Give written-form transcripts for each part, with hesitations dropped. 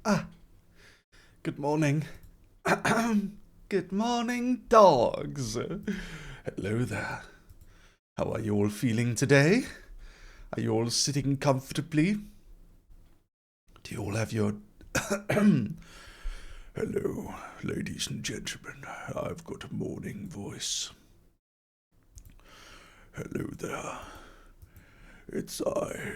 Ah, good morning. Good morning, dogs. Hello there. How are you all feeling today? Are you all sitting comfortably? Do you all have your... Hello, ladies and gentlemen. I've got a morning voice. Hello there. It's I,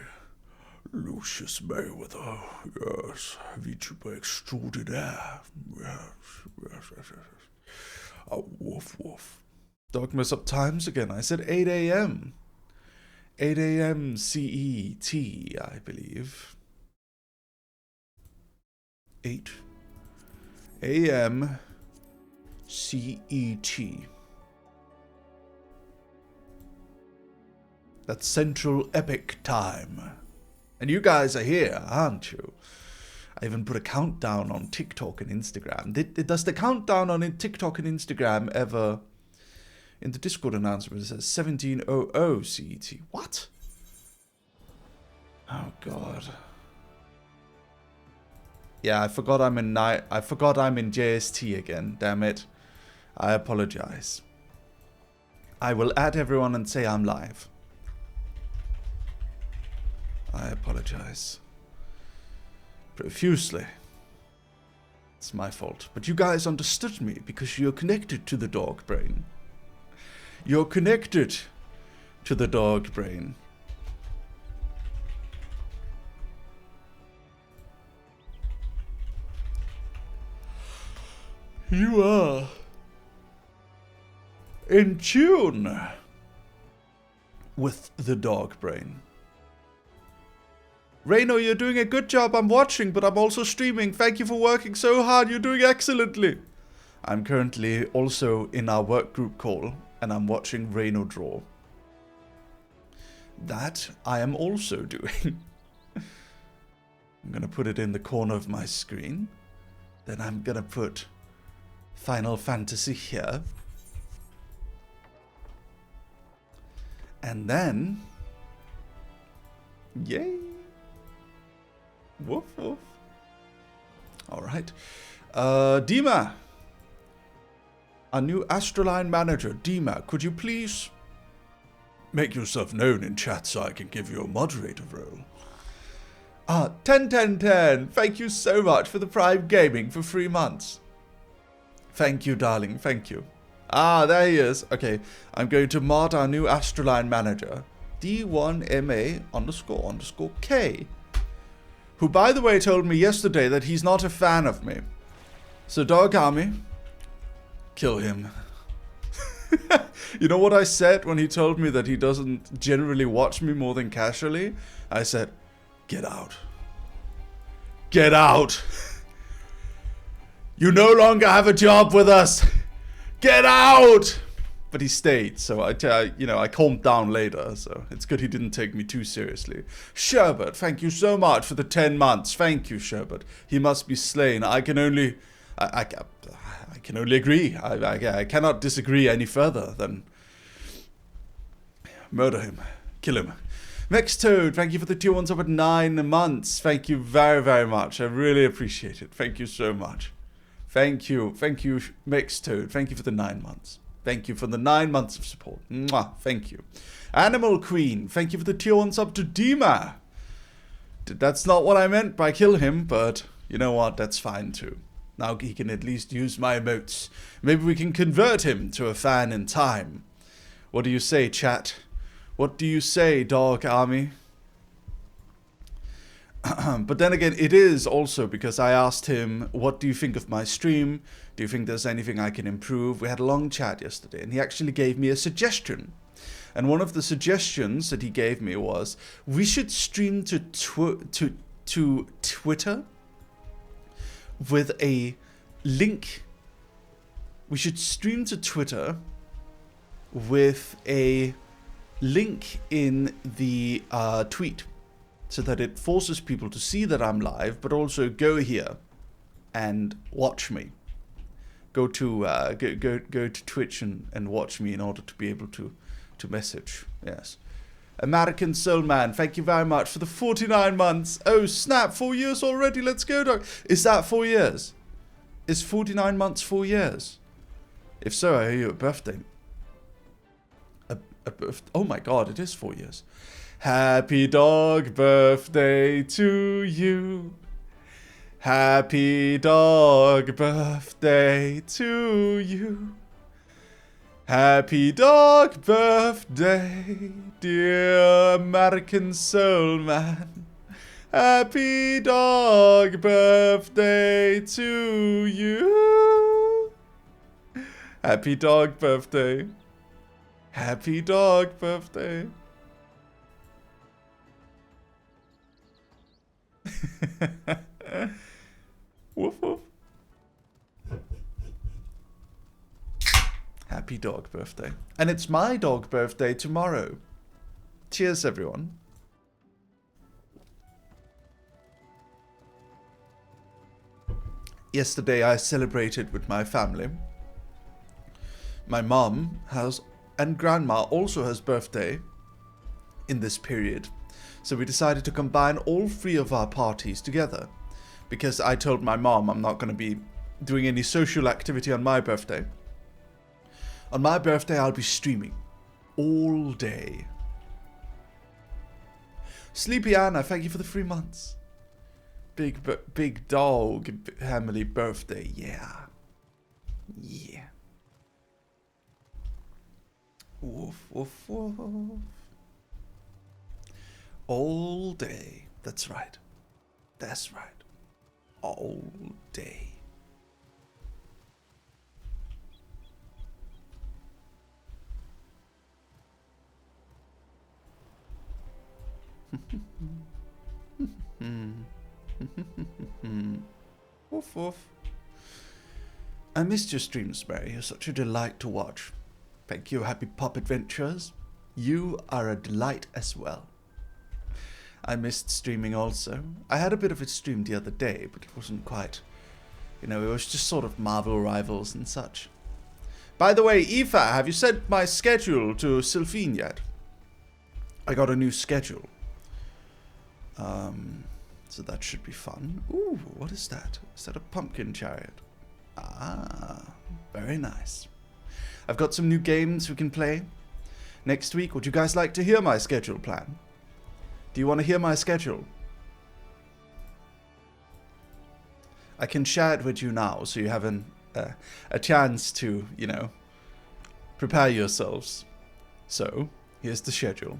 Lucius Merryweather. Yes, vtuber extraordinaire. Yes. Oh, woof woof. Dog mess up times again. I said 8 a.m. 8 a.m. CET, I believe. 8 a.m. CET. That's Central Epic Time. And you guys are here, aren't you? I even put a countdown on TikTok and Instagram. Does the countdown on TikTok and Instagram ever... In the Discord announcement, it says 1700 CET. What? Oh God. Yeah, I forgot I'm in JST again. Damn it. I apologize. I will add everyone and say I'm live. I apologize profusely. It's my fault. But you guys understood me because you're connected to the dog brain. You're connected to the dog brain. You are in tune with the dog brain. Reno, you're doing a good job. I'm watching, but I'm also streaming. Thank you for working so hard. You're doing excellently. I'm currently also in our work group call, and I'm watching Reno draw. That I am also doing. I'm gonna put it in the corner of my screen. Then I'm gonna put Final Fantasy here. And then... Yay! Woof woof. Alright. Dima. Our new Astraline manager. Dima, could you please make yourself known in chat so I can give you a moderator role? 10. Thank you so much for the Prime Gaming for 3 months. Thank you, darling. Thank you. There he is. Okay. I'm going to mod our new Astraline manager. D1MA__K. Who, by the way, told me yesterday that he's not a fan of me. So, Dog Army, kill him. You know what I said when he told me that he doesn't generally watch me more than casually? I said, get out. Get out. You no longer have a job with us. Get out. But he stayed, so I calmed down later, so it's good he didn't take me too seriously. Sherbert, thank you so much for the 10 months. Thank you, Sherbert. He must be slain. I can only agree. I cannot disagree any further than murder him. Kill him. Mextoad, thank you for the 2 months up at 9 months. Thank you very, very much. I really appreciate it. Thank you so much. Thank you, Mextoad. Thank you for the 9 months. Thank you for the 9 months of support. Mwah, thank you. Animal Queen, thank you for the tier 1 sub to Dima. That's not what I meant by kill him, but you know what, that's fine too. Now he can at least use my emotes. Maybe we can convert him to a fan in time. What do you say, chat? What do you say, Dog Army? But then again, it is also because I asked him, what do you think of my stream? Do you think there's anything I can improve? We had a long chat yesterday, and he actually gave me a suggestion. And one of the suggestions that he gave me was, we should stream to Twitter with a link. We should stream to Twitter with a link in the tweet, so that it forces people to see that I'm live, but also go here and watch me. Go to Twitch and watch me in order to be able to message. Yes. American Soul Man, thank you very much for the 49 months. Oh, snap, 4 years already. Let's go, dog. Is that 4 years? Is 49 months 4 years? If so, I owe you a birthday. Oh my god, it is 4 years. Happy dog birthday to you. Happy dog birthday to you. Happy dog birthday, dear American Soul Man. Happy dog birthday to you. Happy dog birthday. Happy dog birthday. Woof woof. Happy dog birthday. And it's my dog birthday tomorrow. Cheers, everyone. Yesterday I celebrated with my family. My mom has, and grandma also has birthday in this period. So we decided to combine all three of our parties together. Because I told my mom I'm not going to be doing any social activity on my birthday. On my birthday, I'll be streaming all day. Sleepy Anna, thank you for the 3 months. Big dog family birthday, yeah. Yeah. Woof, woof, woof. All day. That's right. That's right. All day. Woof woof. I missed your streams, Mary. You're such a delight to watch. Thank you, Happy Pop Adventures. You are a delight as well. I missed streaming also. I had a bit of a stream the other day, but it wasn't quite, you know, it was just sort of Marvel Rivals and such. By the way, Aoife, have you sent my schedule to Sylphine yet? I got a new schedule. So that should be fun. Ooh, what is that? Is that a pumpkin chariot? Ah, very nice. I've got some new games we can play next week. Would you guys like to hear my schedule plan? Do you want to hear my schedule? I can share it with you now, so you have a chance to, you know, prepare yourselves. So, here's the schedule.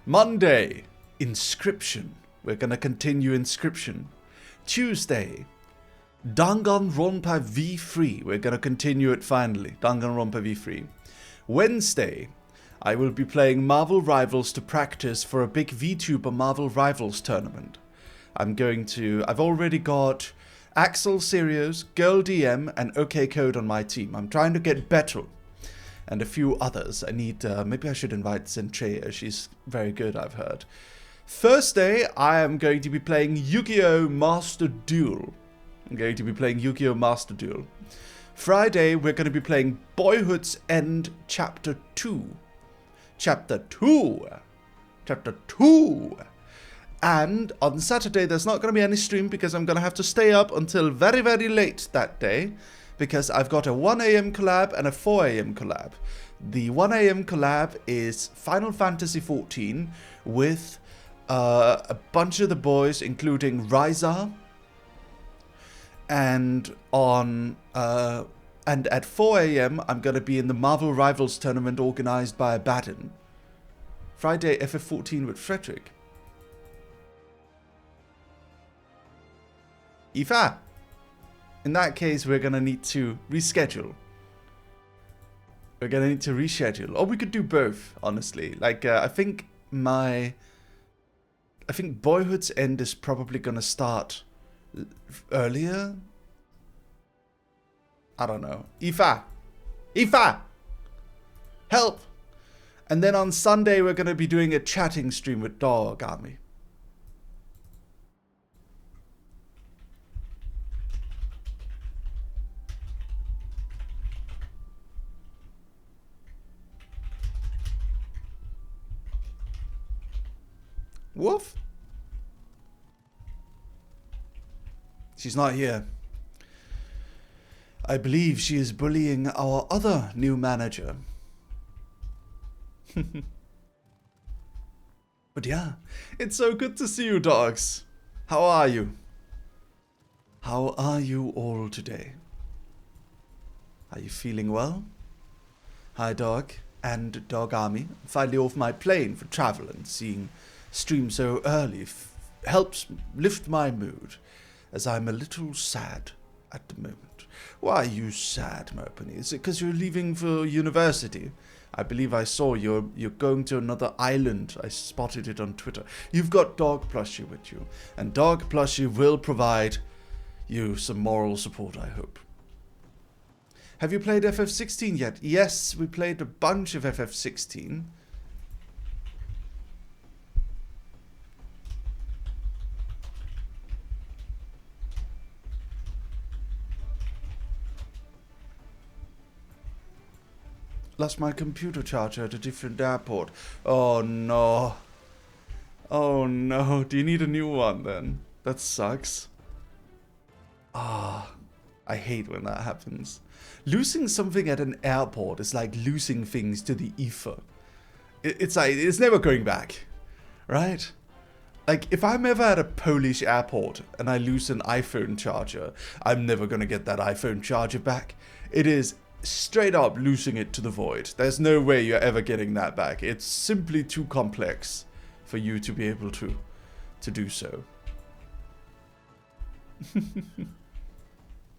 Monday, Inscription. We're going to continue Inscription. Tuesday, Danganronpa V3. We're going to continue it finally. Danganronpa V3. Wednesday, I will be playing Marvel Rivals to practice for a big VTuber Marvel Rivals tournament. I've already got Axel Sirius, Girl DM, and OK Code on my team. I'm trying to get better. And a few others. I need, maybe I should invite Zentreya. She's very good, I've heard. Thursday, I am going to be playing Yu-Gi-Oh! Master Duel. Friday, we're going to be playing Boyhood's End Chapter 2. Chapter 2. And on Saturday, there's not going to be any stream because I'm going to have to stay up until very, very late that day. Because I've got a 1 AM collab and a 4 AM collab. The 1 AM collab is Final Fantasy XIV with a bunch of the boys, including Ryza. And at 4 AM, I'm going to be in the Marvel Rivals tournament organized by Abaddon. Friday, FF14 with Frederick. Aoife! In that case, we're going to need to reschedule. Or we could do both, honestly. Like, I think Boyhood's End is probably going to start earlier. I don't know. Aoife! Help! And then on Sunday, we're going to be doing a chatting stream with Dog Army. Woof. She's not here. I believe she is bullying our other new manager. But yeah, it's so good to see you, dogs. How are you? How are you all today? Are you feeling well? Hi, dog and dog army. I'm finally off my plane for travel, and seeing stream so early helps lift my mood, as I'm a little sad at the moment. Why are you sad, Merpenny? Is it because you're leaving for university? I believe I saw you're going to another island. I spotted it on Twitter. You've got Dog Plushie with you, and Dog Plushie will provide you some moral support, I hope. Have you played FF16 yet? Yes, we played a bunch of FF16. Lost my computer charger at a different airport. Oh no. Oh no. Do you need a new one then? That sucks. Ah, I hate when that happens. Losing something at an airport is like losing things to the ether. It's like, it's never going back. Right? Like, if I'm ever at a Polish airport and I lose an iPhone charger, I'm never gonna get that iPhone charger back. It is straight up losing it to the void. There's no way you're ever getting that back. It's simply too complex for you to be able to do so.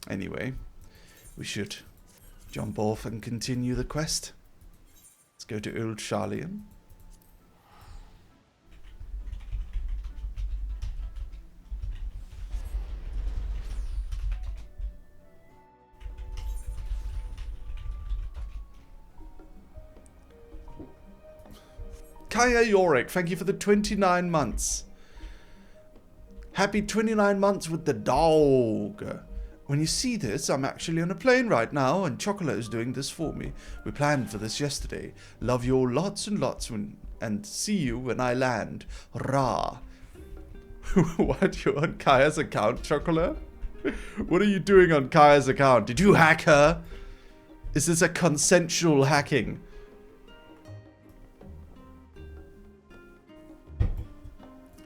Anyway, we should jump off and continue the quest. Let's go to Old Charlian. Kaya Yorick, thank you for the 29 months. Happy 29 months with the dog. When you see this, I'm actually on a plane right now, and Chocolate is doing this for me. We planned for this yesterday. Love you all lots and lots, and see you when I land. Rah. What, you on Kaya's account, Chocolate? What are you doing on Kaya's account? Did you hack her? Is this a consensual hacking?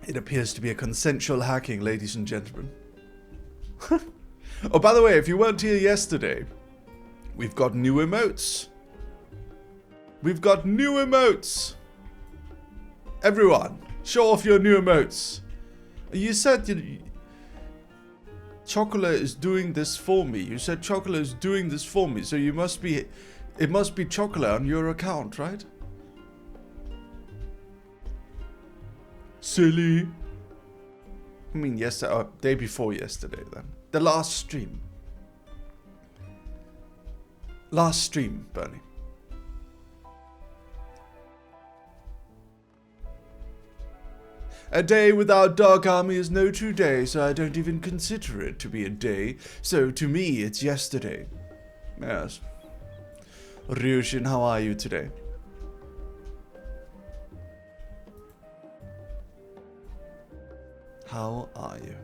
It appears to be a consensual hacking, ladies and gentlemen. Oh, by the way, if you weren't here yesterday, we've got new emotes. We've got new emotes. Everyone, show off your new emotes. You said Chocolate is doing this for me. You said Chocolate is doing this for me, so it must be Chocolate on your account, right? Silly. I mean, yesterday, day before yesterday, then. The last stream. Last stream, Bernie. A day without Dark Army is no true day, so I don't even consider it to be a day. So to me, it's yesterday. Yes. Ryushin, how are you today? How are you?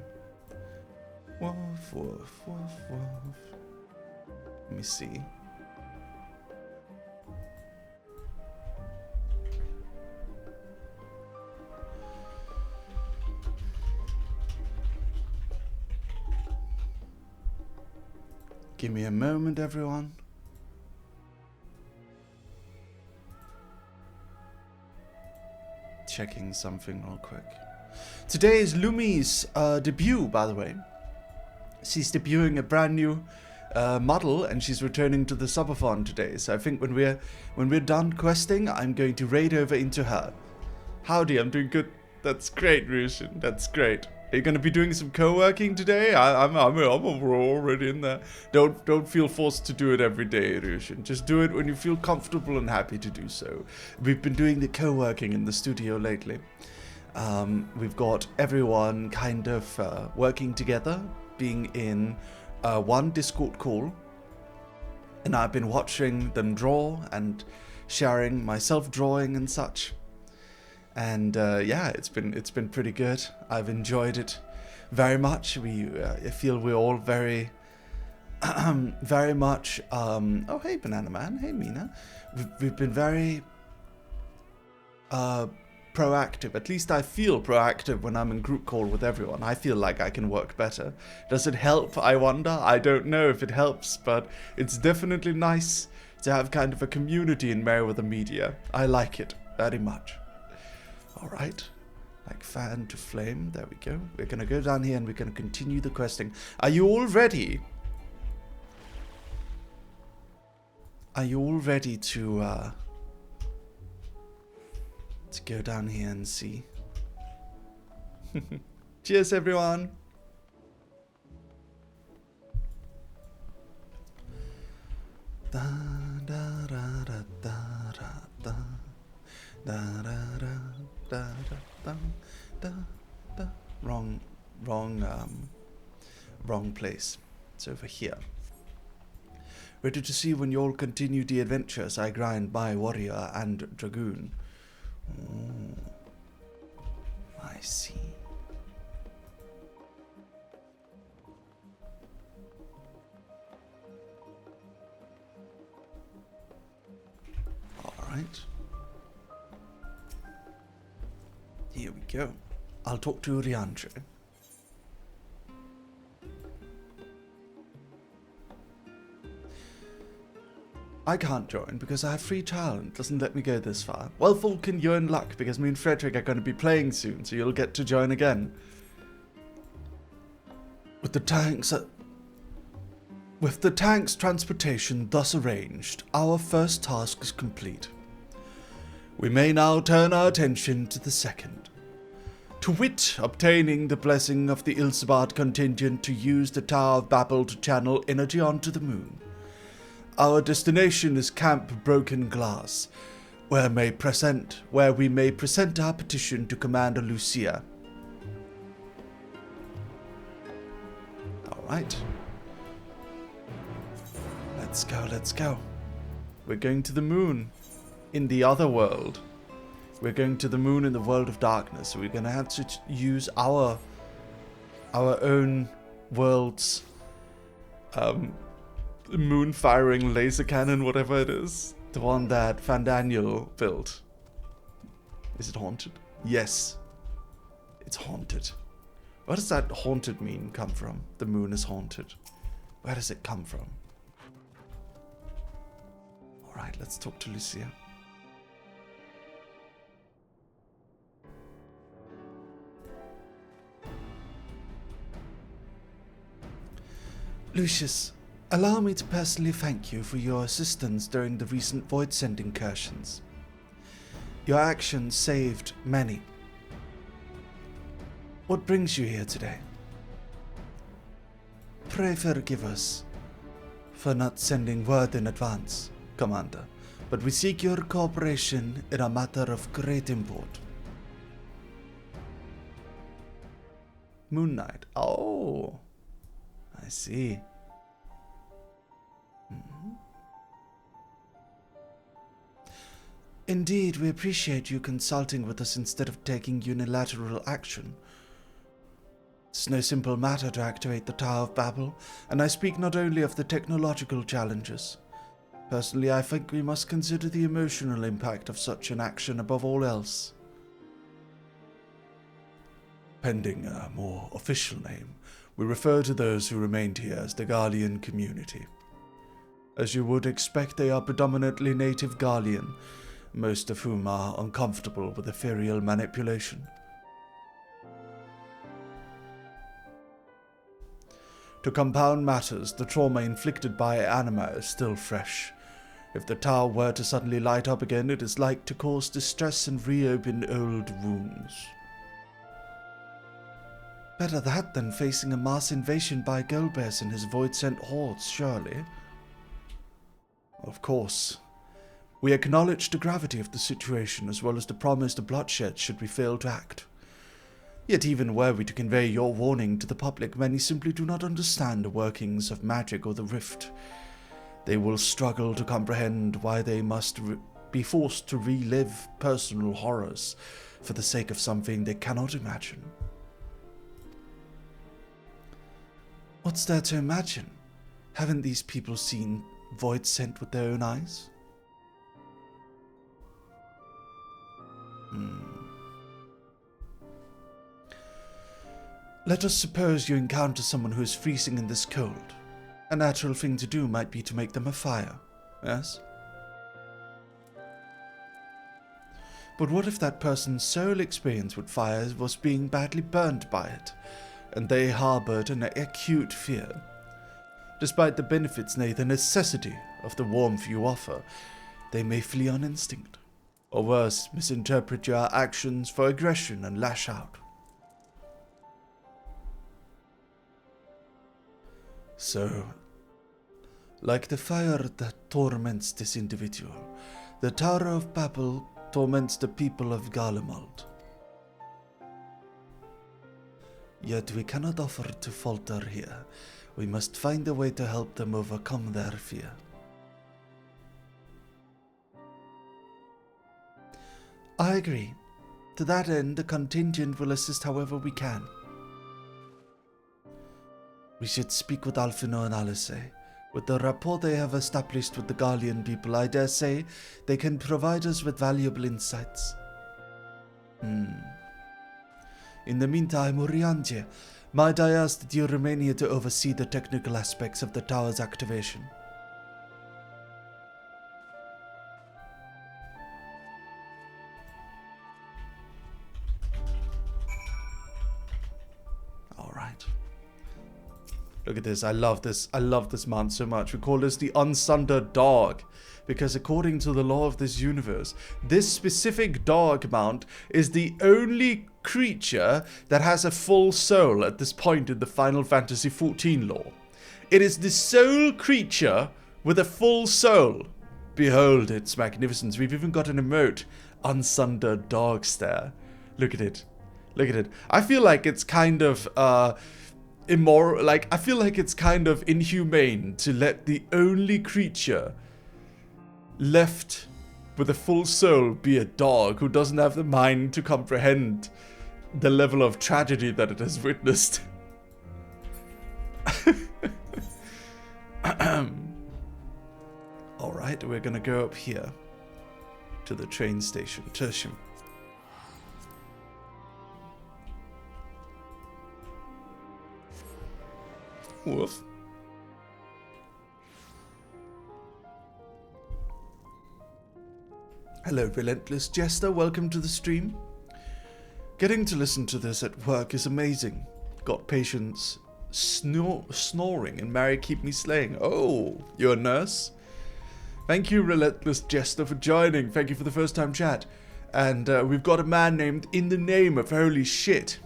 Woof, woof, woof, woof. Let me see. Give me a moment, everyone. Checking something real quick. Today is Lumi's debut, by the way. She's debuting a brand new model, and she's returning to the subathon today. So I think when we're done questing, I'm going to raid over into her. Howdy, I'm doing good. That's great, Rushin. That's great. Are you going to be doing some co-working today? I'm already in there. Don't feel forced to do it every day, Rushin. Just do it when you feel comfortable and happy to do so. We've been doing the co-working in the studio lately. We've got everyone kind of working together, being in one Discord call, and I've been watching them draw and sharing myself drawing and such. And yeah, it's been pretty good. I've enjoyed it very much. I feel we're all very very much oh hey Banana Man, hey Mina. We've been very proactive. At least I feel proactive when I'm in group call with everyone. I feel like I can work better. Does it help, I wonder? I don't know if it helps, but it's definitely nice to have kind of a community in Merryweather Media. I like it very much. Alright, like fan to flame, there we go. We're gonna go down here and we're gonna continue the questing. Are you all ready? Are you all ready to go down here and see? Cheers, everyone! Da, da, da, da, da, da, da, da, da, da, da, da. Wrong place. It's over here. Ready to see when you'll continue the adventures I grind by warrior and dragoon. Oh, I see. All right. Here we go. I'll talk to Riancho. I can't join because I have free trial and it doesn't let me go this far. Well, Falcon, you're in luck because me and Frederick are going to be playing soon, so you'll get to join again. With the tank's transportation thus arranged, our first task is complete. We may now turn our attention to the second. To wit, obtaining the blessing of the Ilsabard contingent to use the Tower of Babel to channel energy onto the moon. Our destination is Camp Broken Glass, where we may present our petition to Commander Lucia. Alright. Let's go. We're going to the moon. In the other world. We're going to the moon in the world of darkness. So we're going to have to use our own world's moon firing laser cannon, whatever it is. The one that Van Daniel built. Is it haunted? Yes. It's haunted. Where does that haunted come from? The moon is haunted. Where does it come from? Alright, let's talk to Lucia. Lucius, allow me to personally thank you for your assistance during the recent Void Send incursions. Your actions saved many. What brings you here today? Pray forgive us for not sending word in advance, Commander, but we seek your cooperation in a matter of great import. Moon Knight. Oh, I see. Indeed, we appreciate you consulting with us instead of taking unilateral action. It's no simple matter to activate the Tower of Babel, and I speak not only of the technological challenges. Personally, I think we must consider the emotional impact of such an action above all else. Pending a more official name, we refer to those who remained here as the Guardian community. As you would expect, they are predominantly native Guardian, most of whom are uncomfortable with ethereal manipulation. To compound matters, the trauma inflicted by Anima is still fresh. If the tower were to suddenly light up again, it is like to cause distress and reopen old wounds. Better that than facing a mass invasion by Golbez and his void-sent hordes, surely. Of course. We acknowledge the gravity of the situation as well as the promised bloodshed should we fail to act. Yet even were we to convey your warning to the public, many simply do not understand the workings of magic or the rift. They will struggle to comprehend why they must be forced to relive personal horrors for the sake of something they cannot imagine. What's there to imagine? Haven't these people seen void sent with their own eyes? Let us suppose you encounter someone who is freezing in this cold. A natural thing to do might be to make them a fire, yes? But what if that person's sole experience with fire was being badly burned by it, and they harbored an acute fear? Despite the benefits, nay, the necessity of the warmth you offer, they may flee on instinct, or worse, misinterpret your actions for aggression and lash out. So, like the fire that torments this individual, the Tower of Babel torments the people of Garlemald. Yet we cannot offer to falter here. We must find a way to help them overcome their fear. I agree. To that end, the contingent will assist however we can. We should speak with Alfino and Alice. With the rapport they have established with the Garlean people, I dare say they can provide us with valuable insights. In the meantime, Urianje, might I ask that you remain here to oversee the technical aspects of the tower's activation? Alright. Look at this. I love this. I love this mount so much. We call this the Unsundered Dog, because according to the law of this universe, this specific dog mount is the only creature that has a full soul at this point in the Final Fantasy XIV lore. It is the sole creature with a full soul. Behold its magnificence. We've even got an emote. Unsundered Dog Stare. Look at it. Look at it. I feel like it's kind of immoral. Like, I feel like it's kind of inhumane to let the only creature left with a full soul be a dog who doesn't have the mind to comprehend the level of tragedy that it has witnessed. Alright, we're gonna go up here to the train station, Tertium. Woof. Hello, Relentless Jester. Welcome to the stream. Getting to listen to this at work is amazing. Got patients snoring and Mary keep me slaying. Oh, you're a nurse? Thank you, Relentless Jester, for joining. Thank you for the first time chat. And we've got a man named In the Name of Holy Shit.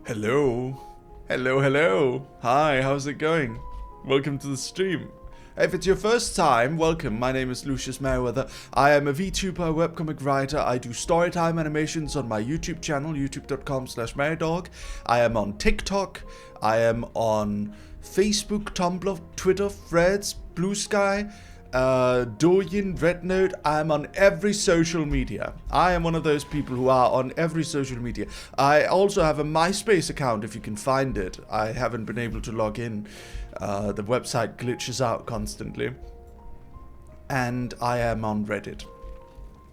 Hello. Hello, hello. Hi, how's it going? Welcome to the stream. If it's your first time, welcome. My name is Lucius Merryweather. I am a VTuber, webcomic writer. I do storytime animations on my YouTube channel, youtube.com/merrydog. I am on TikTok. I am on Facebook, Tumblr, Twitter, Threads, Blue Sky, Douyin, RedNote. I am on every social media. I am one of those people who are on every social media. I also have a MySpace account if you can find it. I haven't been able to log in. The website glitches out constantly. And I am on Reddit.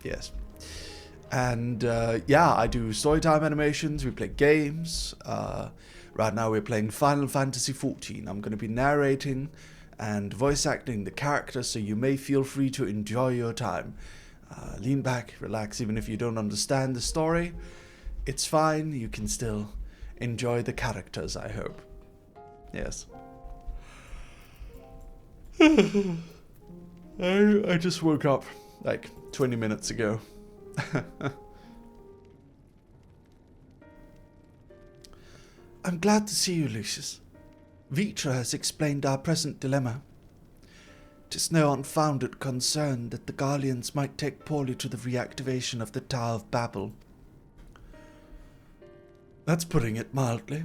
Yes. And yeah, I do storytime animations. We play games. Right now we're playing Final Fantasy XIV. I'm going to be narrating and voice acting the character, so you may feel free to enjoy your time. Lean back, relax, even if you don't understand the story. It's fine, you can still enjoy the characters, I hope. Yes. I just woke up like 20 minutes ago. I'm glad to see you, Lucius. Vitra has explained our present dilemma. 'Tis no unfounded concern that the Garleans might take poorly to the reactivation of the Tower of Babel. That's putting it mildly.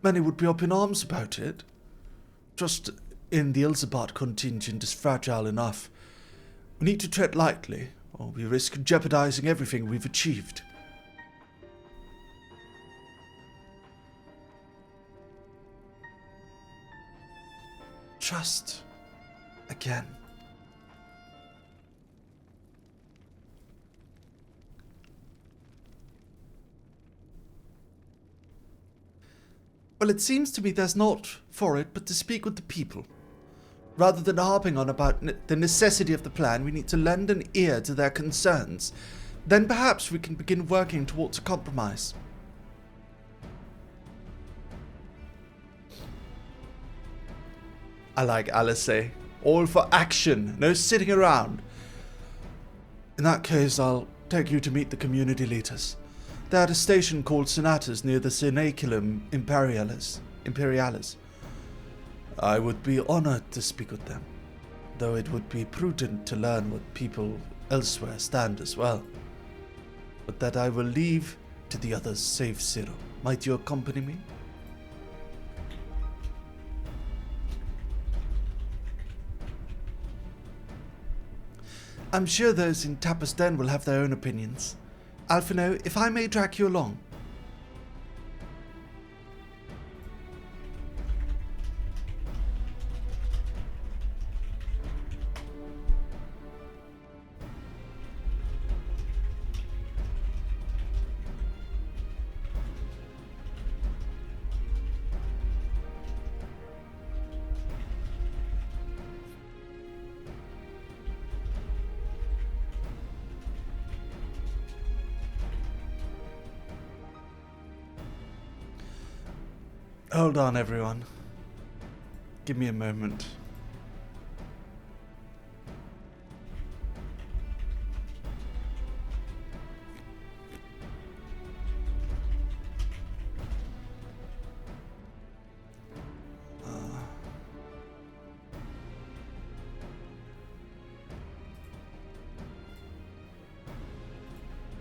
Many would be up in arms about it. Trust in the Ilzabot contingent is fragile enough. We need to tread lightly, or we risk jeopardizing everything we've achieved. Trust again. Well, it seems to me there's naught for it but to speak with the people. Rather than harping on about the necessity of the plan, we need to lend an ear to their concerns. Then perhaps we can begin working towards a compromise. I like Alice. All for action, no sitting around. In that case, I'll take you to meet the community leaders. They're at a station called Sonatas near the Cenaculum Imperialis. I would be honored to speak with them, though it would be prudent to learn what people elsewhere stand as well. But that I will leave to the others save Cyril. Might you accompany me? I'm sure those in Tapas Den will have their own opinions. Alphino, if I may drag you along. Hold on, everyone. Give me a moment.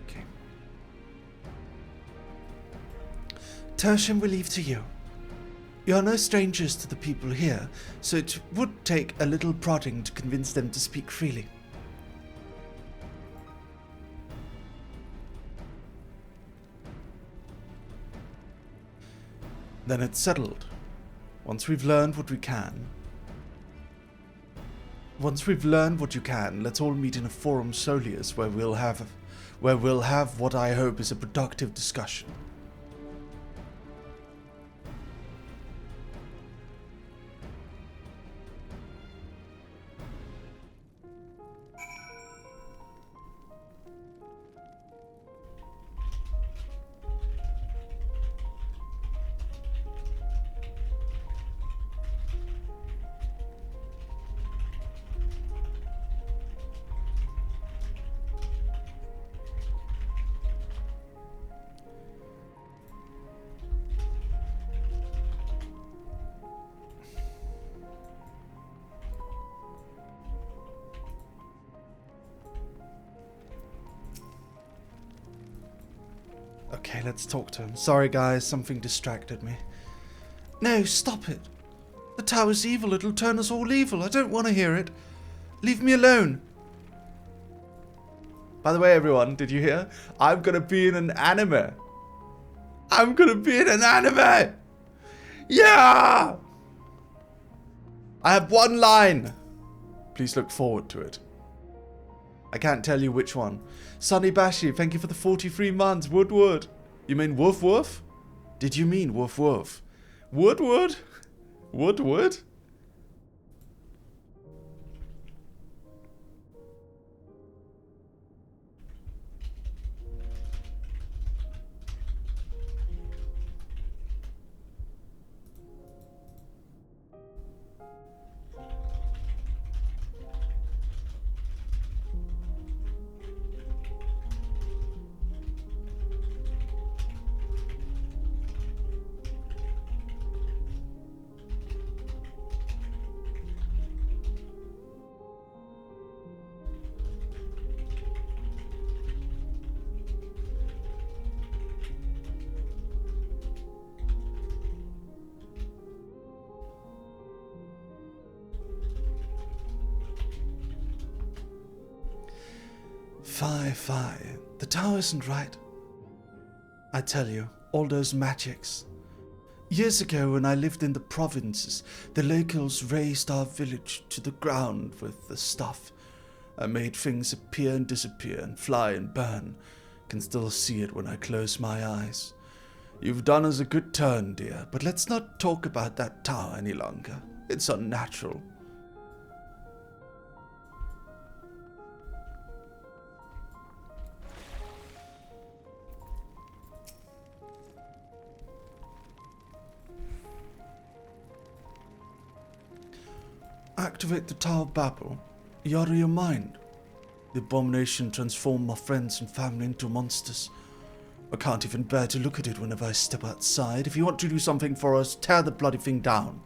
Okay. Tertium will leave to you. You are no strangers to the people here, so it would take a little prodding to convince them to speak freely. Then it's settled. Once we've learned what you can, let's all meet in a forum solius where we'll have what I hope is a productive discussion. Okay, let's talk to him. Sorry guys, something distracted me. No, stop it. The tower's evil, it'll turn us all evil. I don't want to hear it. Leave me alone. By the way, everyone, did you hear? I'm gonna be in an anime. I'm gonna be in an anime! Yeah! I have one line. Please look forward to it. I can't tell you which one. Sunny Bashi, thank you for the 43 months. Wood. You mean woof woof? Did you mean woof woof? Wood? Wood? Fie. The tower isn't right. I tell you, all those magics. Years ago, when I lived in the provinces, the locals razed our village to the ground with the stuff. I made things appear and disappear and fly and burn. Can still see it when I close my eyes. You've done us a good turn, dear, but let's not talk about that tower any longer. It's unnatural. Activate the Tower of Babel. You're out of your mind. The abomination transformed my friends and family into monsters. I can't even bear to look at it whenever I step outside. If you want to do something for us, tear the bloody thing down.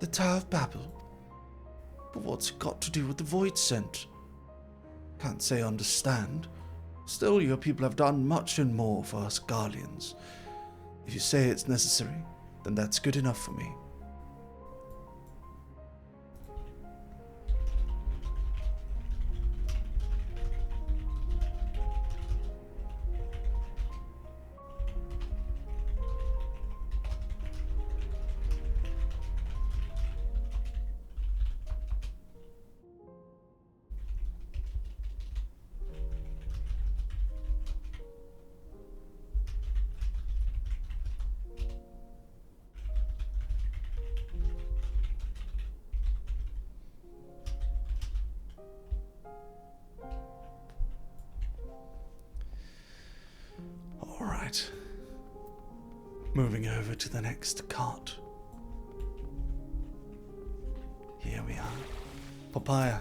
The Tower of Babel? But what's it got to do with the Void Scent? Can't say I understand. Still, your people have done much and more for us Guardians. If you say it's necessary, then that's good enough for me. Alright. Moving over to the next cart. Here we are. Papaya.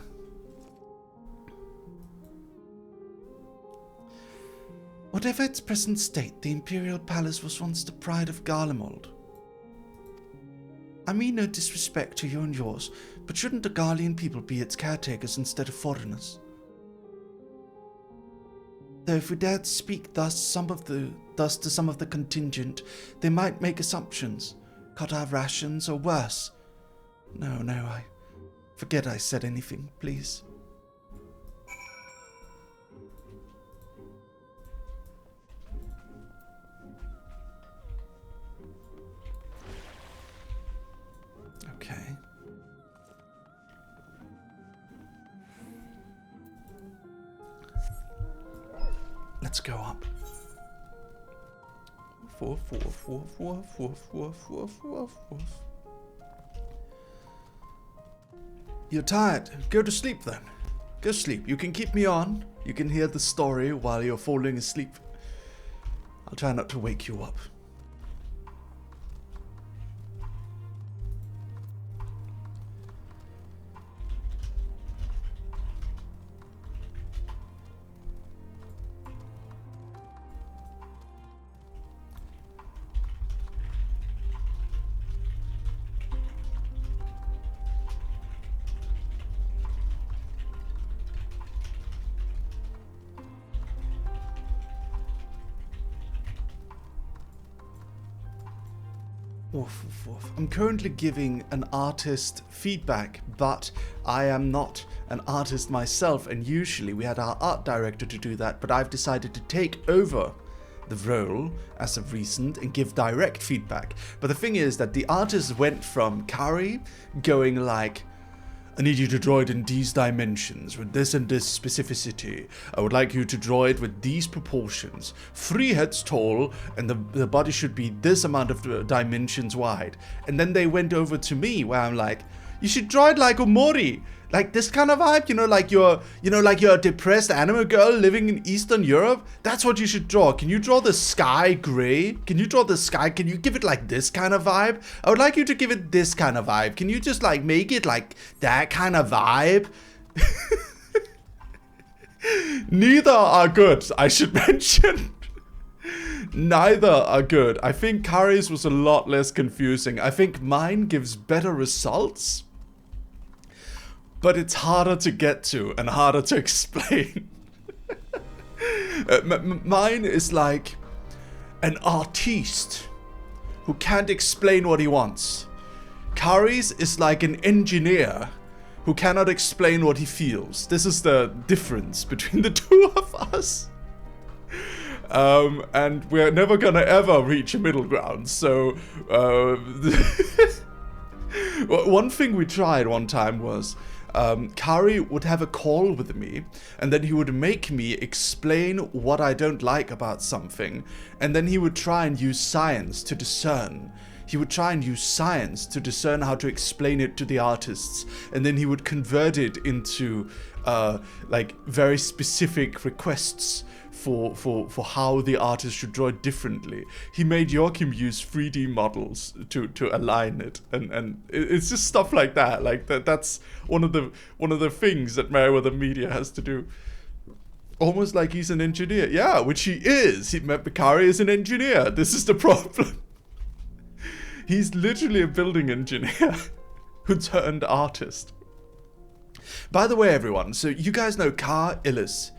Whatever its present state, the Imperial Palace was once the pride of Garlemald. I mean no disrespect to you and yours, but shouldn't the Garlean people be its caretakers instead of foreigners? Though if we dared speak thus to some of the contingent, they might make assumptions, cut our rations, or worse. No, I forget I said anything, please. Okay. Let's go up. Woof. You're tired. Go to sleep then. Go sleep. You can keep me on. You can hear the story while you're falling asleep. I'll try not to wake you up. I'm currently giving an artist feedback, but I am not an artist myself, and usually we had our art director to do that, but I've decided to take over the role as of recent and give direct feedback. But the thing is that the artist went from Kari going like, I need you to draw it in these dimensions, with this and this specificity. I would like you to draw it with these proportions. 3 heads tall, and the body should be this amount of dimensions wide. And then they went over to me, where I'm like, you should draw it like Omori. Like this kind of vibe, like you're a depressed anime girl living in Eastern Europe. That's what you should draw. Can you draw the sky gray? Can you draw the sky? Can you give it like this kind of vibe? I would like you to give it this kind of vibe. Can you just like make it like that kind of vibe? Neither are good, I should mention. Neither are good. I think Kari's was a lot less confusing. I think mine gives better results, but it's harder to get to and harder to explain. Mine is like an artiste who can't explain what he wants. Kari's is like an engineer who cannot explain what he feels. This is the difference between the two of us. And we're never gonna ever reach a middle ground, so one thing we tried one time was Kari would have a call with me, and then he would make me explain what I don't like about something, and then he would try and use science to discern. He would try and use science to discern how to explain it to the artists, and then he would convert it into like very specific requests for how the artist should draw it differently. He made Joachim use 3D models to align it, and it's just stuff like that. Like that's one of the things that Merryweather Media has to do. Almost like he's an engineer. Yeah, which he is. Kari is an engineer. This is the problem. He's literally a building engineer who turned artist. By the way, everyone, so you guys know Carillus.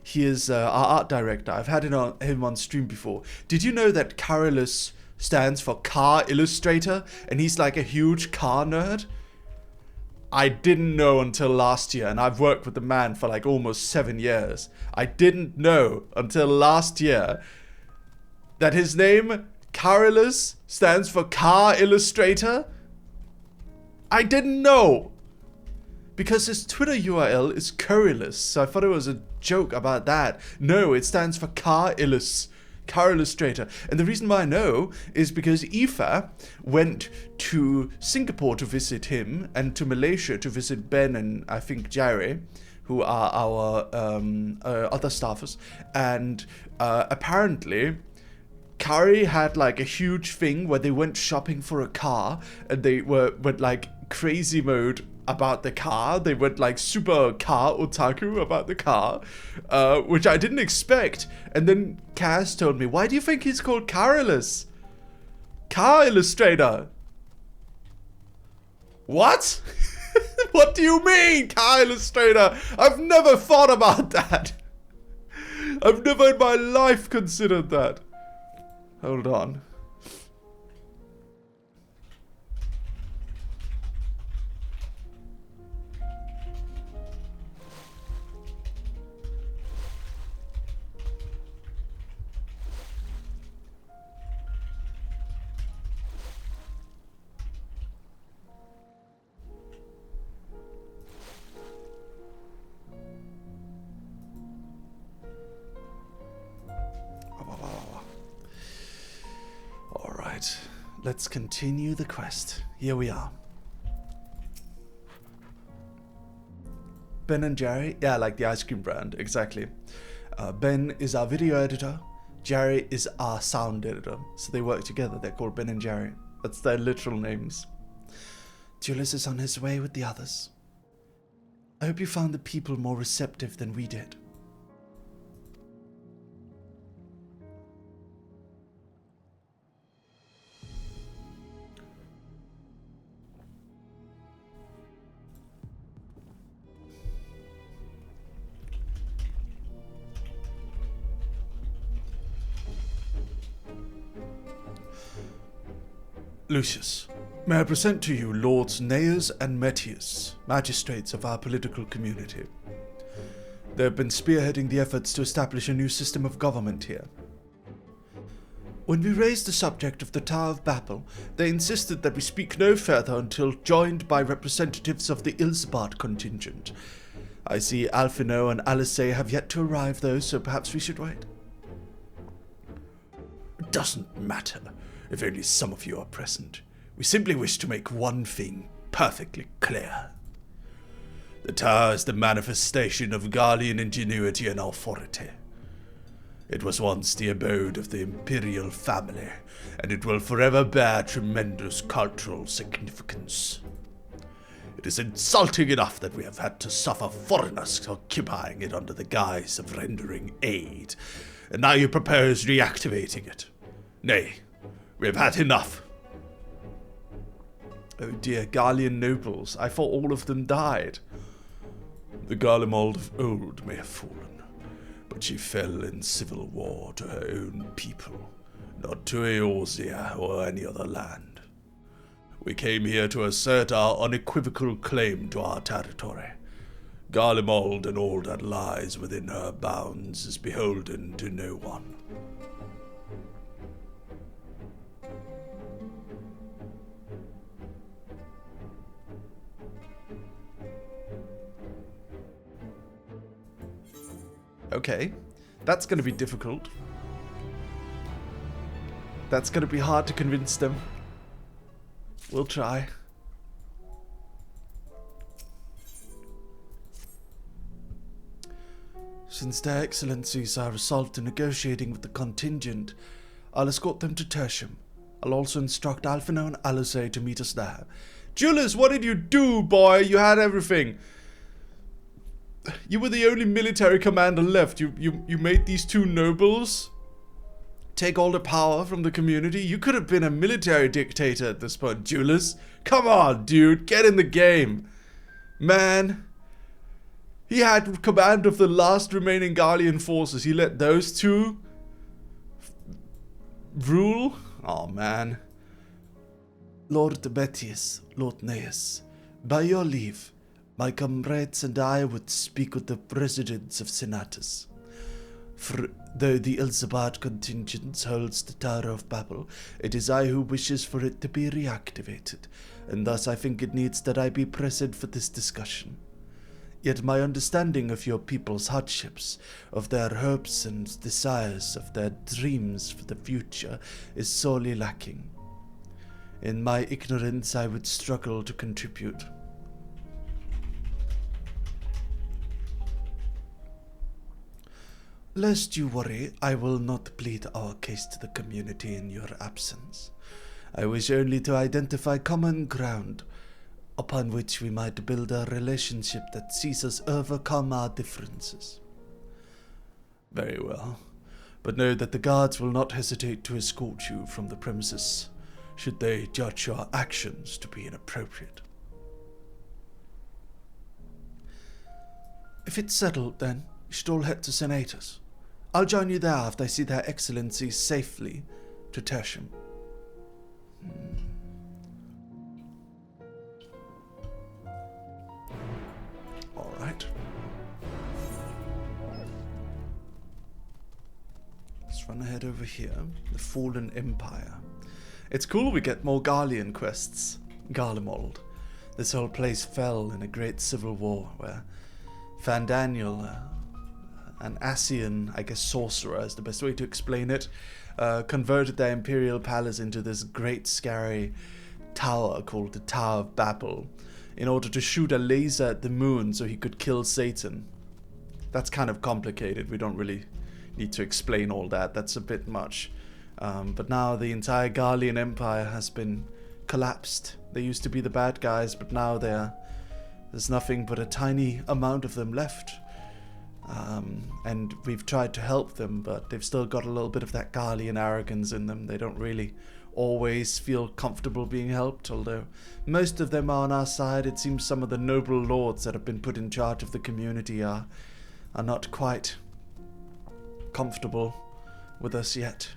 He is our art director. I've had him on stream before. Did you know that Carillus stands for Car Illustrator, and he's like a huge car nerd? I didn't know until last year, and I've worked with the man for like almost 7 years. I didn't know until last year that his name, Carillus, stands for Car Illustrator. I didn't know. Because his Twitter URL is Curryless, so I thought it was a joke about that. No, it stands for Car Illustrator. And the reason why I know is because Aoife went to Singapore to visit him, and to Malaysia to visit Ben and I think Jerry, who are our other staffers. And apparently Kari had like a huge thing where they went shopping for a car, and they went like crazy mode about the car. They went like super car otaku about the car, which I didn't expect. And then Kaz told me, why do you think he's called Carillus? Car Illustrator. What? What do you mean, Car Illustrator? I've never thought about that. I've never in my life considered that. Hold on. Let's continue the quest. Here we are. Ben and Jerry, yeah, like the ice cream brand, exactly. Ben is our video editor, Jerry is our sound editor. So they work together, they're called Ben and Jerry. That's their literal names. Julius is on his way with the others. I hope you found the people more receptive than we did. Lucius, may I present to you Lords Neas and Metius, magistrates of our political community. They have been spearheading the efforts to establish a new system of government here. When we raised the subject of the Tower of Babel, they insisted that we speak no further until joined by representatives of the Ilsebard contingent. I see Alphino and Alice have yet to arrive though, so perhaps we should wait. It doesn't matter. If only some of you are present. We simply wish to make one thing perfectly clear. The tower is the manifestation of Garlean ingenuity and authority. It was once the abode of the imperial family, and it will forever bear tremendous cultural significance. It is insulting enough that we have had to suffer foreigners occupying it under the guise of rendering aid, and now you propose reactivating it. Nay, we have had enough. Oh dear, Garlean nobles. I thought all of them died. The Garlemald of old may have fallen, but she fell in civil war to her own people. not to Eorzea or any other land. We came here to assert our unequivocal claim to our territory. Garlemald and all that lies within her bounds is beholden to no one. Okay, that's going to be difficult. That's going to be hard to convince them. We'll try. Since their excellencies are resolved to negotiating with the contingent, I'll escort them to Tertium. I'll also instruct Alphino and Alizé to meet us there. Julius, what did you do, boy? You had everything. You were the only military commander left. You made these two nobles take all the power from the community. You could have been a military dictator at this point, Julius. Come on, dude. Get in the game. Man. He had command of the last remaining Garlean forces. He let those two rule. Oh, man. Lord Debetius, Lord Neus, by your leave, my comrades and I would speak with the residents of Senatus. For though the Elzabad contingent holds the Tower of Babel, it is I who wishes for it to be reactivated, and thus I think it needs that I be present for this discussion. Yet my understanding of your people's hardships, of their hopes and desires, of their dreams for the future, is sorely lacking. In my ignorance, I would struggle to contribute. Lest you worry, I will not plead our case to the community in your absence. I wish only to identify common ground upon which we might build a relationship that sees us overcome our differences. Very well, but know that the guards will not hesitate to escort you from the premises, should they judge your actions to be inappropriate. If it's settled, then you should all head to Senatus. I'll join you there after I see their excellencies safely to Tertium. Alright. Let's run ahead over here. The Fallen Empire. It's cool we get more Garlean quests. Garlemald. This whole place fell in a great civil war where Fandaniel, an Asian, I guess sorcerer is the best way to explain it, converted their imperial palace into this great scary tower called the Tower of Babel in order to shoot a laser at the moon so he could kill Satan. That's kind of complicated. We don't really need to explain all that. That's a bit much. But now the entire Garlean Empire has been collapsed. They used to be the bad guys, but now there's nothing but a tiny amount of them left. And we've tried to help them, but they've still got a little bit of that Garlean arrogance in them. They don't really always feel comfortable being helped, although most of them are on our side. It seems some of the noble lords that have been put in charge of the community are not quite comfortable with us yet.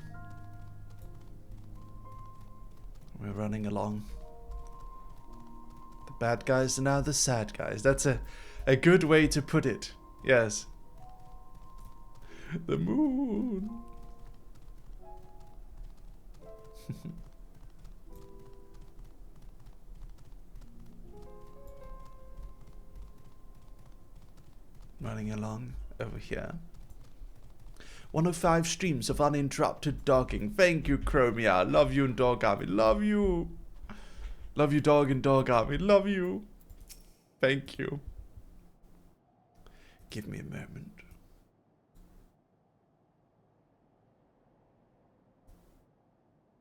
We're running along. The bad guys are now the sad guys. That's a good way to put it. Yes. The moon. Running along over here. 105 streams of uninterrupted dogging. Thank you, Chromia. Love you and Dog Army. Love you. Love you, Dog and Dog Army. Love you. Thank you. Give me a moment.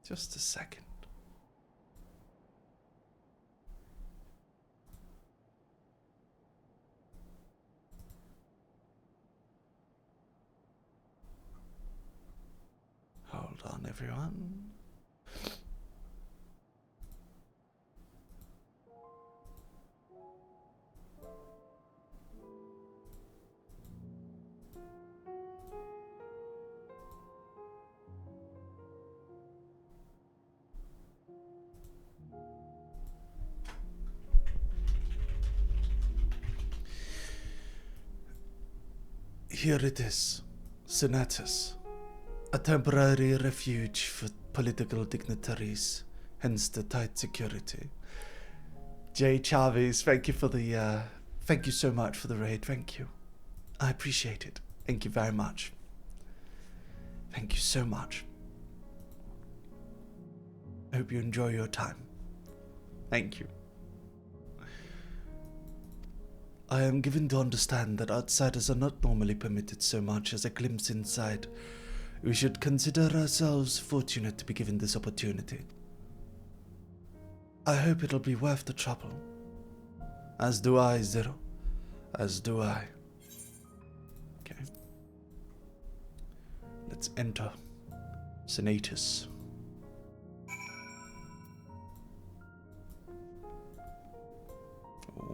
Just a second. Hold on, everyone. Here it is, Senatus, a temporary refuge for political dignitaries, hence the tight security. J. Chavez, thank you for the, thank you so much for the raid, thank you. I appreciate it. Thank you very much. Thank you so much. I hope you enjoy your time. Thank you. I am given to understand that outsiders are not normally permitted so much as a glimpse inside. We should consider ourselves fortunate to be given this opportunity. I hope it'll be worth the trouble. As do I, Zero. As do I. Okay. Let's enter Senatus.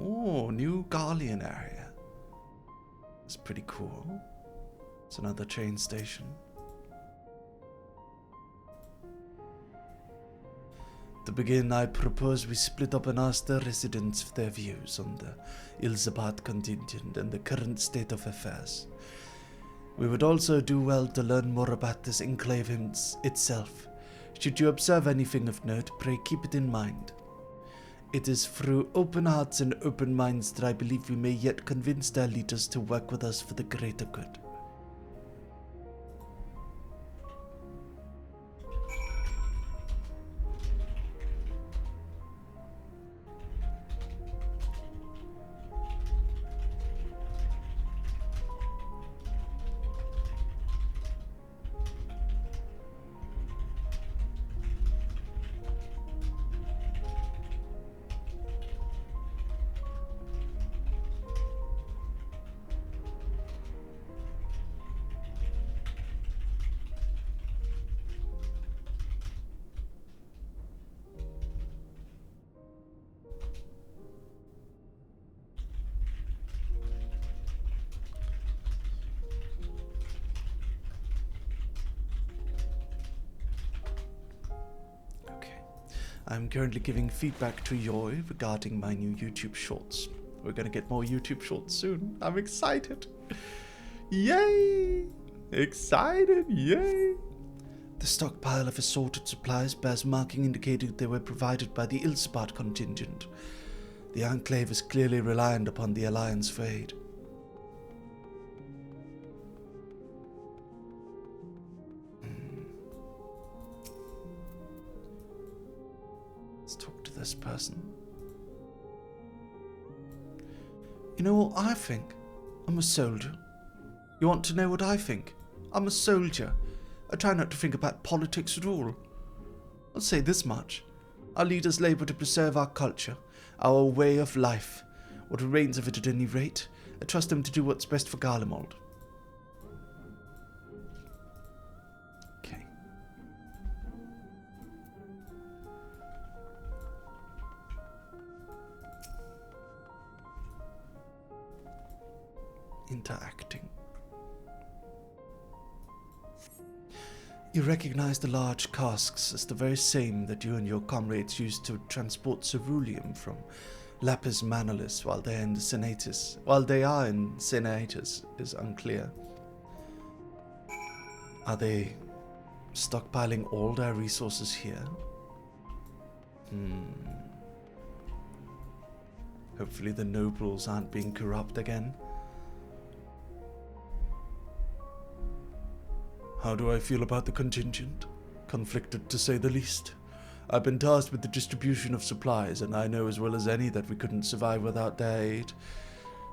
Oh, new Garlean area. It's pretty cool. It's another train station. To begin, I propose we split up and ask the residents for their views on the Ilzabat contingent and the current state of affairs. We would also do well to learn more about this enclave itself. Should you observe anything of note, pray keep it in mind. It is through open hearts and open minds that I believe we may yet convince their leaders to work with us for the greater good. I'm currently giving feedback to Yoy regarding my new YouTube shorts. We're gonna get more YouTube shorts soon. I'm excited. Yay! Excited, yay! The stockpile of assorted supplies bears marking indicating they were provided by the Ilzabat contingent. The Enclave is clearly reliant upon the Alliance for aid. This person. You know what I think? I'm a soldier. You want to know what I think? I'm a soldier. I try not to think about politics at all. I'll say this much. Our leaders labour to preserve our culture, our way of life. What remains of it at any rate. I trust them to do what's best for Garlemald. Interacting. You recognize the large casks as the very same that you and your comrades used to transport ceruleum from Lapis Manolis while they are in Senatus is unclear. Are they stockpiling all their resources here? Hopefully the nobles aren't being corrupt again. How do I feel about the contingent? Conflicted, to say the least. I've been tasked with the distribution of supplies, and I know as well as any that we couldn't survive without their aid.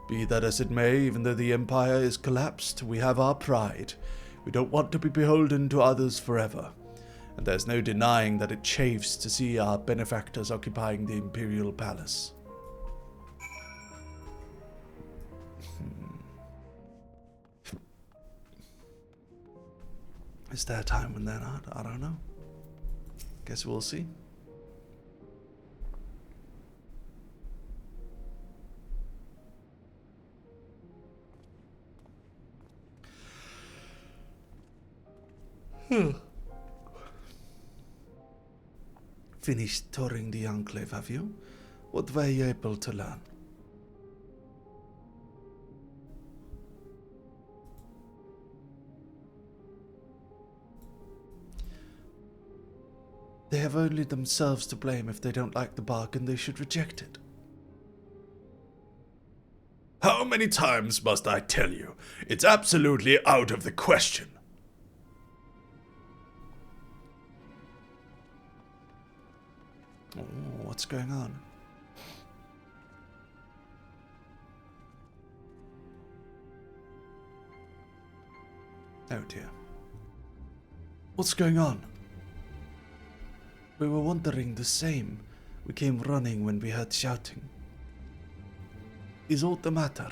Be that as it may, even though the Empire is collapsed, we have our pride. We don't want to be beholden to others forever. And there's no denying that it chafes to see our benefactors occupying the Imperial Palace. Is there a time when they're not? I don't know. Guess we'll see. Finished touring the Enclave, have you? What were you able to learn? They have only themselves to blame. If they don't like the bargain, they should reject it. How many times must I tell you? It's absolutely out of the question. Oh, what's going on? Oh dear. What's going on? We were wondering the same. We came running when we heard shouting. Is aught the matter?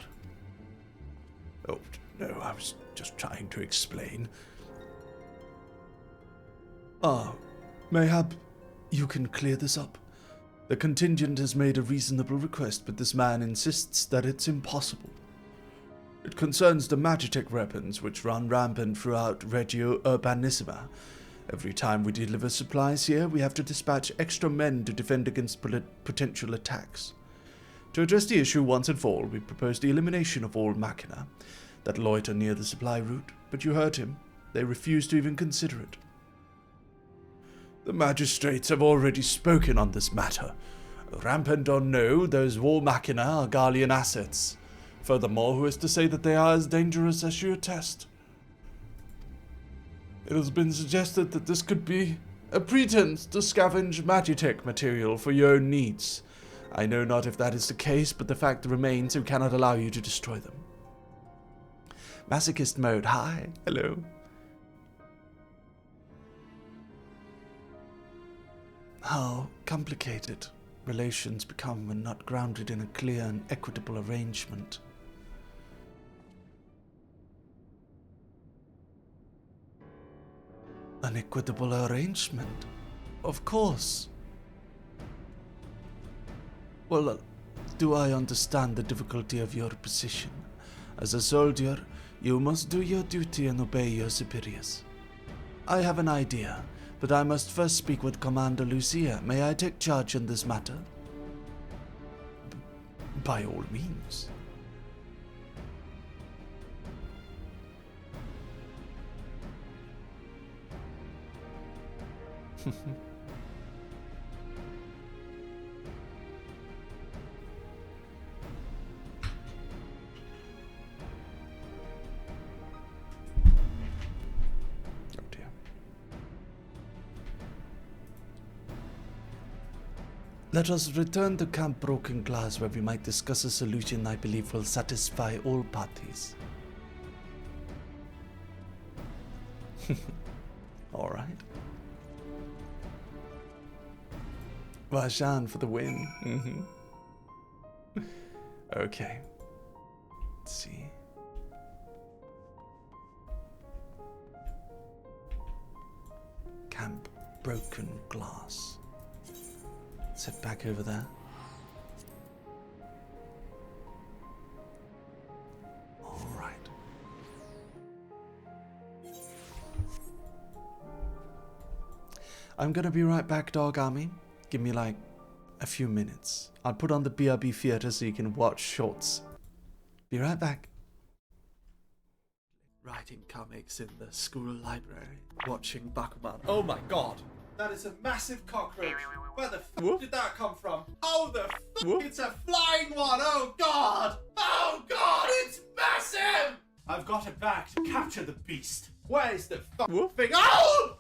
Oh, no, I was just trying to explain. Mayhap you can clear this up. The contingent has made a reasonable request, but this man insists that it's impossible. It concerns the Magitech weapons which run rampant throughout Regio Urbanissima. Every time we deliver supplies here, we have to dispatch extra men to defend against potential attacks. To address the issue once and for all, we propose the elimination of all machina that loiter near the supply route, but you heard him. They refuse to even consider it. The magistrates have already spoken on this matter. Rampant or no, those war machina are Garlean assets. Furthermore, who is to say that they are as dangerous as you attest? It has been suggested that this could be a pretense to scavenge Magitech material for your own needs. I know not if that is the case, but the fact remains we cannot allow you to destroy them. Masochist mode, hi, hello. How complicated relations become when not grounded in a clear and equitable arrangement. An equitable arrangement? Of course. Well, do I understand the difficulty of your position? As a soldier, you must do your duty and obey your superiors. I have an idea, but I must first speak with Commander Lucia. May I take charge in this matter? By all means. Let us return to Camp Broken Glass, where we might discuss a solution I believe will satisfy all parties. All right. Vajan for the win. Okay. Let's see. Camp Broken Glass. Let's head back over there. All right. I'm gonna be right back, Dog Army. Give me like a few minutes. I'll put on the BRB theater so you can watch shorts. Be right back. Writing comics in the school library. Watching Bakuman. Oh my god. That is a massive cockroach. Where the f did that come from? Oh, the f it's a flying one. Oh god. Oh god, it's massive. I've got it back to capture the beast. Where is the thing? Oh!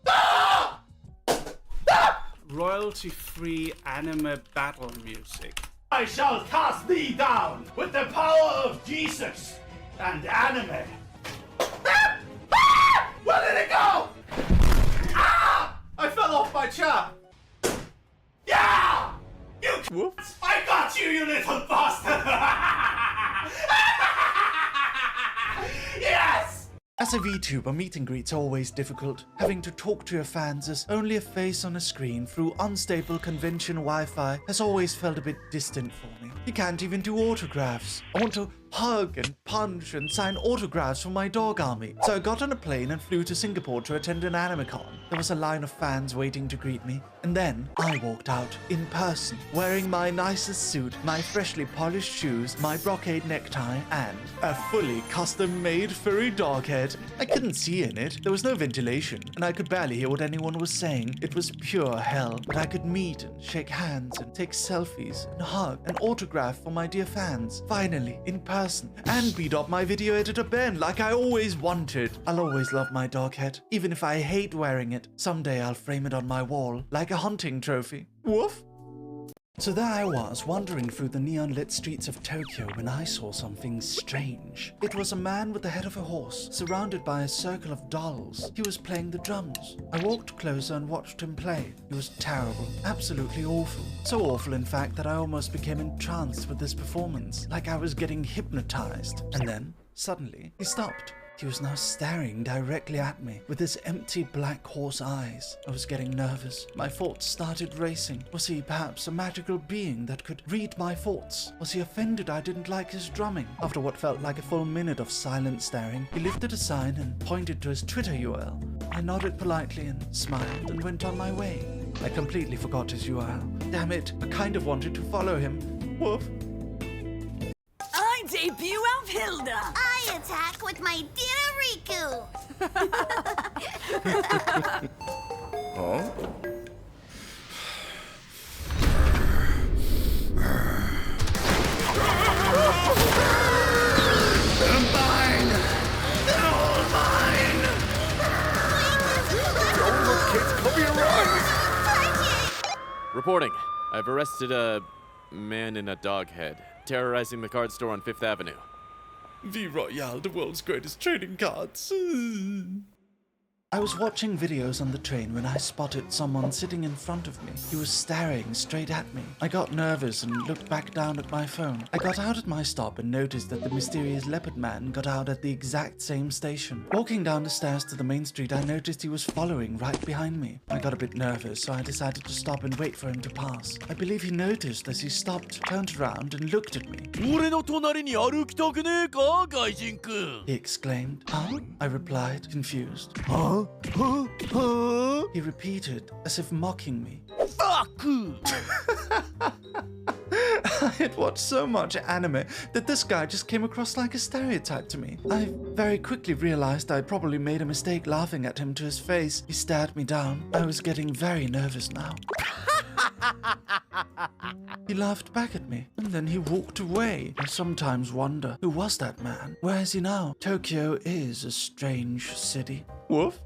Ah! Ah! Royalty-free anime battle music. I shall cast thee down with the power of Jesus and anime. Ah! Ah! Where did it go? Ah! I fell off my chair. Yeah! You Whoops. I got you, you little bastard! Yes! As a VTuber, meet and greets are always difficult. Having to talk to your fans as only a face on a screen through unstable convention Wi-Fi has always felt a bit distant for me. You can't even do autographs. I want to hug and punch and sign autographs for my dog army. So I got on a plane and flew to Singapore to attend an AnimeCon. There was a line of fans waiting to greet me. And then I walked out in person, wearing my nicest suit, my freshly polished shoes, my brocade necktie, and a fully custom-made furry dog head. I couldn't see in it. There was no ventilation, and I could barely hear what anyone was saying. It was pure hell. But I could meet and shake hands and take selfies and hug and autograph for my dear fans. Finally, in person. And beat up my video editor Ben like I always wanted. I'll always love my dog head, even if I hate wearing it. Someday I'll frame it on my wall like a hunting trophy. Woof! So there I was, wandering through the neon-lit streets of Tokyo when I saw something strange. It was a man with the head of a horse, surrounded by a circle of dolls. He was playing the drums. I walked closer and watched him play. He was terrible, absolutely awful. So awful, in fact, that I almost became entranced with this performance, like I was getting hypnotized. And then, suddenly, he stopped. He was now staring directly at me with his empty black horse eyes. I was getting nervous. My thoughts started racing. Was he perhaps a magical being that could read my thoughts? Was he offended I didn't like his drumming? After what felt like a full minute of silent staring, he lifted a sign and pointed to his Twitter URL. I nodded politely and smiled and went on my way. I completely forgot his URL. Damn it, I kind of wanted to follow him. Woof. I debut Alfhilda. I attack with my dear Riku. Huh? They're mine! They're all mine! Don't look, kids, cover your eyes! Reporting. I've arrested a man in a dog head, terrorizing the card store on 5th Avenue. V Royale, the world's greatest trading cards. I was watching videos on the train when I spotted someone sitting in front of me. He was staring straight at me. I got nervous and looked back down at my phone. I got out at my stop and noticed that the mysterious leopard man got out at the exact same station. Walking down the stairs to the main street, I noticed he was following right behind me. I got a bit nervous, so I decided to stop and wait for him to pass. I believe he noticed as he stopped, turned around, and looked at me. 俺の隣に歩きたくねえか、外人くん? He exclaimed. Huh? I replied, confused. Huh? Huh? Huh? He repeated, as if mocking me. Fuck! I had watched so much anime that this guy just came across like a stereotype to me. I very quickly realized I'd probably made a mistake laughing at him to his face. He stared me down. I was getting very nervous now. He laughed back at me, and then he walked away. I sometimes wonder, who was that man? Where is he now? Tokyo is a strange city. Woof.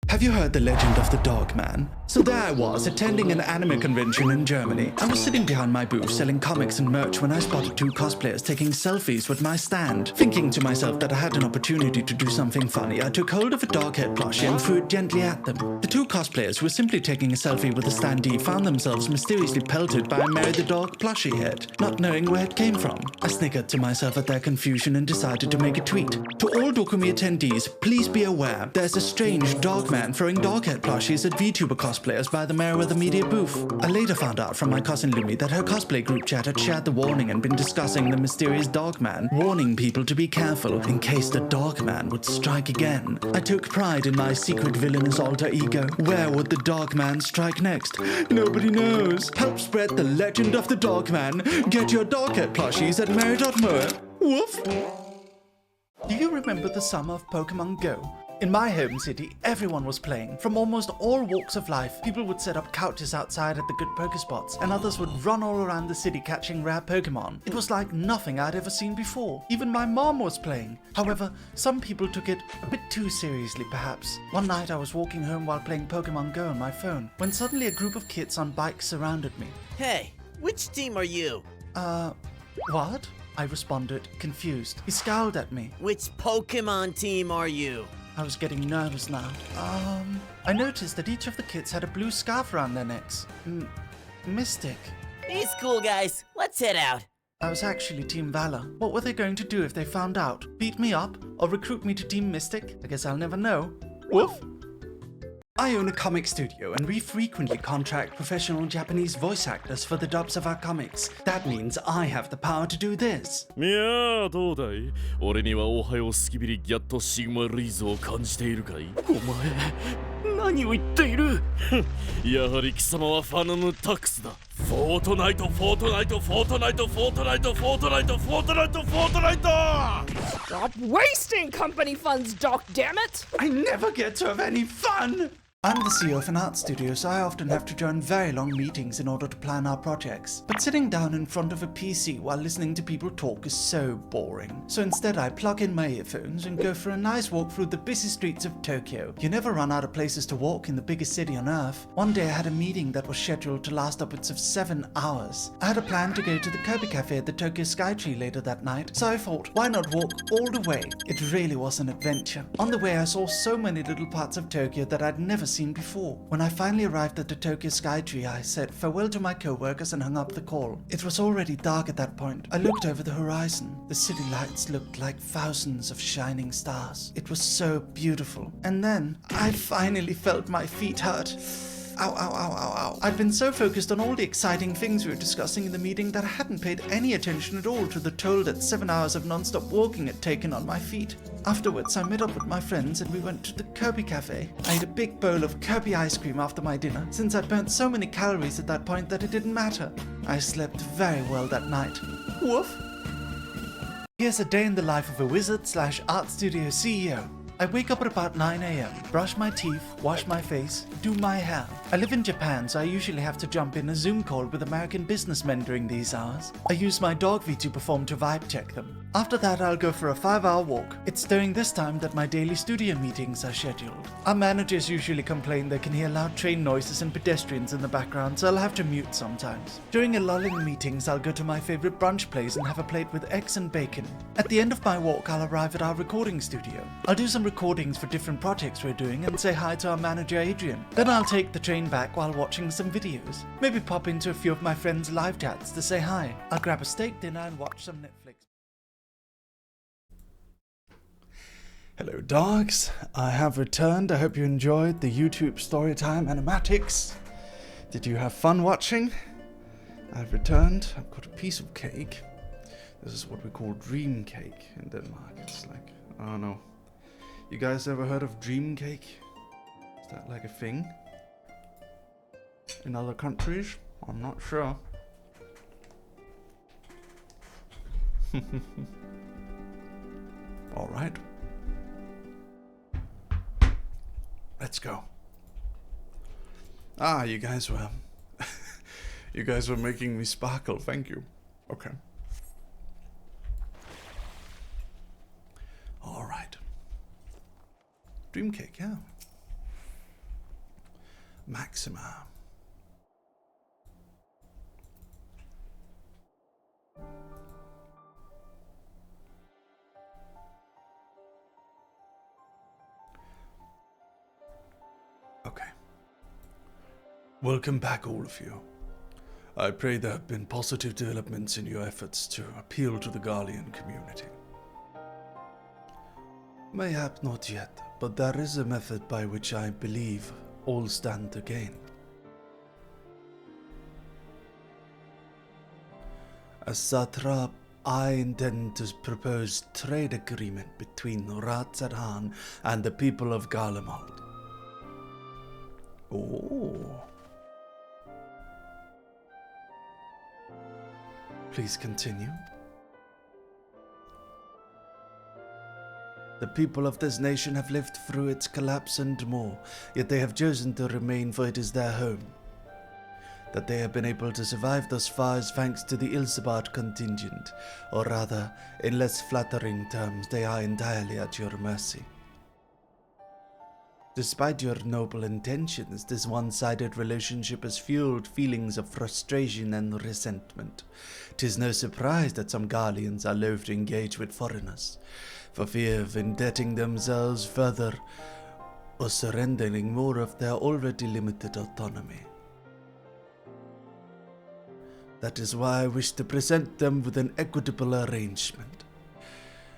Have you heard the legend of the dog man? So there I was, attending an anime convention in Germany. I was sitting behind my booth selling comics and merch when I spotted two cosplayers taking selfies with my stand. Thinking to myself that I had an opportunity to do something funny, I took hold of a dog head plushie and threw it gently at them. The two cosplayers who were simply taking a selfie with a standee found themselves mysteriously pelted by a Mary the Dog plushie head, not knowing where it came from. I snickered to myself at their confusion and decided to make a tweet. To all Dokumi attendees, please be aware, there's a strange dog man throwing dog head plushies at VTuber cosplayers by the Merryweather media booth. I later found out from my cousin Lumi that her cosplay group chat had shared the warning and been discussing the mysterious dog man, warning people to be careful in case the dog man would strike again. I took pride in my secret villainous alter ego. Where would the dog man strike next? Nobody knows. Help spread the legend of the dog man. Get your dog head plushies at Merry.moe. Woof! Do you remember the summer of Pokemon Go? In my home city, everyone was playing. From almost all walks of life, people would set up couches outside at the good Pokespots, and others would run all around the city catching rare Pokemon. It was like nothing I'd ever seen before. Even my mom was playing. However, some people took it a bit too seriously, perhaps. One night I was walking home while playing Pokemon Go on my phone, when suddenly a group of kids on bikes surrounded me. Hey, which team are you? What? I responded, confused. He scowled at me. Which Pokemon team are you? I was getting nervous now. I noticed that each of the kids had a blue scarf around their necks. Mystic. These cool guys, let's head out. I was actually Team Valor. What were they going to do if they found out? Beat me up? Or recruit me to Team Mystic? I guess I'll never know. Woof. I own a comic studio, and we frequently contract professional Japanese voice actors for the dubs of our comics. That means I have the power to do this. いやーどうだい俺にはおはようスキビリギャットシグマリーズを感じているかいお前何を言っているやはり貴様はファナムタックスだフォートナイトフォートナイトフォートナイトフォートナイトフォートナイトフォートナイトフォートナイト Stop wasting company funds, Doc, damn it! I never get to have any fun! I'm the CEO of an art studio, so I often have to join very long meetings in order to plan our projects. But sitting down in front of a PC while listening to people talk is so boring. So instead I plug in my earphones and go for a nice walk through the busy streets of Tokyo. You never run out of places to walk in the biggest city on earth. One day I had a meeting that was scheduled to last upwards of 7 hours. I had a plan to go to the Kobe Cafe at the Tokyo Skytree later that night, so I thought, why not walk all the way? It really was an adventure. On the way I saw so many little parts of Tokyo that I'd never seen before. When I finally arrived at the Tokyo Skytree, I said farewell to my co-workers and hung up the call. It was already dark at that point. I looked over the horizon. The city lights looked like thousands of shining stars. It was so beautiful. And then I finally felt my feet hurt. Ow, ow, ow, ow, ow. I'd been so focused on all the exciting things we were discussing in the meeting that I hadn't paid any attention at all to the toll that 7 hours of non-stop walking had taken on my feet. Afterwards, I met up with my friends and we went to the Kobe Cafe. I ate a big bowl of Kobe ice cream after my dinner, since I'd burnt so many calories at that point that it didn't matter. I slept very well that night. Woof! Here's a day in the life of a wizard/art studio CEO. I wake up at about 9 AM, brush my teeth, wash my face, do my hair. I live in Japan, so I usually have to jump in a Zoom call with American businessmen during these hours. I use my dog vtuber form to vibe check them. After that, I'll go for a 5-hour walk. It's during this time that my daily studio meetings are scheduled. Our managers usually complain they can hear loud train noises and pedestrians in the background, so I'll have to mute sometimes. During a lull in meetings, I'll go to my favorite brunch place and have a plate with eggs and bacon. At the end of my walk, I'll arrive at our recording studio. I'll do some recordings for different projects we're doing and say hi to our manager Adrian. Then I'll take the train back while watching some videos. Maybe pop into a few of my friends' live chats to say hi. I'll grab a steak dinner and watch some Netflix. Hello dogs, I have returned. I hope you enjoyed the YouTube Storytime animatics. Did you have fun watching? I've returned. I've got a piece of cake. This is what we call dream cake in Denmark. It's like, I don't know. You guys ever heard of dream cake? Is that like a thing? In other countries? I'm not sure. Alright. Let's go. Ah, you guys were... you guys were making me sparkle. Thank you. Okay. Alright. Dream cake, yeah. Maxima. Okay. Welcome back, all of you. I pray there have been positive developments in your efforts to appeal to the Guardian community. Mayhap not yet, but there is a method by which I believe all stand to gain. As satrap, I intend to propose trade agreement between Ratzarhan and the people of Garlemald. Oh. Please continue. The people of this nation have lived through its collapse and more, yet they have chosen to remain, for it is their home. That they have been able to survive thus far is thanks to the Ilsabard contingent, or rather, in less flattering terms, they are entirely at your mercy. Despite your noble intentions, this one-sided relationship has fueled feelings of frustration and resentment. 'Tis no surprise that some Garleans are loath to engage with foreigners, for fear of indebting themselves further or surrendering more of their already limited autonomy. That is why I wish to present them with an equitable arrangement,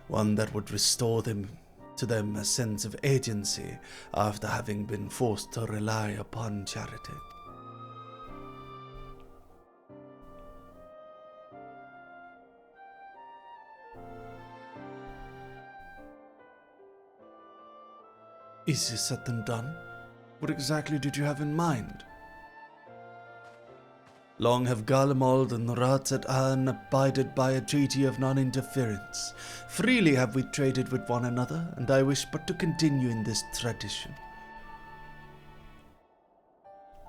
one that would restore them to them a sense of agency after having been forced to rely upon charity. Easier said than done. What exactly did you have in mind? Long have Garlemald and the Rats at Arn abided by a treaty of non-interference. Freely have we traded with one another, and I wish but to continue in this tradition.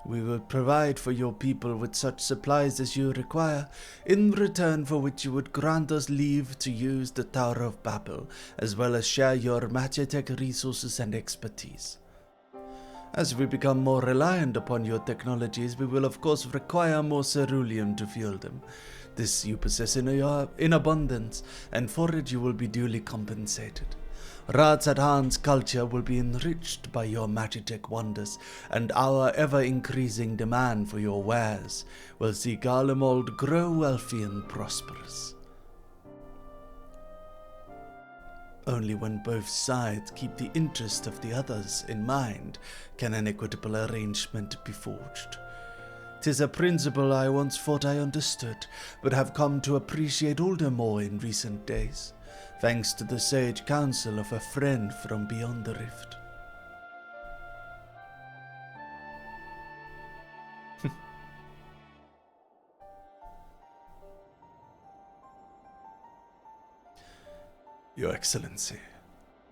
We will provide for your people with such supplies as you require, in return for which you would grant us leave to use the Tower of Babel, as well as share your Magitech resources and expertise. As we become more reliant upon your technologies, we will of course require more ceruleum to fuel them. This you possess in abundance, and for it you will be duly compensated. Rats at Han's culture will be enriched by your Magitech wonders, and our ever-increasing demand for your wares will see Garlemald grow wealthy and prosperous. Only when both sides keep the interest of the others in mind can an equitable arrangement be forged. 'Tis a principle I once thought I understood, but have come to appreciate all the more in recent days, thanks to the sage counsel of a friend from beyond the rift. Your Excellency,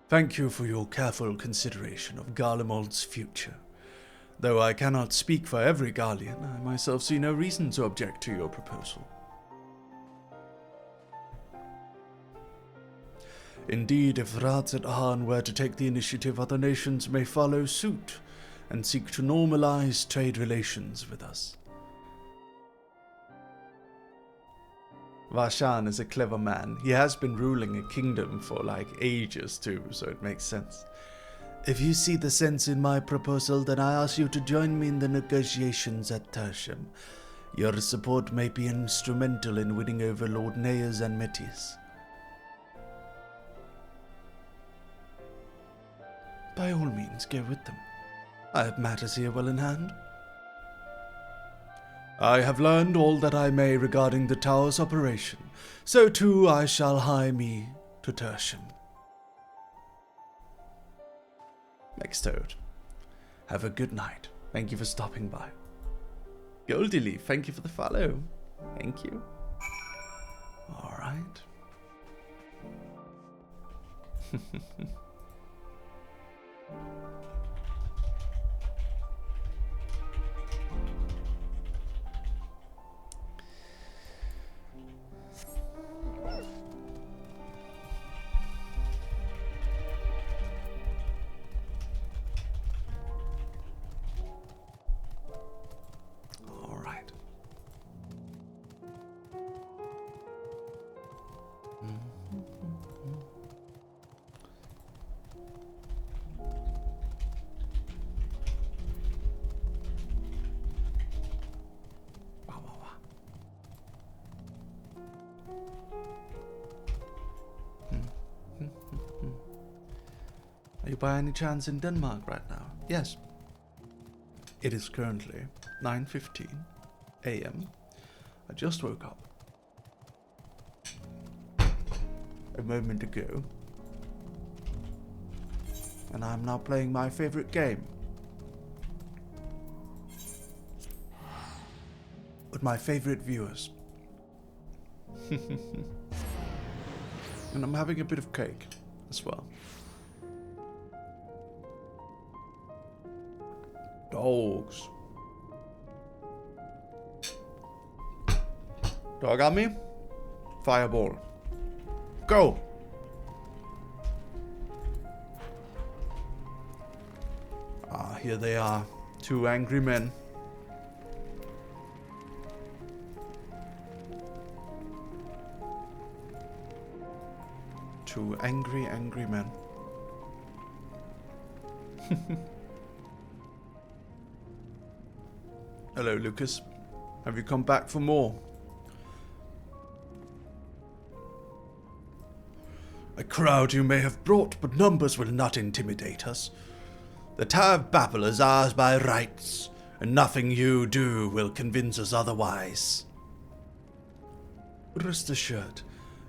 thank you for your careful consideration of Garlemald's future. Though I cannot speak for every Garlean, I myself see no reason to object to your proposal. Indeed, if Rats at Arn were to take the initiative, other nations may follow suit and seek to normalize trade relations with us. Varshan is a clever man. He has been ruling a kingdom for ages too, so it makes sense. If you see the sense in my proposal, then I ask you to join me in the negotiations at Tertium. Your support may be instrumental in winning over Lord Neyers and Metius. By all means, go with them. I have matters here well in hand. I have learned all that I may regarding the tower's operation, so too I shall hie me to Tertium. Mextoad, have a good night. Thank you for stopping by. Goldileaf, thank you for the follow. Thank you. Alright. Are you by any chance in Denmark right now? Yes. It is currently 9:15 a.m. I just woke up a moment ago, and I'm now playing my favorite game with my favorite viewers. And I'm having a bit of cake as well. Dogs. Dog on me? Fireball. Go! Ah, here they are. Two angry men. Two angry men. Hello, Lucas. Have you come back for more? A crowd you may have brought, but numbers will not intimidate us. The Tower of Babel is ours by rights, and nothing you do will convince us otherwise. Rest assured,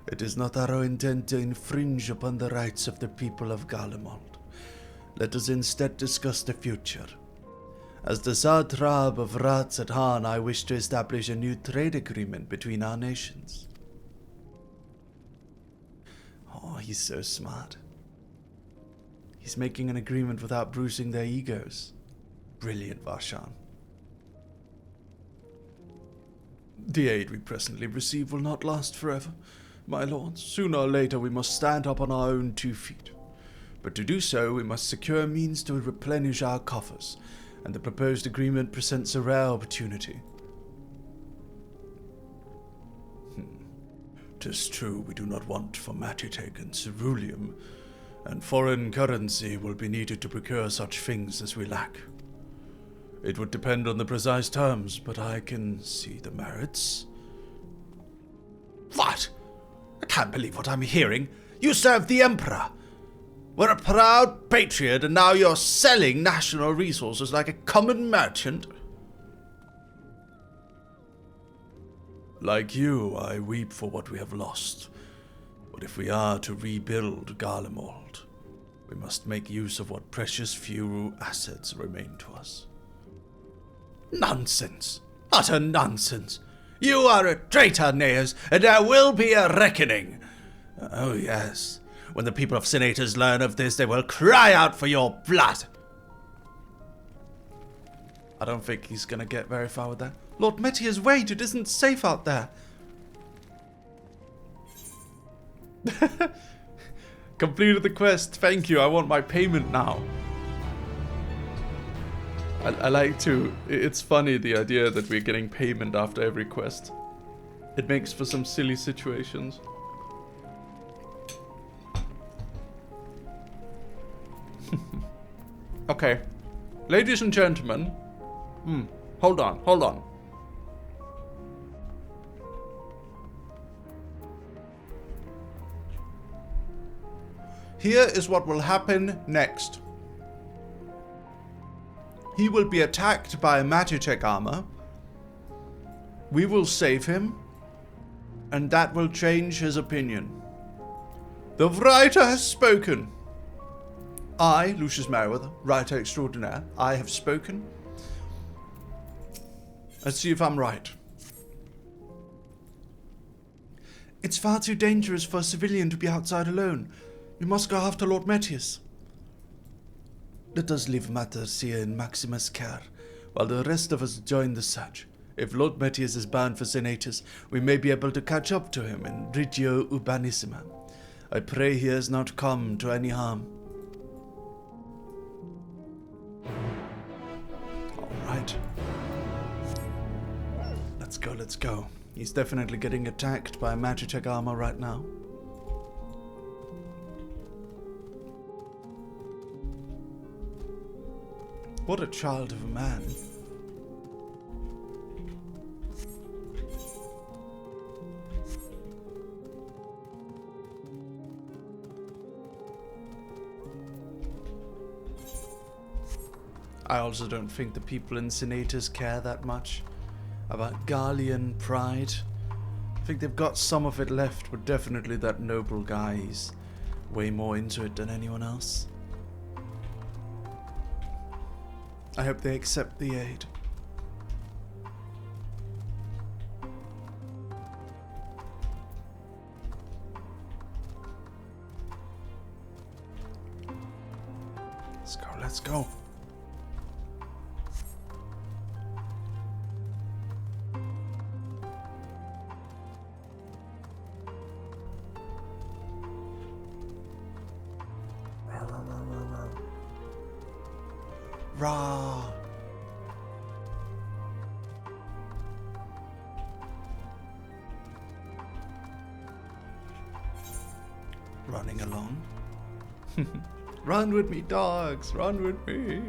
it is not our intent to infringe upon the rights of the people of Garlemald. Let us instead discuss the future. As the Satrap of Ratzathan, I wish to establish a new trade agreement between our nations. Oh, he's so smart. He's making an agreement without bruising their egos. Brilliant, Varshan. The aid we presently receive will not last forever, my lords. Sooner or later we must stand up on our own 2 feet. But to do so, we must secure means to replenish our coffers, and the proposed agreement presents a rare opportunity. 'Tis true we do not want for Matiteg and ceruleum, and foreign currency will be needed to procure such things as we lack. It would depend on the precise terms, but I can see the merits. What? I can't believe what I'm hearing. You serve the Emperor. We're a proud patriot, and now you're selling national resources like a common merchant? Like you, I weep for what we have lost. But if we are to rebuild Garlemald, we must make use of what precious few assets remain to us. Nonsense! Utter nonsense! You are a traitor, Neas, and there will be a reckoning. Oh yes, when the people of Senators learn of this, they will cry out for your blood. I don't think he's gonna get very far with that. Lord Metia's wait, it isn't safe out there. Completed the quest, thank you, I want my payment now. I like to, it's funny the idea that we're getting payment after every quest. It makes for some silly situations. Okay, ladies and gentlemen, hold on. Here is what will happen next. He will be attacked by a Magitech armor. We will save him, and that will change his opinion. The writer has spoken. I, Lucius Merryweather, writer extraordinaire, I have spoken. Let's see if I'm right. It's far too dangerous for a civilian to be outside alone. You must go after Lord Metius. Let us leave matters here in Maximus' care, while the rest of us join the search. If Lord Metius is bound for Senatus, we may be able to catch up to him in Regio Urbanissima. I pray he has not come to any harm. Alright. Let's go. He's definitely getting attacked by a Magitech armor right now. What a child of a man. I also don't think the people in Senators care that much about Garlean pride. I think they've got some of it left, but definitely that noble guy is way more into it than anyone else. I hope they accept the aid. Let's go. Rah. Running along. Run with me, dogs. Run with me.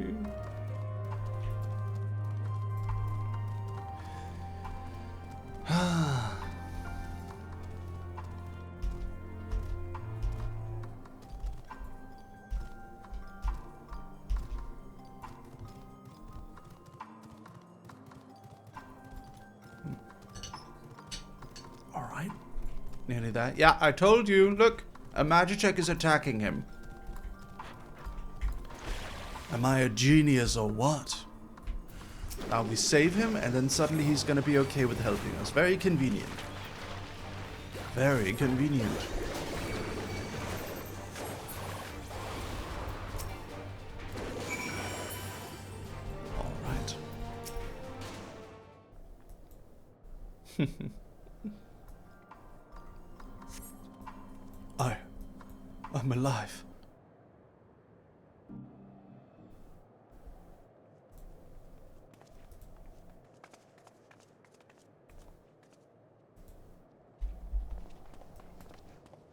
Nearly there. Yeah, I told you. Look, a Magitech is attacking him. Am I a genius or what? Now we save him, and then suddenly he's gonna be okay with helping us. Very convenient. Very convenient. Alright. I'm alive.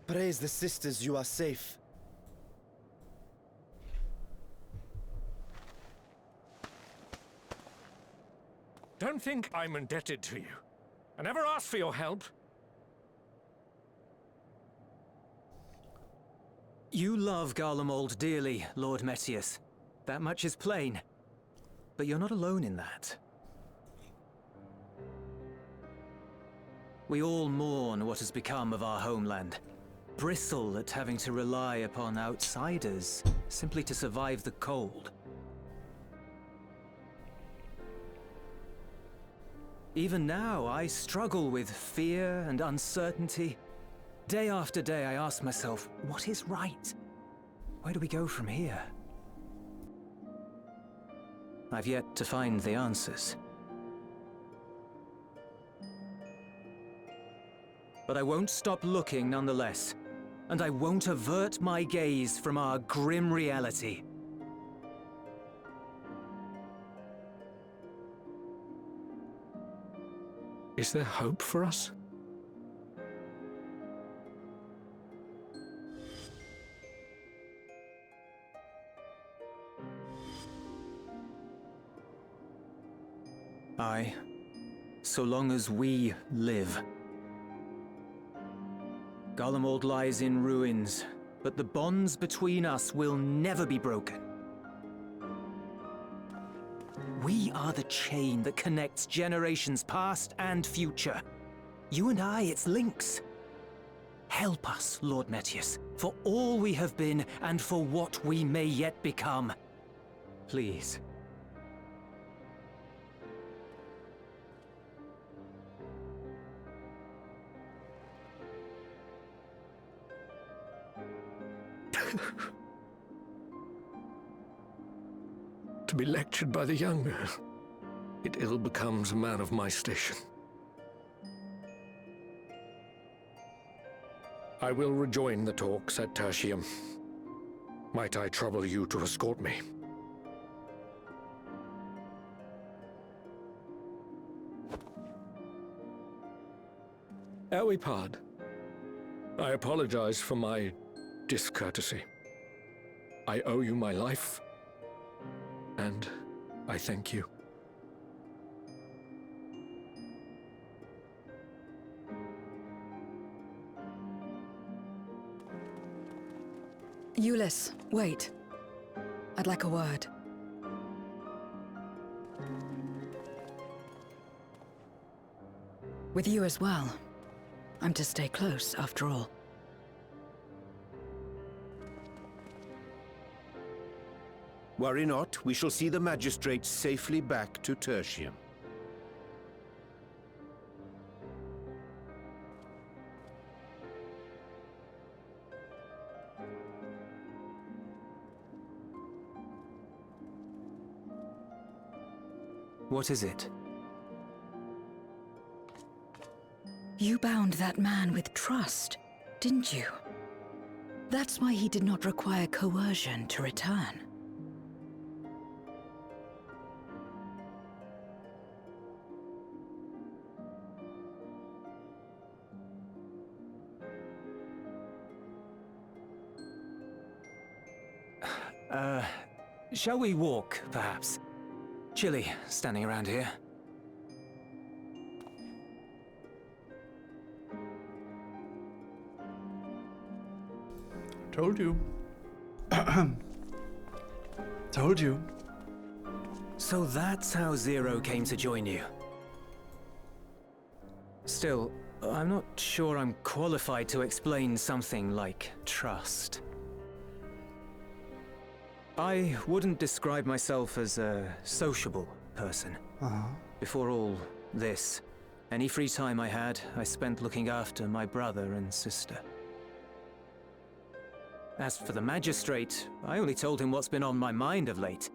Praise the sisters, you are safe. Don't think I'm indebted to you. I never asked for your help. You love Garlemald dearly, Lord Metius. That much is plain. But you're not alone in that. We all mourn what has become of our homeland. Bristle at having to rely upon outsiders simply to survive the cold. Even now, I struggle with fear and uncertainty. Day after day, I ask myself, what is right? Where do we go from here? I've yet to find the answers. But I won't stop looking nonetheless, and I won't avert my gaze from our grim reality. Is there hope for us? Aye, so long as we live. Garlemald lies in ruins, but the bonds between us will never be broken. We are the chain that connects generations past and future. You and I, it's links. Help us, Lord Metius, for all we have been and for what we may yet become. Please. To be lectured by the younger, it ill becomes a man of my station. I will rejoin the talks at Tertium. Might I trouble you to escort me? Ere we part, I apologize for my discourtesy. I owe you my life, and I thank you. Ulysses, wait. I'd like a word. With you as well. I'm to stay close, after all. Worry not, we shall see the magistrate safely back to Tertium. What is it? You bound that man with trust, didn't you? That's why he did not require coercion to return. Shall we walk, perhaps? Chilly, standing around here. Told you. Told you. So that's how Zero came to join you. Still, I'm not sure I'm qualified to explain something like trust. I wouldn't describe myself as a sociable person. Before all this, any free time I had, I spent looking after my brother and sister. As for the magistrate, I only told him what's been on my mind of late.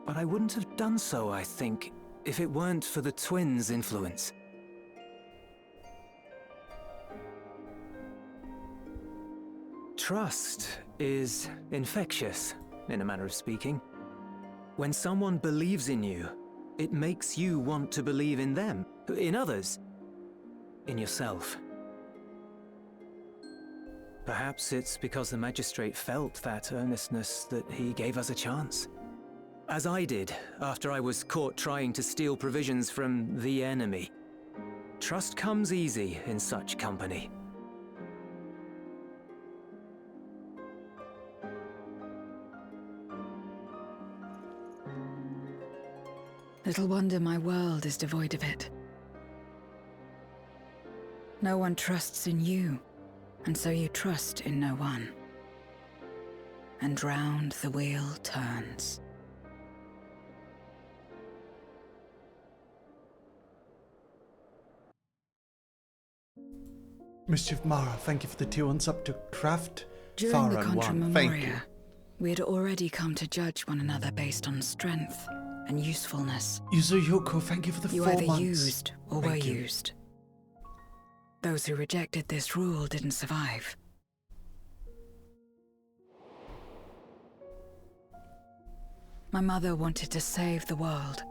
But I wouldn't have done so, I think, if it weren't for the twins' influence. Trust is infectious, in a manner of speaking. When someone believes in you, it makes you want to believe in them, in others, in yourself. Perhaps it's because the magistrate felt that earnestness that he gave us a chance. As I did, after I was caught trying to steal provisions from the enemy. Trust comes easy in such company. Little wonder my world is devoid of it. No one trusts in you, and so you trust in no one. And round the wheel turns. Mischief Mara, thank you for the 2 months up to Craft. During the Faran Contra one, thank you. Memoria, we had already come to judge one another based on strength and usefulness. Yuzuyoko, thank you for the 4 months. You either used or were Thank you. used. Those who rejected this rule didn't survive. My mother wanted to save the world,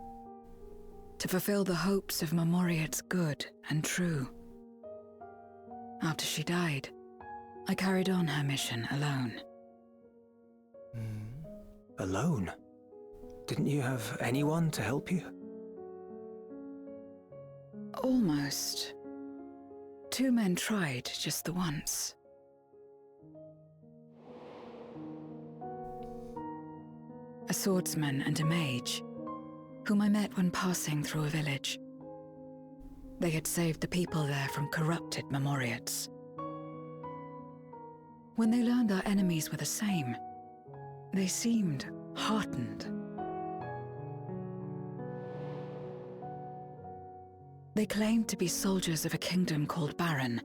to fulfill the hopes of Marmoria's good and true. After she died, I carried on her mission alone. Alone? Didn't you have anyone to help you? Almost. 2 men tried just the once. A swordsman and a mage, whom I met when passing through a village. They had saved the people there from corrupted Marmoriates. When they learned our enemies were the same, they seemed heartened. They claimed to be soldiers of a kingdom called Baron,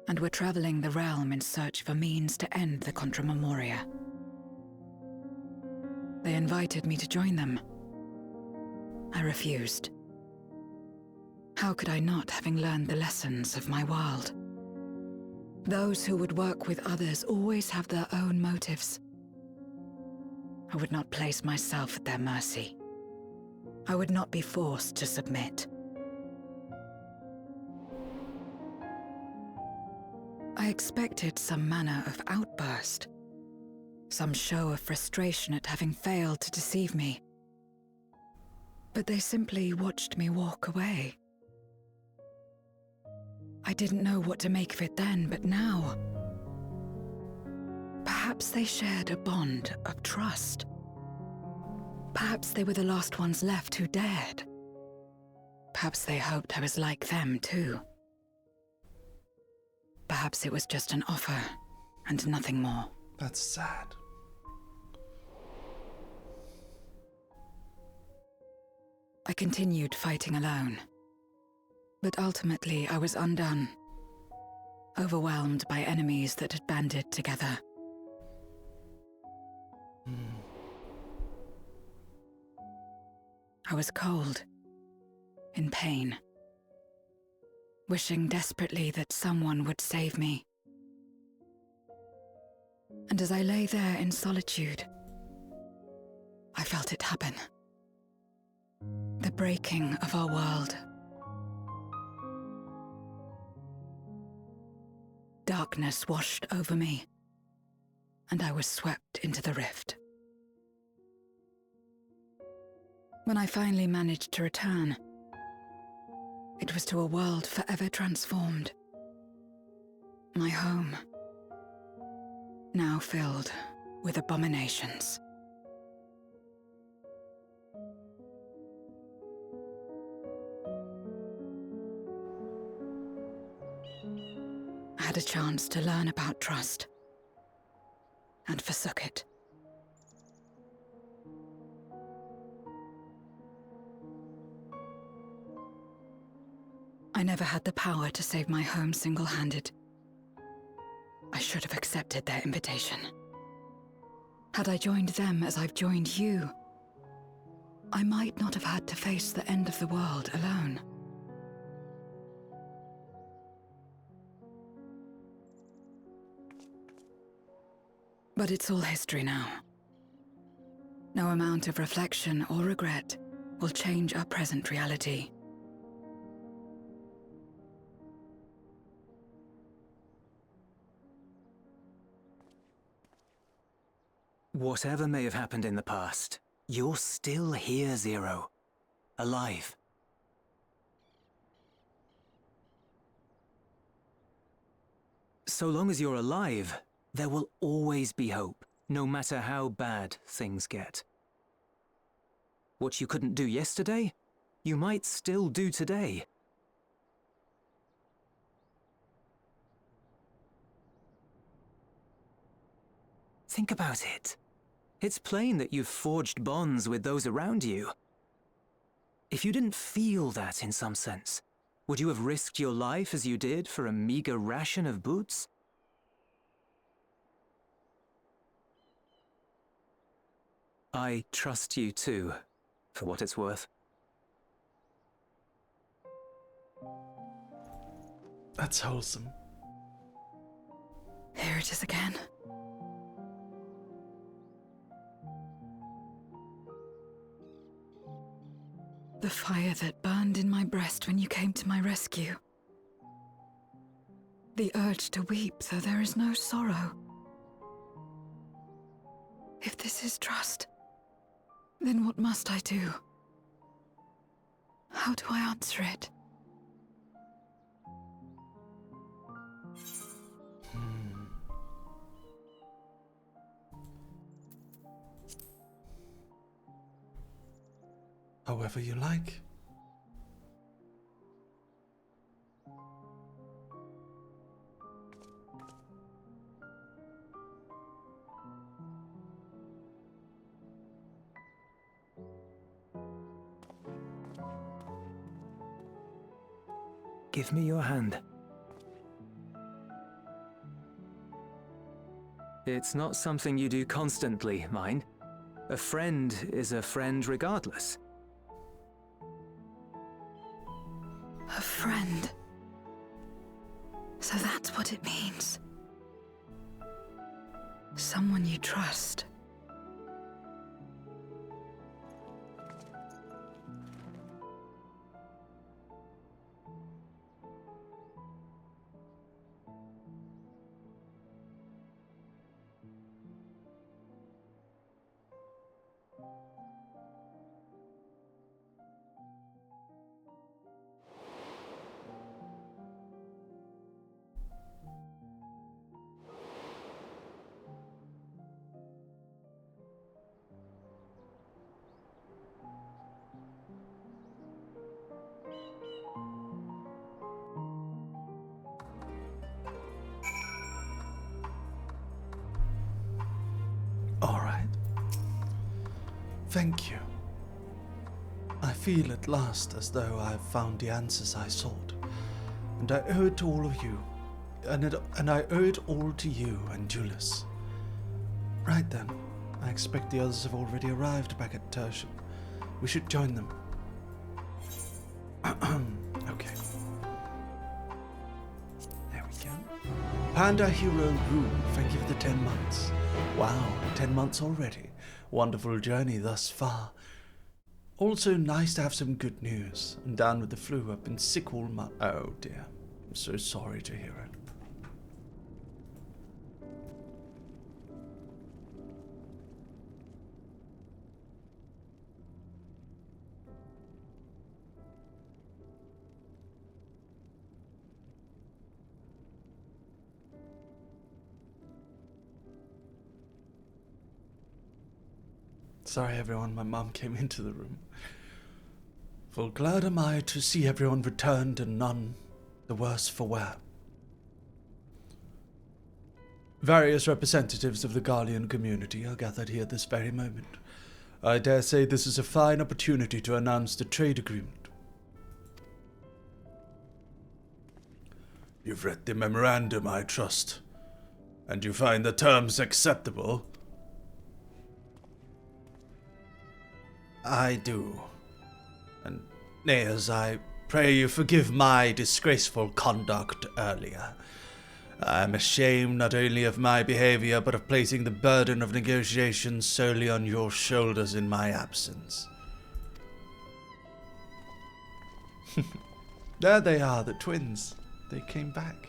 and were traveling the realm in search for means to end the Contra Memoria. They invited me to join them. I refused. How could I not, having learned the lessons of my world? Those who would work with others always have their own motives. I would not place myself at their mercy. I would not be forced to submit. I expected some manner of outburst, some show of frustration at having failed to deceive me. But they simply watched me walk away. I didn't know what to make of it then, but now, perhaps they shared a bond of trust. Perhaps they were the last ones left who dared. Perhaps they hoped I was like them too. Perhaps it was just an offer, and nothing more. That's sad. I continued fighting alone. But ultimately I was undone, overwhelmed by enemies that had banded together. I was cold, in pain, wishing desperately that someone would save me. And as I lay there in solitude, I felt it happen. The breaking of our world. Darkness washed over me, and I was swept into the rift. When I finally managed to return, it was to a world forever transformed. My home, now filled with abominations. had a chance to learn about trust and forsook it. I never had the power to save my home single-handed. I should have accepted their invitation. Had I joined them as I've joined you, I might not have had to face the end of the world alone. But it's all history now. No amount of reflection or regret will change our present reality. Whatever may have happened in the past, you're still here, Zero. Alive. So long as you're alive, there will always be hope, no matter how bad things get. What you couldn't do yesterday, you might still do today. Think about it. It's plain that you've forged bonds with those around you. If you didn't feel that in some sense, would you have risked your life as you did for a meager ration of boots? I trust you too, for what it's worth. That's wholesome. Here it is again. The fire that burned in my breast when you came to my rescue. The urge to weep, though there is no sorrow. If this is trust, then what must I do? How do I answer it? However you like. Give me your hand. It's not something you do constantly, mind. A friend is a friend regardless. A friend. So that's what it means. Someone you trust. All right. Thank you. I feel at last as though I have found the answers I sought, and I owe it to all of you, and I owe it all to you and Julius. Right then, I expect the others have already arrived back at Tertium. We should join them. Okay. There we go. Panda Hero Rue, thank you for the 10 months. Wow, 10 months already. Wonderful journey thus far. Also nice to have some good news. I'm down with the flu. I've been sick all month. Oh dear. I'm so sorry to hear it. Sorry everyone, my mum came into the room. Full glad am I to see everyone returned and none the worse for wear. Various representatives of the Garlean community are gathered here this very moment. I dare say this is a fine opportunity to announce the trade agreement. You've read the memorandum, I trust, and you find the terms acceptable? I do. And, Naeus, I pray you forgive my disgraceful conduct earlier. I am ashamed not only of my behavior, but of placing the burden of negotiations solely on your shoulders in my absence. There they are, the twins. They came back.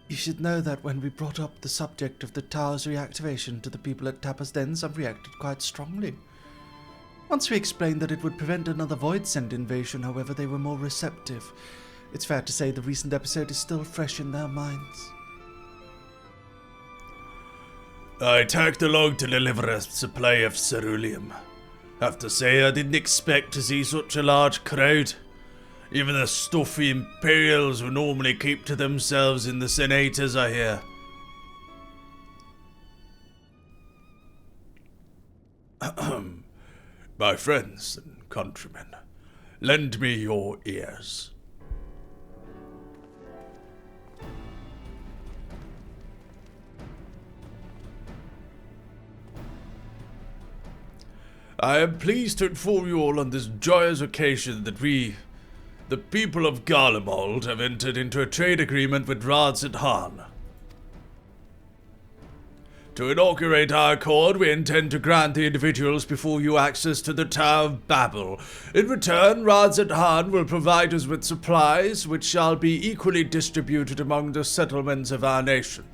You should know that when we brought up the subject of the tower's reactivation to the people at Tappa's Den, some reacted quite strongly. Once we explained that it would prevent another Voidsend invasion, however, they were more receptive. It's fair to say the recent episode is still fresh in their minds. I tagged along to deliver a supply of ceruleum. Have to say, I didn't expect to see such a large crowd. Even the stuffy Imperials who normally keep to themselves in the Senators, I hear. My friends and countrymen, lend me your ears. I am pleased to inform you all on this joyous occasion that we, the people of Garlemald, have entered into a trade agreement with Radzit-Han. To inaugurate our accord, we intend to grant the individuals before you access to the Tower of Babel. In return, Radzit-Han will provide us with supplies, which shall be equally distributed among the settlements of our nation.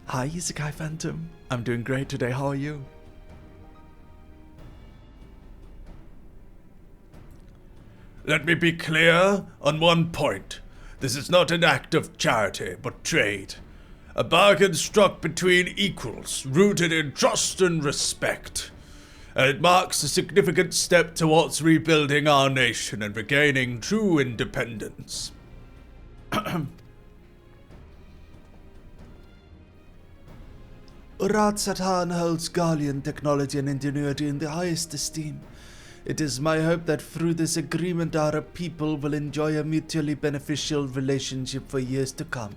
Hi, Isekai Phantom. I'm doing great today. How are you? Let me be clear on one point. This is not an act of charity, but trade. A bargain struck between equals, rooted in trust and respect. And it marks a significant step towards rebuilding our nation and regaining true independence. Radzit-Han holds Garlean technology and ingenuity in the highest esteem. It is my hope that through this agreement our people will enjoy a mutually beneficial relationship for years to come.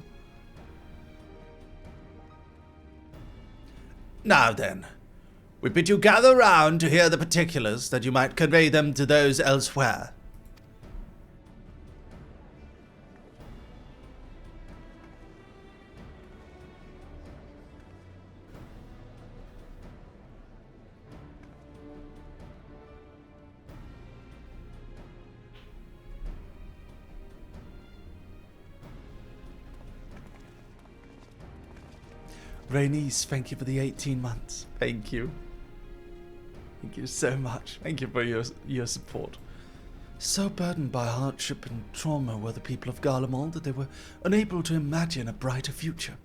Now then, we bid you gather round to hear the particulars, that you might convey them to those elsewhere. Rhaenys, thank you for the 18 months. Thank you. Thank you so much. Thank you for your support. So burdened by hardship and trauma were the people of Garlemald that they were unable to imagine a brighter future.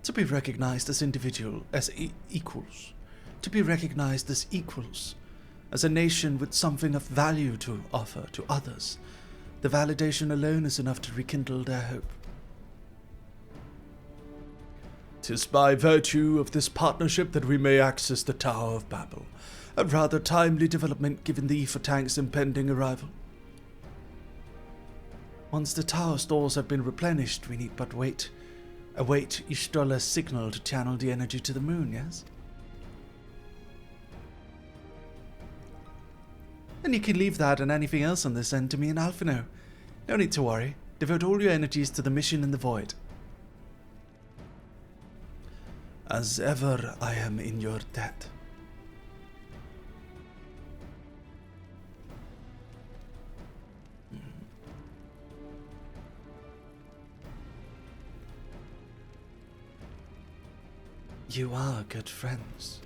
To be recognized as equals. To be recognized as equals. As a nation with something of value to offer to others. The validation alone is enough to rekindle their hope. 'Tis by virtue of this partnership that we may access the Tower of Babel, a rather timely development given the ether tank's impending arrival. Once the tower stores have been replenished, we need but await Ystrolla's signal to channel the energy to the moon, yes? And you can leave that and anything else on this end to me and Alphino. No need to worry. Devote all your energies to the mission in the void. As ever, I am in your debt. You are good friends.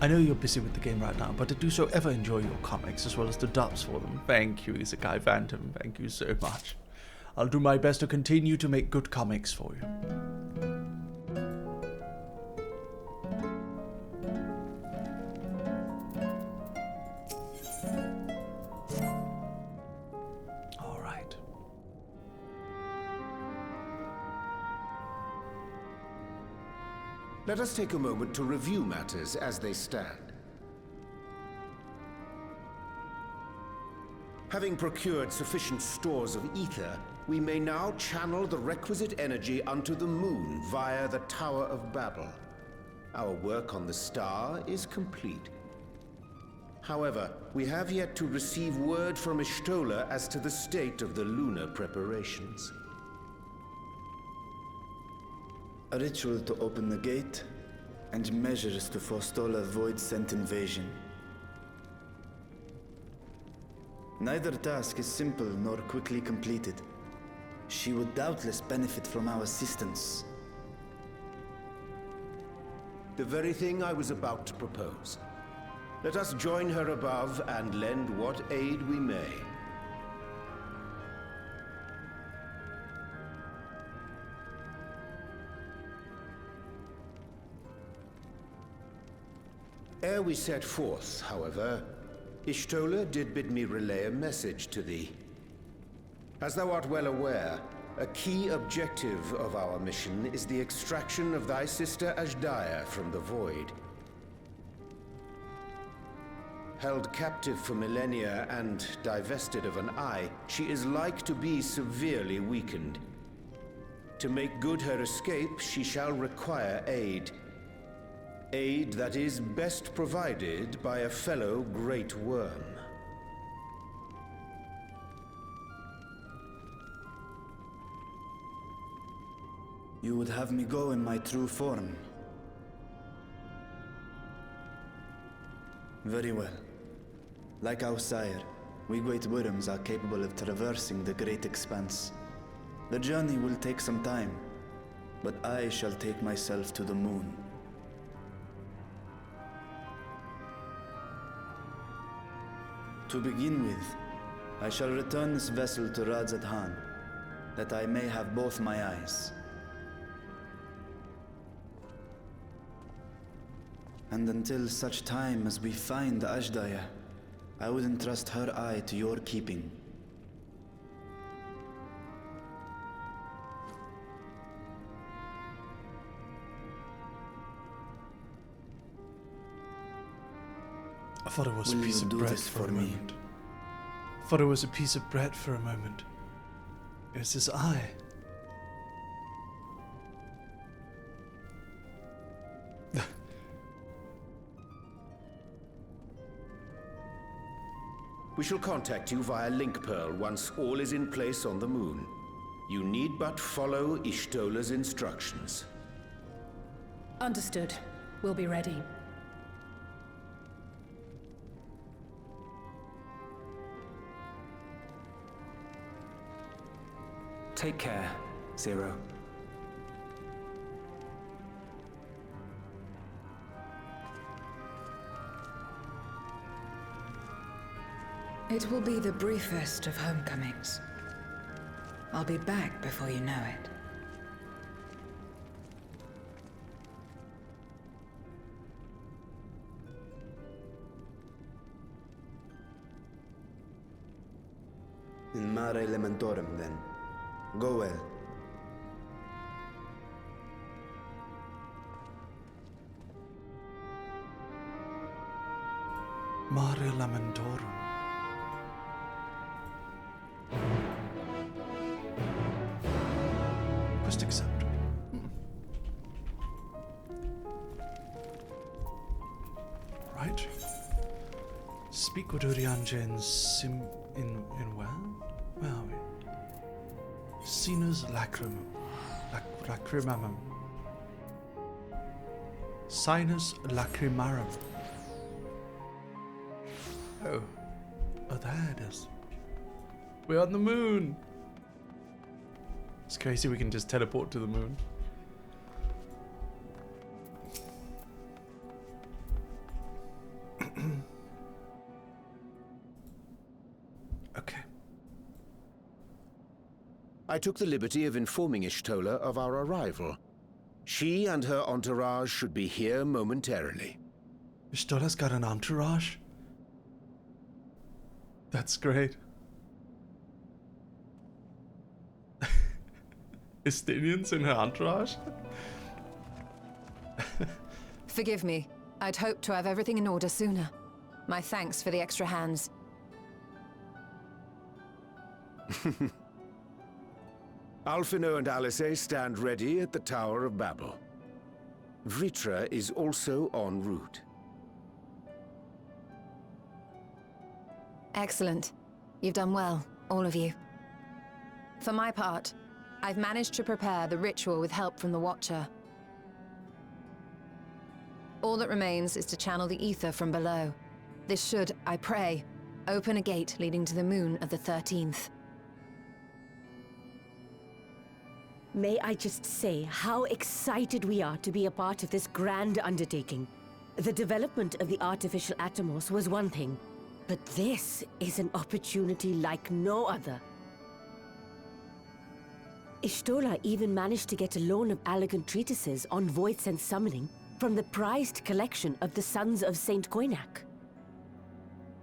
I know you're busy with the game right now, but I do so ever enjoy your comics as well as the dubs for them. Thank you, Isekai Phantom. Thank you so much. I'll do my best to continue to make good comics for you. All right. Let us take a moment to review matters as they stand. Having procured sufficient stores of ether, we may now channel the requisite energy unto the moon via the Tower of Babel. Our work on the star is complete. However, we have yet to receive word from Y'shtola as to the state of the lunar preparations. A ritual to open the gate, and measures to forestall a void-sent invasion. Neither task is simple nor quickly completed. She would doubtless benefit from our assistance. The very thing I was about to propose. Let us join her above and lend what aid we may. Ere we set forth, however, Y'shtola did bid me relay a message to thee. As thou art well aware, a key objective of our mission is the extraction of thy sister Ashdaya from the Void. Held captive for millennia and divested of an eye, she is like to be severely weakened. To make good her escape, she shall require aid. Aid that is best provided by a fellow Great Worm. You would have me go in my true form. Very well. Like our sire, we Great Worms are capable of traversing the great expanse. The journey will take some time, but I shall take myself to the moon. To begin with, I shall return this vessel to Radzat-Han, that I may have both my eyes. And until such time as we find Ashdaya, I would entrust her eye to your keeping. I thought it was Will a piece you of do bread this for a for me? moment. I thought it was a piece of bread for a moment. It's his eye. We shall contact you via Link Pearl once all is in place on the moon. You need but follow Y'shtola's instructions. Understood. We'll be ready. Take care, Zero. It will be the briefest of homecomings. I'll be back before you know it. In Mare Elementorum, then. Go well. Mare Lamentorum. Quest accepted. Right. Speak with Urianje in where? Where are we? Sinus lacrimamum. Sinus lacrimarum. Oh. Oh, there it is. We're on the moon. It's crazy we can just teleport to the moon. Okay. I took the liberty of informing Y'shtola of our arrival. She and her entourage should be here momentarily. Y'shtola's got an entourage? That's great. Estinians in her entourage? Forgive me. I'd hoped to have everything in order sooner. My thanks for the extra hands. Alphino and Alice stand ready at the Tower of Babel. Vritra is also en route. Excellent. You've done well, all of you. For my part, I've managed to prepare the ritual with help from the Watcher. All that remains is to channel the ether from below. This should, I pray, open a gate leading to the moon of the 13th. May I just say how excited we are to be a part of this grand undertaking. The development of the artificial Atomos was one thing, but this is an opportunity like no other. Y'shtola even managed to get a loan of elegant treatises on void sense summoning from the prized collection of the Sons of Saint Koinak.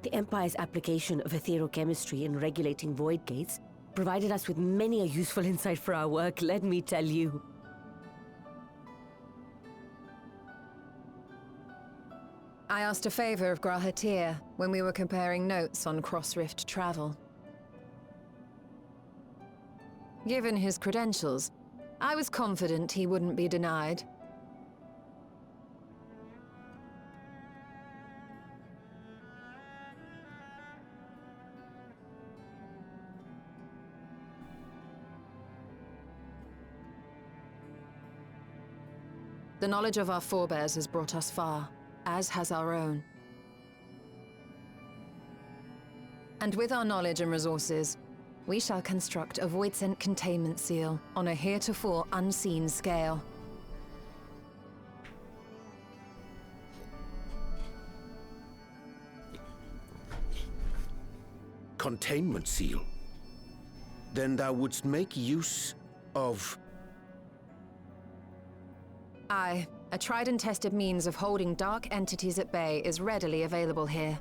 The Empire's application of etherochemistry in regulating void gates provided us with many a useful insight for our work, let me tell you. I asked a favor of Grahatir when we were comparing notes on cross-rift travel. Given his credentials, I was confident he wouldn't be denied. The knowledge of our forebears has brought us far, as has our own. And with our knowledge and resources, we shall construct a void-sent containment seal on a heretofore unseen scale. Containment seal? Then thou wouldst make use of... Aye, a tried and tested means of holding dark entities at bay is readily available here.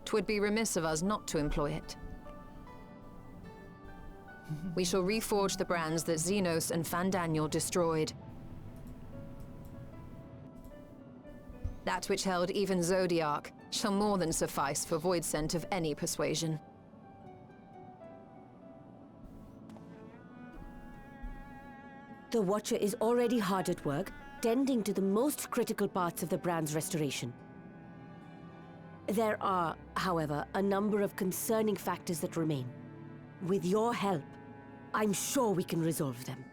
'Twould be remiss of us not to employ it. We shall reforge the brands that Xenos and Fandaniel destroyed. That which held even Zodiac shall more than suffice for void scent of any persuasion. The Watcher is already hard at work, tending to the most critical parts of the brand's restoration. There are, however, a number of concerning factors that remain. With your help, I'm sure we can resolve them.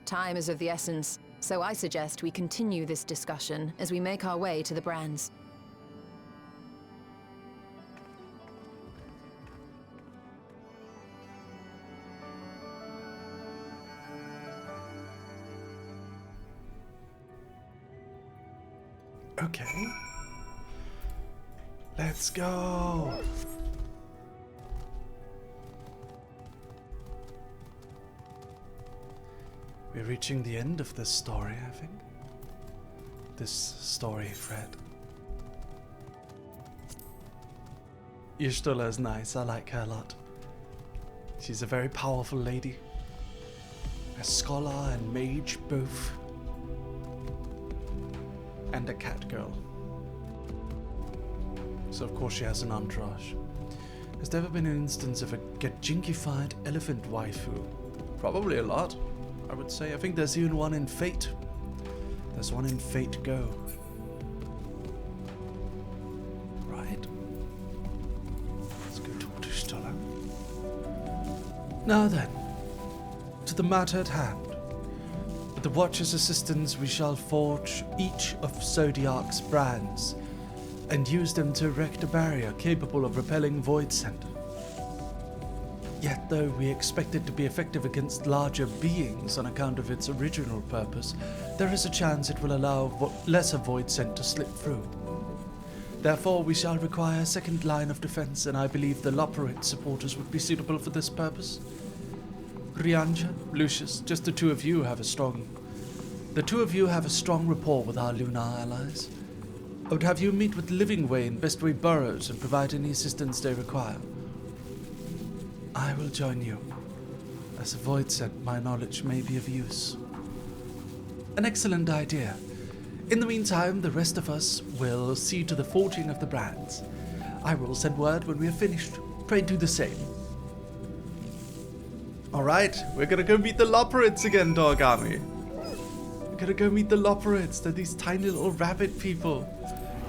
Time is of the essence, so I suggest we continue this discussion as we make our way to the brands. Okay. Let's go. We're reaching the end of this story, I think. This story thread. Y'shtola is nice. I like her a lot. She's a very powerful lady. A scholar and mage both. And a cat girl. So of course she has an entourage. Has there ever been an instance of a gajinkified elephant waifu? Probably a lot, I would say. I think there's even one in Fate. There's one in Fate Go. Right. Let's go talk to Y'shtola. Now then, to the matter at hand. With the Watcher's assistance, we shall forge each of Zodiac's brands and use them to erect a barrier capable of repelling void scent. Yet though we expect it to be effective against larger beings on account of its original purpose, there is a chance it will allow lesser void scent to slip through. Therefore, we shall require a second line of defense, and I believe the Loperate supporters would be suitable for this purpose. Brianja, Lucius, just the two of you have a strong rapport with our lunar allies. I would have you meet with Livingway and Bestway Burrows and provide any assistance they require. I will join you. As a void sent, my knowledge may be of use. An excellent idea. In the meantime, the rest of us will see to the forging of the brands. I will send word when we are finished. Pray do the same. Alright, we're gonna go meet the Loperids again, Dog Army. We're gonna go meet the Loperids. They're these tiny little rabbit people.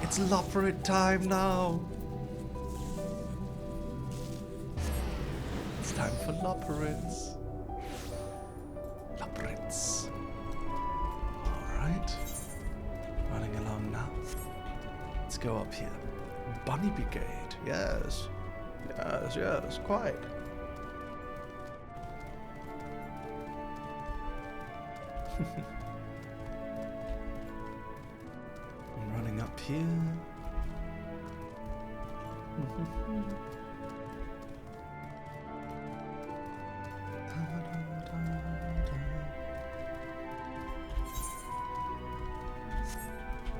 It's Loperid time now. It's time for Loperids. Loperids. Alright. Running along now. Let's go up here. Bunny Brigade. Yes. Yes, yes, quite. I'm running up here.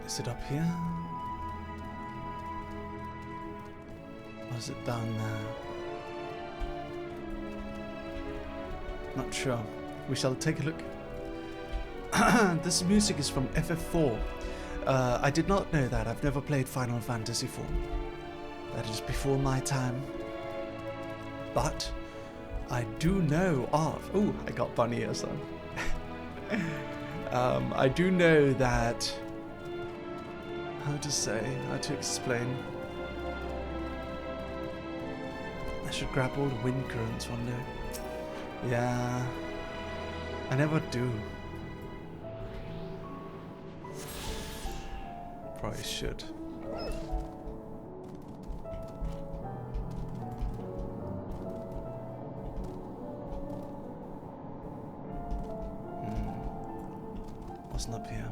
Is it up here? Or is it down there? Not sure. We shall take a look. This music is from FF4. I did not know that. I've never played Final Fantasy IV. That is before my time. But I do know of... Oh, I got bunny ears on. I do know that... How to explain... I should grab all the wind currents one day. Yeah... I never do. Probably should. Wasn't up here.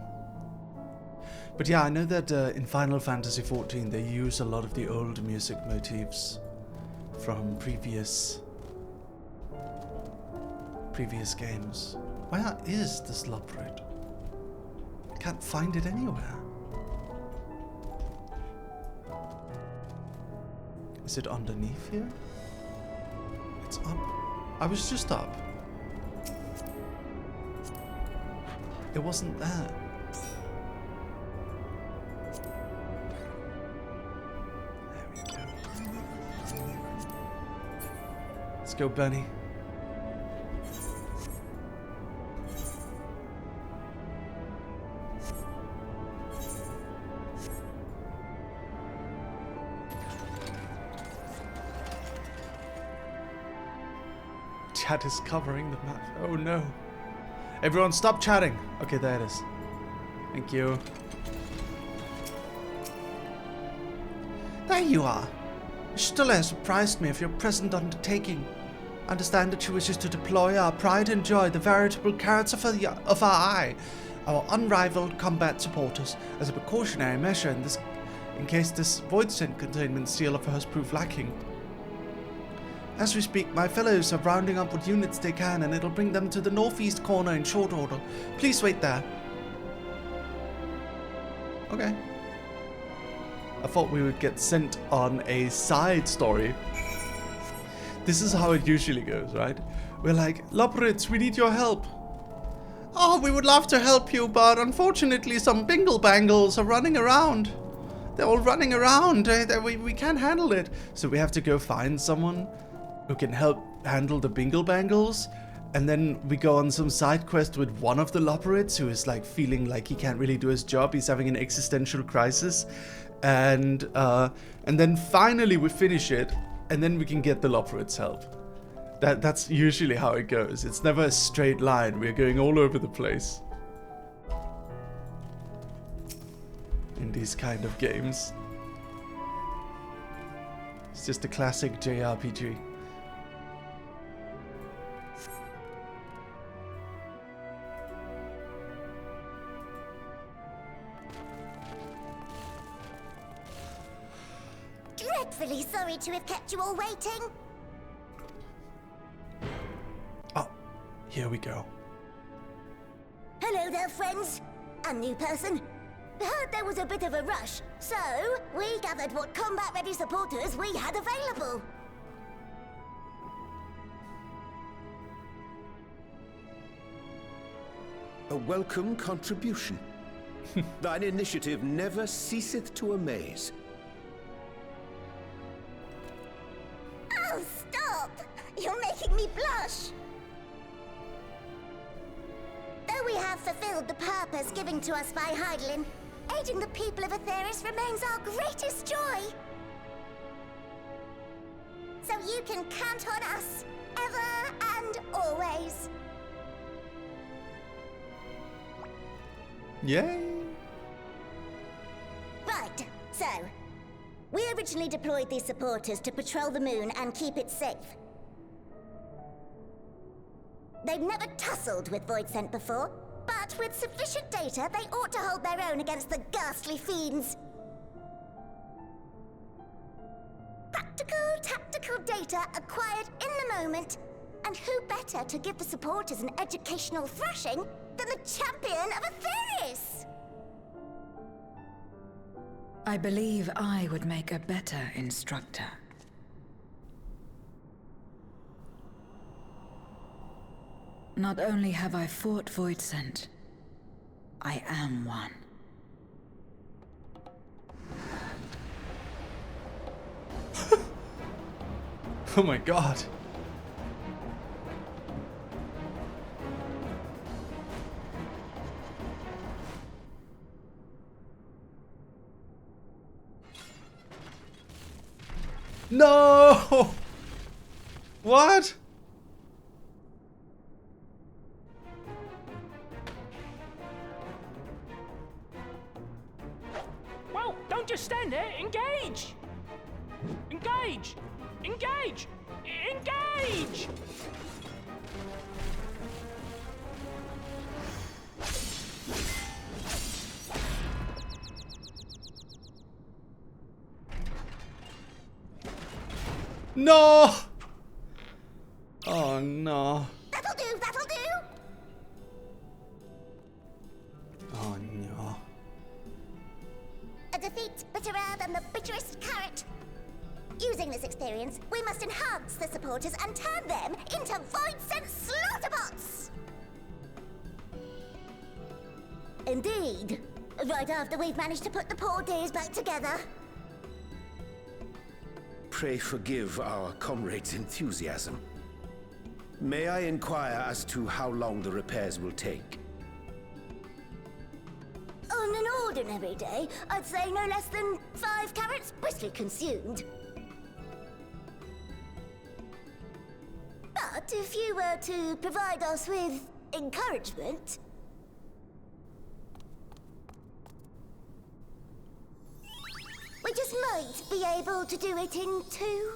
But yeah, I know that in Final Fantasy XIV they use a lot of the old music motifs from previous games. Where is this Loperid? I can't find it anywhere. Is it underneath here? It's up. I was just up. It wasn't there. There we go. Let's go, Bunny. Chat is covering the map. Oh no. Everyone stop chatting. Okay, there it is. Thank you. There you are. Stella has surprised me of your present undertaking. I understand that she wishes to deploy our pride and joy, the veritable carrots of our eye, our unrivaled combat supporters, as a precautionary measure in case this void scent containment seal of hers prove lacking. As we speak, my fellows are rounding up what units they can, and it'll bring them to the northeast corner in short order. Please wait there. Okay. I thought we would get sent on a side story. This is how it usually goes, right? We're like, Loperids, we need your help. Oh, we would love to help you, but unfortunately some bingle bangles are running around. They're all running around. We can't handle it. So we have to go find someone who can help handle the bingle bangles, and then we go on some side quest with one of the Loperids who is like feeling like he can't really do his job. He's having an existential crisis, and then finally we finish it, and then we can get the Loperids' help. That's usually how it goes. It's never a straight line. We're going all over the place in these kind of games. It's just a classic JRPG. Dreadfully sorry to have kept you all waiting. Oh, Here we go. Hello there, friends. A new person. Heard there was a bit of a rush, so we gathered what combat-ready supporters we had available. A welcome contribution. Thine initiative never ceaseth to amaze. Oh, stop! You're making me blush! Though we have fulfilled the purpose given to us by Heidelin, aiding the people of Aetheris remains our greatest joy. So you can count on us, ever and always. Yay! Right, so we originally deployed these supporters to patrol the moon and keep it safe. They've never tussled with Voidsent before, but with sufficient data, they ought to hold their own against the ghastly fiends. Practical, tactical data acquired in the moment, and who better to give the supporters an educational thrashing than the champion of Aetheris? I believe I would make a better instructor. Not only have I fought Voidsent, I am one. Oh my god. No! What? Well, don't just stand there. Engage! Engage! Engage! Engage! No! Oh no. That'll do, that'll do! Oh no. A defeat bitterer than the bitterest carrot. Using this experience, we must enhance the supporters and turn them into Voidsent slaughterbots! Indeed. Right after we've managed to put the poor dears back together. Pray forgive our comrade's enthusiasm. May I inquire as to how long the repairs will take? On an ordinary day, I'd say no less than 5 carrots briskly consumed. But if you were to provide us with encouragement... we just might be able to do it in 2.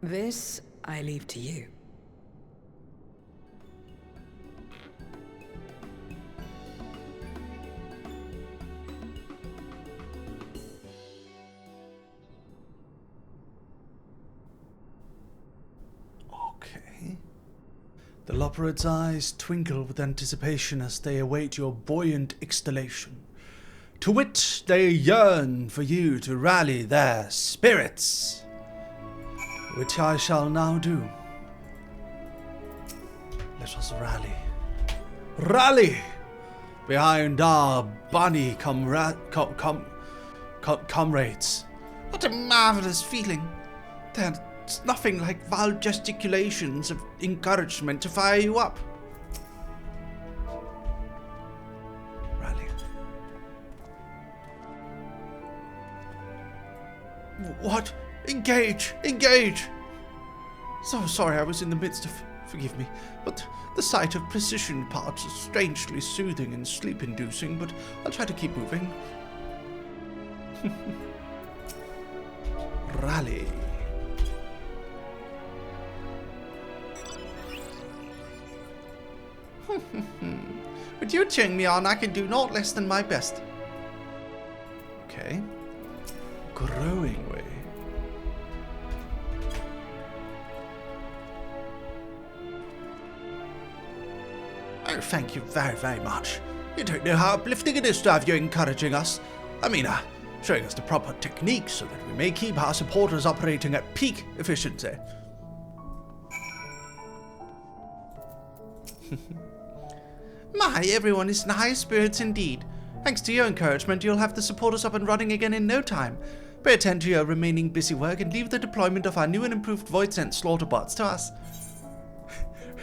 This I leave to you. Okay. The Loperod's eyes twinkle with anticipation as they await your buoyant exhalation. To wit, they yearn for you to rally their spirits, which I shall now do. Let us rally. Rally! Behind our bunny comrades. What a marvelous feeling. There's nothing like wild gesticulations of encouragement to fire you up. Rally. What? Engage! Engage! So sorry I was in the midst of... Forgive me, but the sight of precision parts is strangely soothing and sleep-inducing, but I'll try to keep moving. rally. With you cheering me on, I can do not less than my best. Okay. Growing way. Oh, thank you very, very much. You don't know how uplifting it is to have you encouraging us. I mean, showing us the proper techniques so that we may keep our supporters operating at peak efficiency. My, everyone is in high spirits indeed. Thanks to your encouragement, you'll have the supporters up and running again in no time. Pay attention to your remaining busy work and leave the deployment of our new and improved Void-Sense Slaughterbots to us.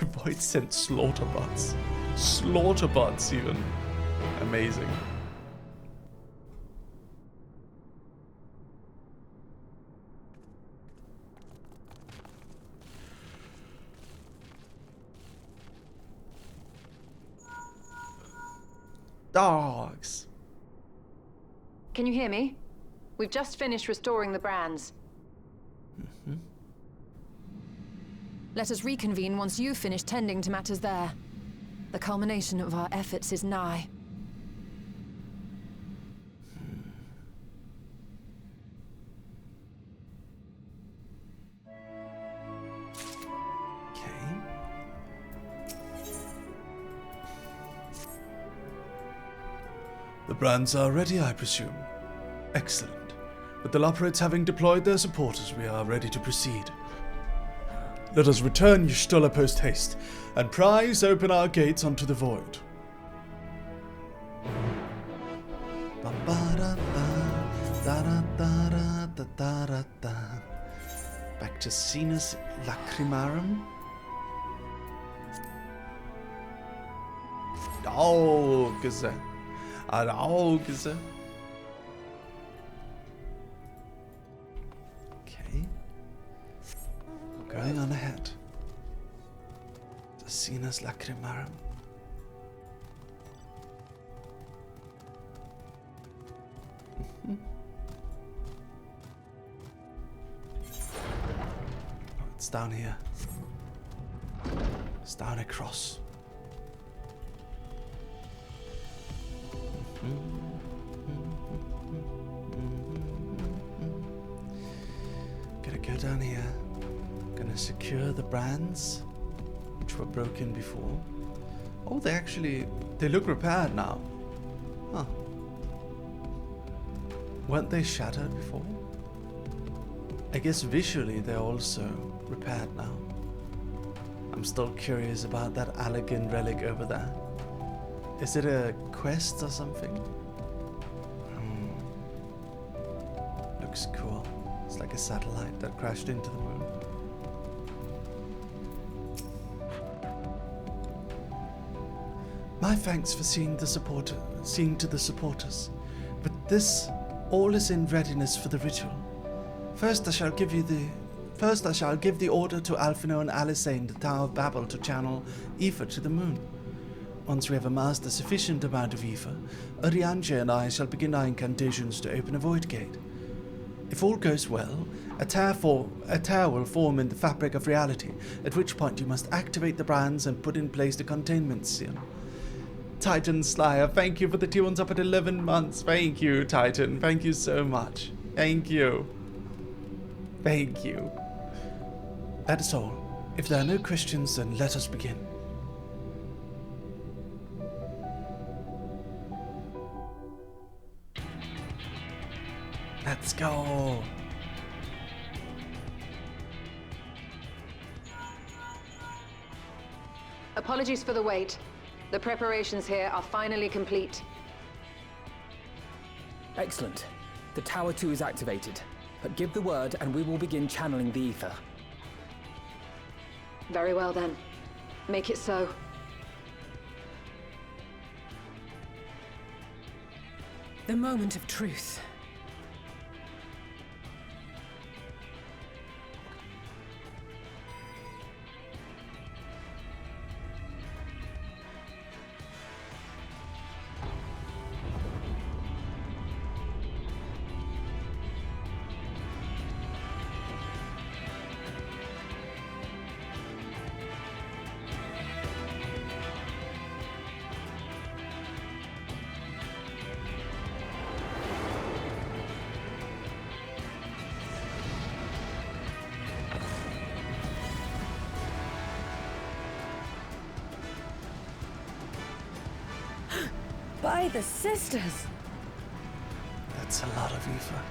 Void-Sense Slaughterbots. Slaughterbots, even. Amazing. Dogs. Can you hear me? We've just finished restoring the brands. Let us reconvene once you've finished tending to matters there. The culmination of our efforts is nigh. The brands are ready, I presume. Excellent. With the Loporrites having deployed their supporters, we are ready to proceed. Let us return Y'shtola post-haste, and prise open our gates onto the void. Back to Sinus Lacrimarum. Dogs. Dogs. Okay. Going on ahead. The Sinus Lacrimarum. Oh, it's down here. It's down across. Gonna go down here. Gonna secure the brands, which were broken before. Oh, they look repaired now. Huh. Weren't they shattered before? I guess visually they're also repaired now. I'm still curious about that Allegan relic over there. Is it a quest or something? Looks cool. It's like a satellite that crashed into the moon. My thanks for seeing to the supporters. But this all is in readiness for the ritual. First I shall give the order to Alphino and Alisane, the Tower of Babel, to channel ether to the moon. Once we have amassed a sufficient amount of ether, Oriange and I shall begin our incantations to open a void gate. If all goes well, a tear will form in the fabric of reality, at which point you must activate the brands and put in place the containment seal. Titan Slayer, thank you for the 2 ones up at 11 months. Thank you, Titan. Thank you so much. Thank you. Thank you. That is all. If there are no questions, then let us begin. Let's go. Apologies for the wait. The preparations here are finally complete. Excellent. The Tower 2 is activated. But give the word and we will begin channeling the ether. Very well then. Make it so. The moment of truth. By the sisters! That's a lot of ether.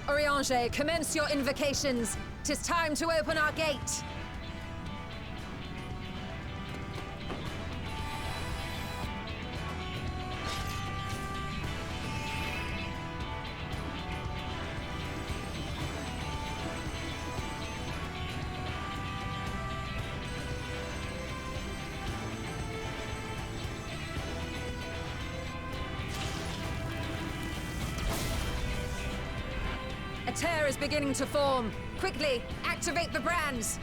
Oriange, commence your invocations. 'Tis time to open our gate. A tear is beginning to form. Quickly, activate the brands.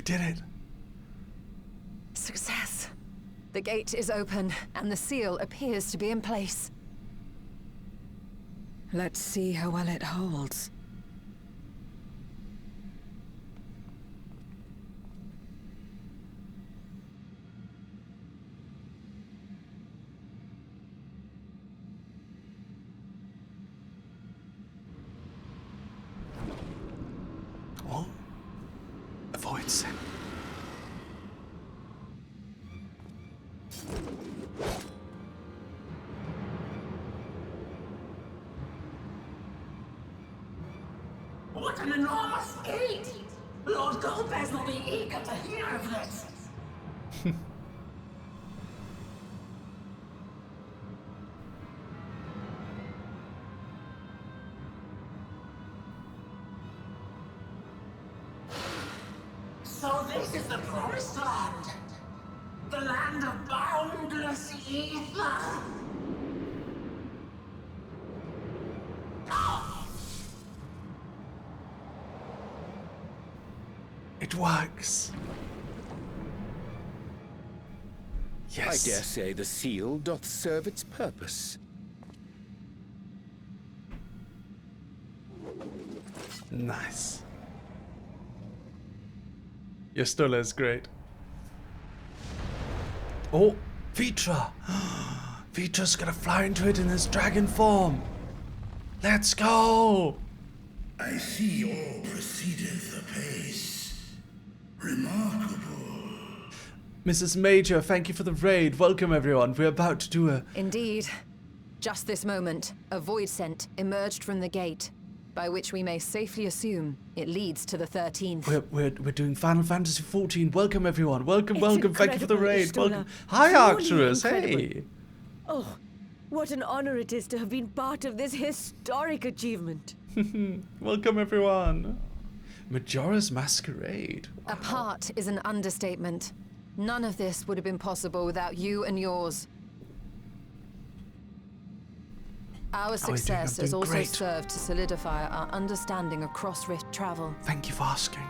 Did it. Success. The gate is open, and the seal appears to be in place. Let's see how well it holds. Oh. Avoid sin. What an enormous gate! Lord Golbez will be eager to hear of this. So this is the promised land. The land of boundless ether. It works. Yes. I dare say the seal doth serve its purpose. Nice. Your Stola is great. Oh, Vitra! Vitra's gonna fly into it in his dragon form. Let's go! I see all proceedeth apace. Remarkable. Mrs. Major, thank you for the raid. Welcome, everyone. We're about to do a... Indeed. Just this moment, a void scent emerged from the gate, by which we may safely assume it leads to the 13th. We're doing Final Fantasy XIV. Welcome, everyone. Welcome, welcome. Thank you for the raid. Stola. Welcome. Hi, Truly Arcturus. incredible. Hey. Oh, what an honor it is to have been part of this historic achievement. Welcome, everyone. Majora's Masquerade. Wow. A part is an understatement. None of this would have been possible without you and yours. Our success has also served to solidify our understanding of cross-rift travel. Thank you for asking.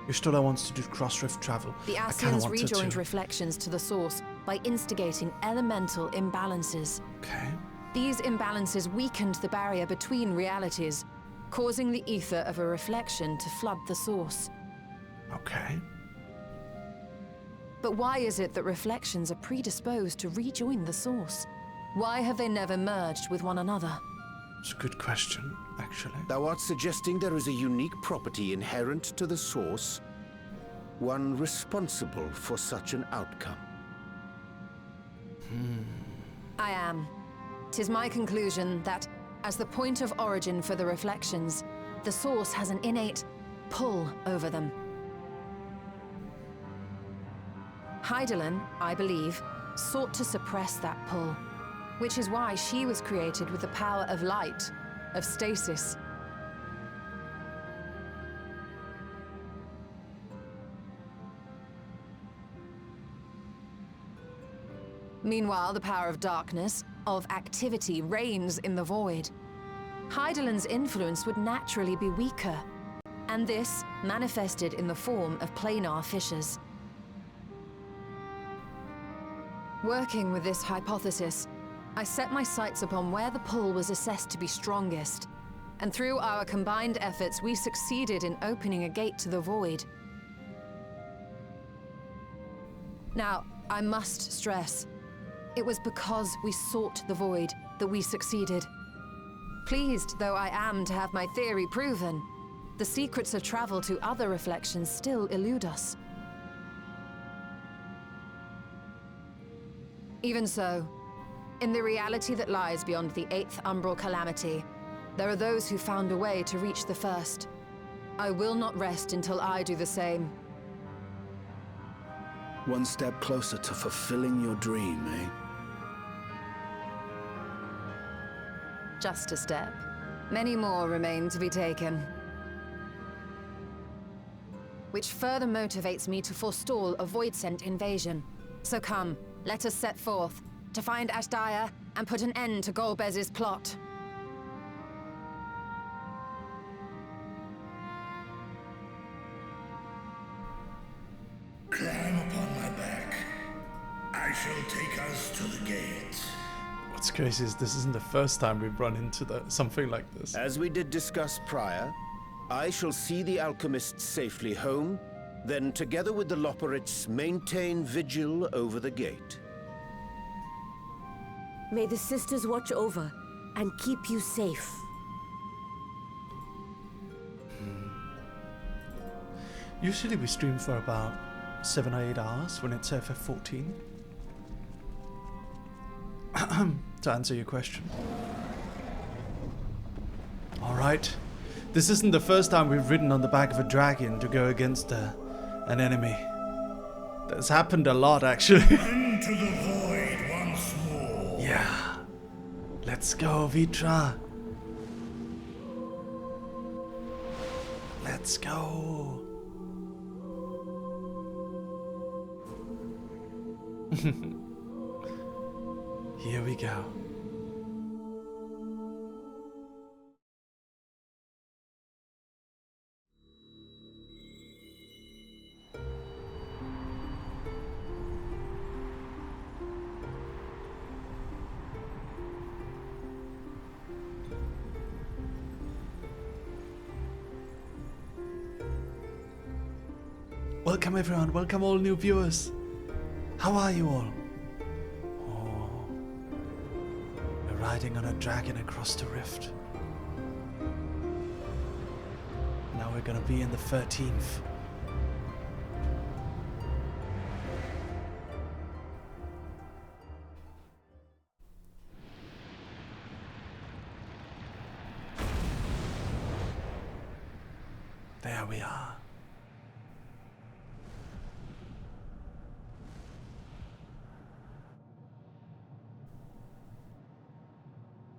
Stola wants to do cross-rift travel. The Ascians rejoined reflections to the source by instigating elemental imbalances. Okay. These imbalances weakened the barrier between realities, causing the ether of a reflection to flood the source. Okay. But why is it that reflections are predisposed to rejoin the source? Why have they never merged with one another? It's a good question, actually. Thou art suggesting there is a unique property inherent to the source, one responsible for such an outcome. I am. 'Tis my conclusion that, as the point of origin for the reflections, the source has an innate pull over them. Hydaelyn, I believe, sought to suppress that pull, which is why she was created with the power of light, of stasis. Meanwhile, the power of darkness, of activity, reigns in the void. Hydaelyn's influence would naturally be weaker, and this manifested in the form of planar fissures. Working with this hypothesis, I set my sights upon where the pull was assessed to be strongest, and through our combined efforts, we succeeded in opening a gate to the void. Now, I must stress, it was because we sought the void that we succeeded. Pleased though I am to have my theory proven, the secrets of travel to other reflections still elude us. Even so, in the reality that lies beyond the 8th umbral calamity, there are those who found a way to reach the first. I will not rest until I do the same. One step closer to fulfilling your dream, eh? Just a step. Many more remain to be taken. Which further motivates me to forestall a void-sent invasion. So come, let us set forth, to find Ashdaya and put an end to Golbez's plot. Climb upon my back. I shall take us to the gate. What's crazy is this isn't the first time we've run into something like this. As we did discuss prior, I shall see the alchemists safely home, then together with the Loporrits maintain vigil over the gate. May the sisters watch over and keep you safe. Usually we stream for about 7 or 8 hours when it's FF14. To answer your question. Alright. This isn't the first time we've ridden on the back of a dragon to go against an enemy. That's happened a lot, actually. Into the void once more. Yeah. Let's go, Vitra. Let's go. Here we go. Welcome everyone, welcome all new viewers. How are you all? Oh, we're riding on a dragon across the rift. Now we're gonna be in the 13th. There we are.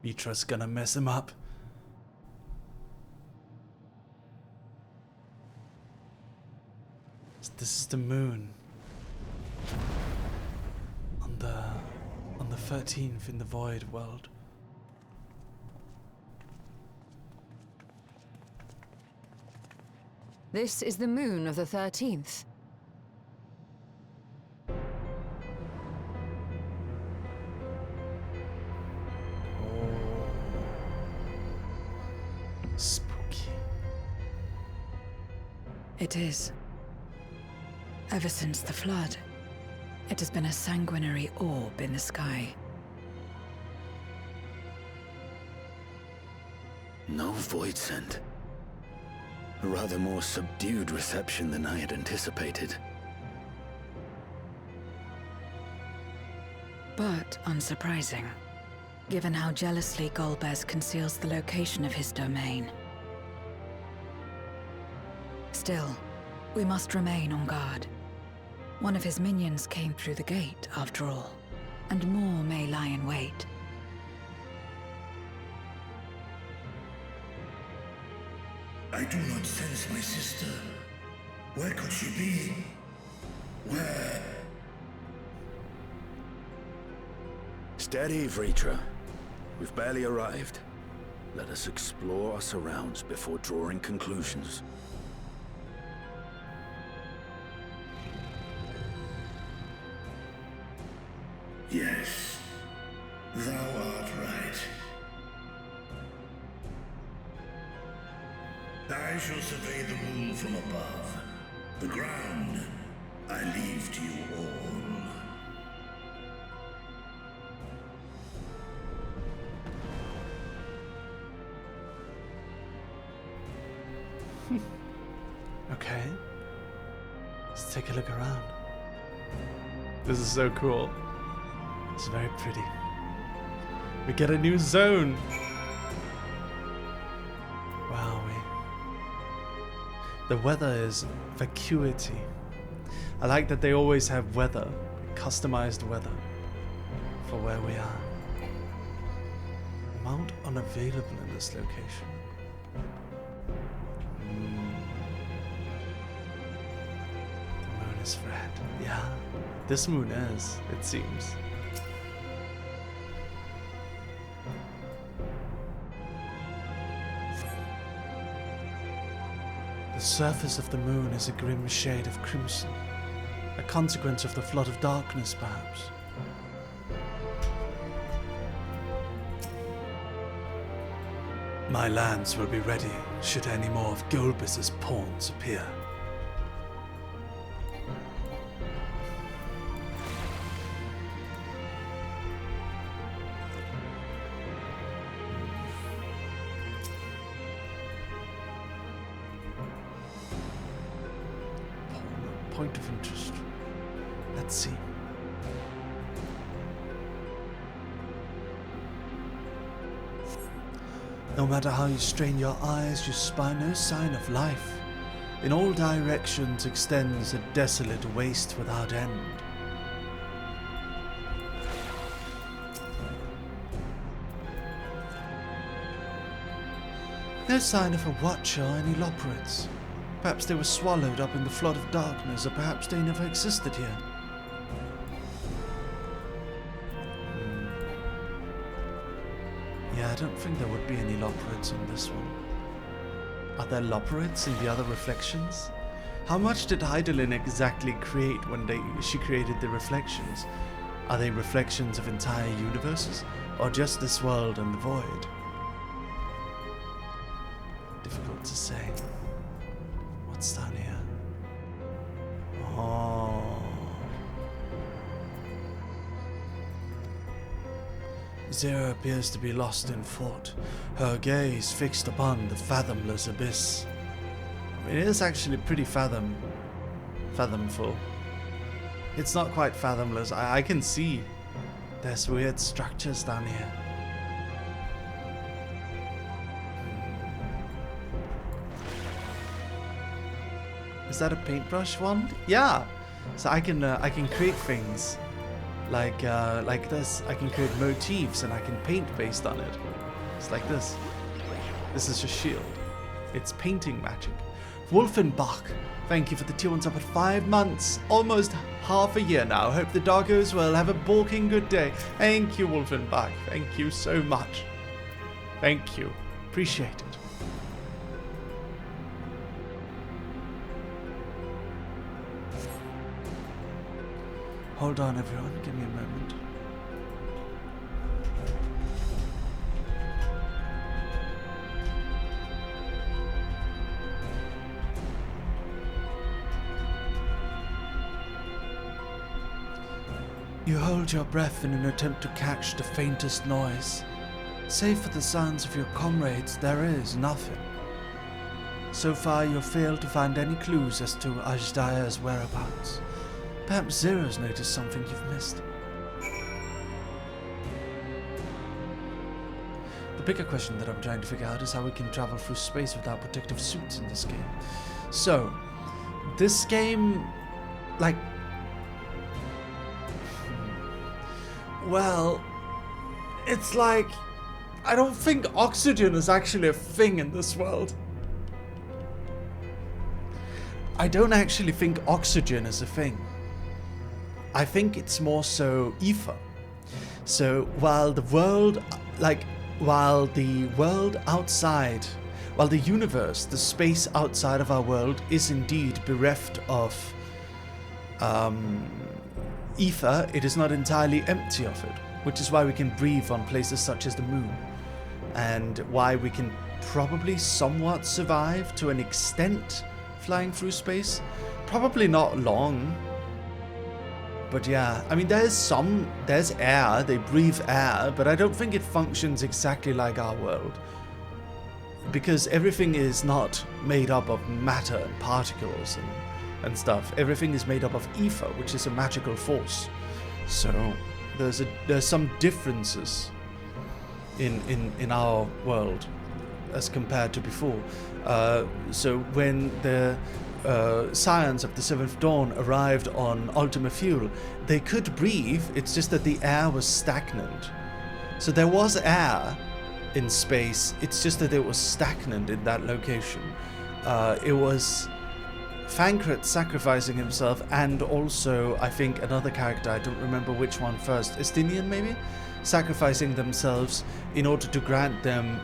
Vitra's gonna mess him up. This is the moon. On the 13th in the void world. This is the moon of the 13th. Spooky. It is. Ever since the flood, it has been a sanguinary orb in the sky. No void scent. A rather more subdued reception than I had anticipated. But unsurprising, given how jealously Golbez conceals the location of his domain. Still, we must remain on guard. One of his minions came through the gate, after all, and more may lie in wait. I do not sense my sister. Where could she be? Where? Steady, Vritra. We've barely arrived. Let us explore our surrounds before drawing conclusions. Yes, thou art right. I shall survey the moon from above. The ground I leave to you all. Okay. Let's take a look around. This is so cool. It's very pretty. We get a new zone. Wow. The weather is vacuity. I like that they always have weather, customized weather for where we are. Mount unavailable in this location. The moon is red. Yeah, this moon is, it seems. The surface of the moon is a grim shade of crimson, a consequence of the flood of darkness, perhaps. My lands will be ready should any more of Golbus's pawns appear. Point of interest. Let's see. No matter how you strain your eyes, you spy no sign of life. In all directions extends a desolate waste without end. No sign of a watcher or any loporits. Perhaps they were swallowed up in the flood of darkness, or perhaps they never existed here. Yeah, I don't think there would be any loporits in this one. Are there loporits in the other reflections? How much did Hydaelyn exactly create when she created the reflections? Are they reflections of entire universes, or just this world and the void? Difficult to say. What's down here? Oh. Zero appears to be lost in thought, her gaze fixed upon the fathomless abyss. I mean, it is actually pretty fathomful. It's not quite fathomless. I can see there's weird structures down here. Is that a paintbrush wand? Yeah. So I can create things like this. I can create motifs and I can paint based on it. It's like this. This is your shield. It's painting magic. Wolfenbach, thank you for the tier 1 sub at 5 months. Almost half a year now. Hope the dog goes well. Have a balking good day. Thank you, Wolfenbach. Thank you so much. Thank you. Appreciate it. Hold on, everyone. Give me a moment. You hold your breath in an attempt to catch the faintest noise. Save for the sounds of your comrades, there is nothing. So far, you've failed to find any clues as to Ajdaya's whereabouts. Perhaps Zero's noticed something you've missed. The bigger question that I'm trying to figure out is how we can travel through space without protective suits in this game. So, this game, like... Well, it's like... I don't think oxygen is actually a thing in this world. I don't actually think oxygen is a thing. I think it's more so ether. So while the world, while the world outside, while the universe, the space outside of our world is indeed bereft of ether, it is not entirely empty of it, which is why we can breathe on places such as the moon, and why we can probably somewhat survive to an extent flying through space. Probably not long, but yeah, I mean, there's air, they breathe air, but I don't think it functions exactly like our world, because everything is not made up of matter and particles and stuff. Everything is made up of ether, which is a magical force. So there's some differences in our world as compared to before. So when the Scions of the Seventh Dawn arrived on Ultima Thule, they could breathe, it's just that the air was stagnant. So there was air in space, it's just that it was stagnant in that location. It was Thancred sacrificing himself, and also, I think, another character, I don't remember which one first, Estinian maybe? Sacrificing themselves in order to grant them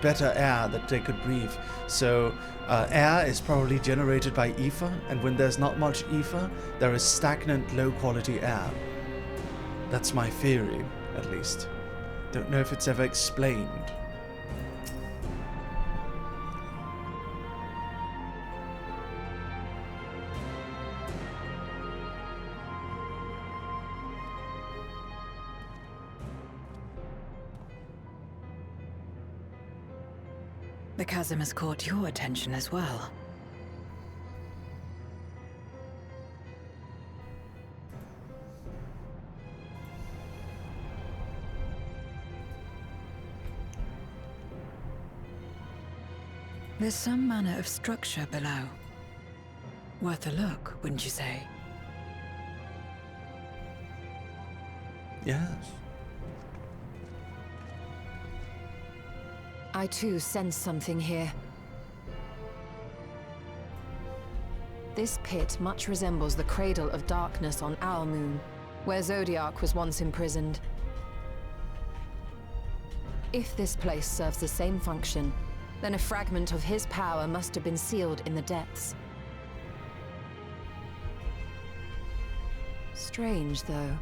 better air that they could breathe. So air is probably generated by ether, and when there's not much ether, there is stagnant, low-quality air. That's my theory, at least. Don't know if it's ever explained. The chasm has caught your attention as well. There's some manner of structure below. Worth a look, wouldn't you say? Yes. I too sense something here. This pit much resembles the Cradle of Darkness on our moon, where Zodiac was once imprisoned. If this place serves the same function, then a fragment of his power must have been sealed in the depths. Strange, though.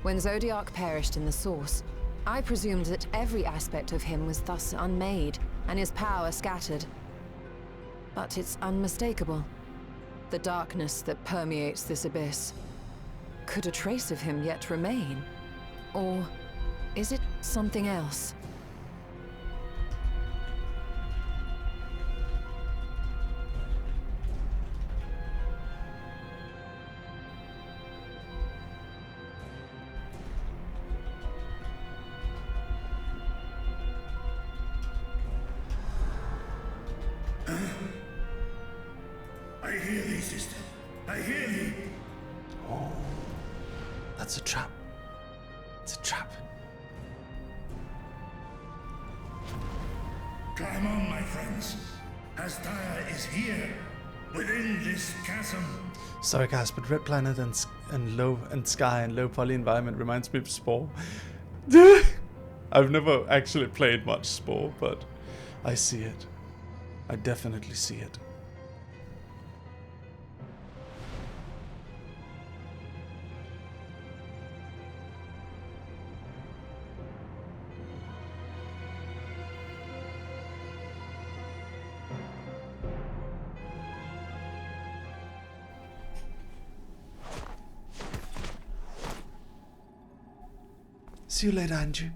When Zodiac perished in the Source, I presumed that every aspect of him was thus unmade, and his power scattered. But it's unmistakable. The darkness that permeates this abyss. Could a trace of him yet remain? Or is it something else? I hear thee, sister. I hear thee. Oh, that's a trap. It's a trap. Climb on, my friends. Astaya is here, within this chasm. Sorry guys, but Red Planet and Sky and low poly environment reminds me of Spore. I've never actually played much Spore, but I see it. I definitely see it. See you later, Andrew.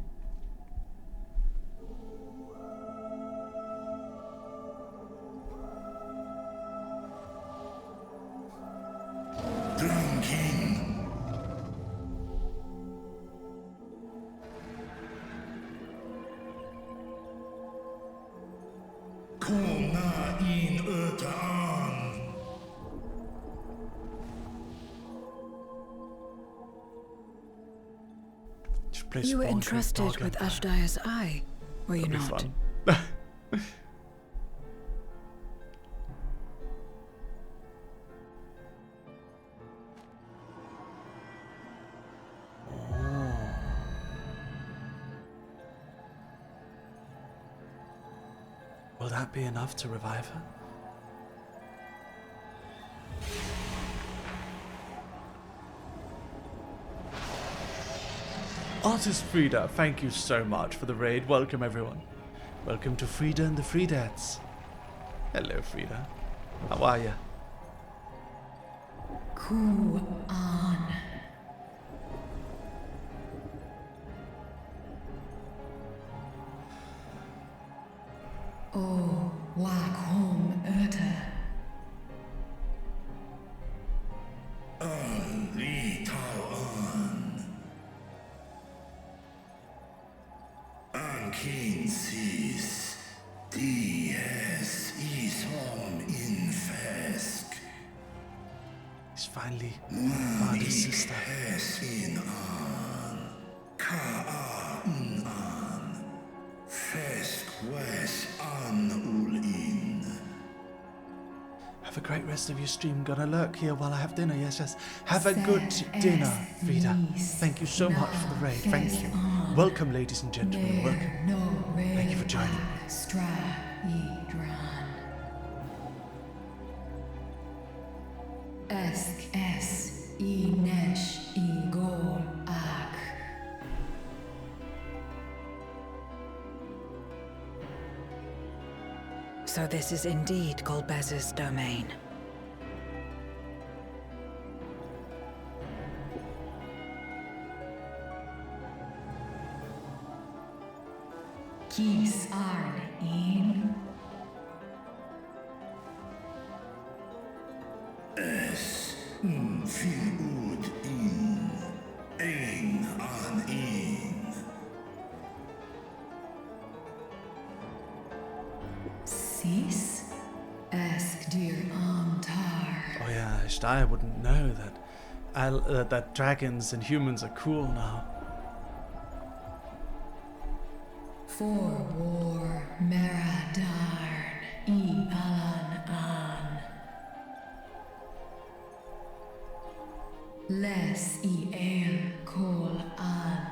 Drown King. Kom na in Ötaan. You were entrusted with Ashdaya's eye, were you not? Will that be enough to revive her? Artist Frida, thank you so much for the raid. Welcome everyone. Welcome to Frida and the Freedads. Hello Frida. How are ya? Ku-an. O Waghom Urta. Li Tao An Kin Sis Dies Ishom in Fesk. He's finally found his sister. In An Ka An Fesk Wes An Ulin. Have a great rest of your stream. Gonna lurk here while I have dinner. Yes, yes. Have a good dinner, Frida. Thank you so much for the raid. Thank you. Welcome, ladies and gentlemen. Welcome. Thank you for joining. So this is indeed Golbez's domain. Kis Arn in Es Fil Ud in Ein An in Sis Esk Dir Amtar. Oh yeah, Ishtar wouldn't know that that dragons and humans are cool now. For war Meradarn I Alan An Les I El Kol An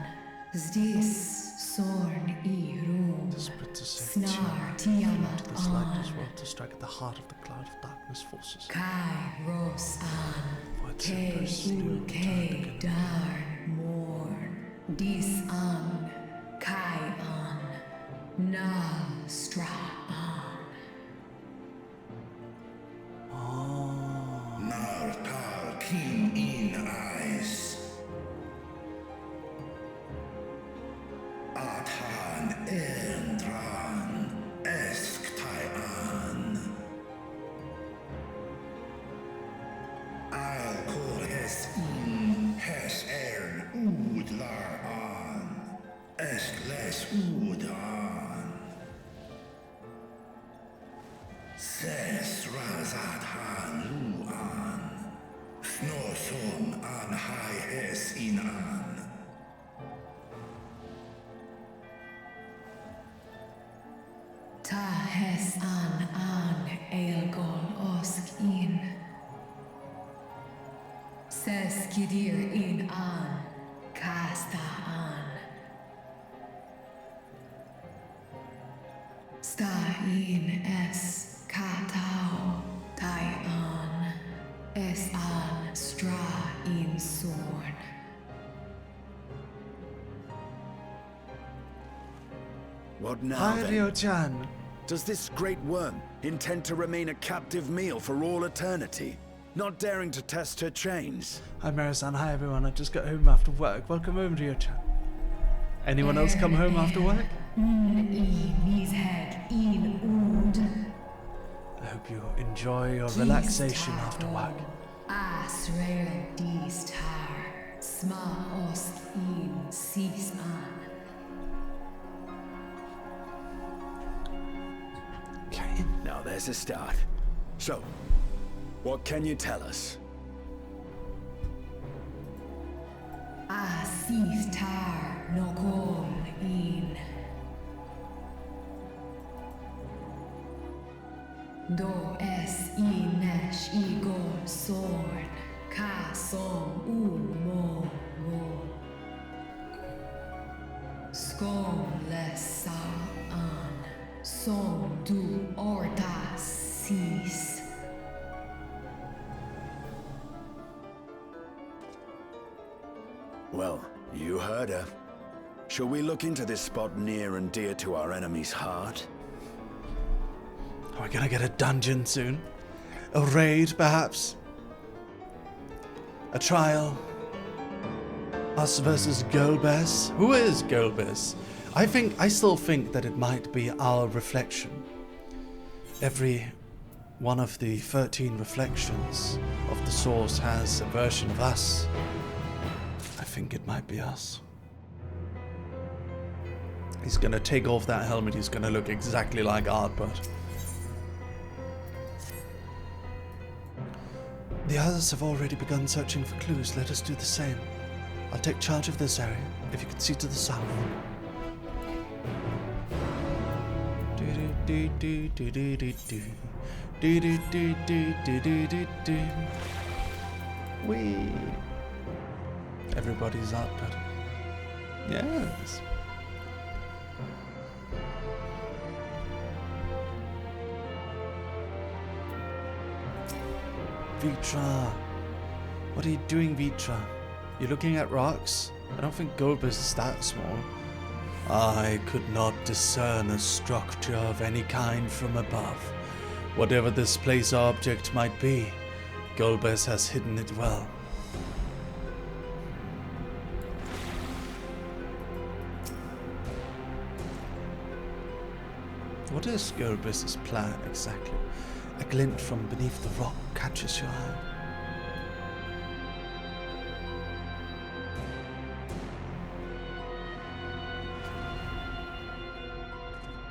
Zdis Sorn I Rum Snar Tiamat This likeness world to strike at the heart of the cloud of darkness forces. Kai Ros An Ke Ul Ke Darn Morn Dis An Kai An Nal Stra An Nar Tal Kin in Ice Atan Endran Esk Taian Al Kor Es In Hes Ern Ud Lar An Esk Les Ud An Ses Razat Han Lu An Snoson An Hai Es In An Ta Hes An Elgol Osk In Ses Kidir In An Kasta An Sta In Es Katao Tai An Es An Stra In Sorn What now, Hi, then? Ryo-chan. Does this great worm intend to remain a captive meal for all eternity, not daring to test her chains? Hi, Mary-san. Hi, everyone. I just got home after work. Welcome home, Ryo-chan. Anyone else come home after work? His head in Ud I hope you enjoy your relaxation after work. Asrael Distar Sma Osk In Sis An Okay, now there's a start. So, what can you tell us? Asif Tar Nokol In Do Es Inesh Igor Sorn Ka Som Un Mo Go Skon Les Sa An Som du orta sis. Well, you heard her. Shall we look into this spot near and dear to our enemy's heart? Are we gonna get a dungeon soon? A raid, perhaps? A trial? Us versus Golbez? Who is Golbez? I still think that it might be our reflection. Every one of the 13 reflections of the source has a version of us. I think it might be us. He's gonna take off that helmet, he's gonna look exactly like Ardbert. The others have already begun searching for clues. Let us do the same. I'll take charge of this area, if you can see to the south. Whee! Everybody's up, but yes. Vitra, what are you doing, Vitra? You looking at rocks? I don't think Golbez is that small. I could not discern a structure of any kind from above. Whatever this place or object might be, Golbez has hidden it well. What is Golbez's plan exactly? A glint from beneath the rock catches your eye.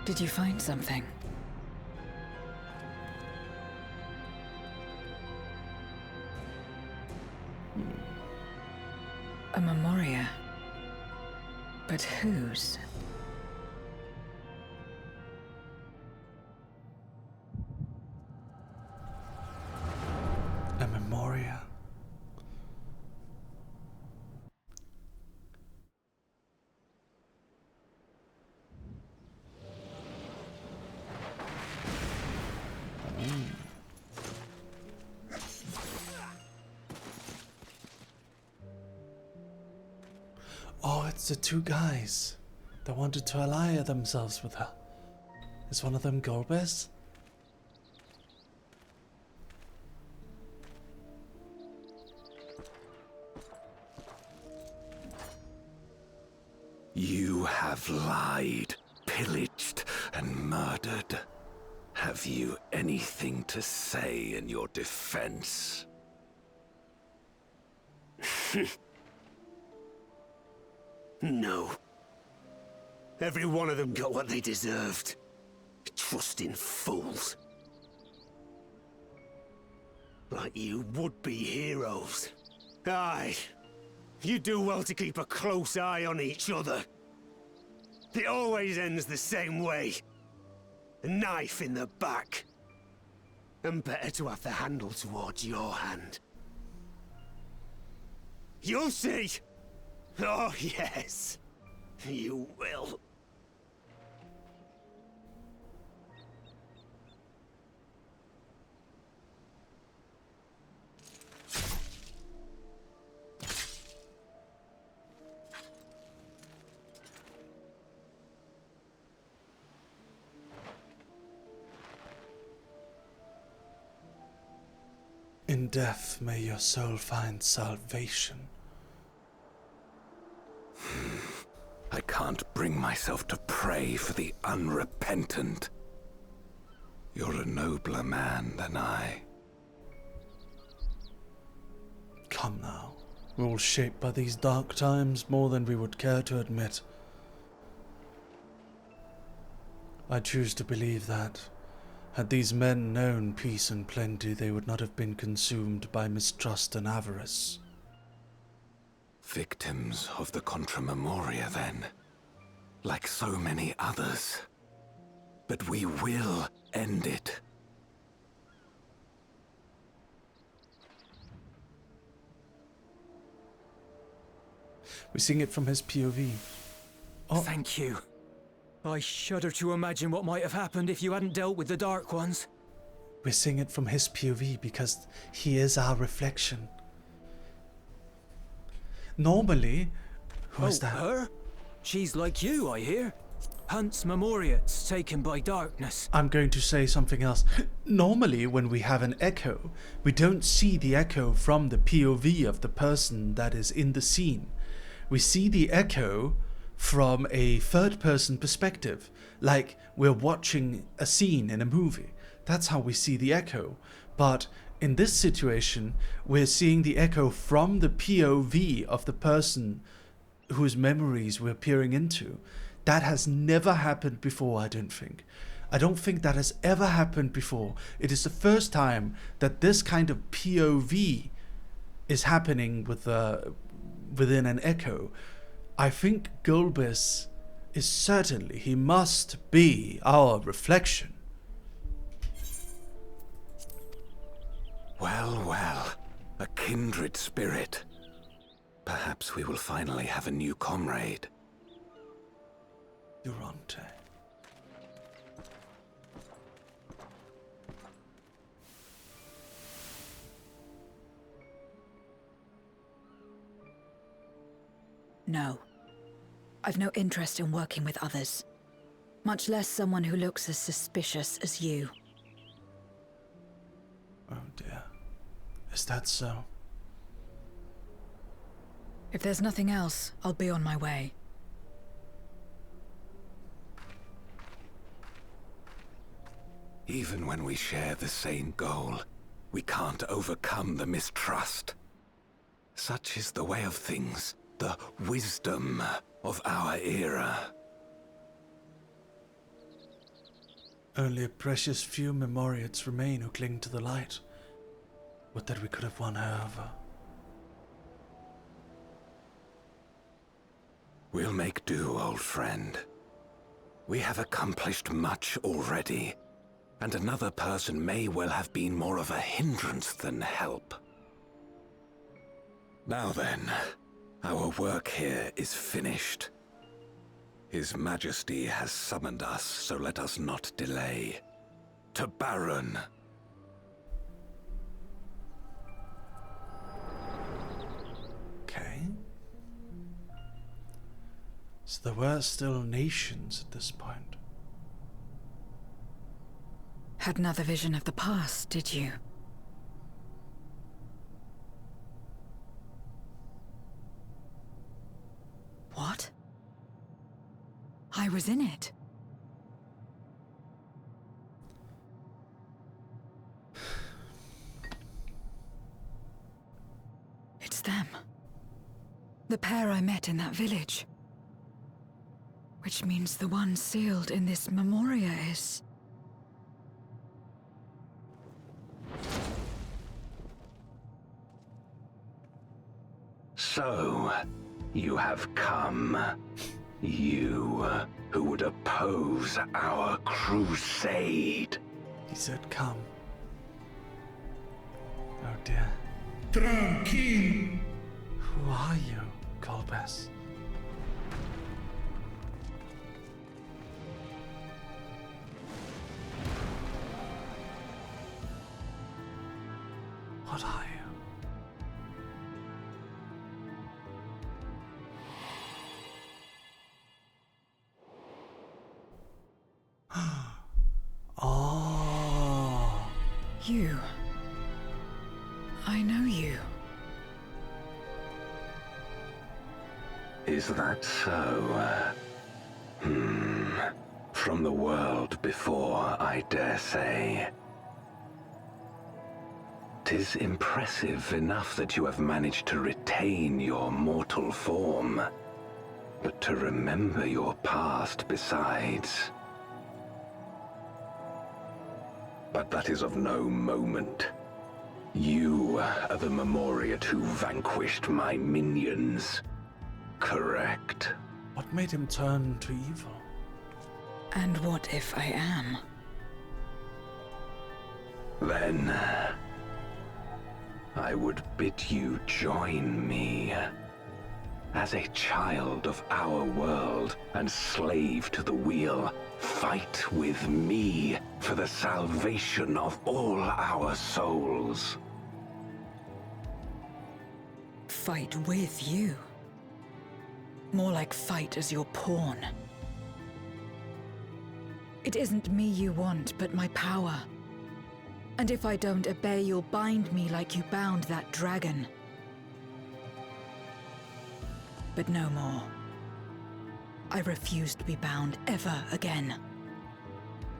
Did you find something? A memoria. But whose? A memoria. Oh, it's the two guys that wanted to ally themselves with her. Is one of them Golbez? You have lied, pillaged, and murdered. Have you anything to say in your defense? No. Every one of them got what they deserved. Trusting fools. Like you would-be heroes. Aye. You do well to keep a close eye on each other. It always ends the same way. A knife in the back. And better to have the handle towards your hand. You'll see! Oh, yes. You will. In death may your soul find salvation. I can't bring myself to pray for the unrepentant. You're a nobler man than I. Come now. We're all shaped by these dark times more than we would care to admit. I choose to believe that, had these men known peace and plenty, they would not have been consumed by mistrust and avarice. Victims of the Contra Memoria, then. Like so many others. But we will end it. We sing it from his POV. Oh. Thank you. I shudder to imagine what might have happened if you hadn't dealt with the Dark Ones. We're seeing it from his POV because he is our reflection. Normally, who is that? Her? She's like you, I hear. Hunts Memoriates taken by darkness. I'm going to say something else. Normally, when we have an echo, we don't see the echo from the POV of the person that is in the scene. We see the echo from a third-person perspective, like we're watching a scene in a movie. That's how we see the echo. But in this situation, we're seeing the echo from the POV of the person whose memories we're peering into. That has never happened before, I don't think. I don't think that has ever happened before. It is the first time that this kind of POV is happening within an echo. I think Gulbis is certainly, he must be our reflection. Well, well, a kindred spirit. Perhaps we will finally have a new comrade. Durante. No. I've no interest in working with others. Much less someone who looks as suspicious as you. Oh dear. Is that so? If there's nothing else, I'll be on my way. Even when we share the same goal, we can't overcome the mistrust. Such is the way of things, the wisdom of our era. Only a precious few Memoriates remain who cling to the light. Would that we could have won her over. We'll make do, old friend. We have accomplished much already, and another person may well have been more of a hindrance than help. Now then, our work here is finished. His Majesty has summoned us, so let us not delay. To Baron. Okay. So there were still nations at this point. Had another vision of the past, did you? What? I was in it. It's them. The pair I met in that village. Which means the one sealed in this memoria is... So, you have come. You, who would oppose our crusade. He said come. Oh dear. Tranquil. Who are you, Colbus? What are you? Oh. You. I know you. Is that so? From the world before, I dare say. 'Tis impressive enough that you have managed to retain your mortal form, but to remember your past besides. But that is of no moment. You are the Memoriate who vanquished my minions. Correct. What made him turn to evil? And what if I am? Then I would bid you join me. As a child of our world and slave to the wheel, fight with me for the salvation of all our souls. Fight with you? More like fight as your pawn. It isn't me you want, but my power. And if I don't obey, you'll bind me like you bound that dragon. But no more. I refuse to be bound ever again.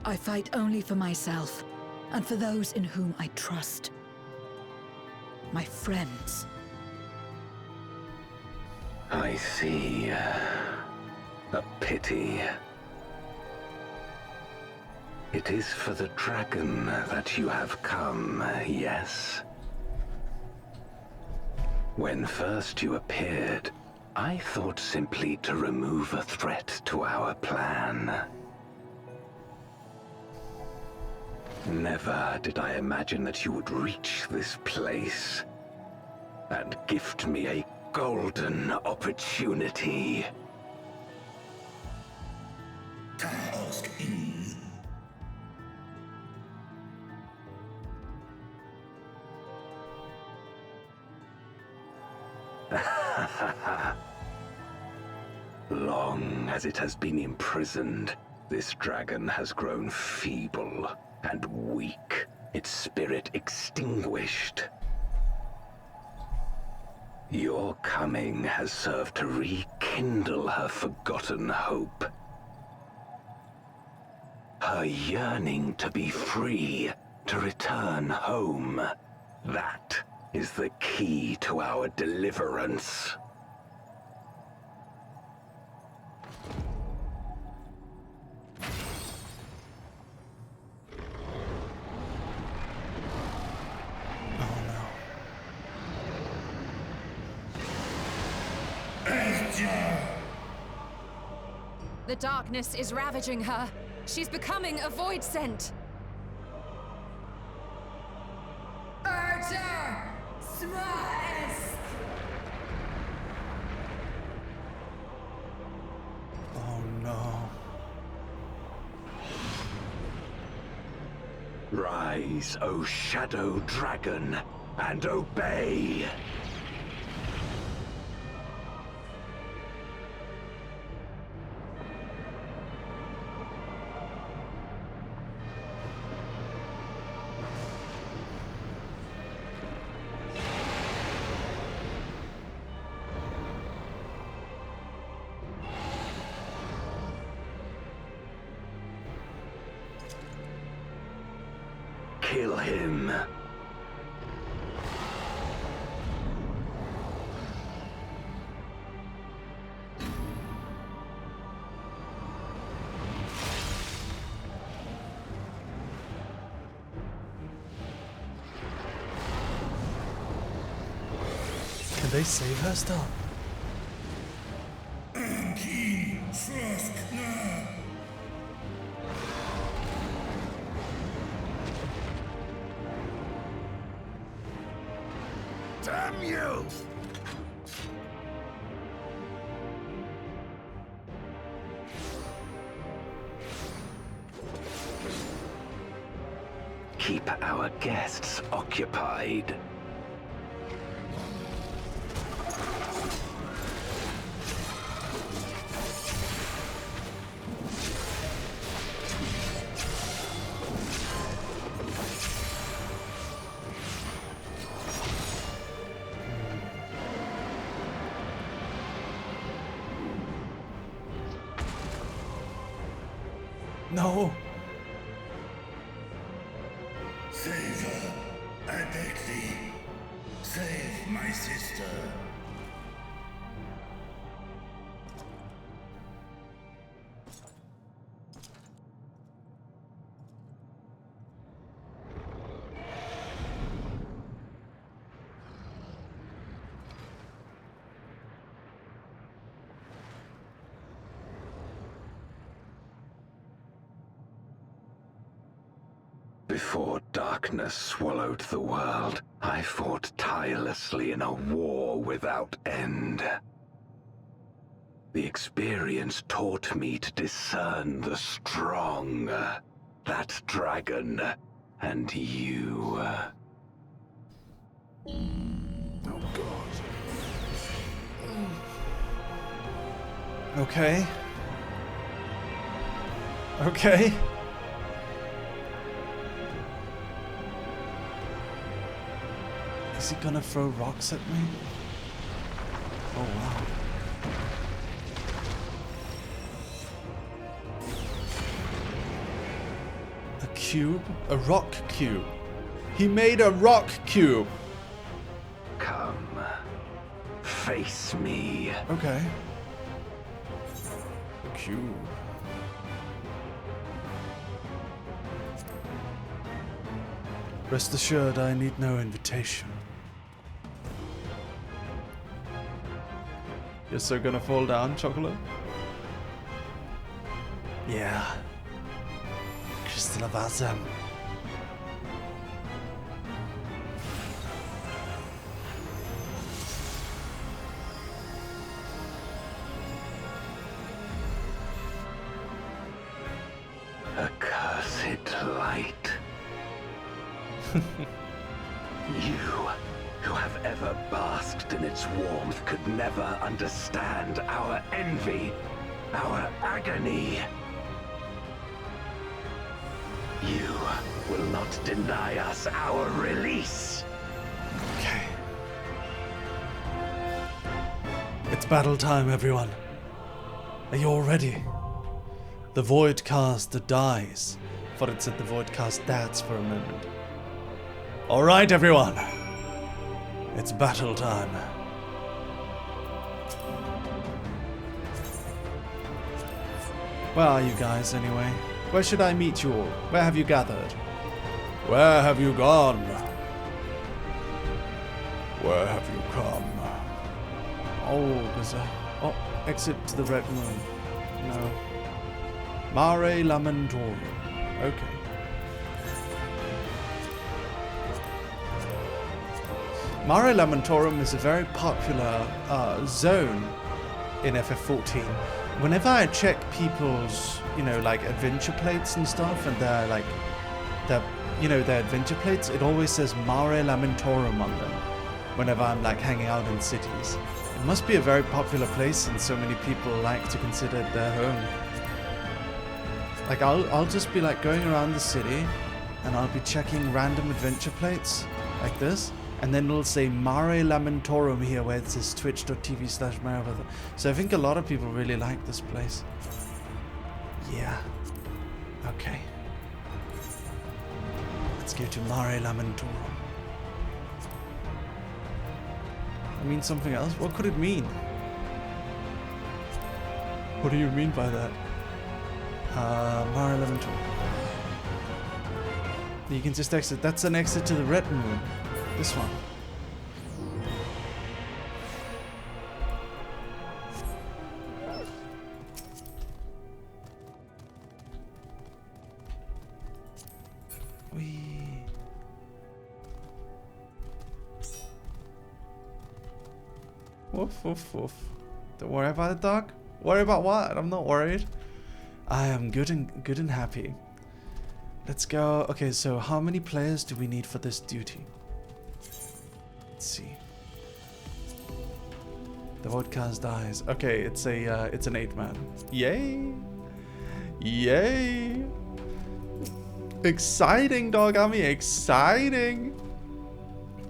I fight only for myself, and for those in whom I trust. My friends. I see. A pity. It is for the dragon that you have come, yes? When first you appeared, I thought simply to remove a threat to our plan. Never did I imagine that you would reach this place and gift me a golden opportunity. Long as it has been imprisoned, this dragon has grown feeble and weak, its spirit extinguished. Your coming has served to rekindle her forgotten hope. Her yearning to be free, to return home. That is the key to our deliverance. The darkness is ravaging her. She's becoming a void scent. Archer! Smash! Oh no. Rise, O Shadow Dragon, and obey! Kill him. Can they save her still? Damn you! Keep our guests occupied. No. Save her. I beg thee. Save my sister. Before darkness swallowed the world, I fought tirelessly in a war without end. The experience taught me to discern the strong. That dragon and you. Oh god. Okay. Okay. Is he gonna throw rocks at me? Oh wow. A cube? A rock cube. He made a rock cube. Come. Face me. Okay. A cube. Rest assured, I need no invitation. You're so gonna fall down, Chocolate? Yeah. Crystal of Azam. Accursed light. You, who have ever basked in its warmth, could never understand our envy, our agony. You will not deny us our release. Okay. It's battle time, everyone. Are you all ready? The Voidcaster dies, for it said the Voidcast dads for a moment. Alright, everyone. It's battle time. Where are you guys, anyway? Where should I meet you all? Where have you gathered? Where have you gone? Where have you come? Oh, there's a... Oh, exit to the Red Moon. No. Mare Lamentorium. Okay. Mare Lamentorium is a very popular zone in FF14. Whenever I check people's, you know, like adventure plates and stuff, and they're like, their adventure plates, it always says Mare Lamentorium on them. Whenever I'm like hanging out in cities, it must be a very popular place, and so many people like to consider it their home. Like I'll just be like going around the city, and I'll be checking random adventure plates like this. And then it'll say Mare Lamentorium here, where it says twitch.tv/Merryweather. So I think a lot of people really like this place. Yeah. Okay. Let's go to Mare Lamentorium. I mean something else? What could it mean? What do you mean by that? Mare Lamentorium. You can just exit. That's an exit to the Red Moon. This one. Whee. Woof, woof, woof. Don't worry about it, dog. Worry about what? I'm not worried. I am good and happy. Let's go. Okay, so how many players do we need for this duty? Let's see. The Voidcast dies. Okay, it's an 8-man. Yay! Yay! Exciting, dog army! Exciting!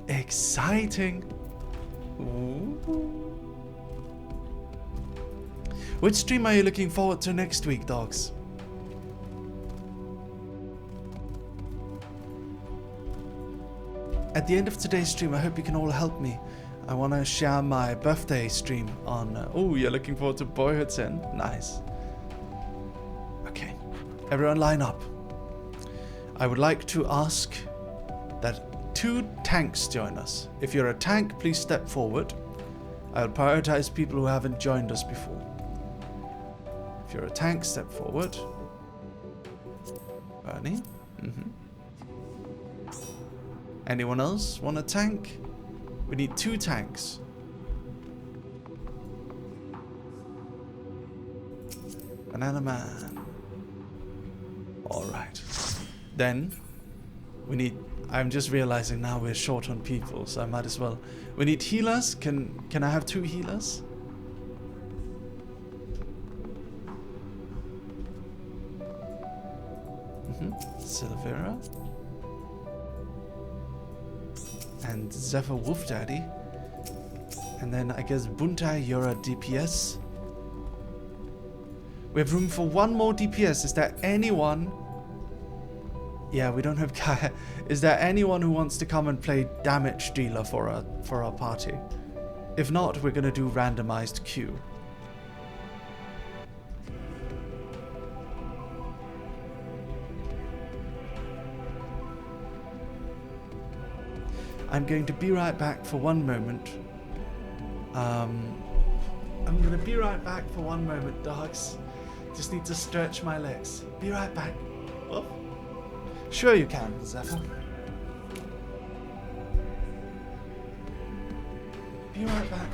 Exciting! Ooh. Which stream are you looking forward to next week, dogs? At the end of today's stream, I hope you can all help me. I want to share my birthday stream on... oh, you're looking forward to Boyhood's End? Nice. Okay. Everyone line up. I would like to ask that 2 tanks join us. If you're a tank, please step forward. I'll prioritize people who haven't joined us before. If you're a tank, step forward. Bernie? Mm-hmm. Anyone else want a tank? We need 2 tanks. Banana Man. Alright. Then, we need... I'm just realizing now we're short on people, so I might as well... We need healers. Can I have 2 healers? Silvera. And Zephyr Wolf Daddy. And then I guess Buntai, you're a DPS. We have room for 1 more DPS. Is there anyone? Yeah, we don't have Kaya. Is there anyone who wants to come and play damage dealer for our party? If not, we're gonna do randomized queue. I'm going to be right back for 1 moment. I'm gonna be right back for 1 moment, dogs. Just need to stretch my legs. Be right back. Whoop. Sure you can, Zephyr. Be right back.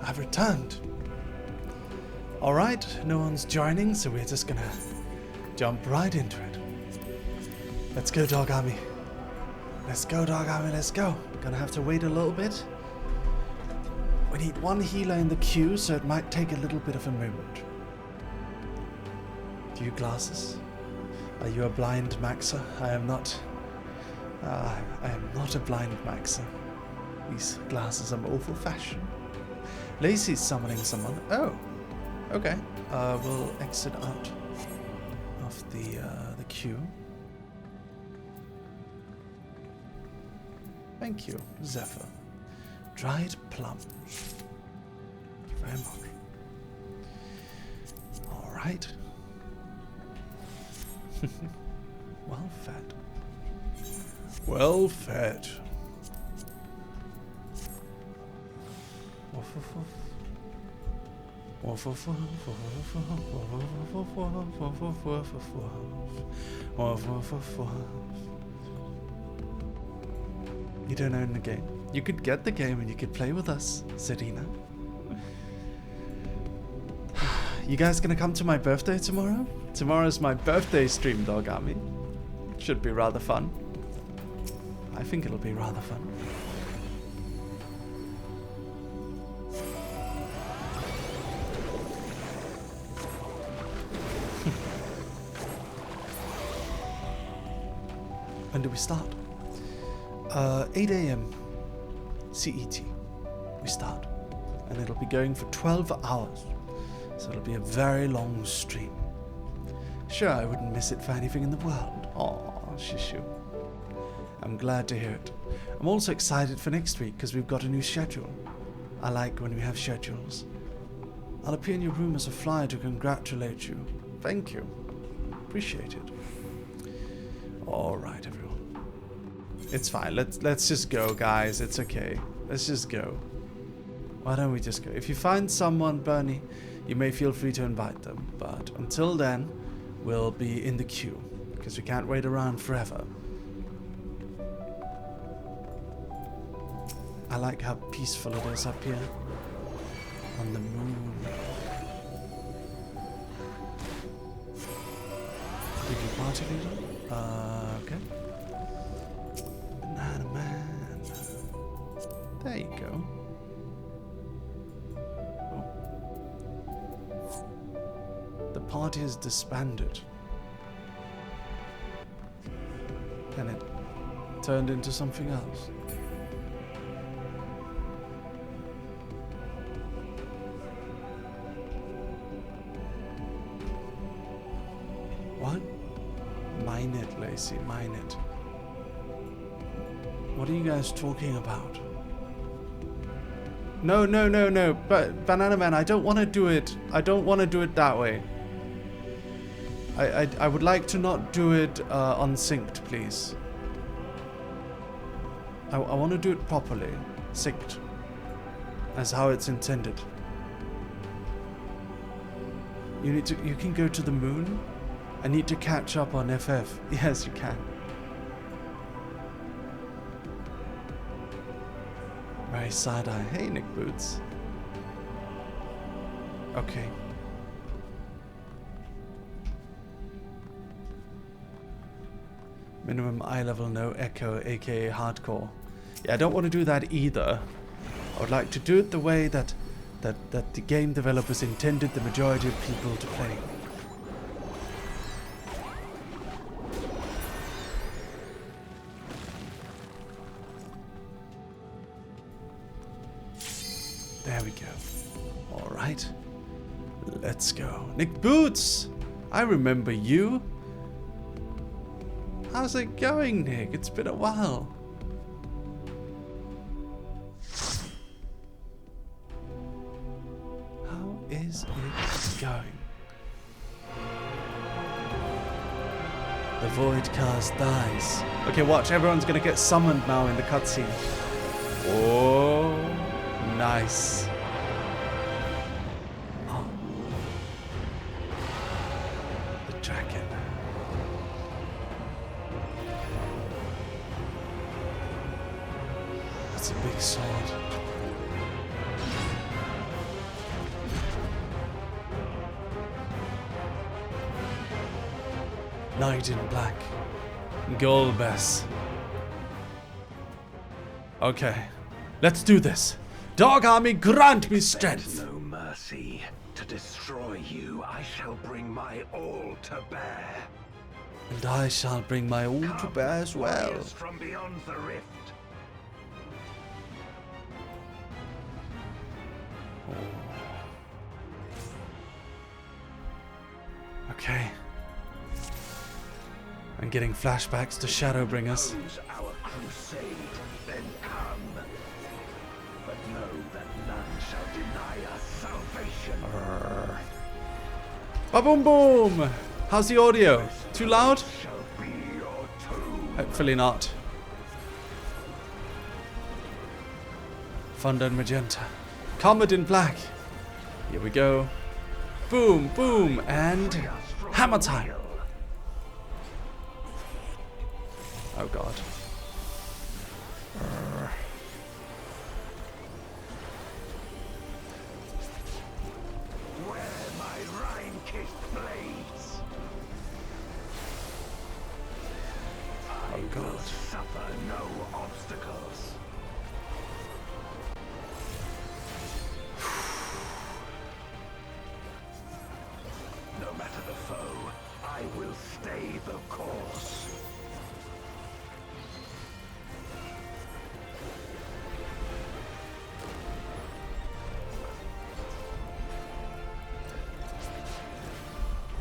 I've returned. Alright, no one's joining, so we're just gonna jump right into it. Let's go, Dog Army. Let's go, Dog Army, let's go. Gonna have to wait a little bit. We need 1 healer in the queue, so it might take a little bit of a moment. Do you glasses? Are you a blind maxer? I am not. I am not a blind maxer. These glasses are awful fashion. Lacey's summoning someone. Oh, okay. We'll exit out of the queue. Thank you, Zephyr. Dried plums. Thank you very much. Alright. Well fed. Well fed. You don't own the game. You could get the game and you could play with us, Serena. You guys gonna come to my birthday tomorrow? Tomorrow's my birthday stream, Dog Army. Should be rather fun. I think it'll be rather fun. When do we start? 8 AM CET. We start. And it'll be going for 12 hours. So it'll be a very long stream. Sure, I wouldn't miss it for anything in the world. Aw, Shishu. I'm glad to hear it. I'm also excited for next week because we've got a new schedule. I like when we have schedules. I'll appear in your room as a flyer to congratulate you. Thank you. Appreciate it. Alright, everyone. It's fine. Let's just go, guys. It's okay. Let's just go. Why don't we just go? If you find someone, Bernie, you may feel free to invite them. But until then, we'll be in the queue. Because we can't wait around forever. I like how peaceful it is up here. On the moon. Did you party leader? Okay. Banana Man. There you go. Oh. The party is disbanded. And it turned into something else. What? Mine it, Lacey, mine it. What are you guys talking about? No. But Banana Man, I don't want to do it. I don't want to do it that way. I would like to not do it unsynced, please. I want to do it properly, synced, as how it's intended. You can go to the moon. I need to catch up on FF. Yes, you can. Very side-eye. Hey, Nick Boots. Okay. Minimum eye level, no echo, aka hardcore. Yeah, I don't want to do that either. I would like to do it the way that the game developers intended the majority of people to play. There we go. Alright. Let's go. Nick Boots! I remember you. How's it going, Nick? It's been a while. How is it going? The void cast dies. Okay, watch. Everyone's gonna get summoned now in the cutscene. Oh, nice. Oh. The dragon. That's a big sword. Knight in black. Golbez. Okay. Let's do this. Dog Army, grant me strength. There's no mercy. To destroy you, I shall bring my all to bear. And I shall bring my all to bear as well. Warriors from beyond the rift. Okay. I'm getting flashbacks to Shadowbringers. Oppose our crusade, then come. that none shall deny us salvation. Ba-boom boom! How's the audio? Too loud? Hopefully not. Thunder and magenta. Comet in black. Here we go. Boom, boom, and hammer time. Oh god. Where my rime-kissed blades. Oh god. I will suffer no obstacles. No matter the foe, I will stay the course.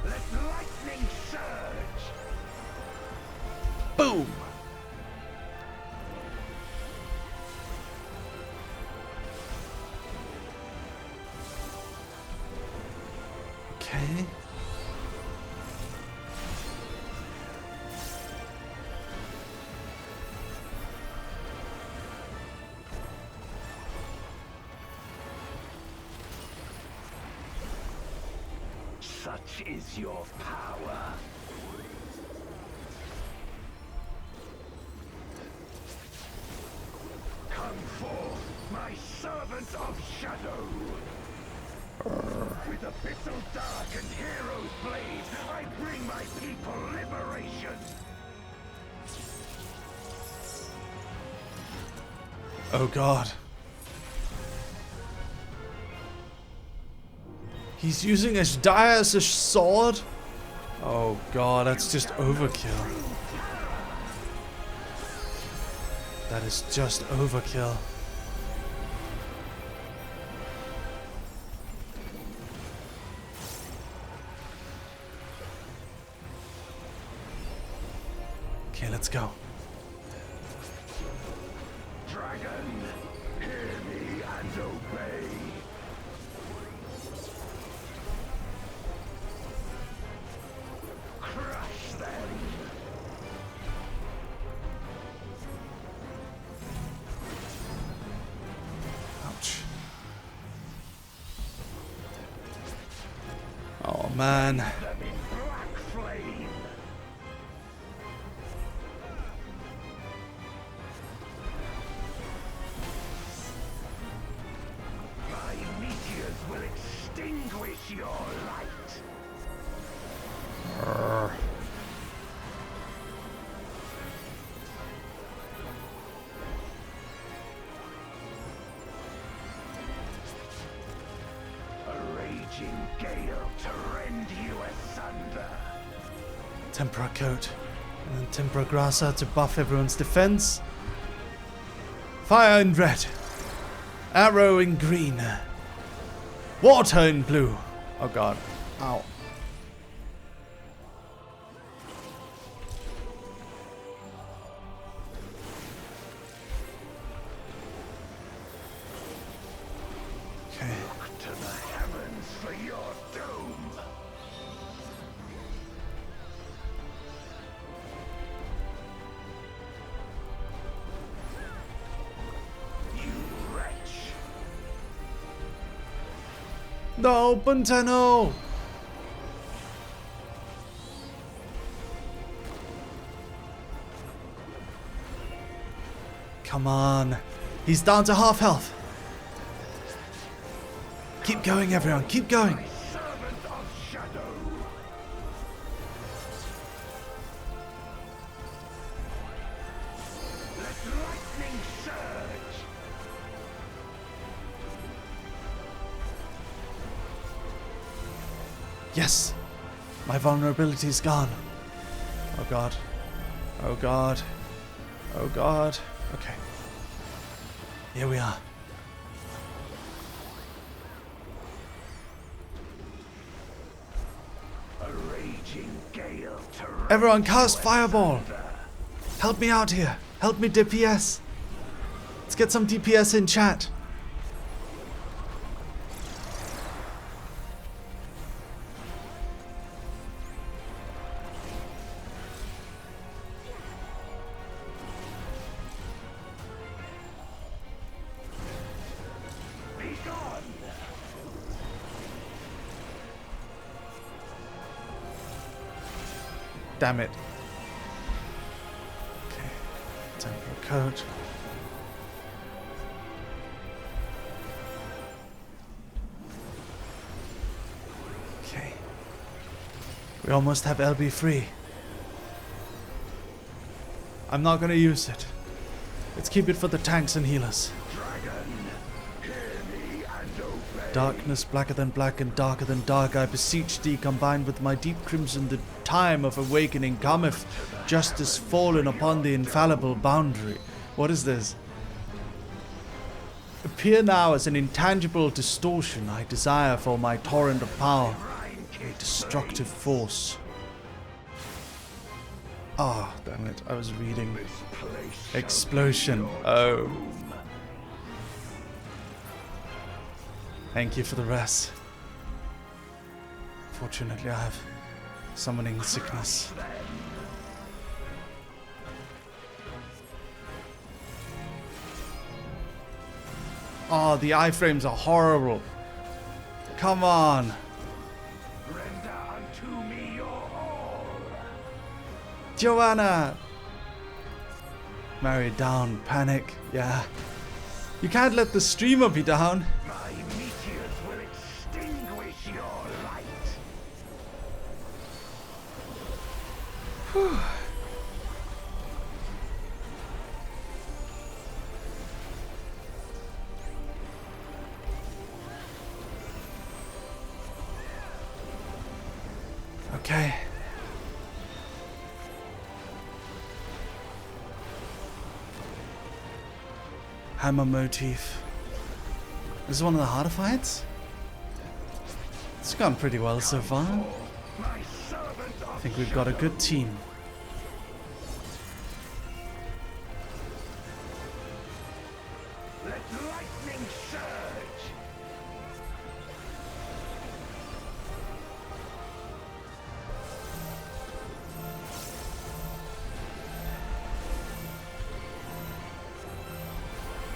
Let lightning surge. Boom! Okay. Such is your power. Come forth, my servant of shadow. With abyssal dark and hero's blade, I bring my people liberation. Oh god. He's using a dire as a sword? Oh god, that's just overkill. That is just overkill. Okay, let's go. Dragon, hear me and obey. Crush them. Ouch. Oh man. Them in black flame. My meteors will extinguish your light. A raging gale to rend you asunder. Tempera coat. And then tempera grassa to buff everyone's defense. Fire in red. Arrow in green. Water in blue. Oh god. Ow. Okay. Look to the heavens for your doom. You wretch. No, Buntano! Come on. He's down to half health. Keep going, everyone. Keep going. Servant of shadow. Let lightning surge. Yes. My vulnerability is gone. Oh god. Oh god. Oh god. Okay. Here we are. A raging gale to rend Everyone cast you fireball. asunder. Help me out here. Help me DPS. Let's get some DPS in chat. Damn it. Okay. Temporal code. Okay. We almost have LB free. I'm not gonna use it. Let's keep it for the tanks and healers. Darkness blacker than black and darker than dark, I beseech thee, combined with my deep crimson, the time of awakening cometh, justice fallen upon the infallible boundary. What is this? Appear now as an intangible distortion I desire for my torrent of power, a destructive force. Ah, oh, damn it, I was reading. Explosion. Oh. Thank you for the rest. Fortunately, I have summoning sickness. Oh, the iframes are horrible. Come on. Joanna! Mary down. Panic. Yeah. You can't let the streamer be down. Whew. Okay. Hammer motif. This is one of the harder fights. It's gone pretty well so far. I think we've got a good team. Let lightning surge.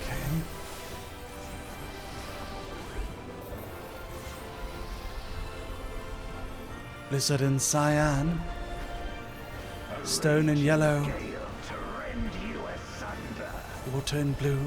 Okay. Blizzard in cyan. Stone in yellow. Water in blue.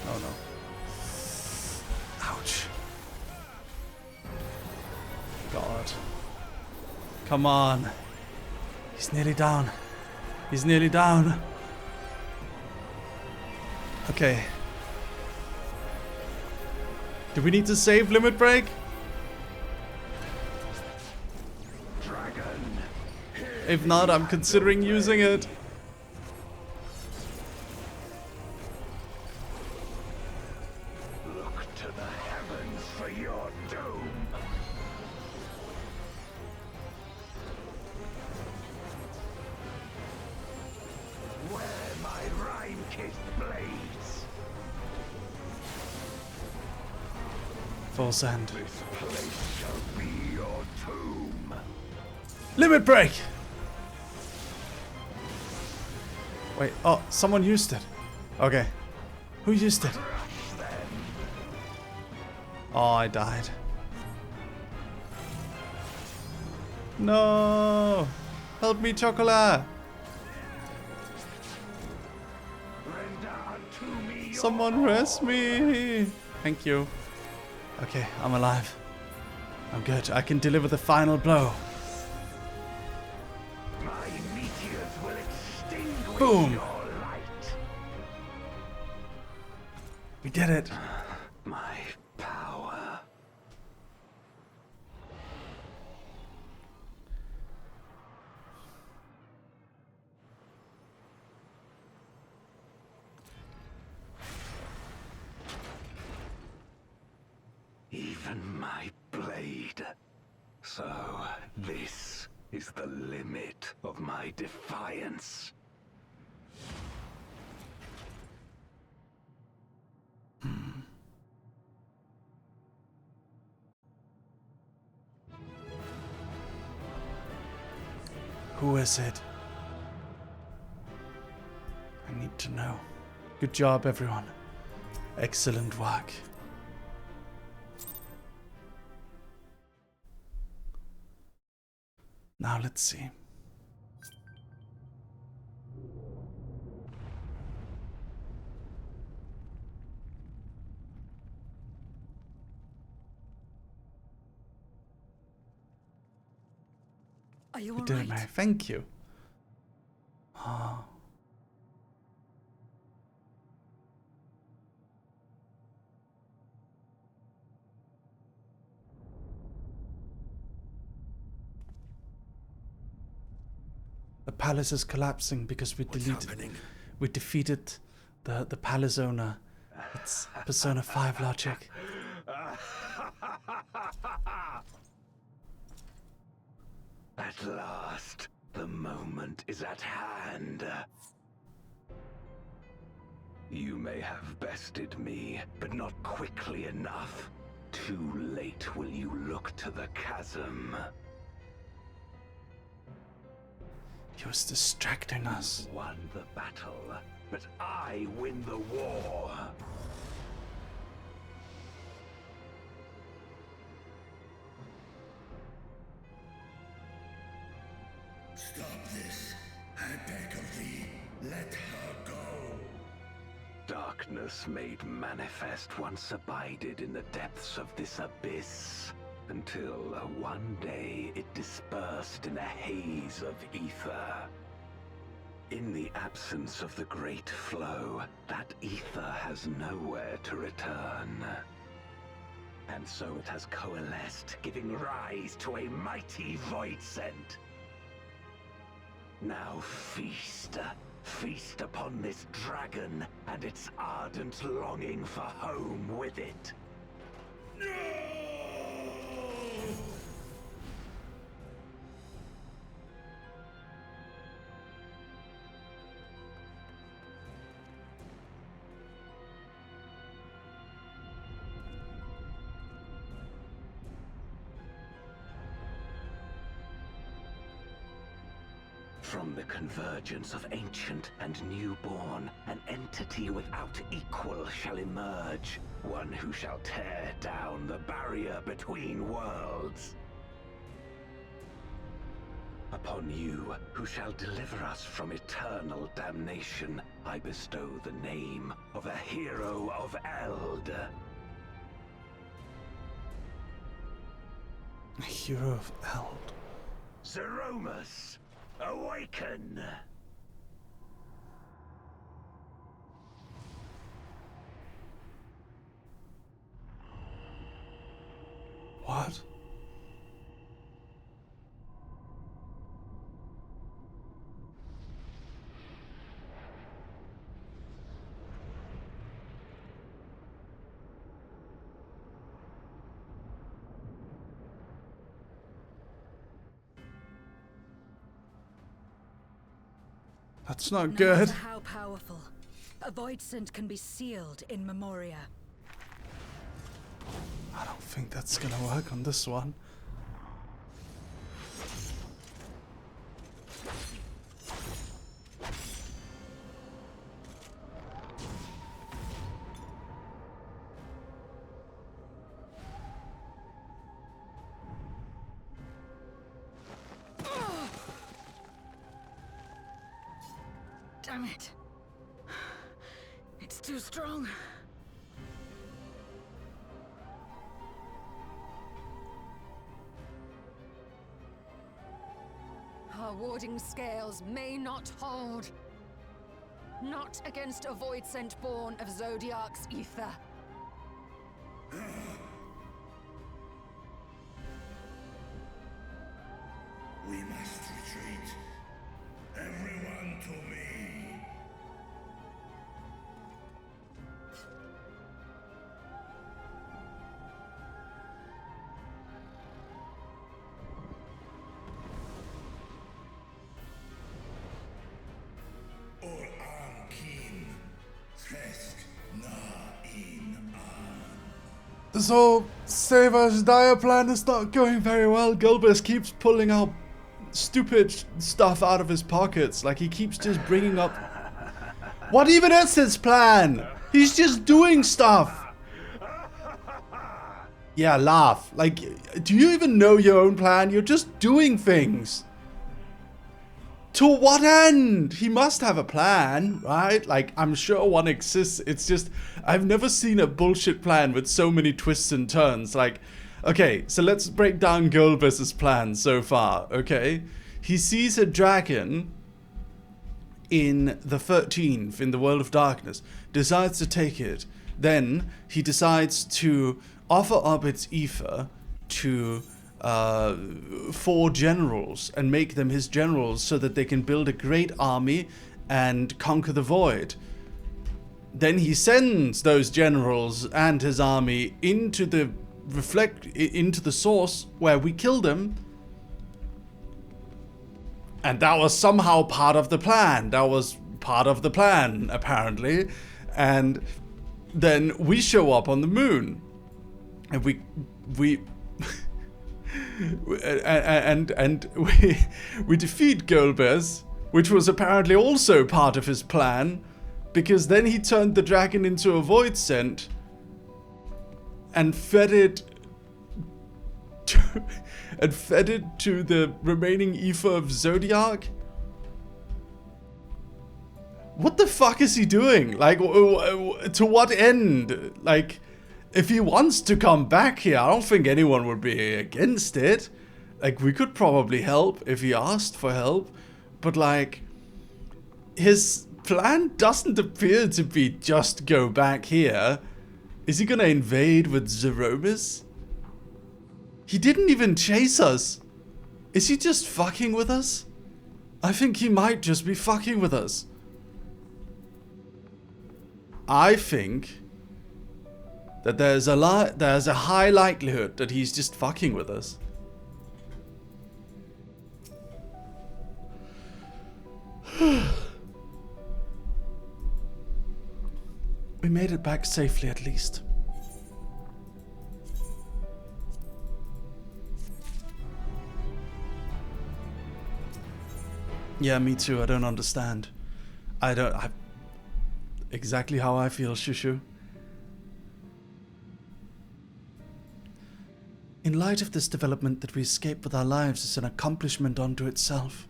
Oh no. Ouch. God. Come on. He's nearly down. He's nearly down. Okay. Do we need to save Limit Break? If not, I'm considering using it. Look to the heavens for your doom. Where my rhyme-kissed blades. Full send. This place shall be your tomb. Limit Break! Wait, oh, someone used it. Okay. Who used it? Oh, I died. No! Help me, Chocolat! Someone rest me! Thank you. Okay, I'm alive. I'm good. I can deliver the final blow. Boom! We did it. My power. Even my blade. So, this is the limit of my defiance. Who is it? I need to know. Good job, everyone. Excellent work. Now let's see. Are you We all did it, right? Mary. Thank you. Oh. The palace is collapsing because we we defeated the palace owner. It's Persona 5 logic. At last, the moment is at hand. You may have bested me, but not quickly enough. Too late will you look to the chasm. He was distracting us. You won the battle, but I win the war. Stop this. I beg of thee, let her go. Darkness made manifest once abided in the depths of this abyss, until one day it dispersed in a haze of ether. In the absence of the great flow, that ether has nowhere to return. And so it has coalesced, giving rise to a mighty void scent. Now feast. Feast upon this dragon and its ardent longing for home with it. From the convergence of ancient and newborn, an entity without equal shall emerge, one who shall tear down the barrier between worlds. Upon you, who shall deliver us from eternal damnation, I bestow the name of a hero of Eld. A hero of Eld. Zeromus! Awaken! What? That's not No good. matter how powerful, a void scent can be sealed in Memoria. I don't think that's gonna work on this one. Damn it. It's too strong. Our warding scales may not hold. Not against a void scent born of Zodiac's ether. We must retreat. Everyone to me. This whole save us dire plan is not going very well. Gilbert keeps pulling out stupid stuff out of his pockets. Like, he keeps just bringing up... What even is his plan? He's just doing stuff. Yeah, laugh. Like, do you even know your own plan? You're just doing things. To what end? He must have a plan, right? Like, I'm sure one exists. It's just, I've never seen a bullshit plan with so many twists and turns. Like, okay, so let's break down Gulbus's plan so far, okay? He sees a dragon in the 13th, in the World of Darkness, decides to take it. Then he decides to offer up its ether to 4 generals and make them his generals so that they can build a great army and conquer the void. Then he sends those generals and his army into the source where we kill them. And that was somehow part of the plan. That was part of the plan, apparently. And then we show up on the moon. And we defeat Gulbus, which was apparently also part of his plan, because then he turned the dragon into a void scent and fed it to the remaining ether of Zodiac. What the fuck is he doing? Like, to what end? Like, if he wants to come back here, I don't think anyone would be against it. Like, we could probably help if he asked for help. But, like, his plan doesn't appear to be just go back here. Is he gonna invade with Zeromus? He didn't even chase us. Is he just fucking with us? I think he might just be fucking with us. I think that there's a high likelihood that he's just fucking with us. We made it back safely, at least. Yeah, me too. I don't understand. Exactly how I feel, Shushu. In light of this development, that we escape with our lives is an accomplishment unto itself.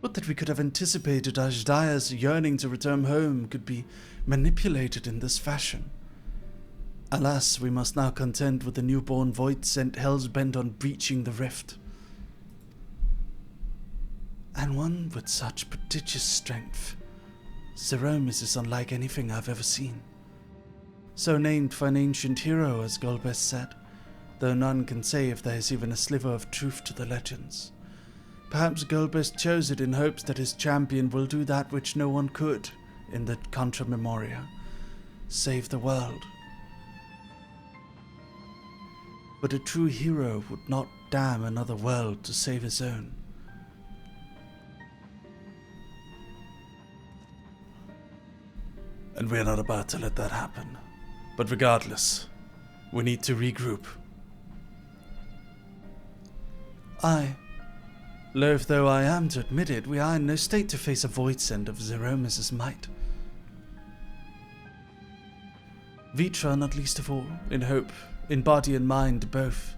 But that we could have anticipated Ajdaya's yearning to return home could be manipulated in this fashion. Alas, we must now contend with the newborn void sent hells bent on breaching the rift. And one with such prodigious strength. Zeromus is unlike anything I've ever seen. So named for an ancient hero, as Gulbus said, though none can say if there is even a sliver of truth to the legends. Perhaps Gulbus chose it in hopes that his champion will do that which no one could in the Contra Memoria, save the world. But a true hero would not damn another world to save his own. And we're not about to let that happen. But regardless, we need to regroup. Loath though I am to admit it, we are in no state to face a void send of Zeromus' might. Vitra not least of all, in hope, in body and mind both.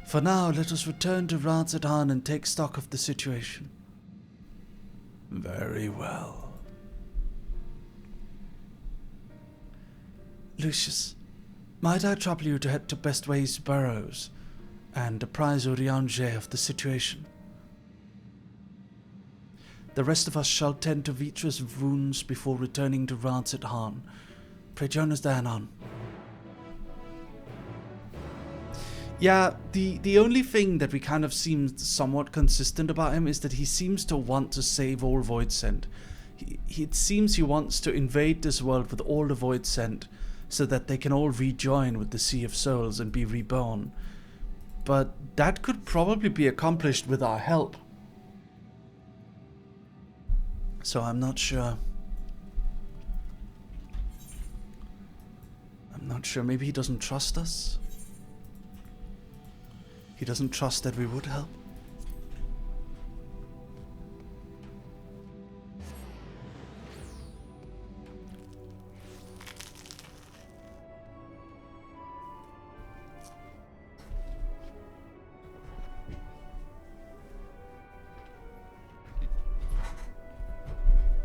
For now, let us return to Radz-at-Han and take stock of the situation. Very well. Lucius, might I trouble you to head to Bestway's burrows and apprise Urianger of the situation? The rest of us shall tend to Vitra's wounds before returning to Radz-at-Han. Pray join us there anon. Yeah, the only thing that we kind of seem somewhat consistent about him is that he seems to want to save all Void Sent. It seems he wants to invade this world with all the Void Sent, so that they can all rejoin with the Sea of Souls and be reborn. But that could probably be accomplished with our help. So I'm not sure. Maybe he doesn't trust us? He doesn't trust that we would help.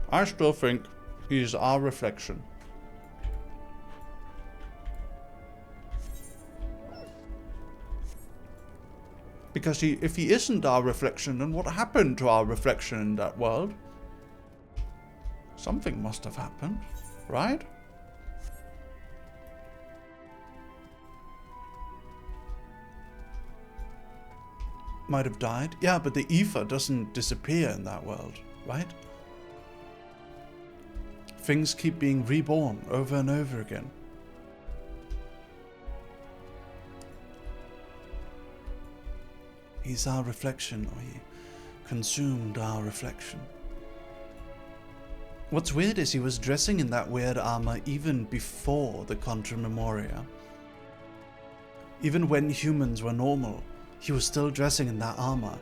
I still think he's our reflection. Because if he isn't our reflection, then what happened to our reflection in that world? Something must have happened, right? Might have died. Yeah, but the ether doesn't disappear in that world, right? Things keep being reborn over and over again. He's our reflection, or he consumed our reflection. What's weird is he was dressing in that weird armor even before the Contra Memoria. Even when humans were normal, he was still dressing in that armor.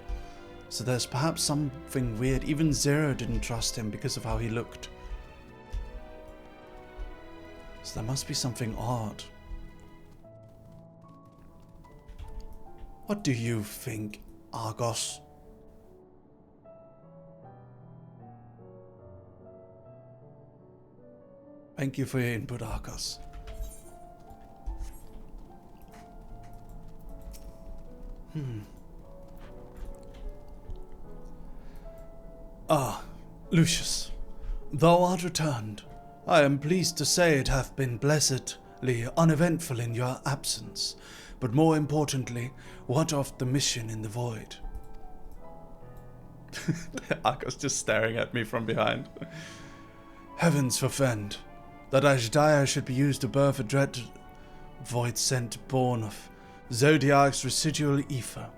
So there's perhaps something weird. Even Zero didn't trust him because of how he looked. So there must be something odd. What do you think, Argos? Thank you for your input, Argos. Ah, Lucius, thou art returned. I am pleased to say it hath been blessedly uneventful in your absence. But more importantly, what of the mission in the void? Argos just staring at me from behind. Heavens forfend that Ashdaya should be used to birth a dread void sent born of Zodiac's residual ether.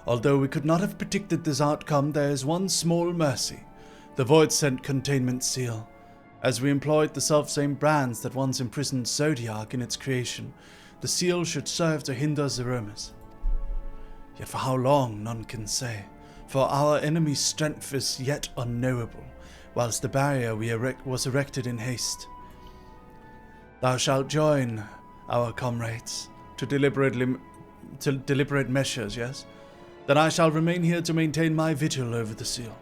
Although we could not have predicted this outcome, there is one small mercy. The void sent containment seal. As we employed the self-same brands that once imprisoned Zodiac in its creation, the seal should serve to hinder Zeromus. Yet for how long, none can say, for our enemy's strength is yet unknowable, whilst the barrier was erected in haste. Thou shalt join our comrades to deliberate measures, yes? Then I shall remain here to maintain my vigil over the seal.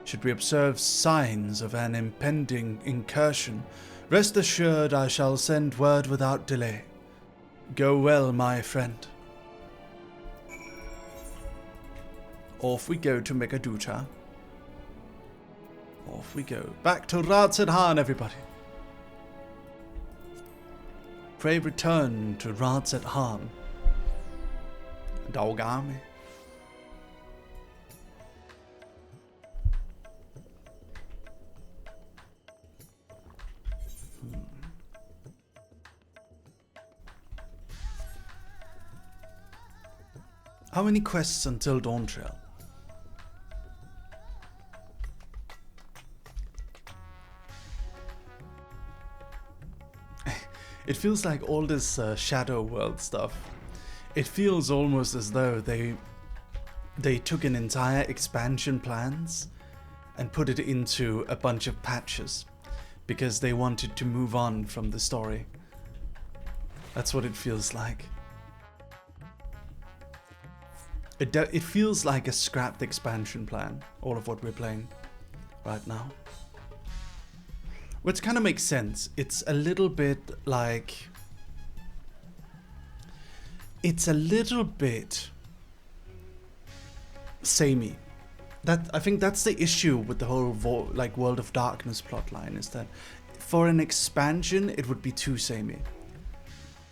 Should we observe signs of an impending incursion, rest assured I shall send word without delay. Go well, my friend. Off we go to Megaducha. Off we go. Back to Radz-at-Han, everybody. Pray return to Radz-at-Han. Dog army. How many quests until Dawntrail? It feels like all this Shadow World stuff. It feels almost as though they took an entire expansion plans and put it into a bunch of patches because they wanted to move on from the story. That's what it feels like. It feels like a scrapped expansion plan, all of what we're playing right now. Which kind of makes sense. It's a little bit like... It's a little bit samey. I think that's the issue with the whole World of Darkness plotline, is that for an expansion it would be too samey.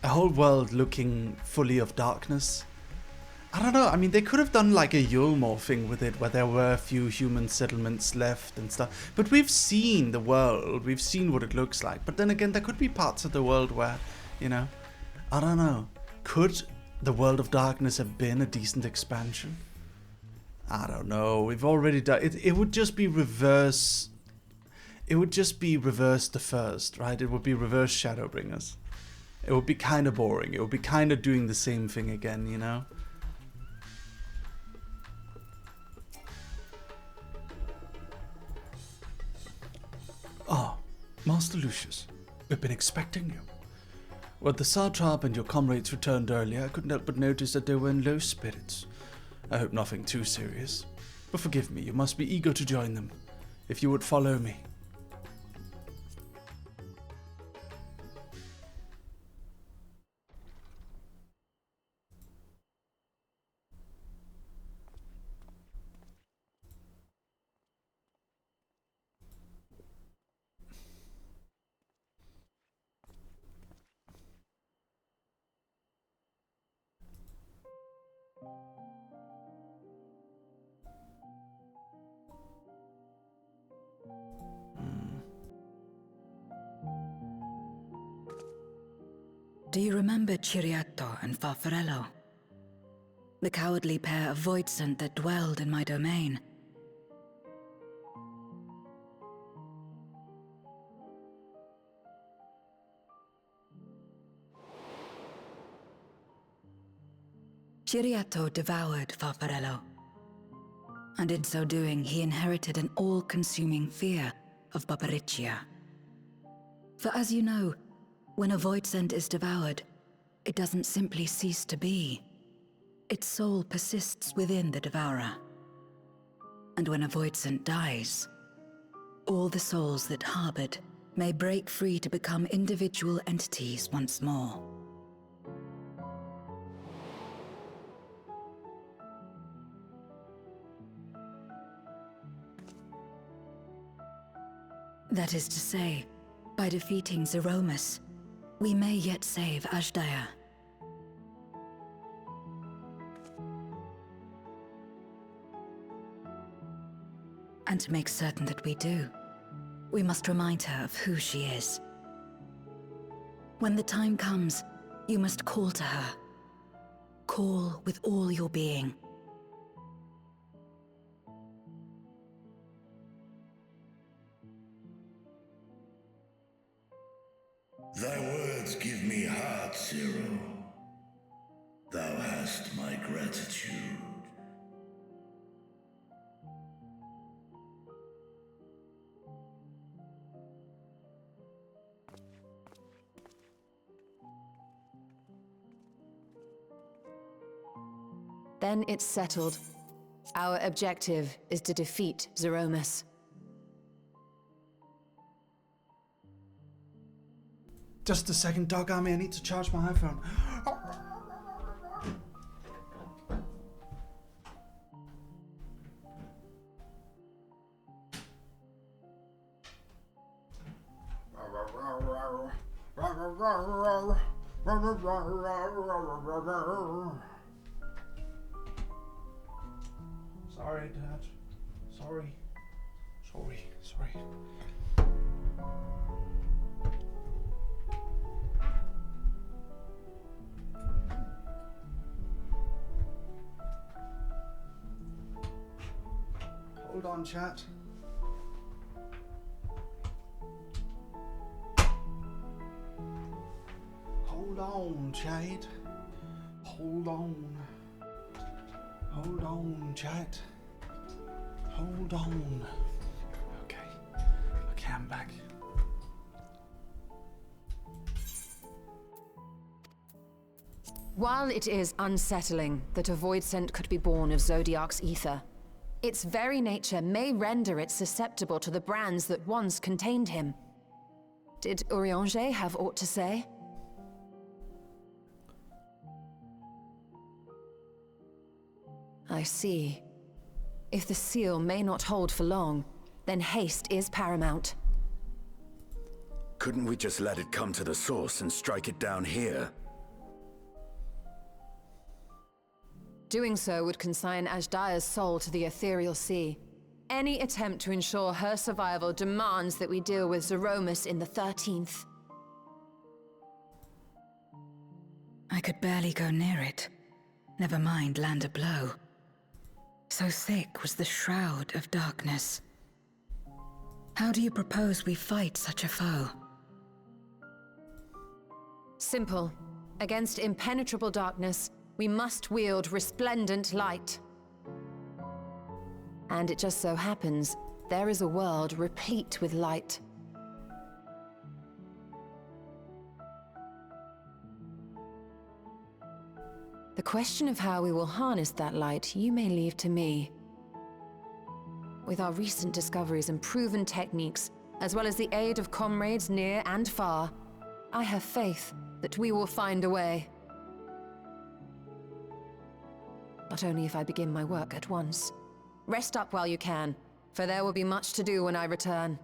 A whole world looking fully of darkness. I don't know, I mean, they could have done like a Yulmore thing with it, where there were a few human settlements left and stuff. But we've seen the world, we've seen what it looks like. But then again, there could be parts of the world where, you know, I don't know. Could the World of Darkness have been a decent expansion? I don't know, we've already done it. It would just be reverse. It would just be reverse the first, right? It would be reverse Shadowbringers. It would be kind of boring. It would be kind of doing the same thing again, you know? Master Lucius, we've been expecting you. When the Satrap and your comrades returned earlier, I couldn't help but notice that they were in low spirits. I hope nothing too serious. But forgive me, you must be eager to join them. If you would follow me. Do you remember Ciriato and Farfarello? The cowardly pair of voidsent that dwelled in my domain? Ciriato devoured Farfarello, and in so doing he inherited an all-consuming fear of Barbariccia. For as you know, when a voidsent is devoured, it doesn't simply cease to be. Its soul persists within the devourer. And when a voidsent dies, all the souls that harbored may break free to become individual entities once more. That is to say, by defeating Zeromus, we may yet save Ashdaya. And to make certain that we do, we must remind her of who she is. When the time comes, you must call to her. Call with all your being. Thy words give me heart, Zero. Thou hast my gratitude. Then it's settled. Our objective is to defeat Zeromus. Just a second, Dog Army, I need to charge my iPhone. Sorry, Dad. Sorry. Hold on, chat. Hold on, Jade. Hold on. Hold on, chat. Hold on. Okay, I'm back. While it is unsettling that a voidsent could be born of Zodiac's ether, its very nature may render it susceptible to the brands that once contained him. Did Urianger have aught to say? I see. If the seal may not hold for long, then haste is paramount. Couldn't we just let it come to the source and strike it down here? Doing so would consign Ashdaya's soul to the ethereal sea. Any attempt to ensure her survival demands that we deal with Zeromus in the 13th. I could barely go near it. Never mind land a blow. So thick was the shroud of darkness. How do you propose we fight such a foe? Simple. Against impenetrable darkness, we must wield resplendent light. And it just so happens, there is a world replete with light. The question of how we will harness that light, you may leave to me. With our recent discoveries and proven techniques, as well as the aid of comrades near and far, I have faith that we will find a way. But only if I begin my work at once. Rest up while you can, for there will be much to do when I return.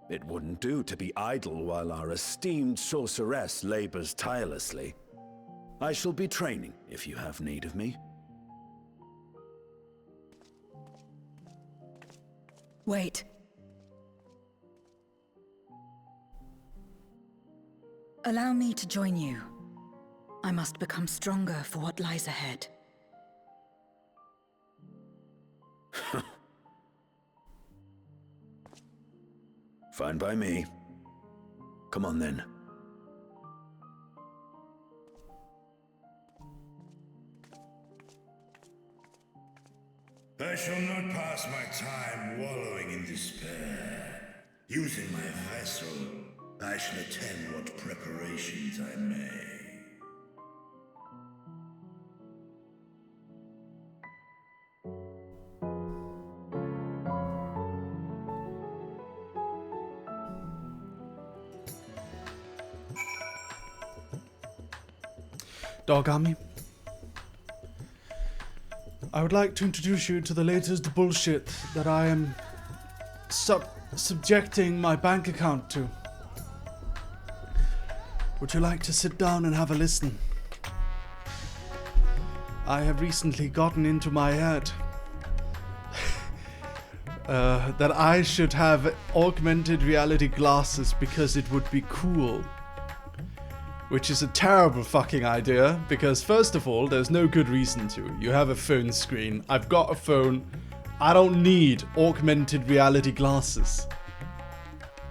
It wouldn't do to be idle while our esteemed sorceress labors tirelessly. I shall be training if you have need of me. Wait. Allow me to join you. I must become stronger for what lies ahead. Fine by me. Come on then. I shall not pass my time wallowing in despair. Using my vessel, I shall attend what preparations I may. Dog Army, I would like to introduce you to the latest bullshit that I am subjecting my bank account to. Would you like to sit down and have a listen? I have recently gotten into my head that I should have augmented reality glasses because it would be cool. Which is a terrible fucking idea, because first of all, there's no good reason to. You have a phone screen, I've got a phone, I don't need augmented reality glasses.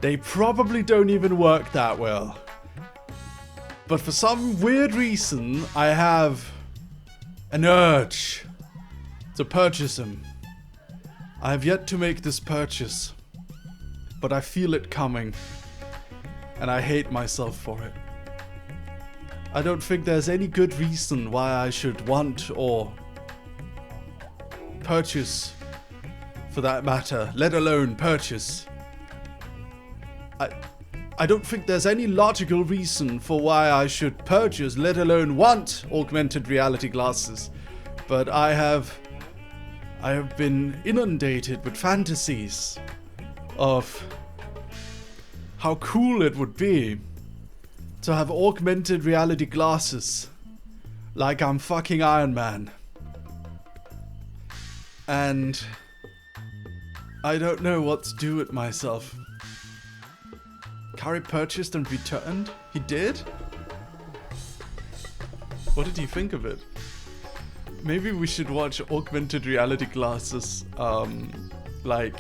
They probably don't even work that well. But for some weird reason, I have an urge to purchase them. I have yet to make this purchase, but I feel it coming, and I hate myself for it. I don't think there's any good reason why I should want or purchase, for that matter, let alone purchase. I don't think there's any logical reason for why I should purchase, let alone want augmented reality glasses. But I have been inundated with fantasies of how cool it would be to have augmented reality glasses, like I'm fucking Iron Man. And I don't know what to do with myself. Kari purchased and returned? He did? What did he think of it? Maybe we should watch augmented reality glasses, like,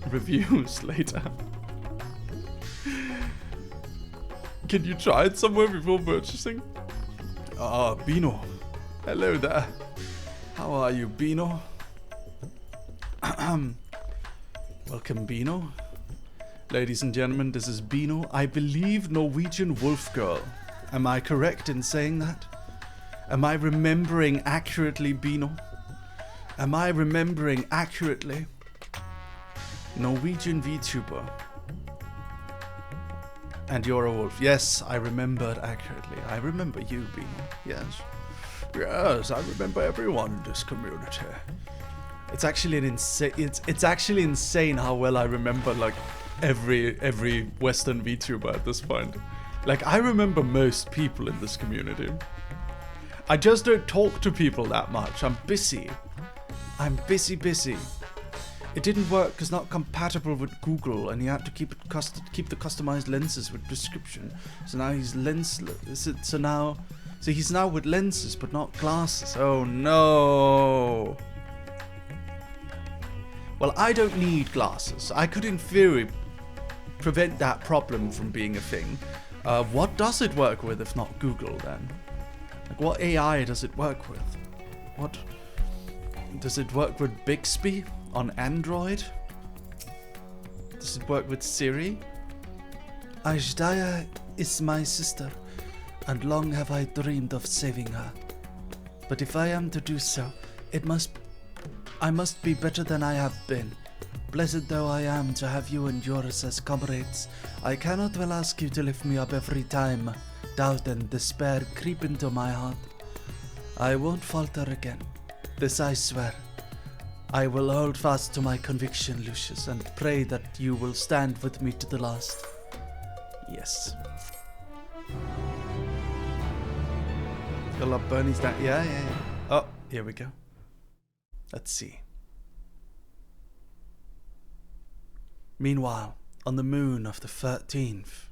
reviews later. Can you try it somewhere before purchasing? Ah, Bino. Hello there. How are you, Bino? Welcome, Bino. Ladies and gentlemen, this is Bino. I believe Norwegian Wolf Girl. Am I correct in saying that? Am I remembering accurately, Bino? Am I remembering accurately? Norwegian VTuber. And you're a wolf. Yes, I remembered accurately. I remember you, Bino. Yes. Yes, I remember everyone in this community. It's actually an insane. It's actually insane how well I remember like every Western VTuber at this point. Like I remember most people in this community. I just don't talk to people that much. I'm busy. I'm busy. It didn't work because not compatible with Google, and he had to keep the customized lenses with prescription. So now he's lensless. So he's now with lenses but not glasses. Oh no. Well, I don't need glasses. I could, in theory, prevent that problem from being a thing. What does it work with if not Google then? Like, what AI does it work with? What does it work with? Bixby on Android? Does it work with Siri? Ajdaya is my sister, and long have I dreamed of saving her. But if I am to do so, I must be better than I have been. Blessed though I am to have you and yours as comrades, I cannot well ask you to lift me up every time doubt and despair creep into my heart. I won't falter again. This I swear. I will hold fast to my conviction, Lucius, and pray that you will stand with me to the last. Yes. I love Bernie's down. Yeah. Oh, here we go. Let's see. Meanwhile, on the moon of the 13th.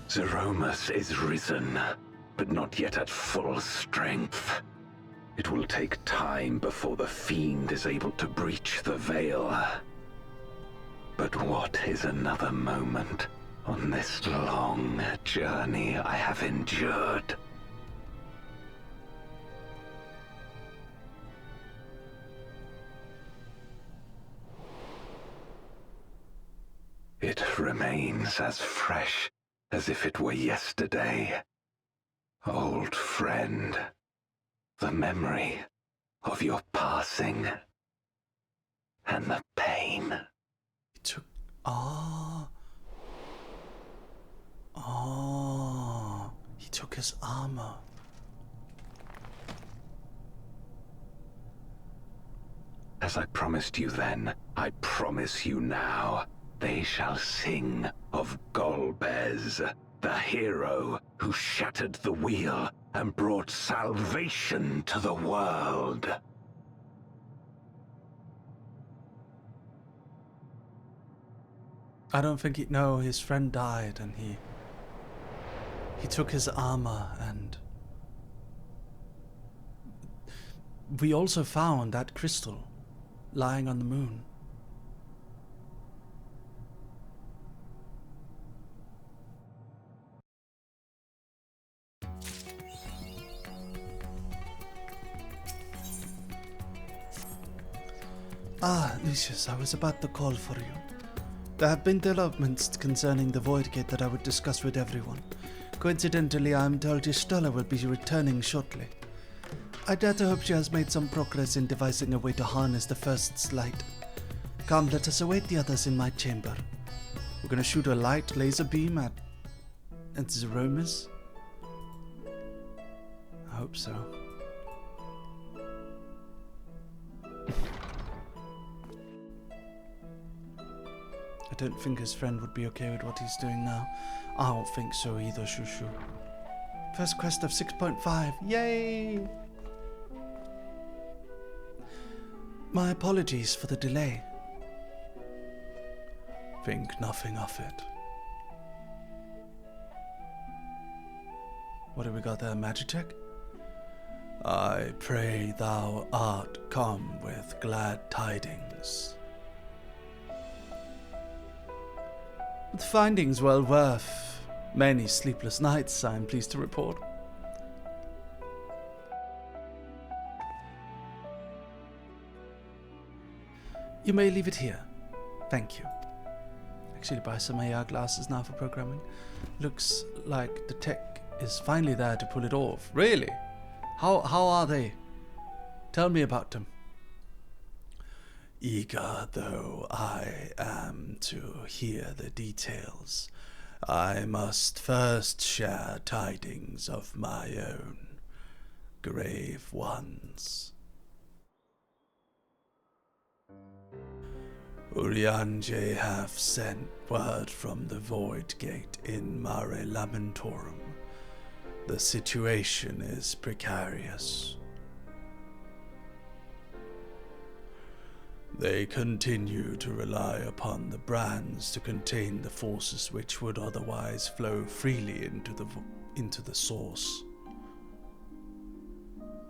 Zeromus is risen, but not yet at full strength. It will take time before the fiend is able to breach the veil. But what is another moment on this long journey I have endured? It remains as fresh as if it were yesterday. Old friend, the memory of your passing and the pain. He took... he took his armor. As I promised you then, I promise you now. They shall sing of Golbez, the hero who shattered the wheel and brought salvation to the world. I don't think no, his friend died and he took his armor, and we also found that crystal lying on the moon. Ah, Lucius, I was about to call for you. There have been developments concerning the Void Gate that I would discuss with everyone. Coincidentally, I am told Y'shtola will be returning shortly. I dare to hope she has made some progress in devising a way to harness the First's light. Come, let us await the others in my chamber. We're gonna shoot a light laser beam at Zeromus. I hope so. I don't think his friend would be okay with what he's doing now. I don't think so either, Shushu. First quest of 6.5. Yay! My apologies for the delay. Think nothing of it. What have we got there? Magitech? I pray thou art come with glad tidings. The findings well worth many sleepless nights, I am pleased to report. You may leave it here. Thank you. Actually buy some AR glasses now for programming. Looks like the tech is finally there to pull it off. Really? How are they? Tell me about them. Eager though I am to hear the details, I must first share tidings of my own grave ones. Urianger hath sent word from the Void Gate in Mare Lamentorum. The situation is precarious. They continue to rely upon the brands to contain the forces which would otherwise flow freely into the source.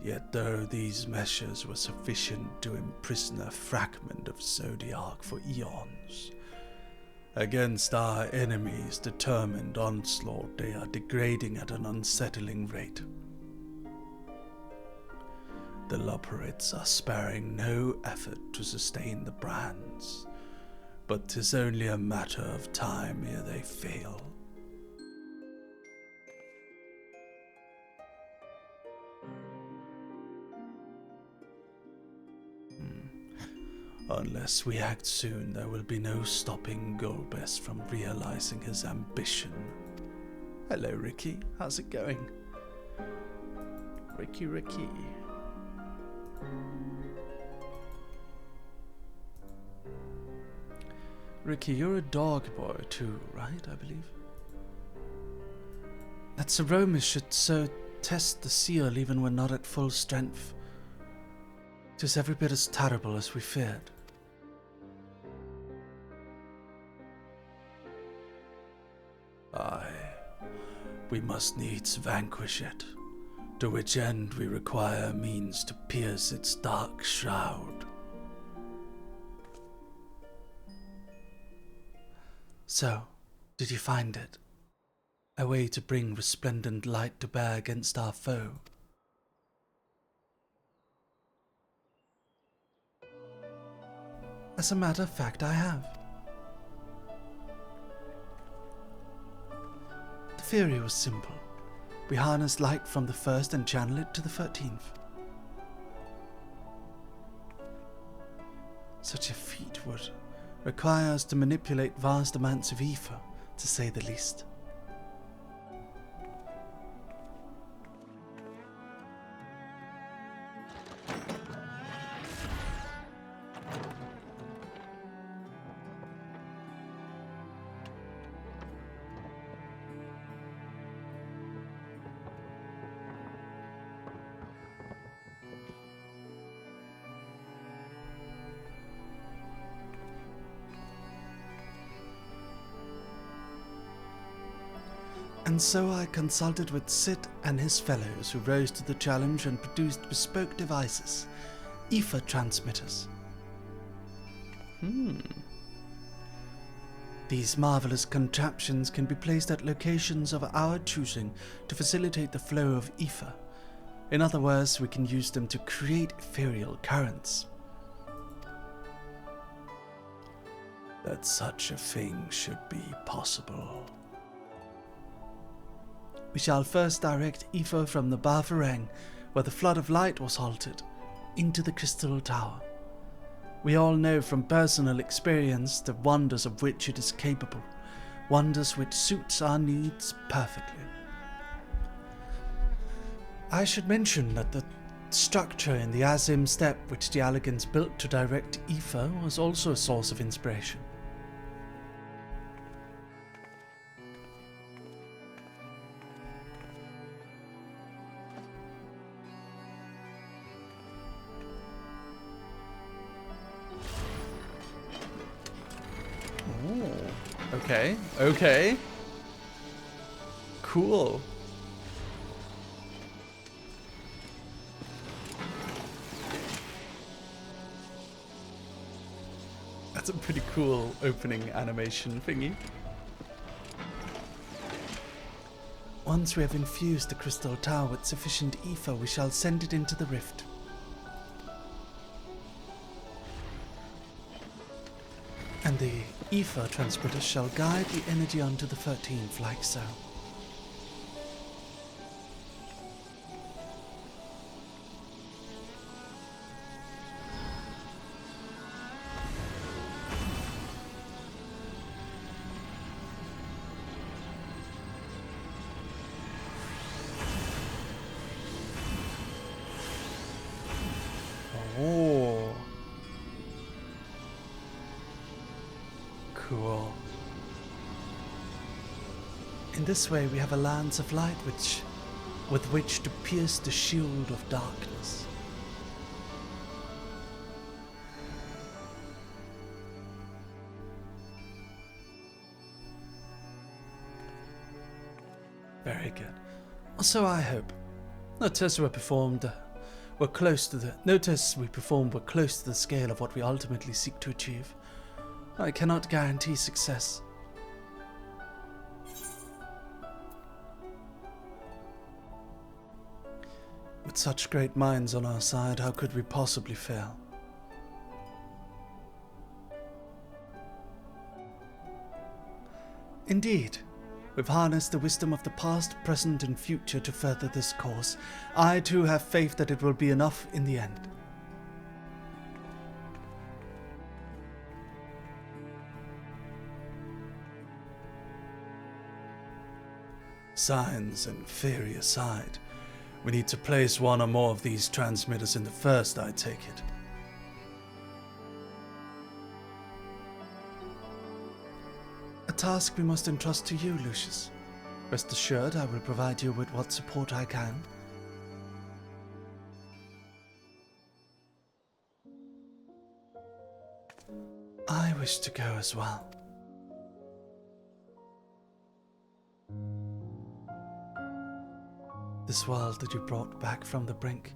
Yet though these measures were sufficient to imprison a fragment of Zodiac for eons, against our enemies' determined onslaught they are degrading at an unsettling rate. The Luperites are sparing no effort to sustain the brands, but 'tis only a matter of time ere they fail. Unless we act soon, there will be no stopping Golbest from realizing his ambition. Hello, Ricky. How's it going? Ricky. Ricky, you're a dog boy too, right? I believe. That Ceromus should so test the seal even when not at full strength. 'Tis every bit as terrible as we feared. Aye, we must needs vanquish it, to which end we require means to pierce its dark shroud. So, did you find it? A way to bring resplendent light to bear against our foe? As a matter of fact, I have. The theory was simple. We harness light from the first and channel it to the 13th. Such a feat would require us to manipulate vast amounts of ether, to say the least. And so I consulted with Sid and his fellows, who rose to the challenge and produced bespoke devices, ether transmitters. These marvelous contraptions can be placed at locations of our choosing to facilitate the flow of ether. In other words, we can use them to create ethereal currents. That such a thing should be possible. We shall first direct ether from the Bafarang, where the flood of light was halted, into the Crystal Tower. We all know from personal experience the wonders of which it is capable, wonders which suits our needs perfectly. I should mention that the structure in the Azim Step which the Allegans built to direct ether was also a source of inspiration. Okay. Cool. That's a pretty cool opening animation thingy. Once we have infused the Crystal Tower with sufficient ether, we shall send it into the rift. And the ether transmitter shall guide the energy onto the 13th, like so. Oh. Cool. In this way we have a lance of light with which to pierce the shield of darkness. Very good. So I hope. The tests were performed we're close to the... No tests we perform were close to the scale of what we ultimately seek to achieve. I cannot guarantee success. With such great minds on our side, how could we possibly fail? Indeed, we've harnessed the wisdom of the past, present, and future to further this cause. I too have faith that it will be enough in the end. Science and theory aside, we need to place one or more of these transmitters in the first, I take it. A task we must entrust to you, Lucius. Rest assured, I will provide you with what support I can. I wish to go as well. This world that you brought back from the brink,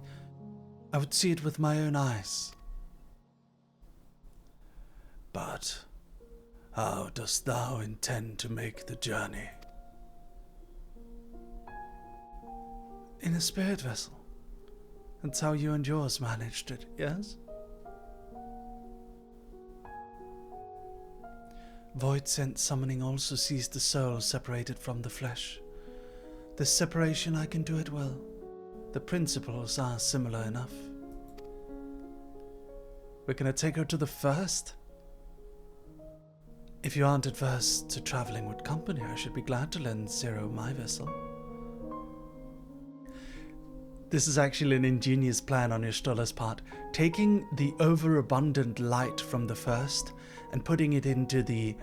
I would see it with my own eyes. But how dost thou intend to make the journey? In a spirit vessel. That's how you and yours managed it, yes? Void Sense summoning also sees the soul separated from the flesh. This separation I can do at will. The principles are similar enough. We're gonna take her to the first? If you aren't adverse to traveling with company, I should be glad to lend Zero my vessel. This is actually an ingenious plan on Y'shtola's part. Taking the overabundant light from the first and putting it into the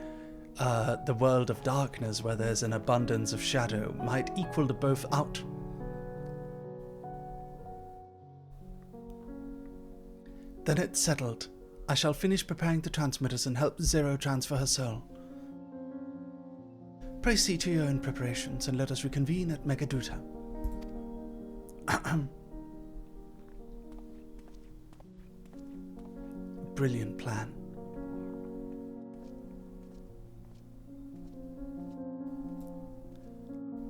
world of darkness where there's an abundance of shadow might equal the both out. Then it's settled. I shall finish preparing the transmitters and help Zero transfer her soul. Pray see to your own preparations and let us reconvene at Megaduta. Brilliant plan.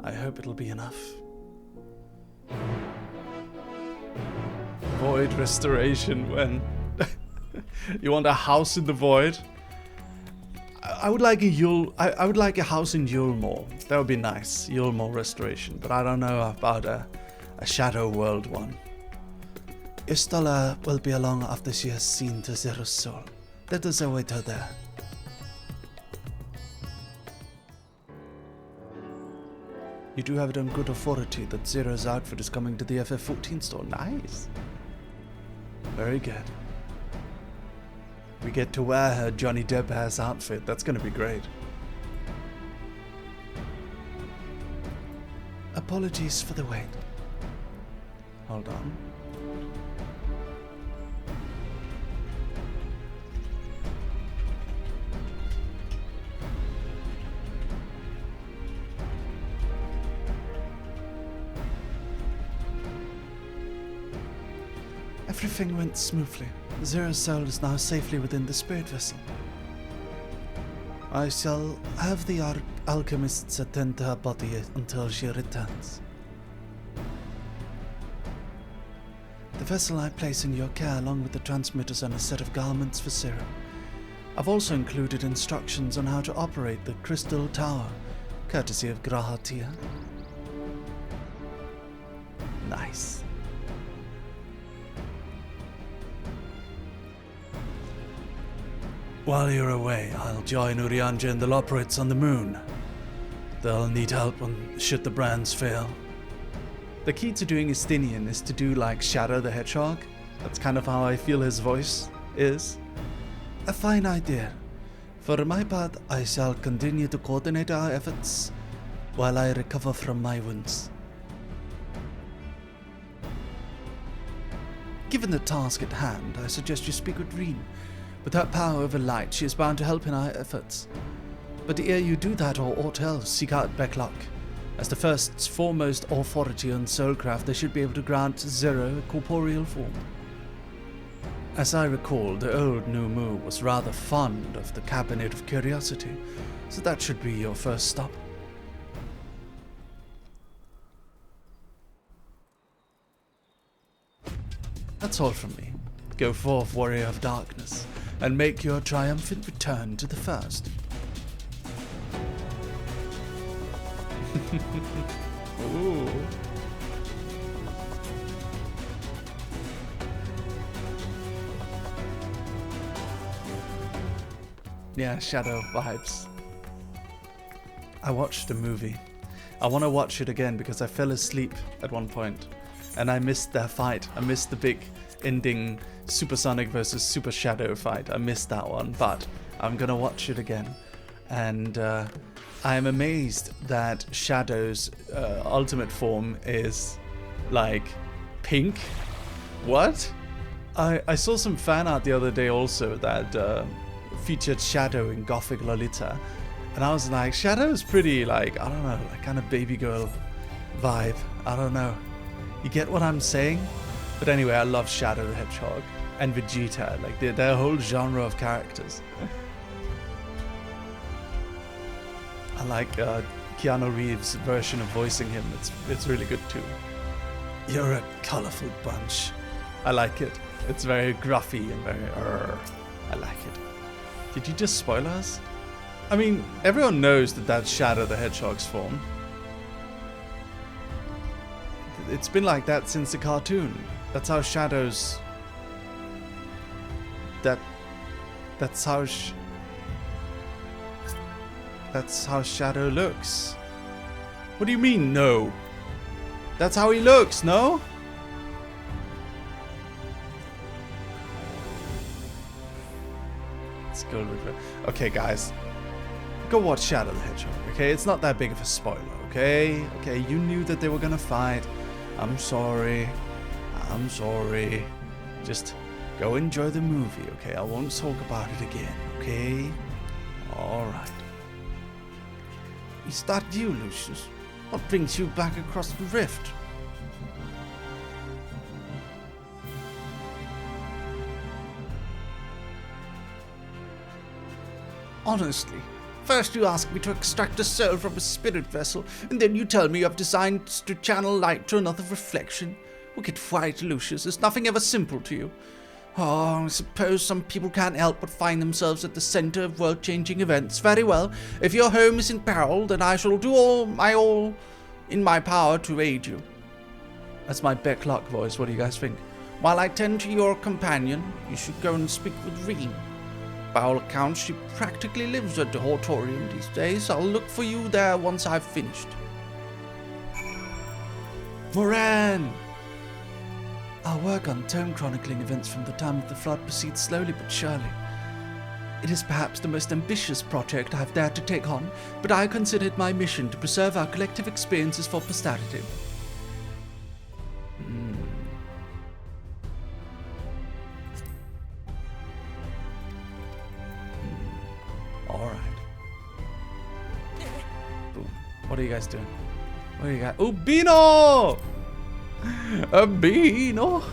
I hope it'll be enough. Void restoration when... You want a house in the void? I would like a Yule... I would like a house in Yulmore. That would be nice. Yulmore restoration. But I don't know about a Shadow World one. Y'shtola will be along after she has seen to Zero's soul. Let us await her there. You do have it on good authority that Zero's outfit is coming to the FF14 store. Nice. Very good. We get to wear her Johnny Depp-ass outfit. That's going to be great. Apologies for the wait. Hold on. Everything went smoothly. Zero's soul is now safely within the spirit vessel. I shall have the alchemists attend to her body until she returns. The vessel I place in your care along with the transmitters and a set of garments for Zero. I've also included instructions on how to operate the crystal tower, courtesy of Grahatia. Nice. While you're away, I'll join Urianger and the Loporrits on the moon. They'll need help should the brands fail. The key to doing Estinian is to do like Shadow the Hedgehog. That's kind of how I feel his voice is. A fine idea. For my part, I shall continue to coordinate our efforts while I recover from my wounds. Given the task at hand, I suggest you speak with Reen. With her power over light, she is bound to help in our efforts. But ere you do that or aught else, seek out Becklock. As the first foremost authority on soulcraft, they should be able to grant Zero a corporeal form. As I recall, the old New Mu was rather fond of the Cabinet of Curiosity, so that should be your first stop. That's all from me. Go forth, Warrior of Darkness, and make your triumphant return to the first. Ooh. Yeah, Shadow vibes. I watched a movie. I want to watch it again because I fell asleep at one point and I missed their fight. I missed the big ending Supersonic versus Super Shadow fight. I missed that one, but I'm gonna watch it again. And I am amazed that Shadow's ultimate form is like pink. What? I saw some fan art the other day also that featured Shadow in Gothic Lolita, and I was like, Shadow's pretty, like, I don't know, like kind of baby girl vibe. I don't know. You get what I'm saying? But anyway, I love Shadow the Hedgehog and Vegeta, like they're a whole genre of characters. I like Keanu Reeves' version of voicing him. It's really good too. You're a colorful bunch. I like it. It's very gruffy and very I like it. Did you just spoil us? I mean, everyone knows that that's Shadow the Hedgehog's form. It's been like that since the cartoon. That's how Shadow's... That's how Shadow looks. What do you mean, no? That's how he looks, no? Let's go with it. Okay, guys. Go watch Shadow the Hedgehog, okay? It's not that big of a spoiler, okay? Okay, you knew that they were gonna fight. I'm sorry. I'm sorry. Just go enjoy the movie, okay? I won't talk about it again, okay? Alright. Is that you, Lucius? What brings you back across the rift? Honestly, first you ask me to extract a soul from a spirit vessel, and then you tell me you have designed to channel light to another reflection. Wicked white, Lucius, is nothing ever simple to you? Oh, I suppose some people can't help but find themselves at the center of world-changing events. Very well. If your home is in peril, then I shall do all in my power to aid you. That's my Becklock voice. What do you guys think? While I tend to your companion, you should go and speak with Reem. By all accounts, she practically lives at the Hortorium these days. I'll look for you there once I've finished. Moran! Our work on tome chronicling events from the time of the flood proceeds slowly but surely. It is perhaps the most ambitious project I've dared to take on, but I consider it my mission to preserve our collective experiences for posterity. Alright. Boom. What are you guys doing? What are you guys... Oh, Beano! Beano!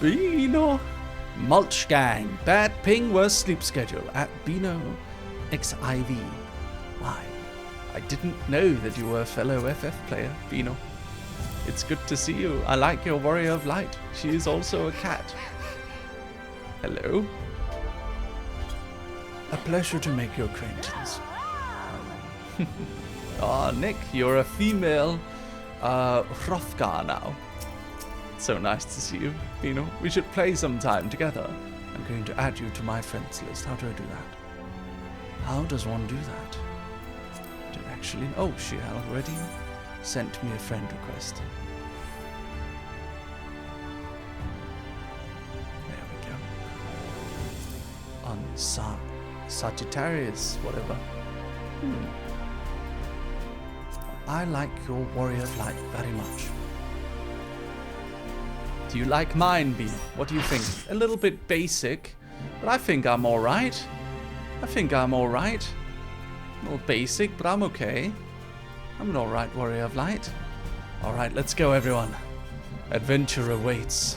Beano! Mulch Gang. Bad ping, worse sleep schedule. At Beano XIV. Why? I didn't know that you were a fellow FF player, Beano. It's good to see you. I like your Warrior of Light. She is also a cat. Hello? A pleasure to make your acquaintance. Ah, Nick, you're a female Hrothgar now. So nice to see you, Beano. We should play sometime together. I'm going to add you to my friends list. How do I do that? How does one do that? I don't actually... Oh, she already sent me a friend request. There we go. On Sagittarius, whatever. I like your Warrior of Light very much. Do you like mine, Beano? What do you think? A little bit basic, but I think I'm alright. A little basic, but I'm okay. I'm an alright warrior of light. Alright, let's go everyone. Adventure awaits.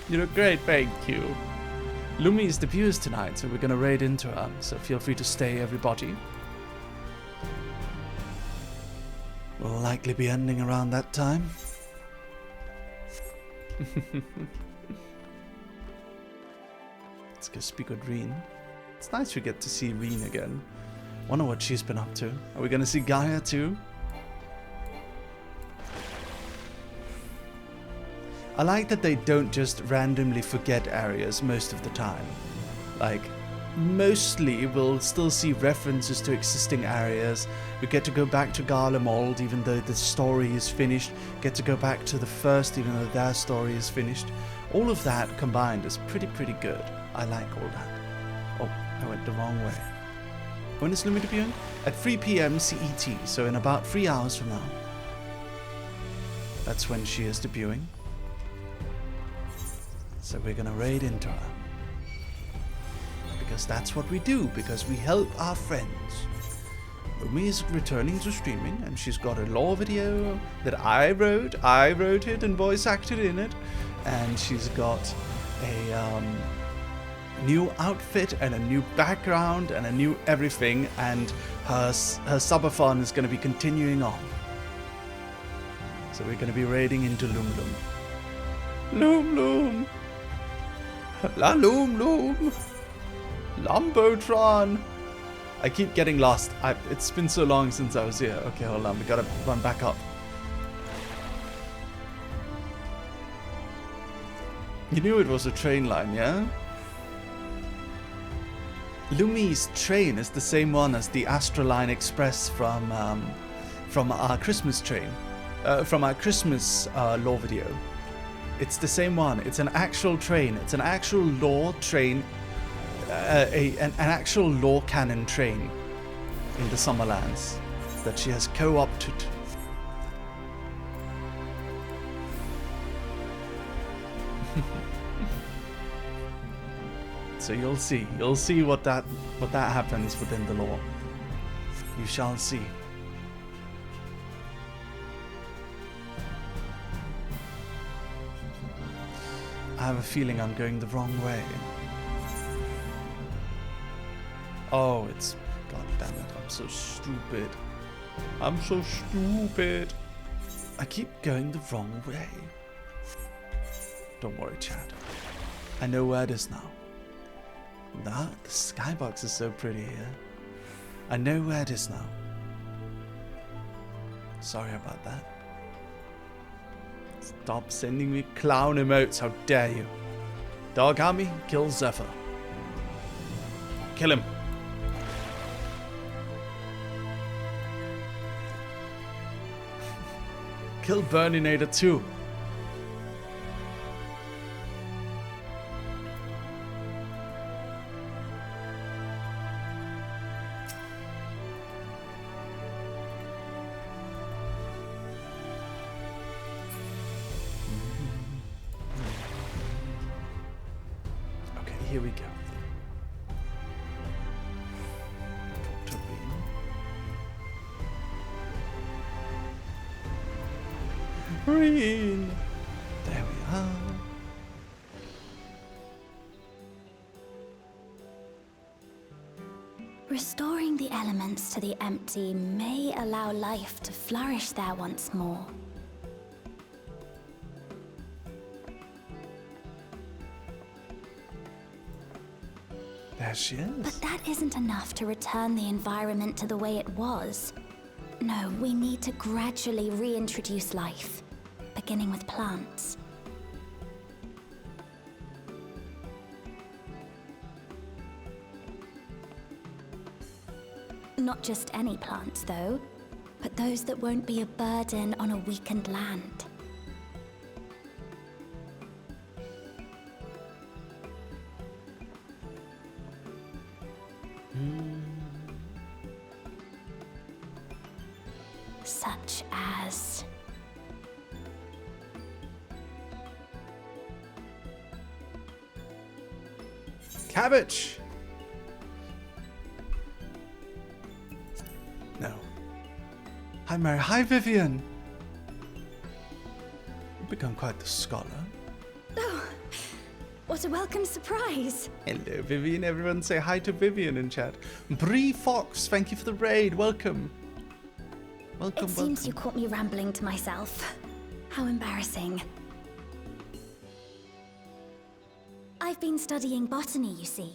You look great, thank you. Lumi's debuts tonight, so we're gonna raid into her, so feel free to stay everybody. We'll likely be ending around that time. Let's go speak with Reen. It's nice we get to see Reen again. Wonder what she's been up to. Are we gonna see Gaia too? I like that they don't just randomly forget areas most of the time. Like, mostly we'll still see references to existing areas. We get to go back to Garlemald even though the story is finished. Get to go back to the first even though their story is finished. All of that combined is pretty good. I like all that. Oh, I went the wrong way. When is Lumi debuting? At 3 PM CET, so in about 3 hours from now. That's when she is debuting. So we're gonna raid into her. Because that's what we do, because we help our friends. Lumi is returning to streaming, and she's got a lore video that I wrote it and voice acted in it. And she's got a new outfit and a new background and a new everything, and her subathon is gonna be continuing on. So we're gonna be raiding into Loom Loom. Loom Loom! La Loom Loom! Lumbotron! I keep getting lost. It's been so long since I was here. Okay, hold on. We gotta run back up. You knew it was a train line, yeah? Lumi's train is the same one as the Astraline Express from our Christmas train. From our Christmas lore video. It's the same one. It's an actual train. It's an actual lore train. An actual lore canon train in the Summerlands that she has co-opted. So you'll see what that happens within the lore. You shall see. I have a feeling I'm going the wrong way. Oh, it's... God damn it, I'm so stupid. I'm so stupid. I keep going the wrong way. Don't worry, Chad. I know where it is now. Nah, the skybox is so pretty here. I know where it is now. Sorry about that. Stop sending me clown emotes, how dare you. Dog Army, kill Zephyr. Kill him. Kill Burninator too. Okay, here we go. Green. There we are. Restoring the elements to the empty may allow life to flourish there once more. There she is. But that isn't enough to return the environment to the way it was. No, we need to gradually reintroduce life. Beginning with plants. Not just any plants, though, but those that won't be a burden on a weakened land. Such as... Cabbage! No. Hi, Mary. Hi, Vivian. You've become quite the scholar. Oh, what a welcome surprise. Hello, Vivian. Everyone say hi to Vivian in chat. Bree Fox, thank you for the raid. Welcome. Welcome, It seems you caught me rambling to myself. How embarrassing. I've been studying botany, you see.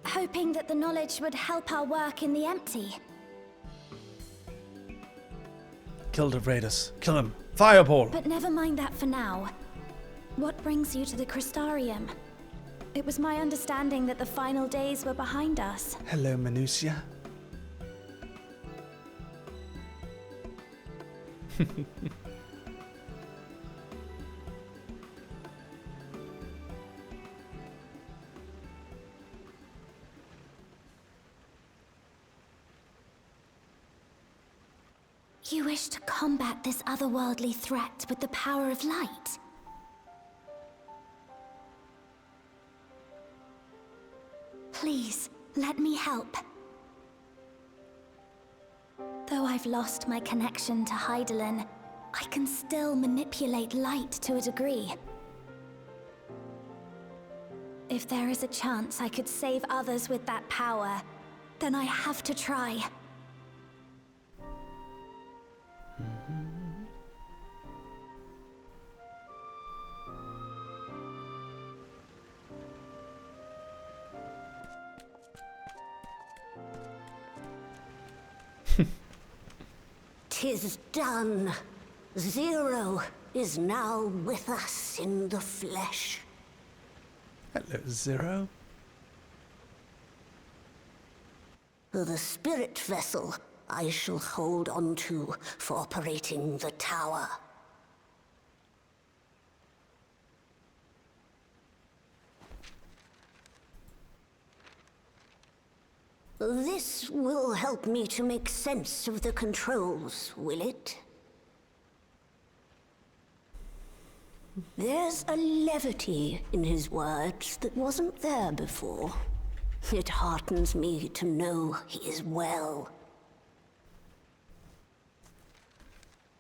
Hoping that the knowledge would help our work in the empty. Kill the raiders. Kill him. Fireball. But never mind that for now. What brings you to the Crystarium? It was my understanding that the final days were behind us. Hello, Minucia. You wish to combat this otherworldly threat with the power of light? Please, let me help. Though I've lost my connection to Hydaelyn, I can still manipulate light to a degree. If there is a chance I could save others with that power, then I have to try. "'Tis done. Zero is now with us in the flesh." Hello, Zero. The spirit vessel I shall hold on to for operating the tower. This will help me to make sense of the controls, will it? There's a levity in his words that wasn't there before. It heartens me to know he is well.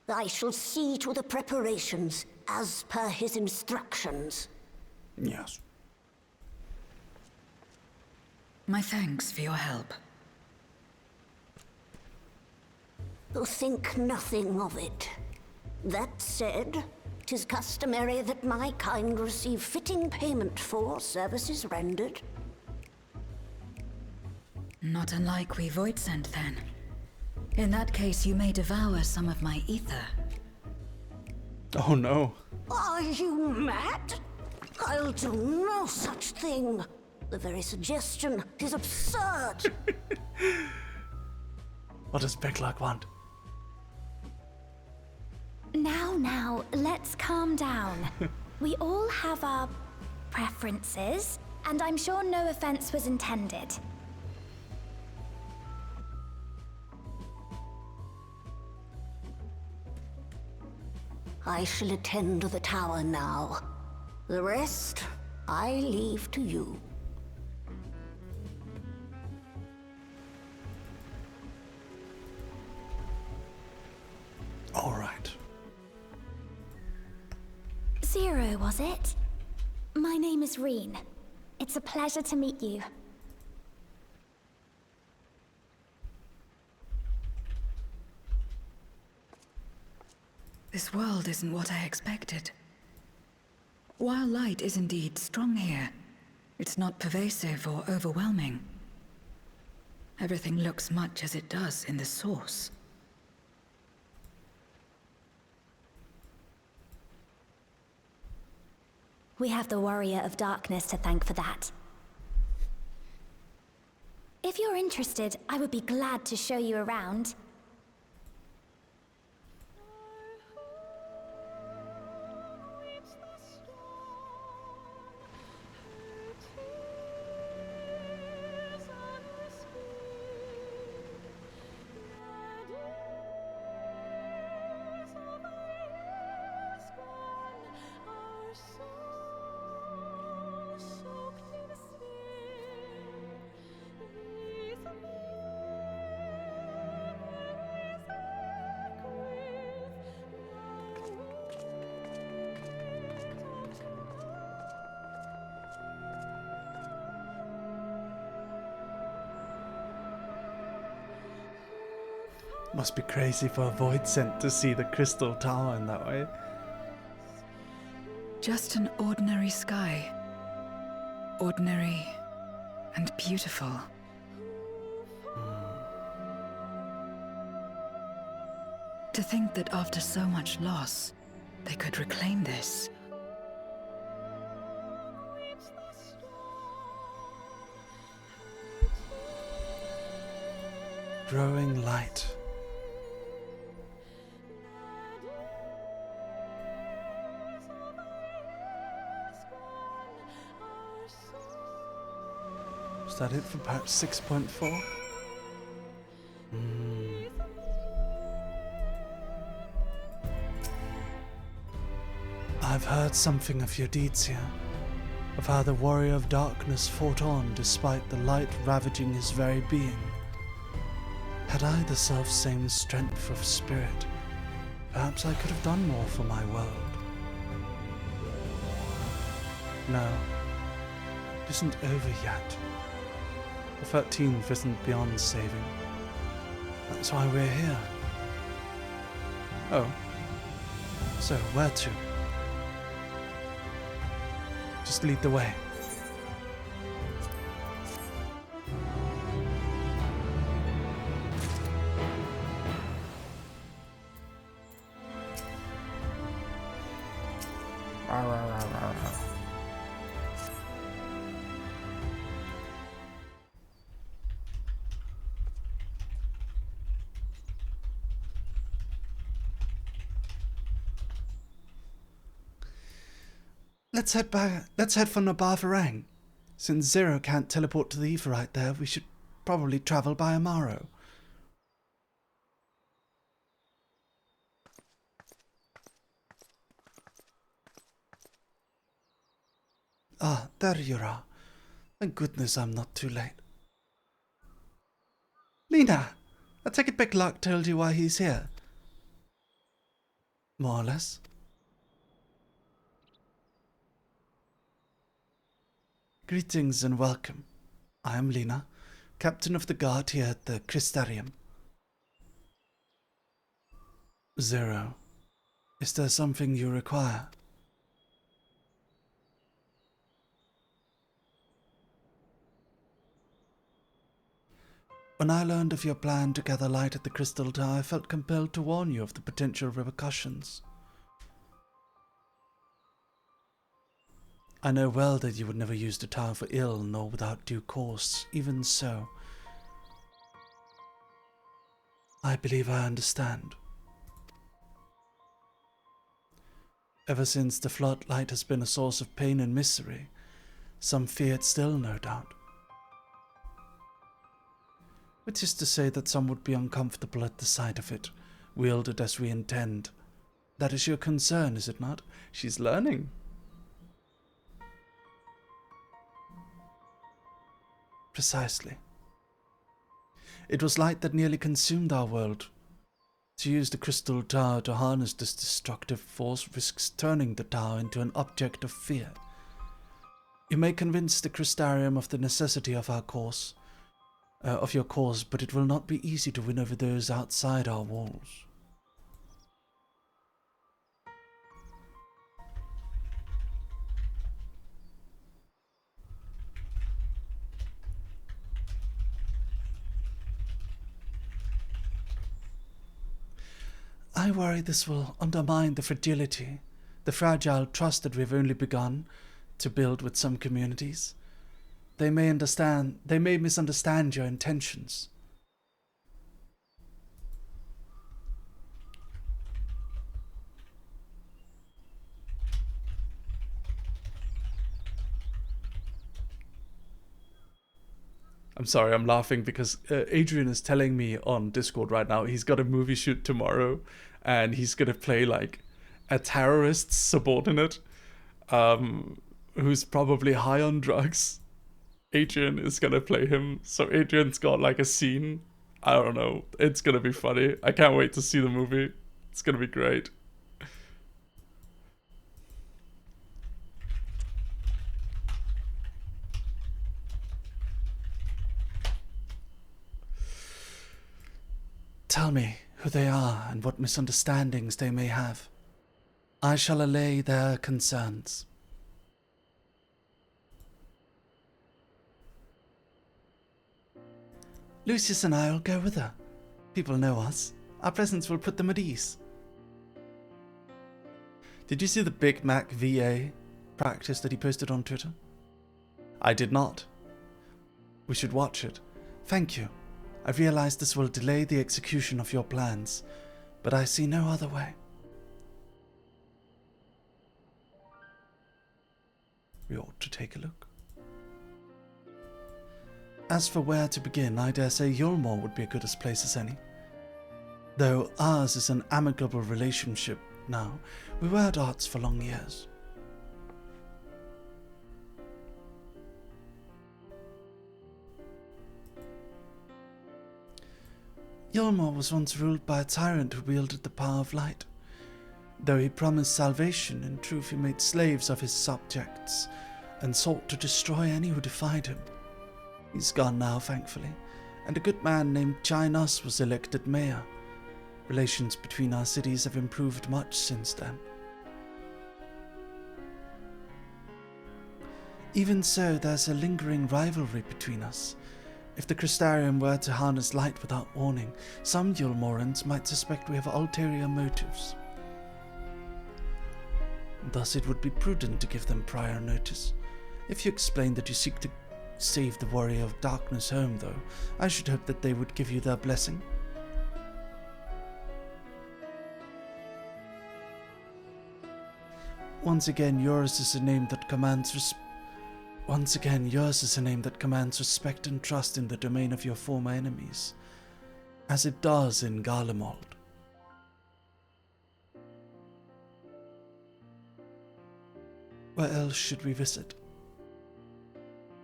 I shall see to the preparations as per his instructions. Yes. My thanks for your help. Think nothing of it. That said, 'tis customary that my kind receive fitting payment for services rendered. Not unlike we Void Sent, then. In that case, you may devour some of my ether. Oh no. Are you mad? I'll do no such thing. The very suggestion is absurd. What does Becklark want? Now, let's calm down. We all have our preferences, and I'm sure no offense was intended. I shall attend to the tower now. The rest, I leave to you. All right. Zero, was it? My name is Reen. It's a pleasure to meet you. This world isn't what I expected. While light is indeed strong here, it's not pervasive or overwhelming. Everything looks much as it does in the source. We have the Warrior of Darkness to thank for that. If you're interested, I would be glad to show you around. Must be crazy for a void scent to see the crystal tower in that way. Just an ordinary sky. Ordinary and beautiful. To think that after so much loss, they could reclaim this. Growing light. Is that it for patch 6.4? I've heard something of your deeds here, of how the warrior of darkness fought on despite the light ravaging his very being. Had I the self-same strength of spirit, perhaps I could have done more for my world. No, it isn't over yet. The 13th isn't beyond saving. That's why we're here. Oh. So, where to? Just lead the way. Let's head for Nabarvarang. Since Zero can't teleport to the ether right there, we should probably travel by Amaro. Ah, there you are. Thank goodness I'm not too late. Lena, I take it back Lark told you why he's here. More or less. Greetings and welcome. I am Lena, captain of the guard here at the Crystarium. Zero, is there something you require? When I learned of your plan to gather light at the Crystal Tower, I felt compelled to warn you of the potential repercussions. I know well that you would never use the tower for ill, nor without due course. Even so, I believe I understand. Ever since the floodlight has been a source of pain and misery, some fear it still, no doubt. Which is to say that some would be uncomfortable at the sight of it, wielded as we intend. That is your concern, is it not? She's learning. Precisely. It was light that nearly consumed our world. To use the crystal tower to harness this destructive force risks turning the tower into an object of fear. You may convince the Crystarium of the necessity of our course, of your cause, but it will not be easy to win over those outside our walls. I worry this will undermine the fragility, the fragile trust that we've only begun to build with some communities. They may misunderstand your intentions. I'm sorry, I'm laughing because Adrian is telling me on Discord right now he's got a movie shoot tomorrow and he's going to play like a terrorist's subordinate who's probably high on drugs. Adrian is going to play him. So Adrian's got like a scene. I don't know. It's going to be funny. I can't wait to see the movie. It's going to be great. Tell me, who they are and what misunderstandings they may have. I shall allay their concerns. Lucius and I will go with her. People know us. Our presence will put them at ease. Did you see the Big Mac VA practice that he posted on Twitter? I did not. We should watch it. Thank you. I realize this will delay the execution of your plans, but I see no other way. We ought to take a look. As for where to begin, I dare say Yulmore would be as good a place as any. Though ours is an amicable relationship now, we were at odds for long years. Yulmore was once ruled by a tyrant who wielded the power of light. Though he promised salvation, in truth he made slaves of his subjects and sought to destroy any who defied him. He's gone now, thankfully, and a good man named Chinos was elected mayor. Relations between our cities have improved much since then. Even so, there's a lingering rivalry between us. If the Crystarium were to harness light without warning, some Yulmorans might suspect we have ulterior motives. Thus it would be prudent to give them prior notice. If you explain that you seek to save the Warrior of Darkness home, though, I should hope that they would give you their blessing. Once again, yours is a name that commands respect and trust in the domain of your former enemies, as it does in Garlemald. Where else should we visit?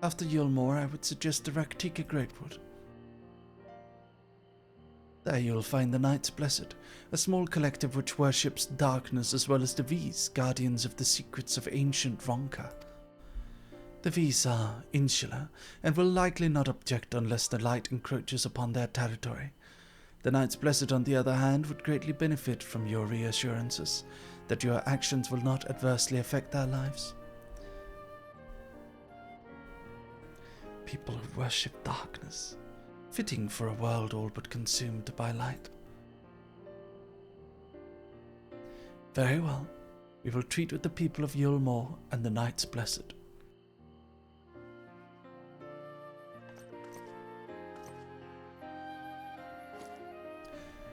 After Yulmore, I would suggest the Raktika Greatwood. There you'll find the Knights Blessed, a small collective which worships darkness, as well as the V's, guardians of the secrets of ancient Ronka. The V's are insular, and will likely not object unless the light encroaches upon their territory. The Knights Blessed, on the other hand, would greatly benefit from your reassurances that your actions will not adversely affect their lives. People who worship darkness, fitting for a world all but consumed by light. Very well, we will treat with the people of Yulmore and the Knights Blessed.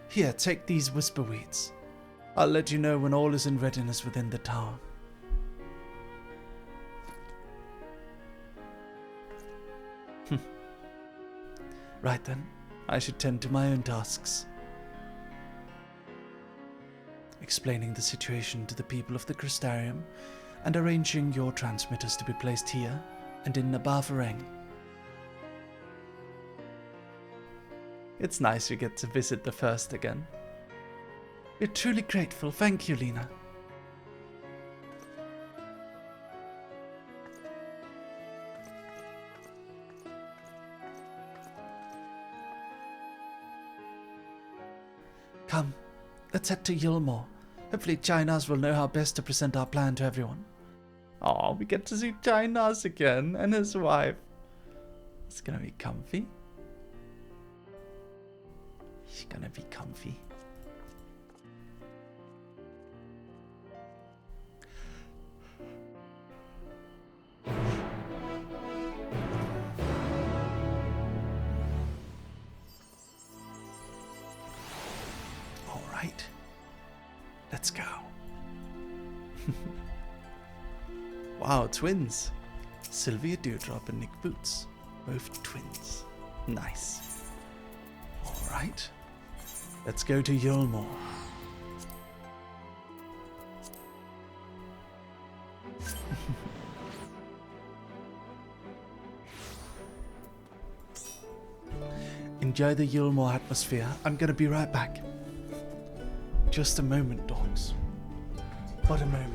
Here, take these whisperweeds. I'll let you know when all is in readiness within the tower. Right then, I should tend to my own tasks. Explaining the situation to the people of the Crystarium and arranging your transmitters to be placed here and in Nabarfareng. It's nice you get to visit the First again. We're truly grateful. Thank you, Lena. Come, let's head to Yulmore. Hopefully Chinos will know how best to present our plan to everyone. Oh, we get to see Chinos again and his wife. It's gonna be comfy. He's gonna be comfy. Alright, let's go. Wow, twins. Sylvia Dewdrop and Nick Boots. Both twins. Nice. Alright, let's go to Yulmore. Enjoy the Yulmore atmosphere. I'm gonna be right back. Just a moment, dogs. But a moment.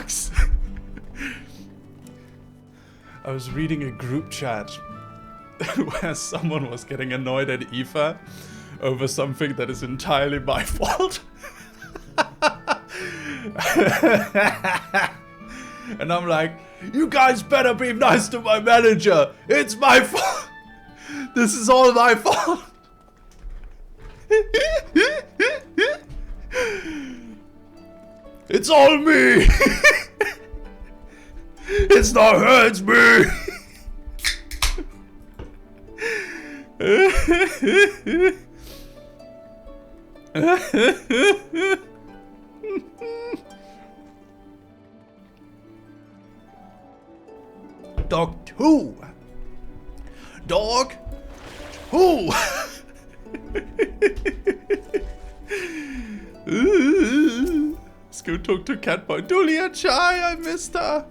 sucks. I was reading a group chat where someone was getting annoyed at Aoife over something that is entirely my fault. And I'm like, you guys better be nice to my manager. It's my fault. This is all my fault. It's all me. It's not her, it's me. Dog 2. Dog 2. Let's go talk to Catboy. Dulia Chai, I missed her.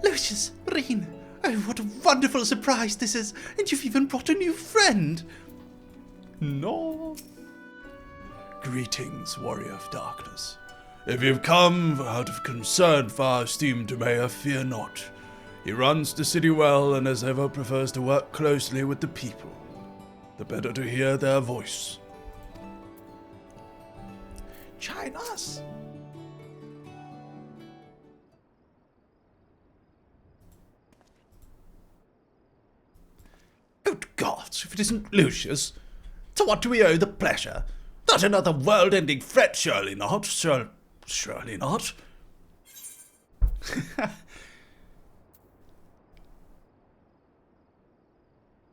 Lucius, Reen. Oh, what a wonderful surprise this is. And you've even brought a new friend. No. Greetings, warrior of darkness. If you've come out of concern for our esteemed mayor, fear not. He runs the city well and as ever prefers to work closely with the people. The better to hear their voice. Join us. Good gods, if it isn't Lucius. To what do we owe the pleasure? Not another world-ending threat, surely not. Surely not.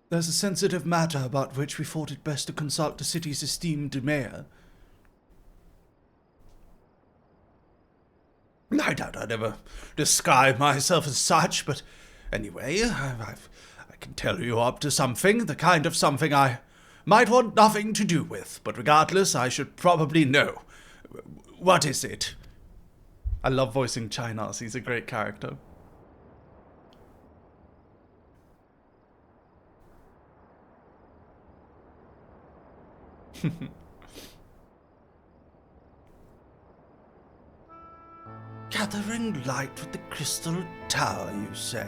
There's a sensitive matter about which we thought it best to consult the city's esteemed mayor. I doubt I'd ever describe myself as such, but anyway, I can tell you up to something, the kind of something I might want nothing to do with, but regardless, I should probably know. What is it? I love voicing Chinas, he's a great character. Gathering light with the crystal tower, you say?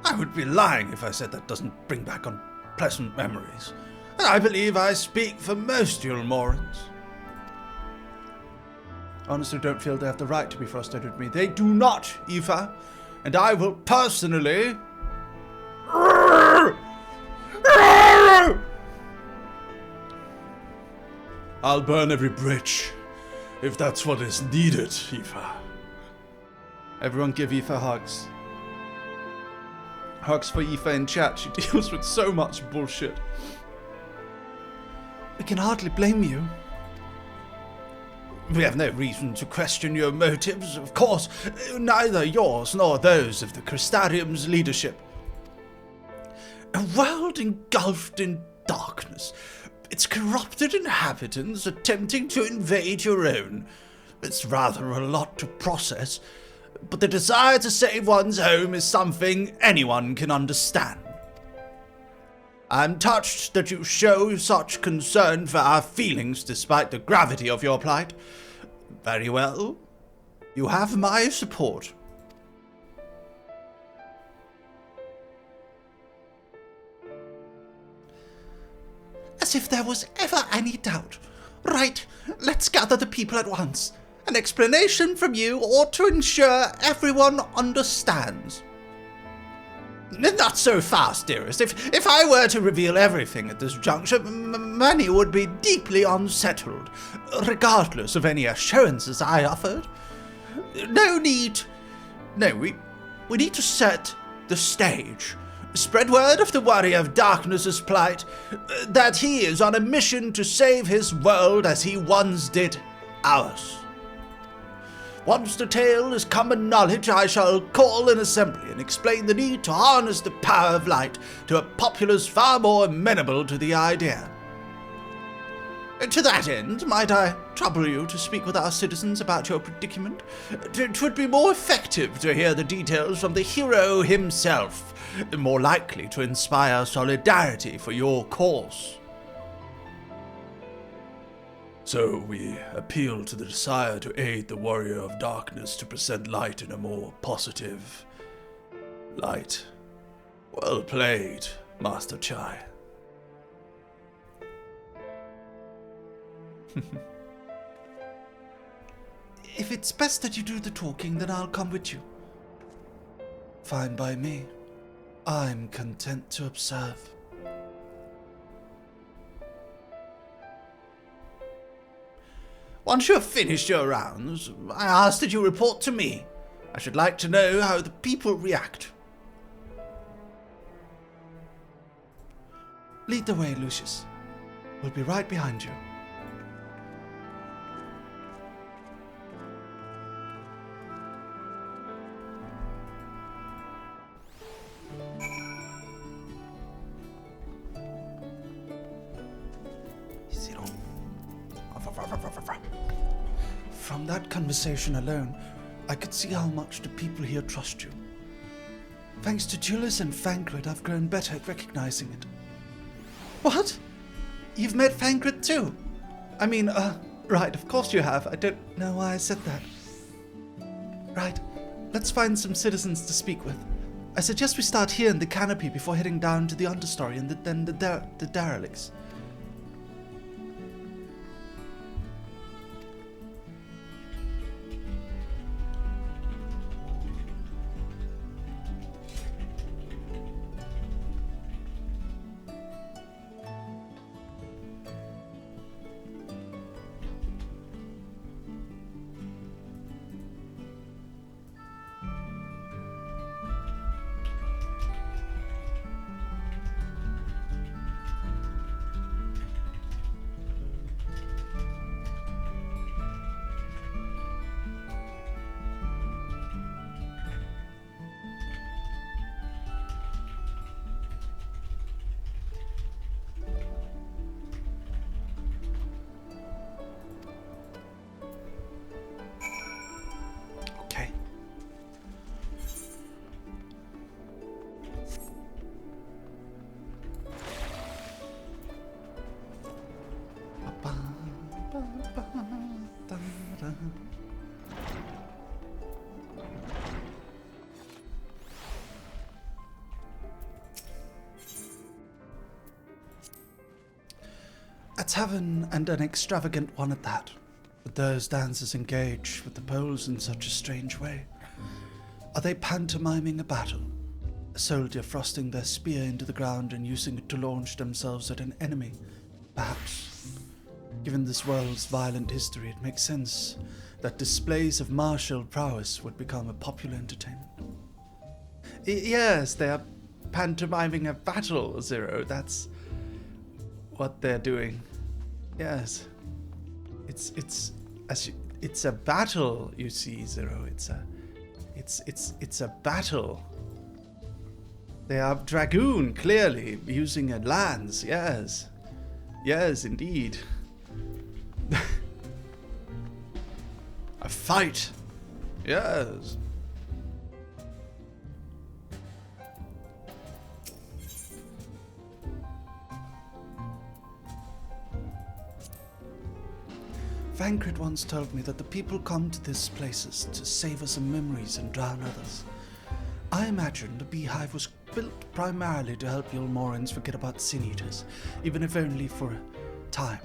I would be lying if I said that doesn't bring back unpleasant memories. And I believe I speak for most Yulmorans. Honestly, don't feel they have the right to be frustrated with me. They do not, Aoife. And I will personally... I'll burn every bridge, if that's what is needed, Aoife. Everyone give Aoife hugs. Hugs for Aoife in chat, she deals with so much bullshit. We can hardly blame you. We have no reason to question your motives, of course, neither yours nor those of the Crystarium's leadership. A world engulfed in darkness, its corrupted inhabitants attempting to invade your own. It's rather a lot to process, but the desire to save one's home is something anyone can understand. I'm touched that you show such concern for our feelings despite the gravity of your plight. Very well. You have my support. As if there was ever any doubt. Right, let's gather the people at once. An explanation from you ought to ensure everyone understands. Not so fast, dearest. If I were to reveal everything at this juncture, many would be deeply unsettled, regardless of any assurances I offered. No need. No, we need to set the stage. Spread word of the warrior of darkness's plight, that he is on a mission to save his world as he once did ours. Once the tale is common knowledge, I shall call an assembly and explain the need to harness the power of light to a populace far more amenable to the idea. To that end, might I trouble you to speak with our citizens about your predicament? 'Twould be more effective to hear the details from the hero himself, more likely to inspire solidarity for your cause. So we appeal to the desire to aid the warrior of darkness to present light in a more positive light. Well played, Master Chai. If it's best that you do the talking, then I'll come with you. Fine by me. I'm content to observe. Once you have finished your rounds, I ask that you report to me. I should like to know how the people react. Lead the way, Lucius. We'll be right behind you. From that conversation alone, I could see how much the people here trust you. Thanks to Julius and Thancred, I've grown better at recognizing it. What? You've met Thancred too? I mean, right, of course you have. I don't know why I said that. Right, let's find some citizens to speak with. I suggest we start here in the canopy before heading down to the understory and then the derelicts. A tavern, and an extravagant one at that. But those dancers engage with the poles in such a strange way. Are they pantomiming a battle? A soldier thrusting their spear into the ground and using it to launch themselves at an enemy? Perhaps. Given this world's violent history, it makes sense that displays of martial prowess would become a popular entertainment. Yes, they are pantomiming a battle, Zero. That's what they're doing. Yes. It's a battle, you see, Zero. It's a battle. They are dragoon, clearly, using a lance, yes. Yes, indeed. A fight. Yes. Thancred once told me that the people come to these places to savor some memories and drown others. I imagine the beehive was built primarily to help Yulmorans forget about sin eaters, even if only for a time.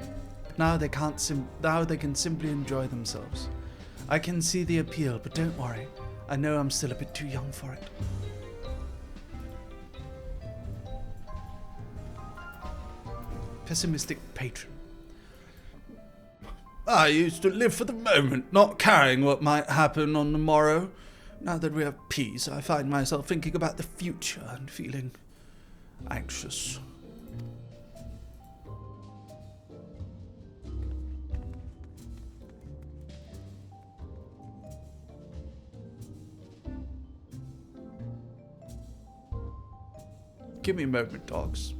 But now they can simply enjoy themselves. I can see the appeal, but don't worry. I know I'm still a bit too young for it. Pessimistic patron. I used to live for the moment, not caring what might happen on the morrow. Now that we have peace, I find myself thinking about the future and feeling anxious. Give me a moment, dogs.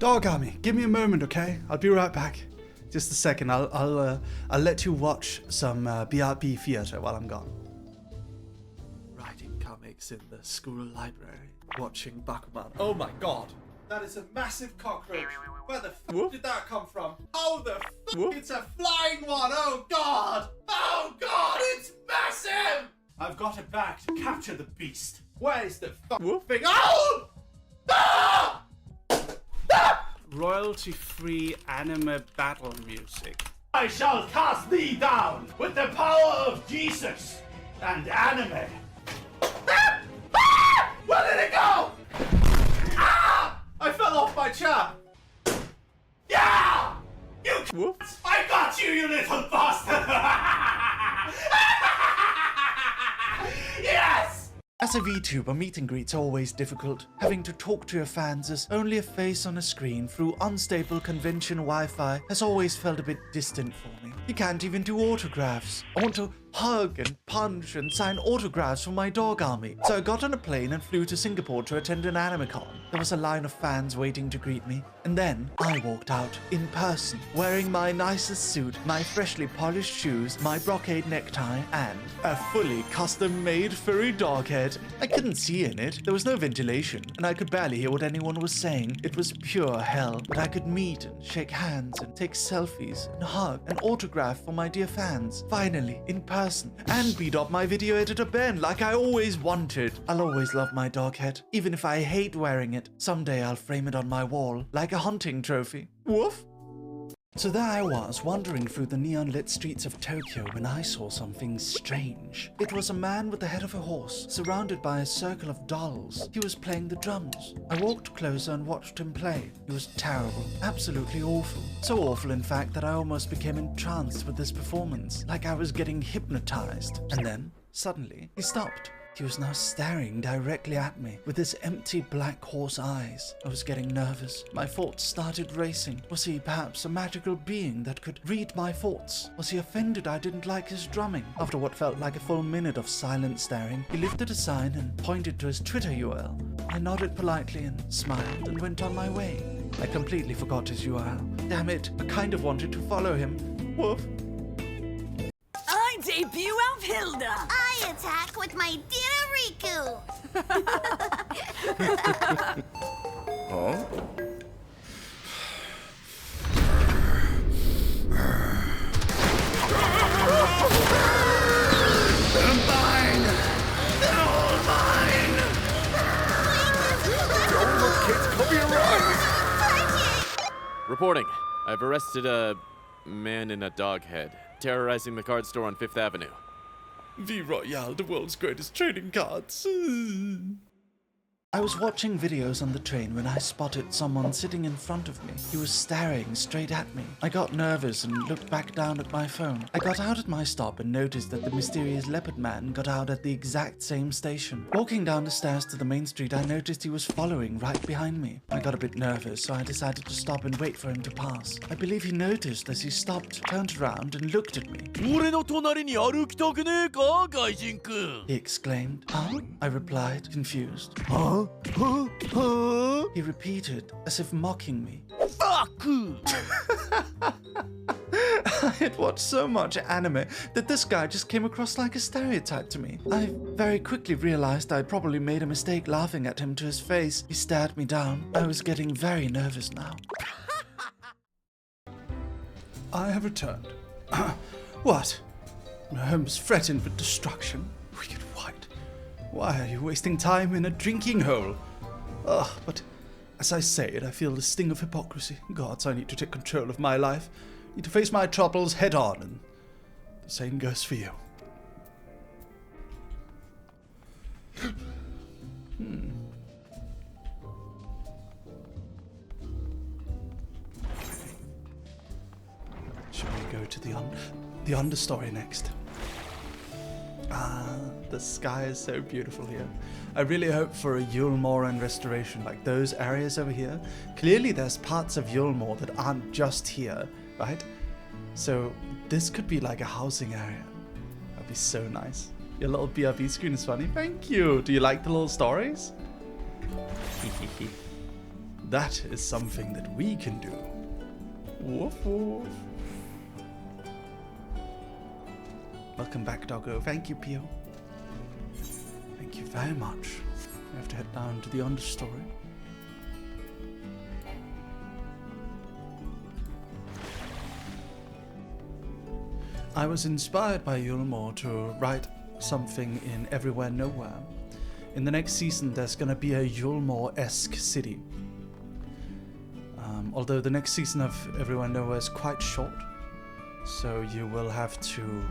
Dog Army, give me a moment, okay? I'll be right back. Just a second. I'll let you watch some BRB theater while I'm gone. Writing comics in the school library, watching Bakuman. Oh my god, that is a massive cockroach. Where the f did that come from? Oh the f it's a flying one. Oh god. Oh god, it's massive. I've got it back to capture the beast. Where is the thing? Oh! Ah! Ah! Royalty-free anime battle music. I shall cast thee down with the power of Jesus and anime. Ah! Ah! Where did it go? Ah! I fell off my chair. Yeah! You whoops. I got you, you little bastard! Yes! As a VTuber, meet and greets are always difficult. Having to talk to your fans as only a face on a screen through unstable convention Wi-Fi has always felt a bit distant for me. You can't even do autographs. I want to hug and punch and sign autographs for my dog army. So I got on a plane and flew to Singapore to attend an AnimeCon. There was a line of fans waiting to greet me. And then I walked out in person, wearing my nicest suit, my freshly polished shoes, my brocade necktie, and a fully custom-made furry dog head. I couldn't see in it. There was no ventilation, and I could barely hear what anyone was saying. It was pure hell. But I could meet and shake hands and take selfies and hug and autograph for my dear fans. Finally, in person, and beat up my video editor Ben like I always wanted. I'll always love my dog head, even if I hate wearing it. Someday I'll frame it on my wall, like a hunting trophy. Woof! So there I was, wandering through the neon-lit streets of Tokyo when I saw something strange. It was a man with the head of a horse, surrounded by a circle of dolls. He was playing the drums. I walked closer and watched him play. He was terrible, absolutely awful. So awful, in fact, that I almost became entranced with this performance, like I was getting hypnotized. And then, suddenly, he stopped. He was now staring directly at me with his empty black horse eyes. I was getting nervous. My thoughts started racing. Was he perhaps a magical being that could read my thoughts? Was he offended I didn't like his drumming? After what felt like a full minute of silent staring, he lifted a sign and pointed to his Twitter URL. I nodded politely and smiled and went on my way. I completely forgot his URL. Damn it, I kind of wanted to follow him. Woof. I debut Alfhilda! I attack with my dear Riku! Huh? They're mine! They're all mine! Don't look, kids, cover your eyes! Reporting. I've arrested a man in a dog head, terrorizing the card store on 5th Avenue. V Royale, the world's greatest trading cards. I was watching videos on the train when I spotted someone sitting in front of me. He was staring straight at me. I got nervous and looked back down at my phone. I got out at my stop and noticed that the mysterious leopard man got out at the exact same station. Walking down the stairs to the main street, I noticed he was following right behind me. I got a bit nervous, so I decided to stop and wait for him to pass. I believe he noticed as he stopped, turned around, and looked at me. He exclaimed. Huh? I replied, confused. Huh? Huh? Huh? He repeated, as if mocking me. Fuck! I had watched so much anime that this guy just came across like a stereotype to me. I very quickly realized I'd probably made a mistake laughing at him to his face. He stared me down. I was getting very nervous now. I have returned. What? My home is threatened with destruction. Wicked white. Why are you wasting time in a drinking hole? Ugh, but as I say it, I feel the sting of hypocrisy. Gods, I need to take control of my life. I need to face my troubles head on, and the same goes for you. Should we go to the understory next? Ah, the sky is so beautiful here. I really hope for a Yulmoran restoration, like those areas over here. Clearly there's parts of Yulmore that aren't just here, right? So this could be like a housing area. That'd be so nice. Your little BRB screen is funny. Thank you. Do you like the little stories? That is something that we can do. Woof woof. Welcome back, doggo. Thank you, Pio. Thank you very much. We have to head down to the understory. I was inspired by Yulmore to write something in Everywhere Nowhere. In the next season, there's gonna be a Yulmore-esque city. Although the next season of Everywhere Nowhere is quite short, so you will have to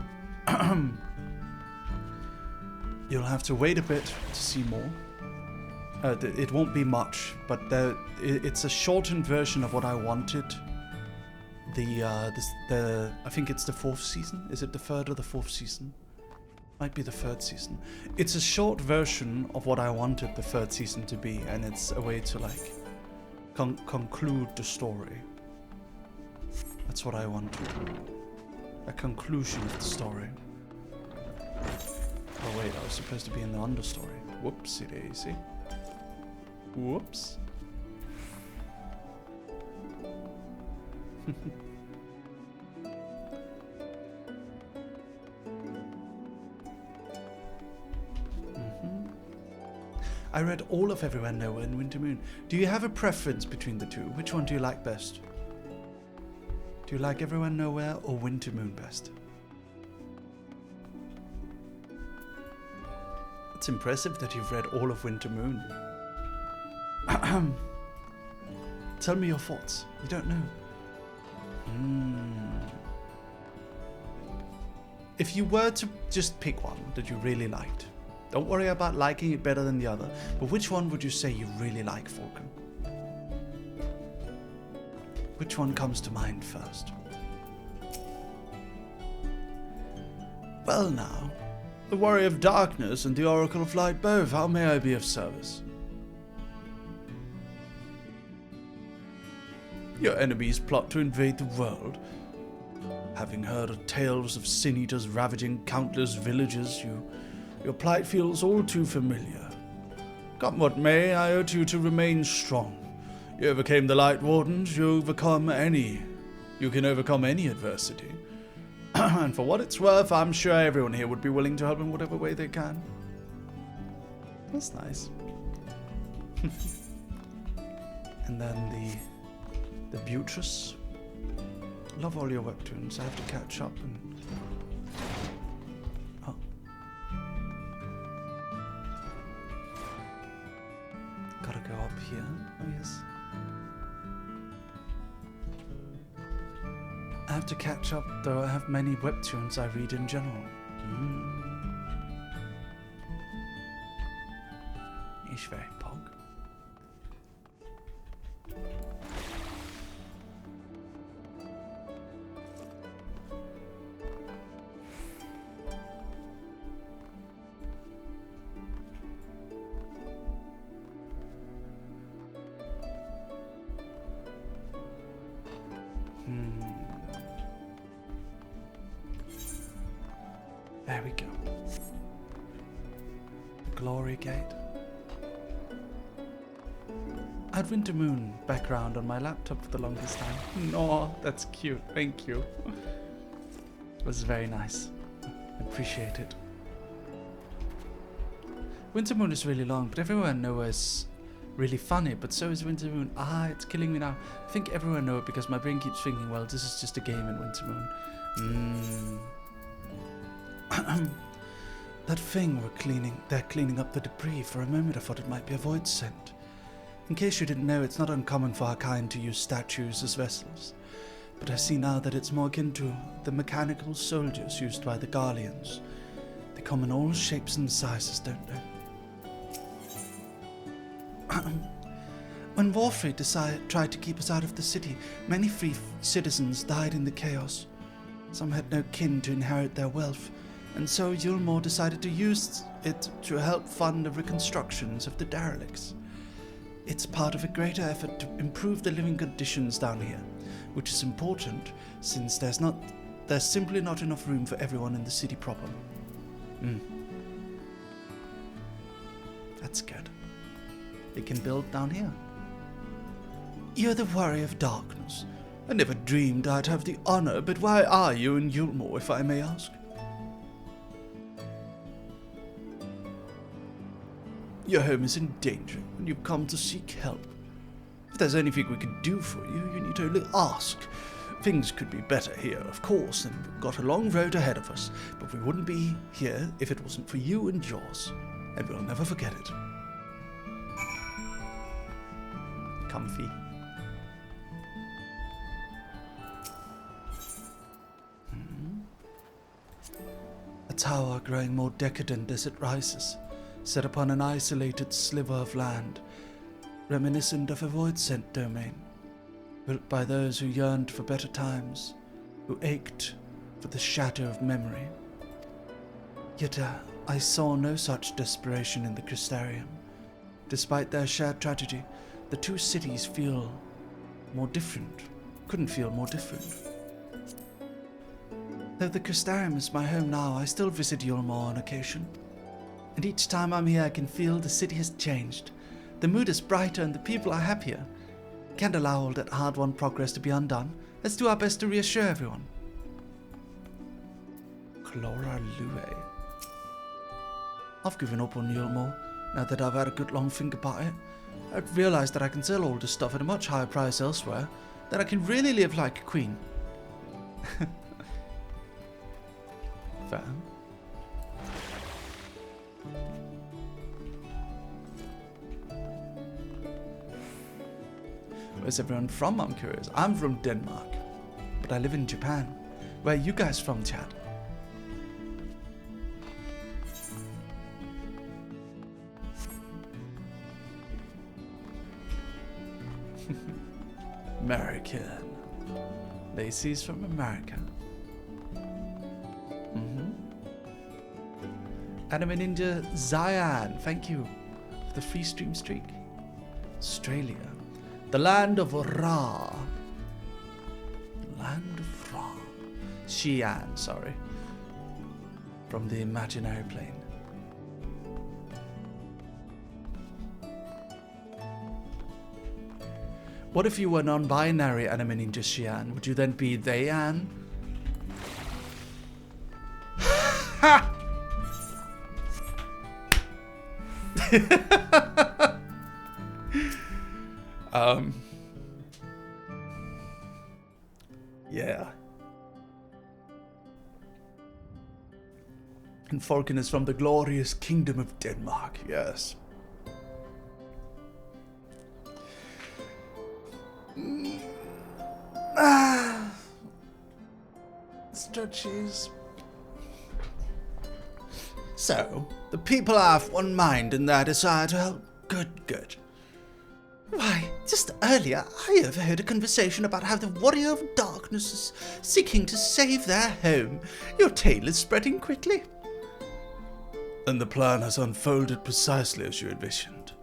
you'll have to wait a bit to see more. It won't be much, but it's a shortened version of what I wanted. I think it's the 4th season. Is it the 3rd or the 4th season? Might be the 3rd season. It's a short version of what I wanted the 3rd season to be, and it's a way to like conclude the story. That's what I want. A conclusion of the story. Oh wait, I was supposed to be in the understory. Whoopsie daisy. Whoops. I read all of Everywhere Nowhere and Winter Moon. Do you have a preference between the two? Which one do you like best? Do you like Everywhere Nowhere or Winter Moon best? It's impressive that you've read all of Winter Moon. Tell me your thoughts. You don't know. If you were to just pick one that you really liked, don't worry about liking it better than the other, but which one would you say you really like, Falcon? Which one comes to mind first? Well now, the Warrior of Darkness and the Oracle of Light both, how may I be of service? Your enemies plot to invade the world. Having heard of tales of sin eaters ravaging countless villages, your plight feels all too familiar. Come what may, I urge you to remain strong. You overcame the Light Wardens, you can overcome any adversity. And for what it's worth, I'm sure everyone here would be willing to help in whatever way they can. That's nice. And then the Beatrice. Love all your webtoons. I have to catch up and... Oh. Gotta go up here. Oh yes. I have to catch up, though I have many webtoons I read in general. He's very pog. There we go. Glory Gate. I had Winter Moon background on my laptop for the longest time. No, that's cute. Thank you. It was very nice. I appreciate it. Winter Moon is really long, but Everywhere Nowhere is really funny, but so is Winter Moon. It's killing me now. I think Everywhere Nowhere because my brain keeps thinking, well, this is just a game in Winter Moon. That thing they're cleaning up the debris. For a moment I thought it might be a void scent. In case you didn't know, it's not uncommon for our kind to use statues as vessels. But I see now that it's more akin to the mechanical soldiers used by the Garleans. They come in all shapes and sizes, don't they? When Warfrey tried to keep us out of the city, many free citizens died in the chaos. Some had no kin to inherit their wealth, and so Yulmore decided to use it to help fund the reconstructions of the derelicts. It's part of a greater effort to improve the living conditions down here, which is important since there's simply not enough room for everyone in the city proper. That's good. They can build down here. You're the Warrior of Darkness. I never dreamed I'd have the honor, but why are you in Yulmore, if I may ask? Your home is in danger, and you've come to seek help. If there's anything we can do for you, you need to only ask. Things could be better here, of course, and we've got a long road ahead of us, but we wouldn't be here if it wasn't for you and yours, and we'll never forget it. Comfy. A tower growing more decadent as it rises, set upon an isolated sliver of land, reminiscent of a void-sent domain, built by those who yearned for better times, who ached for the shadow of memory. Yet I saw no such desperation in the Crystarium. Despite their shared tragedy, the two cities feel more different. Couldn't feel more different. Though the Crystarium is my home now, I still visit Yulmore on occasion. And each time I'm here, I can feel the city has changed. The mood is brighter and the people are happier. Can't allow all that hard-won progress to be undone. Let's do our best to reassure everyone. Clora Lue. I've given up on Yulmore, now that I've had a good long think about it. I've realised that I can sell all this stuff at a much higher price elsewhere, that I can really live like a queen. Fair. Where's everyone from, I'm curious? I'm from Denmark, but I live in Japan. Where are you guys from, Chad? American. Lacey's from America. Anime Ninja Zayan, thank you for the free stream streak. Australia. The land of Ra. Land of Ra. Xi'an, sorry. From the imaginary plane. What if you were non-binary Anime Ninja Xi'an? Would you then be they-an? Ha! Yeah. And Falcon is from the glorious kingdom of Denmark, yes. Stretchies. So, the people are of one mind in their desire to help. Good, good. Why, just earlier I overheard a conversation about how the Warrior of Darkness is seeking to save their home. Your tale is spreading quickly. And the plan has unfolded precisely as you envisioned.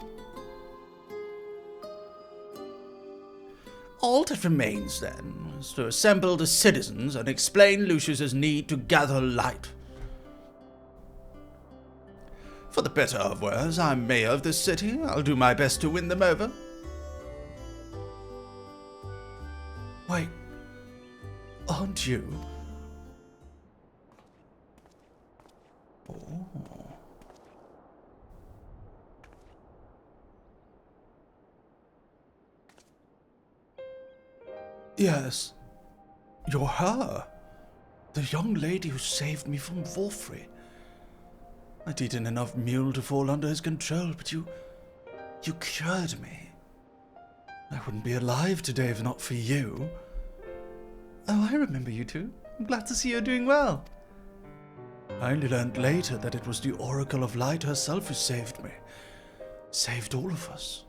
All that remains, then, is to assemble the citizens and explain Lucius's need to gather light. For the better of worse, I'm mayor of this city. I'll do my best to win them over. Wait, aren't you? Oh. Yes, you're her. The young lady who saved me from Wolfrey. I'd eaten enough mule to fall under his control, but you cured me. I wouldn't be alive today if not for you. Oh, I remember you two. I'm glad to see you're doing well. I only learned later that it was the Oracle of Light herself who saved me. Saved all of us.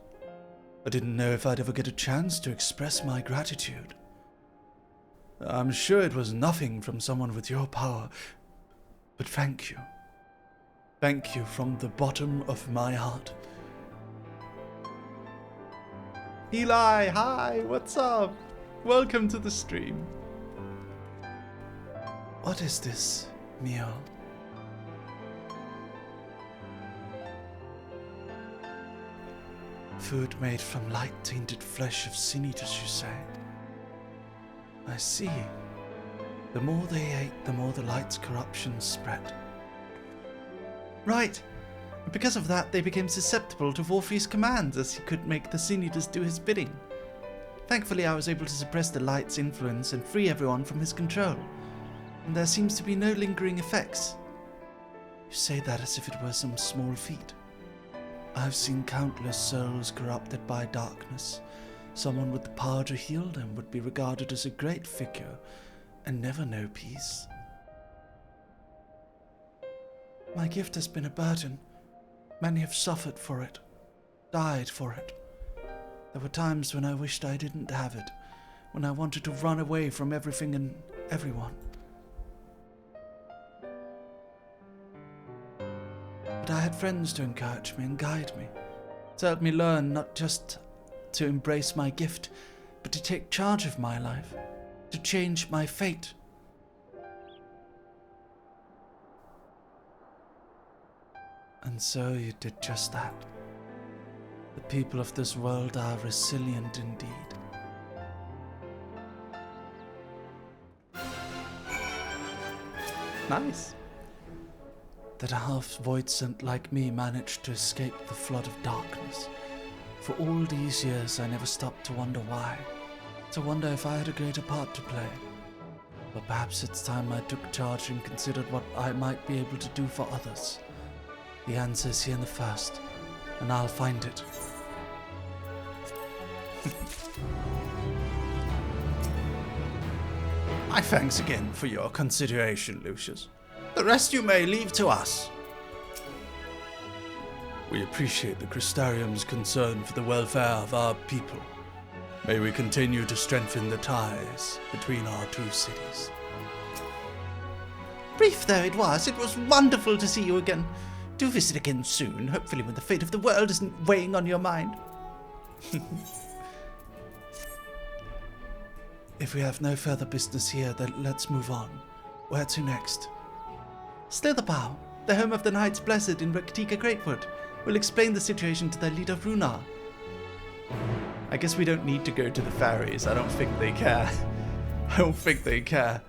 I didn't know if I'd ever get a chance to express my gratitude. I'm sure it was nothing from someone with your power, but thank you. Thank you from the bottom of my heart. Eli, hi, what's up? Welcome to the stream. What is this, Mio? Food made from light-tainted flesh of sin eaters, you say? I see. The more they ate, the more the light's corruption spread. Right. Because of that, they became susceptible to Vorphy's commands, as he could make the sin eaters do his bidding. Thankfully, I was able to suppress the light's influence and free everyone from his control. And there seems to be no lingering effects. You say that as if it were some small feat. I've seen countless souls corrupted by darkness. Someone with the power to heal them would be regarded as a great figure and never know peace. My gift has been a burden. Many have suffered for it, died for it. There were times when I wished I didn't have it, when I wanted to run away from everything and everyone. But I had friends to encourage me and guide me, to help me learn not just to embrace my gift, but to take charge of my life, to change my fate. And so you did just that. The people of this world are resilient indeed. Nice. That a half-void-sent like me managed to escape the flood of darkness. For all these years I never stopped to wonder why. To wonder if I had a greater part to play. But perhaps it's time I took charge and considered what I might be able to do for others. The answer's here in the first, and I'll find it. My thanks again for your consideration, Lucius. The rest you may leave to us. We appreciate the Crystarium's concern for the welfare of our people. May we continue to strengthen the ties between our two cities. Brief though it was wonderful to see you again. Do visit again soon, hopefully when the fate of the world isn't weighing on your mind. If we have no further business here, then let's move on. Where to next? Slitherbow, the home of the Knights Blessed in Rectica Greatwood, will explain the situation to their leader Runar. I guess we don't need to go to the fairies. I don't think they care. I don't think they care.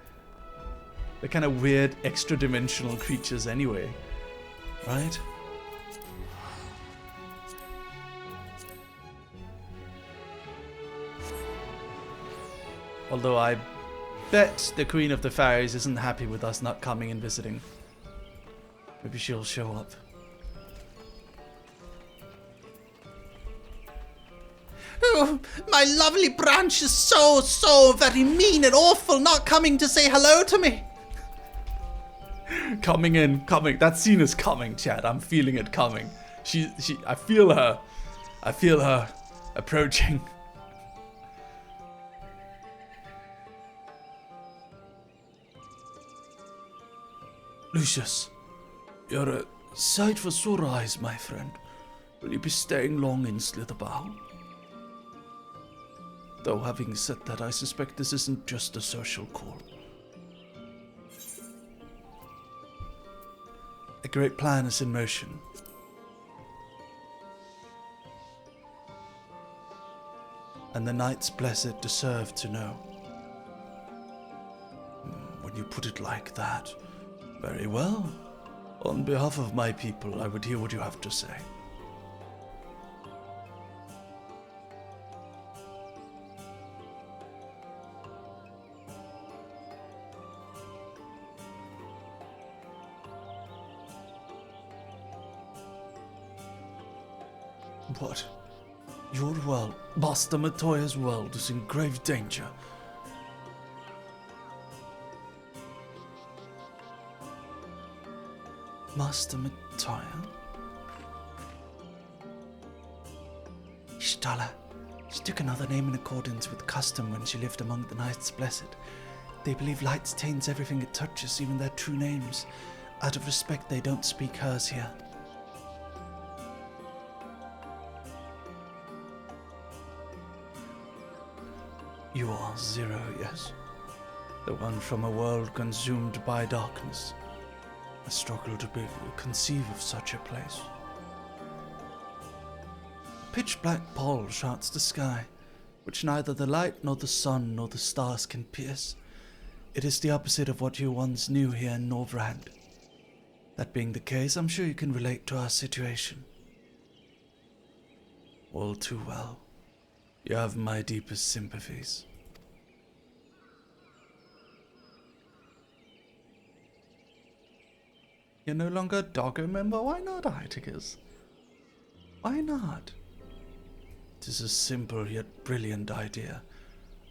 They're kind of weird, extra-dimensional creatures anyway. Right? Although I bet the Queen of the Fairies isn't happy with us not coming and visiting. Maybe she'll show up. Oh, my lovely branch is so very mean and awful, not coming to say hello to me. Coming. That scene is coming, Chad. I'm feeling it coming. I feel her approaching. Lucius, you're a sight for sore eyes, my friend. Will you be staying long in Slitherbow? Though having said that, I suspect this isn't just a social call. A great plan is in motion. And the Knights Blessed deserve to know. When you put it like that, very well. On behalf of my people, I would hear what you have to say. What? Your world, Master Matoya's world, is in grave danger. Master Matoya? Ishtala. She took another name in accordance with custom when she lived among the Knights Blessed. They believe light stains everything it touches, even their true names. Out of respect, they don't speak hers here. You are Zero, yes? The one from a world consumed by darkness. I struggle to conceive of such a place. pitch-black pall shrouds the sky, which neither the light nor the sun nor the stars can pierce. It is the opposite of what you once knew here in Norvrand. That being the case, I'm sure you can relate to our situation. All too well. You have my deepest sympathies. You're no longer a Doggo member? Why not, Iticus? Why not? It is a simple yet brilliant idea.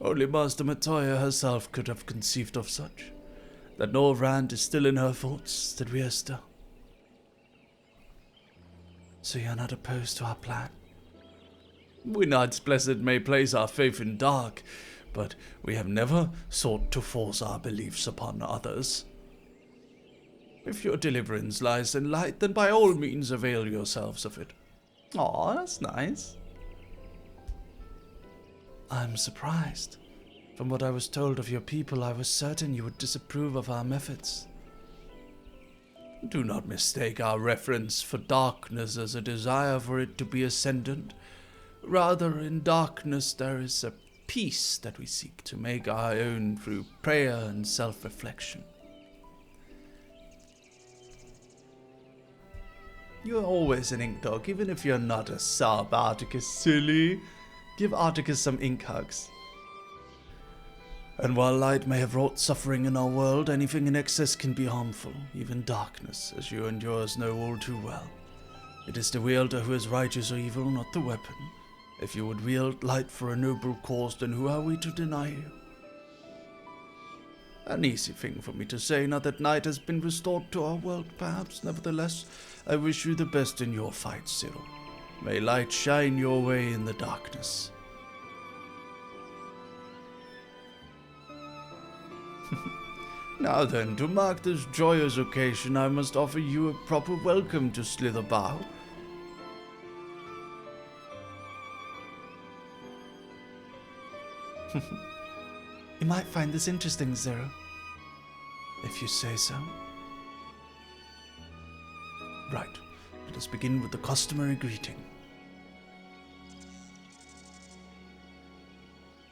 Only Master Matoya herself could have conceived of such. That Norvrand is still in her thoughts, that we are still. So you're not opposed to our plan? We Knights Blessed may place our faith in dark, but we have never sought to force our beliefs upon others. If your deliverance lies in light, then by all means avail yourselves of it. Aw, that's nice. I'm surprised. From what I was told of your people, I was certain you would disapprove of our methods. Do not mistake our reference for darkness as a desire for it to be ascendant. Rather, in darkness there is a peace that we seek to make our own through prayer and self-reflection. You're always an ink dog, even if you're not a sub, Articus. Silly. Give Articus some ink hugs. And while light may have wrought suffering in our world, anything in excess can be harmful, even darkness, as you and yours know all too well. It is the wielder who is righteous or evil, not the weapon. If you would wield light for a noble cause, then who are we to deny you? An easy thing for me to say now that night has been restored to our world, perhaps. Nevertheless, I wish you the best in your fight, Cyril. May light shine your way in the darkness. Now then, to mark this joyous occasion, I must offer you a proper welcome to Slitherbow. You might find this interesting, Zero. If you say so. Right, let us begin with the customary greeting.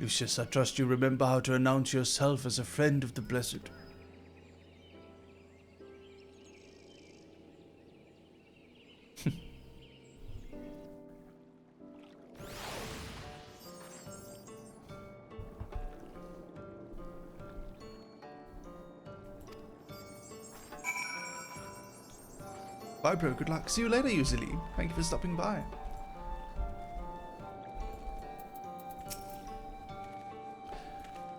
Lucius, I trust you remember how to announce yourself as a friend of the Blessed. Bye, bro. Good luck. See you later, Usually. Thank you for stopping by.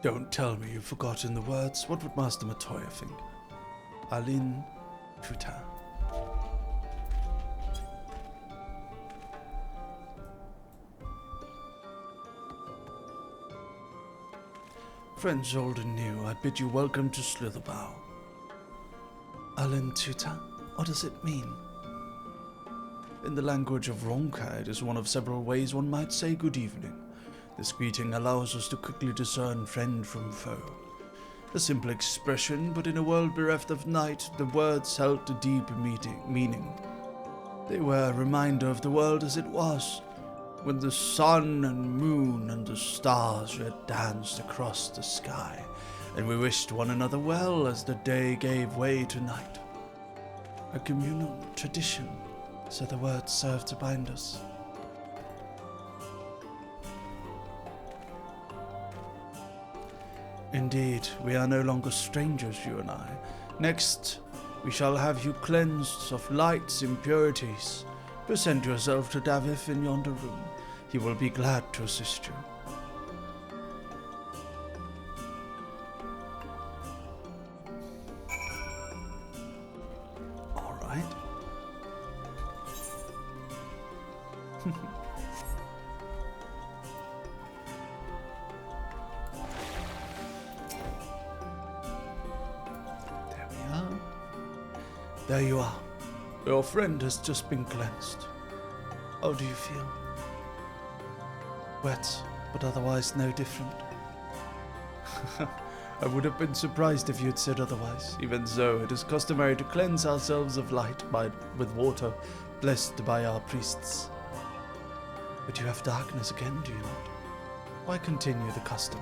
Don't tell me you've forgotten the words. What would Master Matoya think? Alin Tuta. Friends old and new, I bid you welcome to Slitherbow. Alin Tuta? What does it mean? In the language of Ronka, it is one of several ways one might say good evening. This greeting allows us to quickly discern friend from foe. A simple expression, but in a world bereft of night, the words held a deep meaning. They were a reminder of the world as it was, when the sun and moon and the stars yet danced across the sky, and we wished one another well as the day gave way to night. A communal tradition, so the words serve to bind us. Indeed, we are no longer strangers, you and I. Next, we shall have you cleansed of light's impurities. Present yourself to Davith in yonder room. He will be glad to assist you. All right. There you are. Your friend has just been cleansed. How do you feel? Wet, but otherwise no different. I would have been surprised if you had said otherwise, even so it is customary to cleanse ourselves of light with water blessed by our priests. But you have darkness again, do you not? Why continue the custom?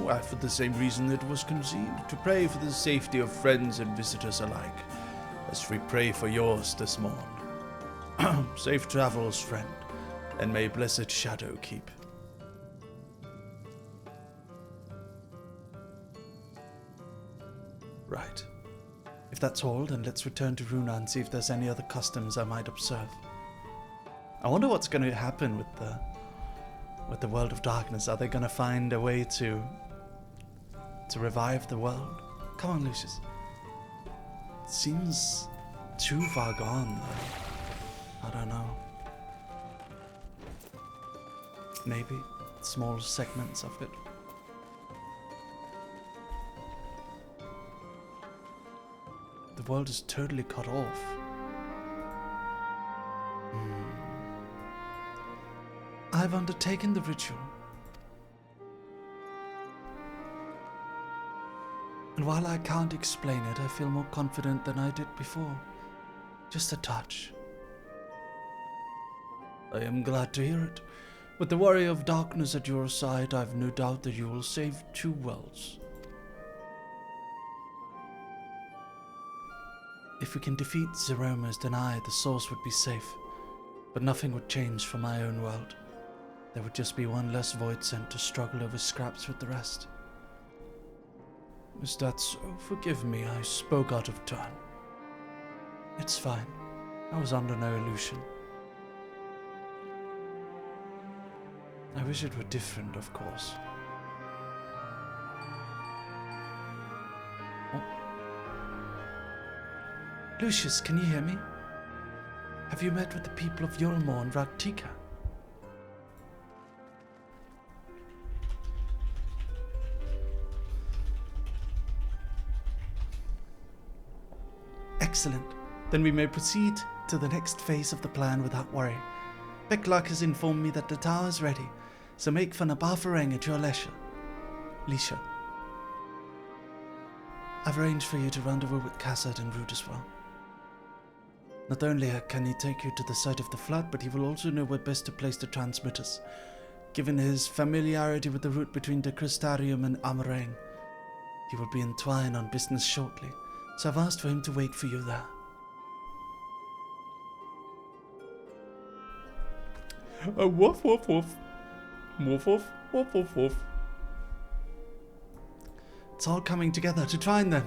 Why, for the same reason it was conceived, to pray for the safety of friends and visitors alike, as we pray for yours this morn. Safe travels, friend, and may blessed shadow keep. Right. If that's all, then let's return to Runa and see if there's any other customs I might observe. I wonder what's going to happen with the world of darkness. Are they going to find a way to revive the world? Come on, Lucius. It seems too far gone, though. I don't know. Maybe small segments of it. The world is totally cut off. I've undertaken the ritual. And while I can't explain it, I feel more confident than I did before. Just a touch. I am glad to hear it. With the warrior of darkness at your side, I've no doubt that you will save 2 worlds. If we can defeat Zeroma's deny, the source would be safe. But nothing would change for my own world. There would just be one less void sent to struggle over scraps with the rest. Is that so? Forgive me, I spoke out of turn. It's fine. I was under no illusion. I wish it were different, of course. Oh. Lucius, can you hear me? Have you met with the people of Yulmore and Raktika? Excellent. Then we may proceed to the next phase of the plan without worry. Beklak has informed me that the tower is ready, so make for Nabarfareng at your leisure. I've arranged for you to rendezvous with Cassard and Root as well. Not only can he take you to the site of the flood, but he will also know where best to place the transmitters. Given his familiarity with the route between the Crystarium and Amarang, he will be entwined on business shortly, so I've asked for him to wait for you there. Woof, woof, woof. Woof, woof, woof, woof, woof. It's all coming together to try and then.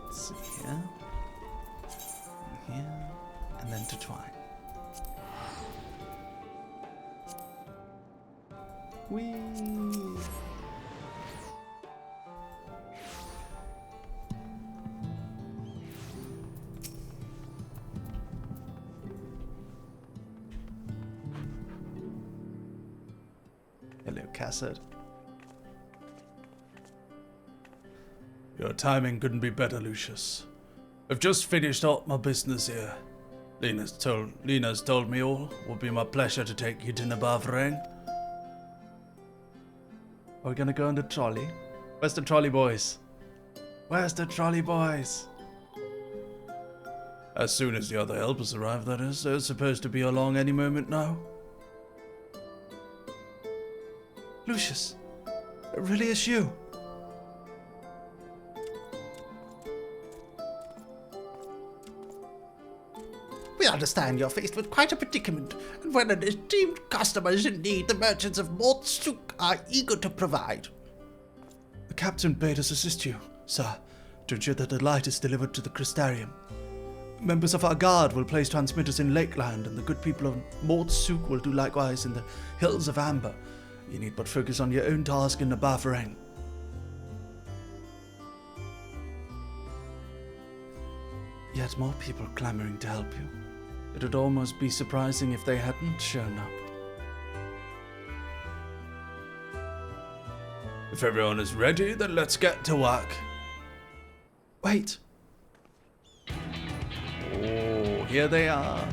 Let's see here. Here. And then to try. Whee! Hello, Cassard. Your timing couldn't be better, Lucius. I've just finished up my business here. Lena's told me all. Will be my pleasure to take you to Nabarfareng. Are we gonna go on the trolley? Where's the trolley boys? Where's the trolley boys? As soon as the other helpers arrive, that is. They're supposed to be along any moment now. Lucius, it really is you. We understand you're faced with quite a predicament, and when an esteemed customer is in need, the merchants of Mortsuk are eager to provide. The captain bade us assist you, sir, to ensure that the light is delivered to the Crystarium. Members of our guard will place transmitters in Lakeland, and the good people of Mortsuk will do likewise in the Hills of Amber. You need but focus on your own task in Nabarfareng. Yet more people clamoring to help you. It would almost be surprising if they hadn't shown up. If everyone is ready, then let's get to work. Wait. here they are.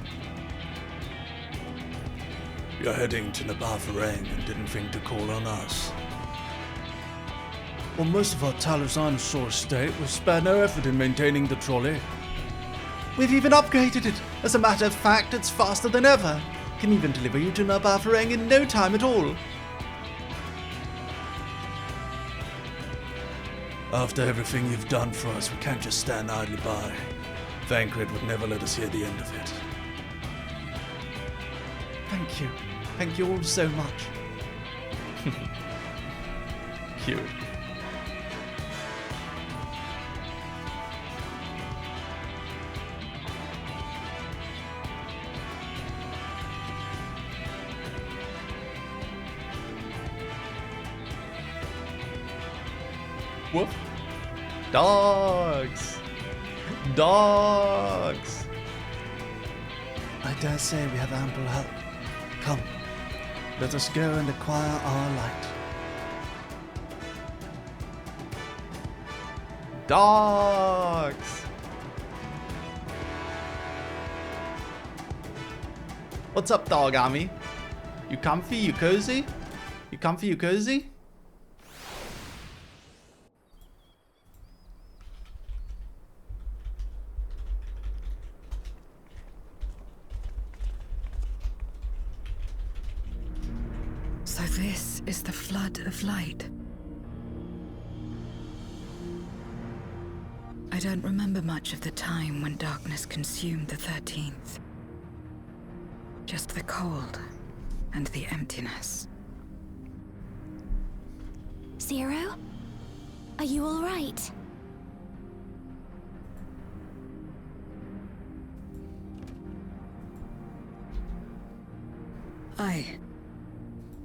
You're heading to Nabavarang and didn't think to call on us. Well, most of our Talosanosaur estate will spare no effort in maintaining the trolley. We've even upgraded it. As a matter of fact, it's faster than ever. Can even deliver you to Nabavarang in no time at all. After everything you've done for us, we can't just stand idly by. Thancred would never let us hear the end of it. Thank you. Thank you all so much. Cute. Woof. Dogs! Dogs! I dare say we have ample help. Come, let us go and acquire our light. Dogs! What's up, dog army? You comfy? You cozy? You comfy? You cozy? So this is the flood of light. I don't remember much of the time when darkness consumed the 13th. Just the cold and the emptiness. Zero? Are you all right?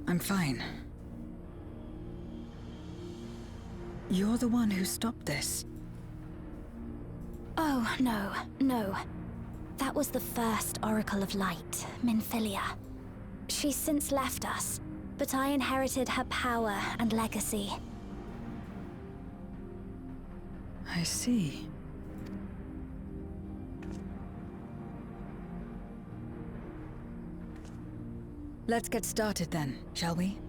I'm fine. You're the one who stopped this. Oh, no. That was the first Oracle of Light, Minfilia. She's since left us, but I inherited her power and legacy. I see. Let's get started then, shall we?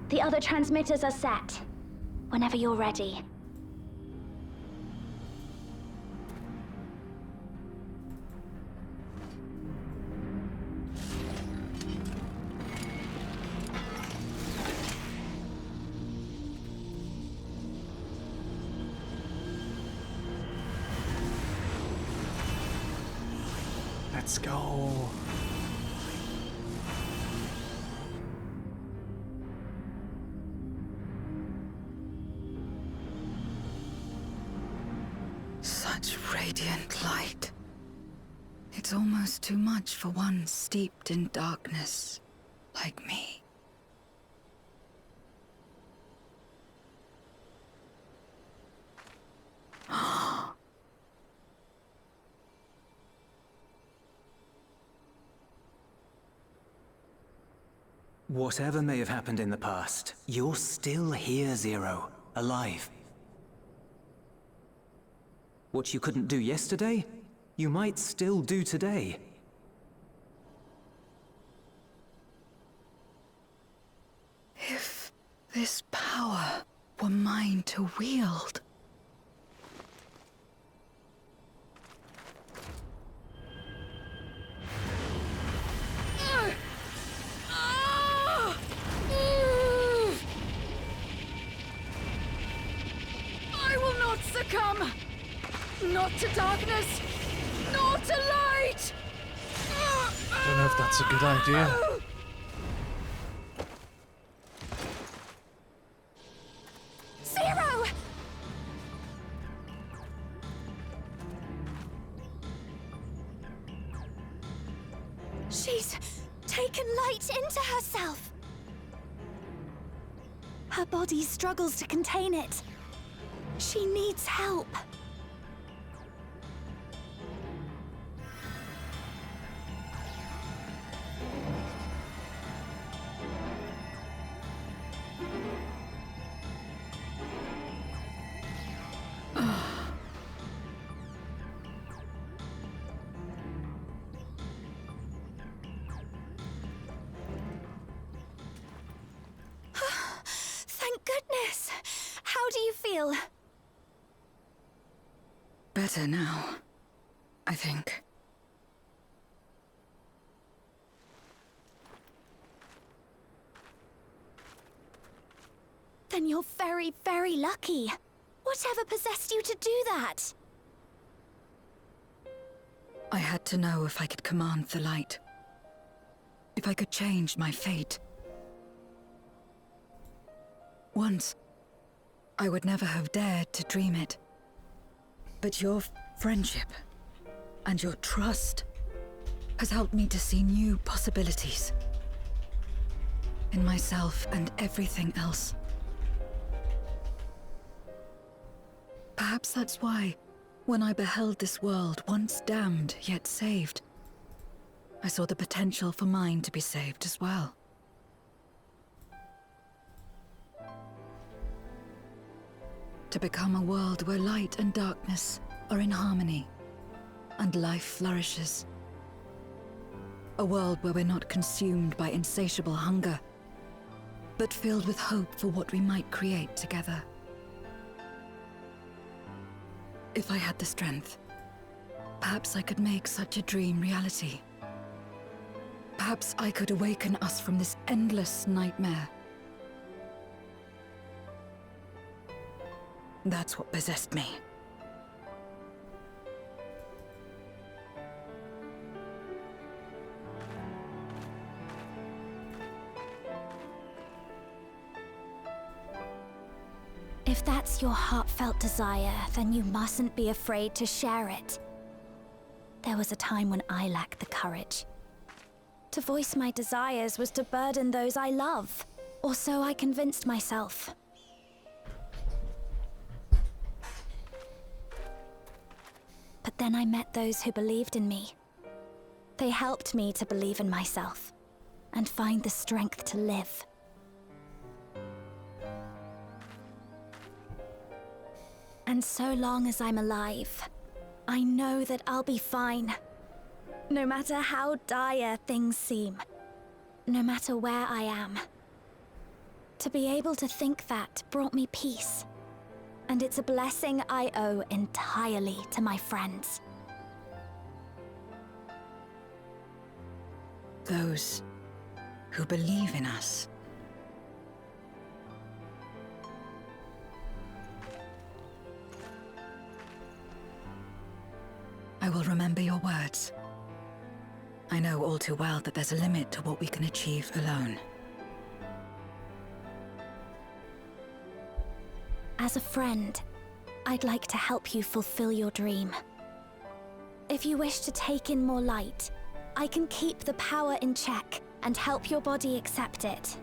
The other transmitters are set. Whenever you're ready. Let's go. Such radiant light. It's almost too much for one steeped in darkness like me. Whatever may have happened in the past, you're still here, Zero, alive. What you couldn't do yesterday, you might still do today. If this power were mine to wield. I will not succumb! Not to darkness! Not to light! I don't know if that's a good idea. She's taken light into herself. Her body struggles to contain it. She needs help. Thank goodness. How do you feel? Better now, I think. Then you're very, very lucky. Whatever possessed you to do that? I had to know if I could command the light. If I could change my fate. Once, I would never have dared to dream it. But your friendship and your trust has helped me to see new possibilities in myself and everything else. Perhaps that's why, when I beheld this world once damned yet saved, I saw the potential for mine to be saved as well. To become a world where light and darkness are in harmony, and life flourishes. A world where we're not consumed by insatiable hunger, but filled with hope for what we might create together. If I had the strength, perhaps I could make such a dream reality. Perhaps I could awaken us from this endless nightmare. That's what possessed me. If that's your heartfelt desire, then you mustn't be afraid to share it. There was a time when I lacked the courage. To voice my desires was to burden those I love, or so I convinced myself. But then I met those who believed in me. They helped me to believe in myself, and find the strength to live. And so long as I'm alive, I know that I'll be fine. No matter how dire things seem, no matter where I am. To be able to think that brought me peace. And it's a blessing I owe entirely to my friends. Those who believe in us. I will remember your words. I know all too well that there's a limit to what we can achieve alone. As a friend, I'd like to help you fulfill your dream. If you wish to take in more light, I can keep the power in check and help your body accept it.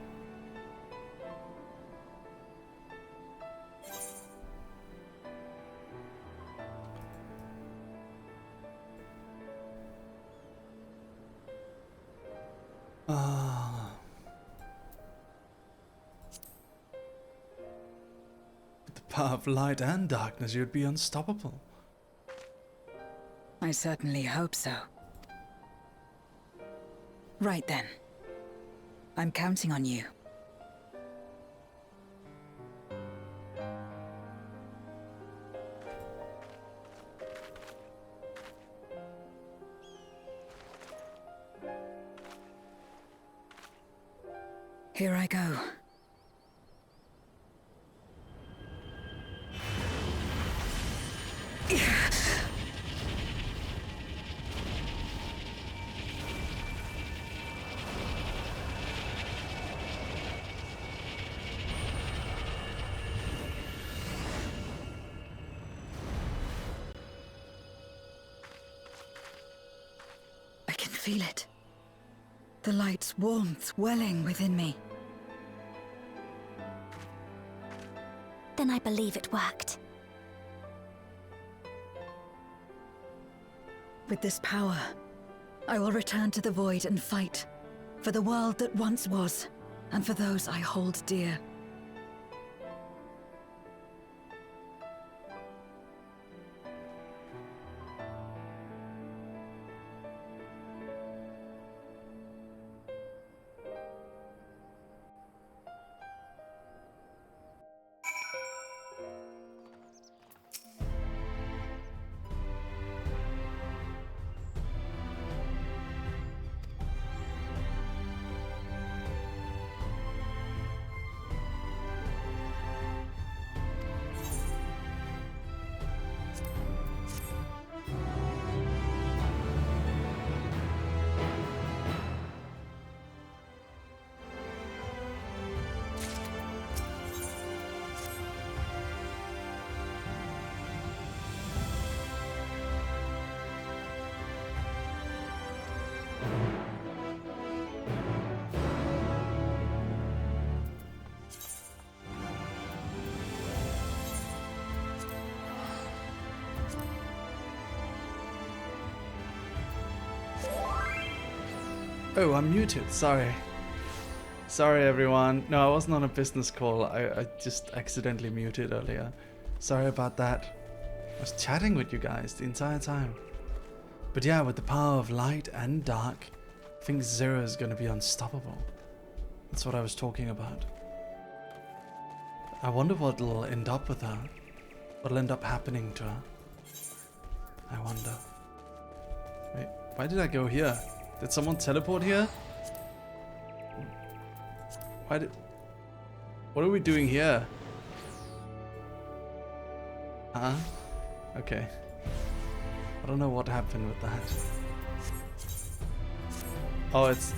With the power of light and darkness, you'd be unstoppable. I certainly hope so. Right then. I'm counting on you. Here I go. I can feel it. the light's warmth welling within me. Then I believe it worked. With this power, I will return to the void and fight for the world that once was, and for those I hold dear. Oh, I'm muted. Sorry. Sorry, everyone. No, I wasn't on a business call. I just accidentally muted earlier. Sorry about that. I was chatting with you guys the entire time. But yeah, with the power of light and dark, I think Zero is going to be unstoppable. That's what I was talking about. I wonder what'll end up with her. What'll end up happening to her. I wonder. Wait, why did I go here? Did someone teleport here? What are we doing here? Huh? Okay. I don't know what happened with that. Oh, it's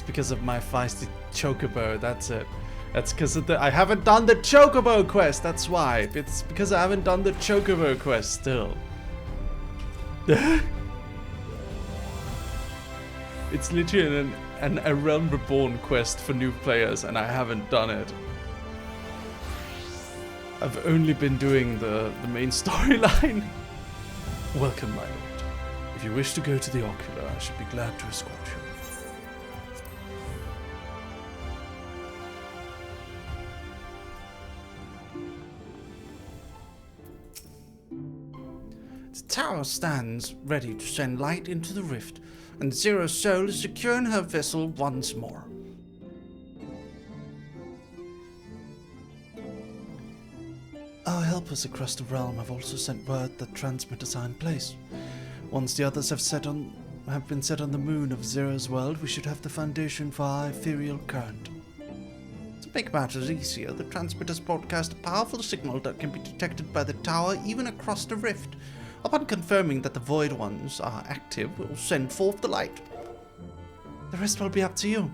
because of my feisty chocobo, that's it. That's because of I haven't done the chocobo quest, that's why. It's because I haven't done the chocobo quest still. It's literally a Realm Reborn quest for new players, and I haven't done it. I've only been doing the main storyline. Welcome, my lord. If you wish to go to the Ocular, I should be glad to escort you. The tower stands ready to send light into the rift, and Zero's soul is secure in her vessel once more. Our helpers across the realm have also sent word that transmitters are in place. Once the others have been set on the moon of Zero's world, we should have the foundation for our ethereal current. To make matters easier, the transmitters broadcast a powerful signal that can be detected by the tower even across the rift. Upon confirming that the Void Ones are active, we'll send forth the light. The rest will be up to you.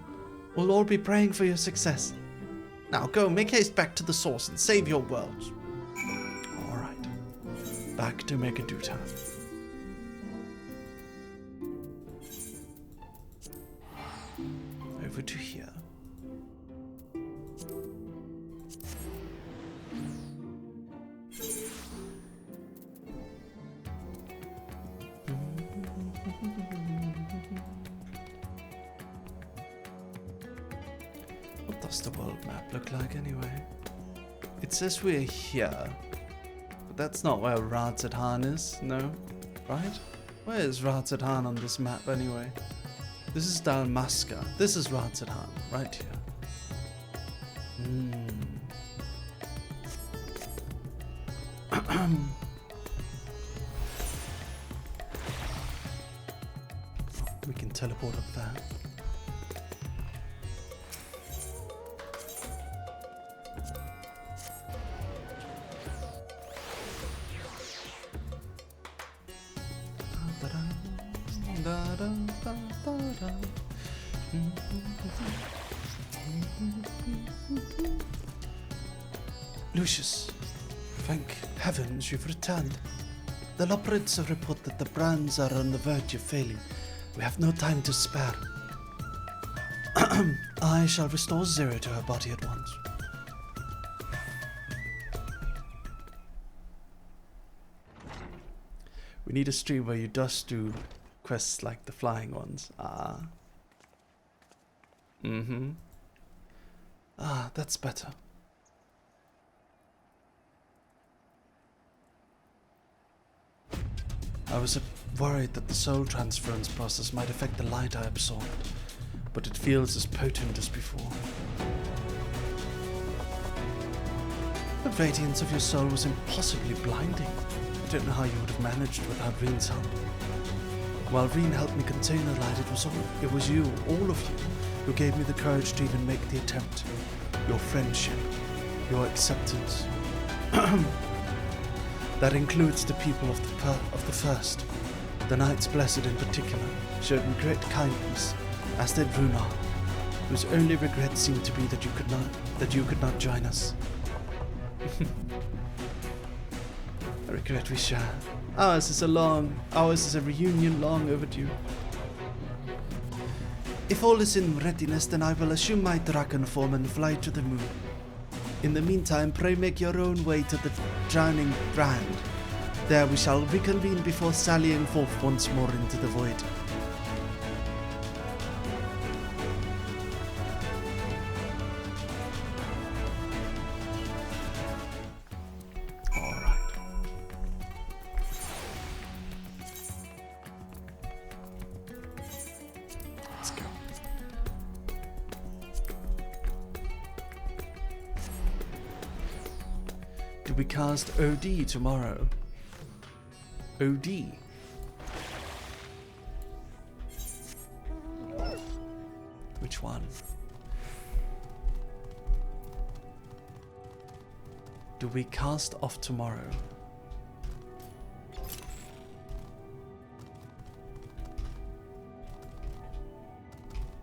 We'll all be praying for your success. Now go, make haste back to the source and save your worlds. Alright. Back to Megaduta. Over to here. What does the world map look like anyway? It says we're here, but that's not where Radzethan is, no? Right? Where is Radzethan on this map anyway? This is Dalmasca. This is Radzethan, right here. We can teleport up there. Lucius, thank heavens you've returned. The Loprids have reported that the brands are on the verge of failing. We have no time to spare. I shall restore Zero to her body at once. We need a stream where you just do quests like the flying ones. Ah. Mm-hmm. Ah, that's better. I was worried that the soul transference process might affect the light I absorbed, but it feels as potent as before. The radiance of your soul was impossibly blinding. I don't know how you would have managed without Reen's help. While Reen helped me contain the light, it was you, all of you, who gave me the courage to even make the attempt. Your friendship, your acceptance. That includes the people of the First. The Knights Blessed in particular showed me great kindness, as did Runar, whose only regret seemed to be that you could not join us. I regret we share. Ours is a reunion long overdue. If all is in readiness, then I will assume my dragon form and fly to the moon. In the meantime, pray make your own way to the drowning brand. There we shall reconvene before sallying forth once more into the void. We cast OD tomorrow. OD. Which one? Do we cast off tomorrow?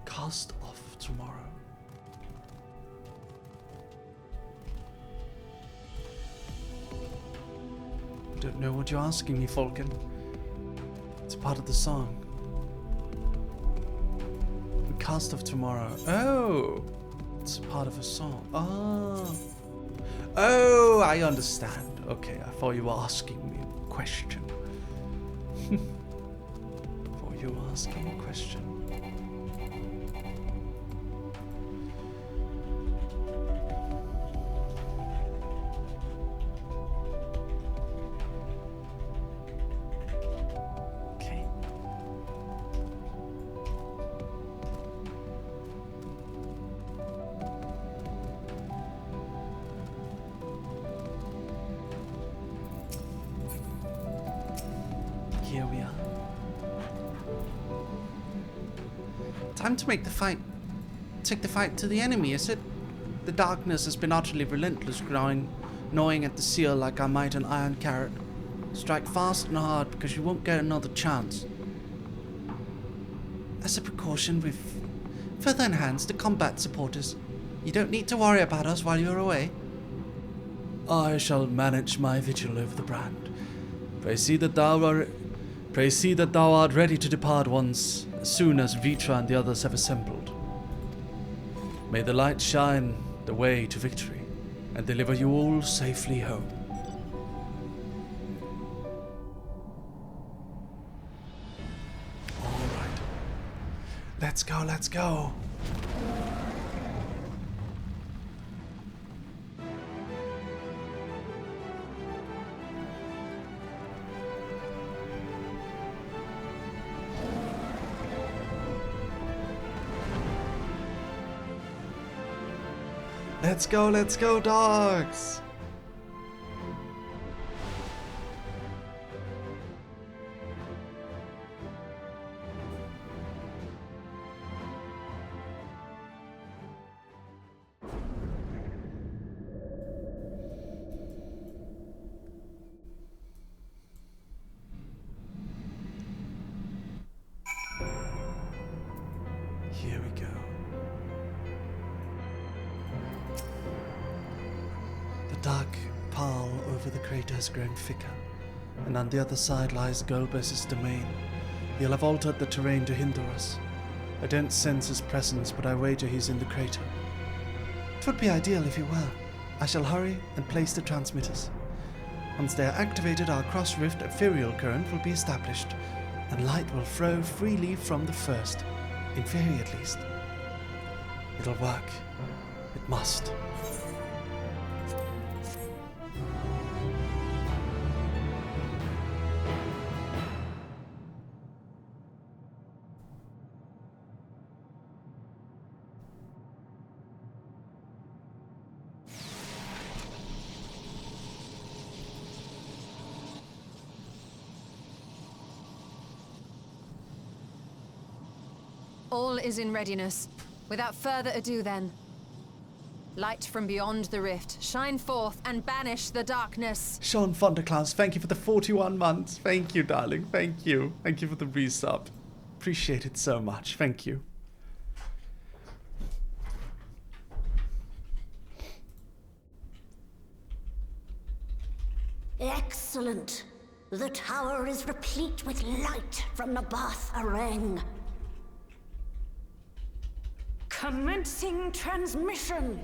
Cast off tomorrow. I don't know what you're asking me, Falcon. It's part of the song. We cast off tomorrow. Oh! It's part of a song. Oh! Oh, I understand. Okay, I thought you were asking me a question. I thought you were asking a question. Here we are. Time to make the fight. Take the fight to the enemy, is it? The darkness has been utterly relentless, gnawing at the seal like I might an iron carrot. Strike fast and hard because you won't get another chance. As a precaution, we've further enhanced the combat supporters. You don't need to worry about us while you're away. I shall manage my vigil over the brand. Pray see that thou art ready to depart once, as soon as Vitra and the others have assembled. May the light shine the way to victory, and deliver you all safely home. All right. Let's go, let's go. Let's go, dogs! Here we go. The dark pall over the crater has grown thicker, and on the other side lies Golbez's domain. He'll have altered the terrain to hinder us. I don't sense his presence, but I wager he's in the crater. It would be ideal if he were. I shall hurry and place the transmitters. Once they are activated, our cross-rift ethereal current will be established, and light will flow freely from the first, in theory at least. It'll work. It must. All is in readiness. Without further ado then. Light from beyond the rift, shine forth and banish the darkness. Sean Thunderclouds, thank you for the 41 months. Thank you, darling. Thank you. Thank you for the resub. Appreciate it so much. Thank you. Excellent. The tower is replete with light from the Bath Arang. Commencing transmission.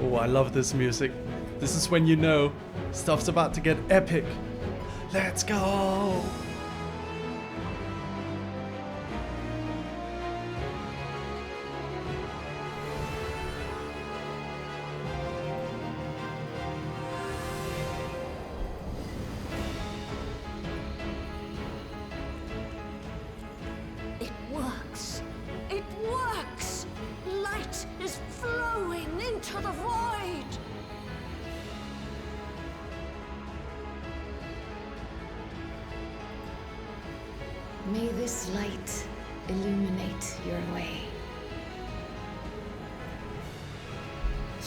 Oh, I love this music. This is when you know stuff's about to get epic. Let's go! It works. It works. Light is flowing into the void. May this light illuminate your way.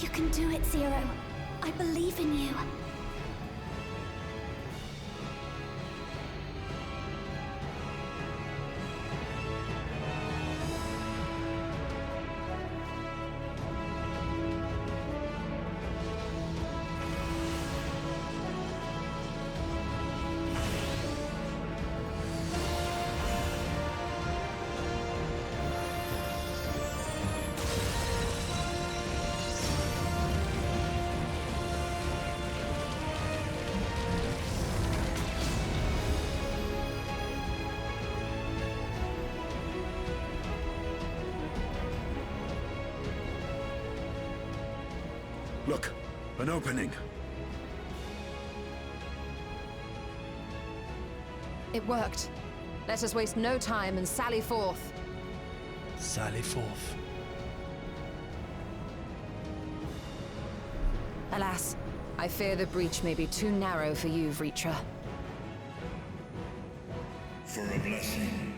You can do it, Zero. I believe in you. Look, an opening. It worked. Let us waste no time and sally forth. Sally forth. Alas, I fear the breach may be too narrow for you, Vritra. For a blessing,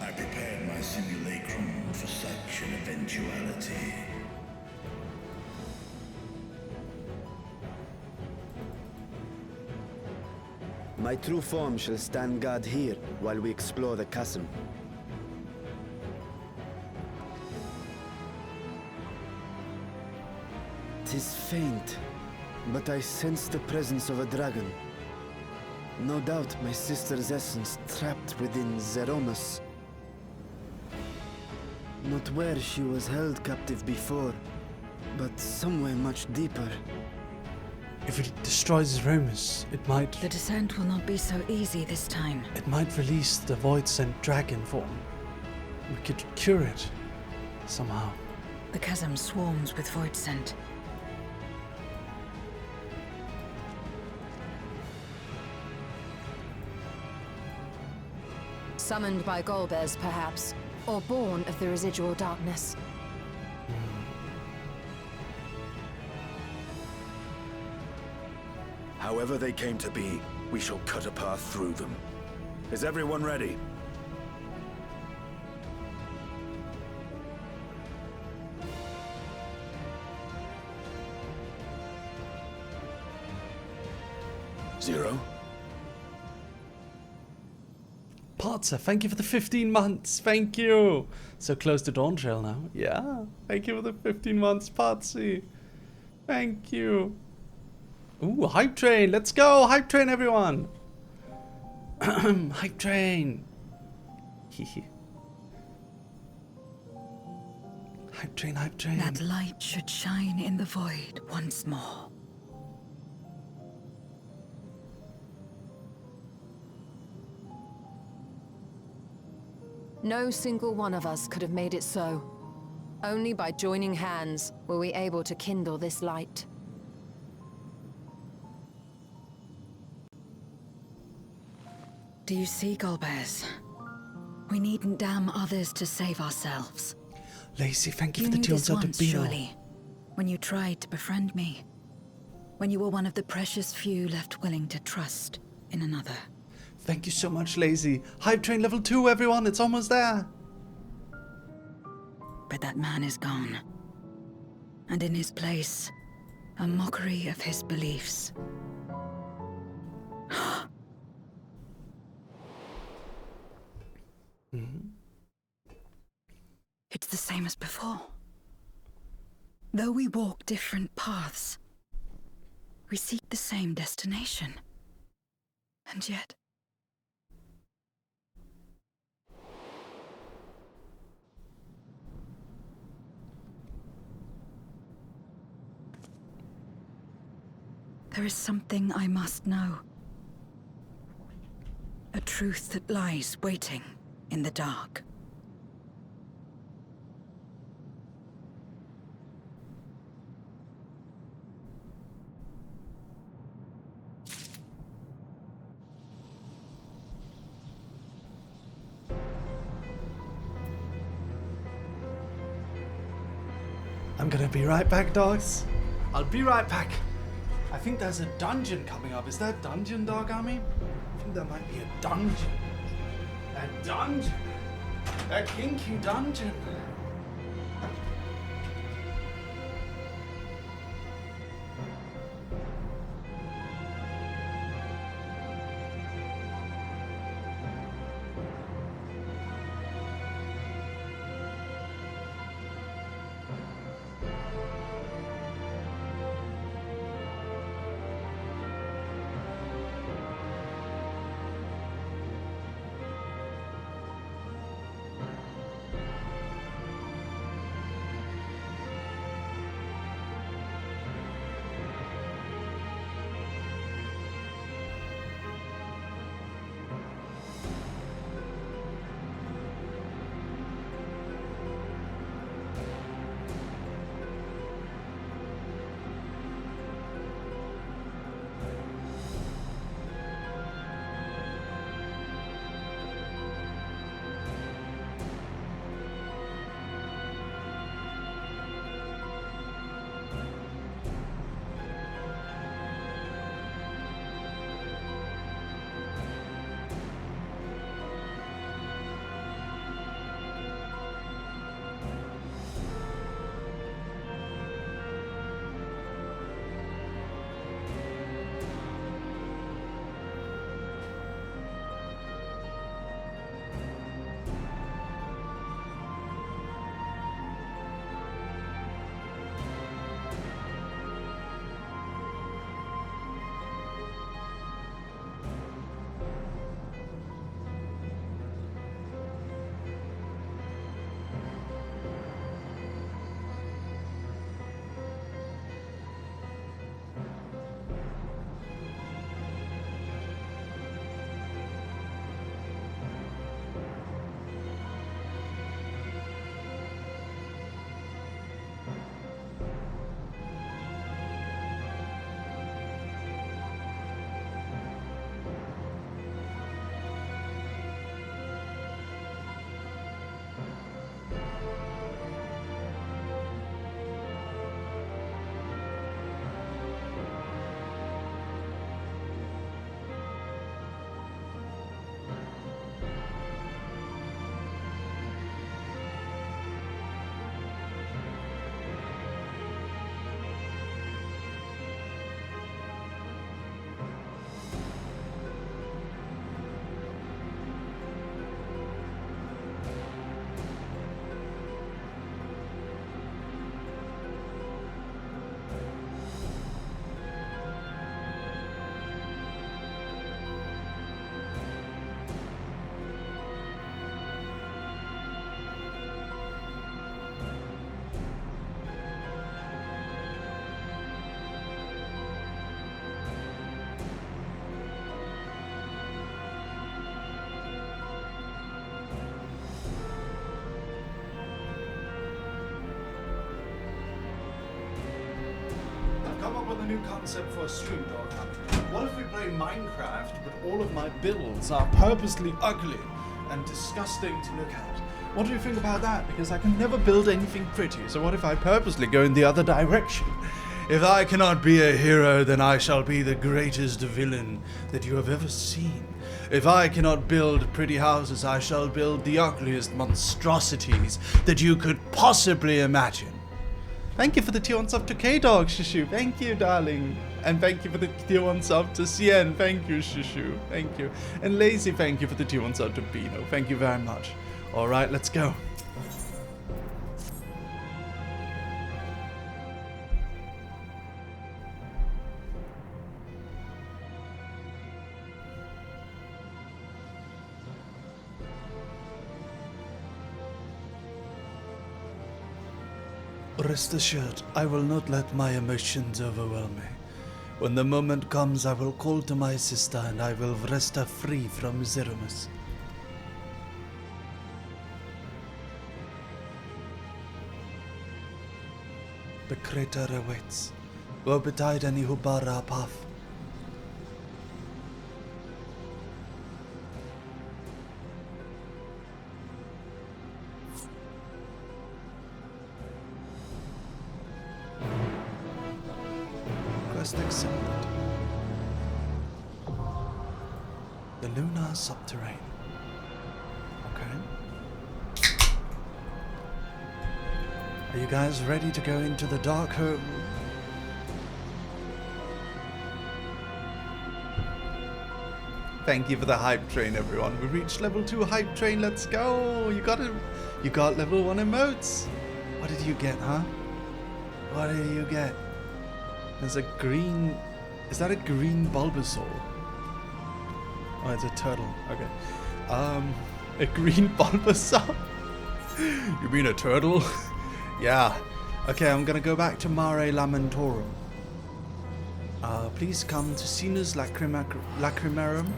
I prepared my simulacrum for such an eventuality. My true form shall stand guard here while we explore the chasm. "'Tis faint, but I sense the presence of a dragon. No doubt my sister's essence trapped within Zeromus. Not where she was held captive before, but somewhere much deeper. If it destroys Zeromus, it might... The descent will not be so easy this time. It might release the void-sent dragon form. We could cure it. Somehow. The chasm swarms with void scent. Summoned by Golbez, perhaps, or born of the residual darkness. However they came to be, we shall cut a path through them. Is everyone ready? Zero? Partsa, thank you for the 15 months. Thank you. So close to Dawn Trail now. Yeah. Thank you for the 15 months, Partsy. Thank you. Ooh, hype train. Let's go. Hype train, everyone. Hype train. Hype train, hype train. That light should shine in the void once more. No single one of us could have made it so. Only by joining hands were we able to kindle this light. Do you see, Golbez? We needn't damn others to save ourselves. Lacey, thank you for You the knew this 200 once, beer. surely, when you tried to befriend me. When you were one of the precious few left willing to trust in another. Thank you so much, Lazy. Hype train level 2, everyone. It's almost there. But that man is gone. And in his place, a mockery of his beliefs. It's the same as before. Though we walk different paths, we seek the same destination. And yet... there is something I must know. A truth that lies waiting in the dark. I'm gonna be right back, dogs. I'll be right back. I think there's a dungeon coming up. Is there a dungeon, Dog Army? I think there might be a dungeon. A dungeon. A kinky dungeon. about the new concept for a stream, dog? What if we play Minecraft, but all of my builds are purposely ugly and disgusting to look at? What do you think about that? Because I can never build anything pretty, so what if I purposely go in the other direction? If I cannot be a hero, then I shall be the greatest villain that you have ever seen. If I cannot build pretty houses, I shall build the ugliest monstrosities that you could possibly imagine. Thank you for the tier 1 sub to K-Dog, Shushu. Thank you, darling. And thank you for the tier 1 sub to Cien. Thank you, Shushu. Thank you. And Lazy, thank you for the tier 1 sub to Bino. Thank you very much. Alright, let's go. Rest assured, I will not let my emotions overwhelm me. When the moment comes, I will call to my sister and I will wrest her free from Zeromus. The crater awaits. Woe betide any who bar our path. Quest accepted. The lunar subterranean. Okay. Are you guys ready to go into the dark home? Thank you for the hype train, everyone. We reached level 2 hype train. Let's go. You got it. You got level 1 emotes. What did you get, huh? What did you get? There's a green... Is that a green Bulbasaur? Oh, it's a turtle. Okay. A green Bulbasaur? You mean a turtle? Yeah. Okay, I'm gonna go back to Mare Lamentorum. Please come to Cena's Lacrimarum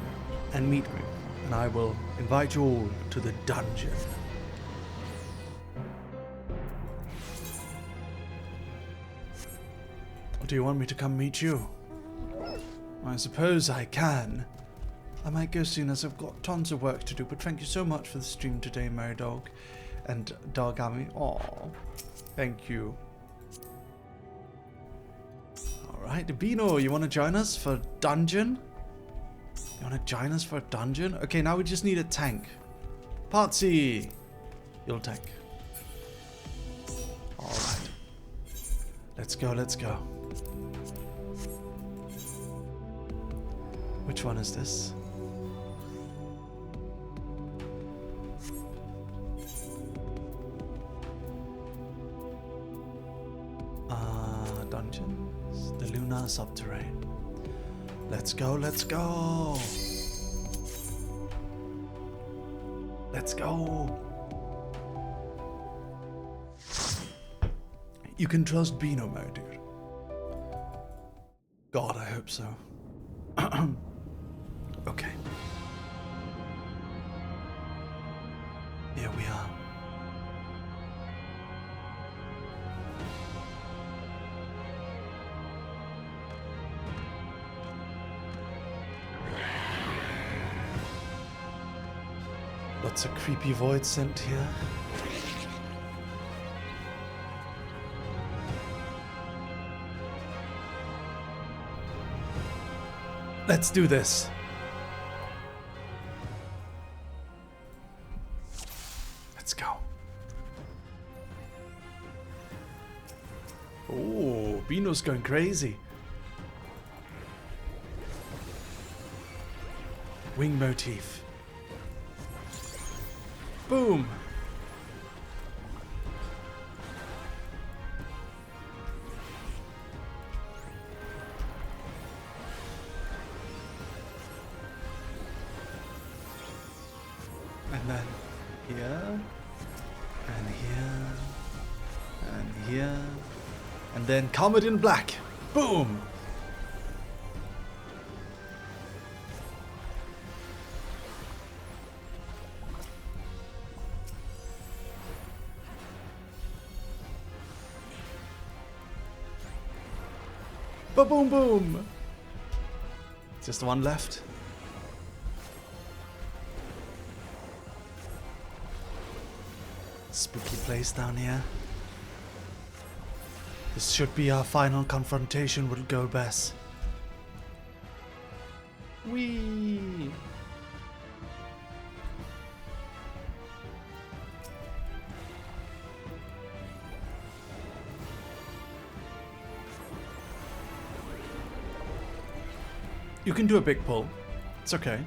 and meet me, and I will invite you all to the dungeon. Or do you want me to come meet you? I suppose I can. I might go soon as I've got tons of work to do, but thank you so much for the stream today, Mary Dog and Dogami. Aww. Thank you. Alright, Bino, you want to join us for a dungeon? You want to join us for a dungeon? Okay, now we just need a tank. Partsy! You'll tank. Alright. Let's go, let's go. Which one is this? Dungeons. The lunar subterranean. Let's go, let's go! Let's go! You can trust Bino, my dude. God, I hope so. Okay. Here we are. Lots of creepy void scent here. Let's do this. Let's go. Oh, Bino's going crazy. Wing motif. Boom. And then here, and here, and here, and then Comet in black. Boom. Ba-boom boom. Just one left. Spooky place down here. This should be our final confrontation with Gobes. Whee! You can do a big pull. It's okay.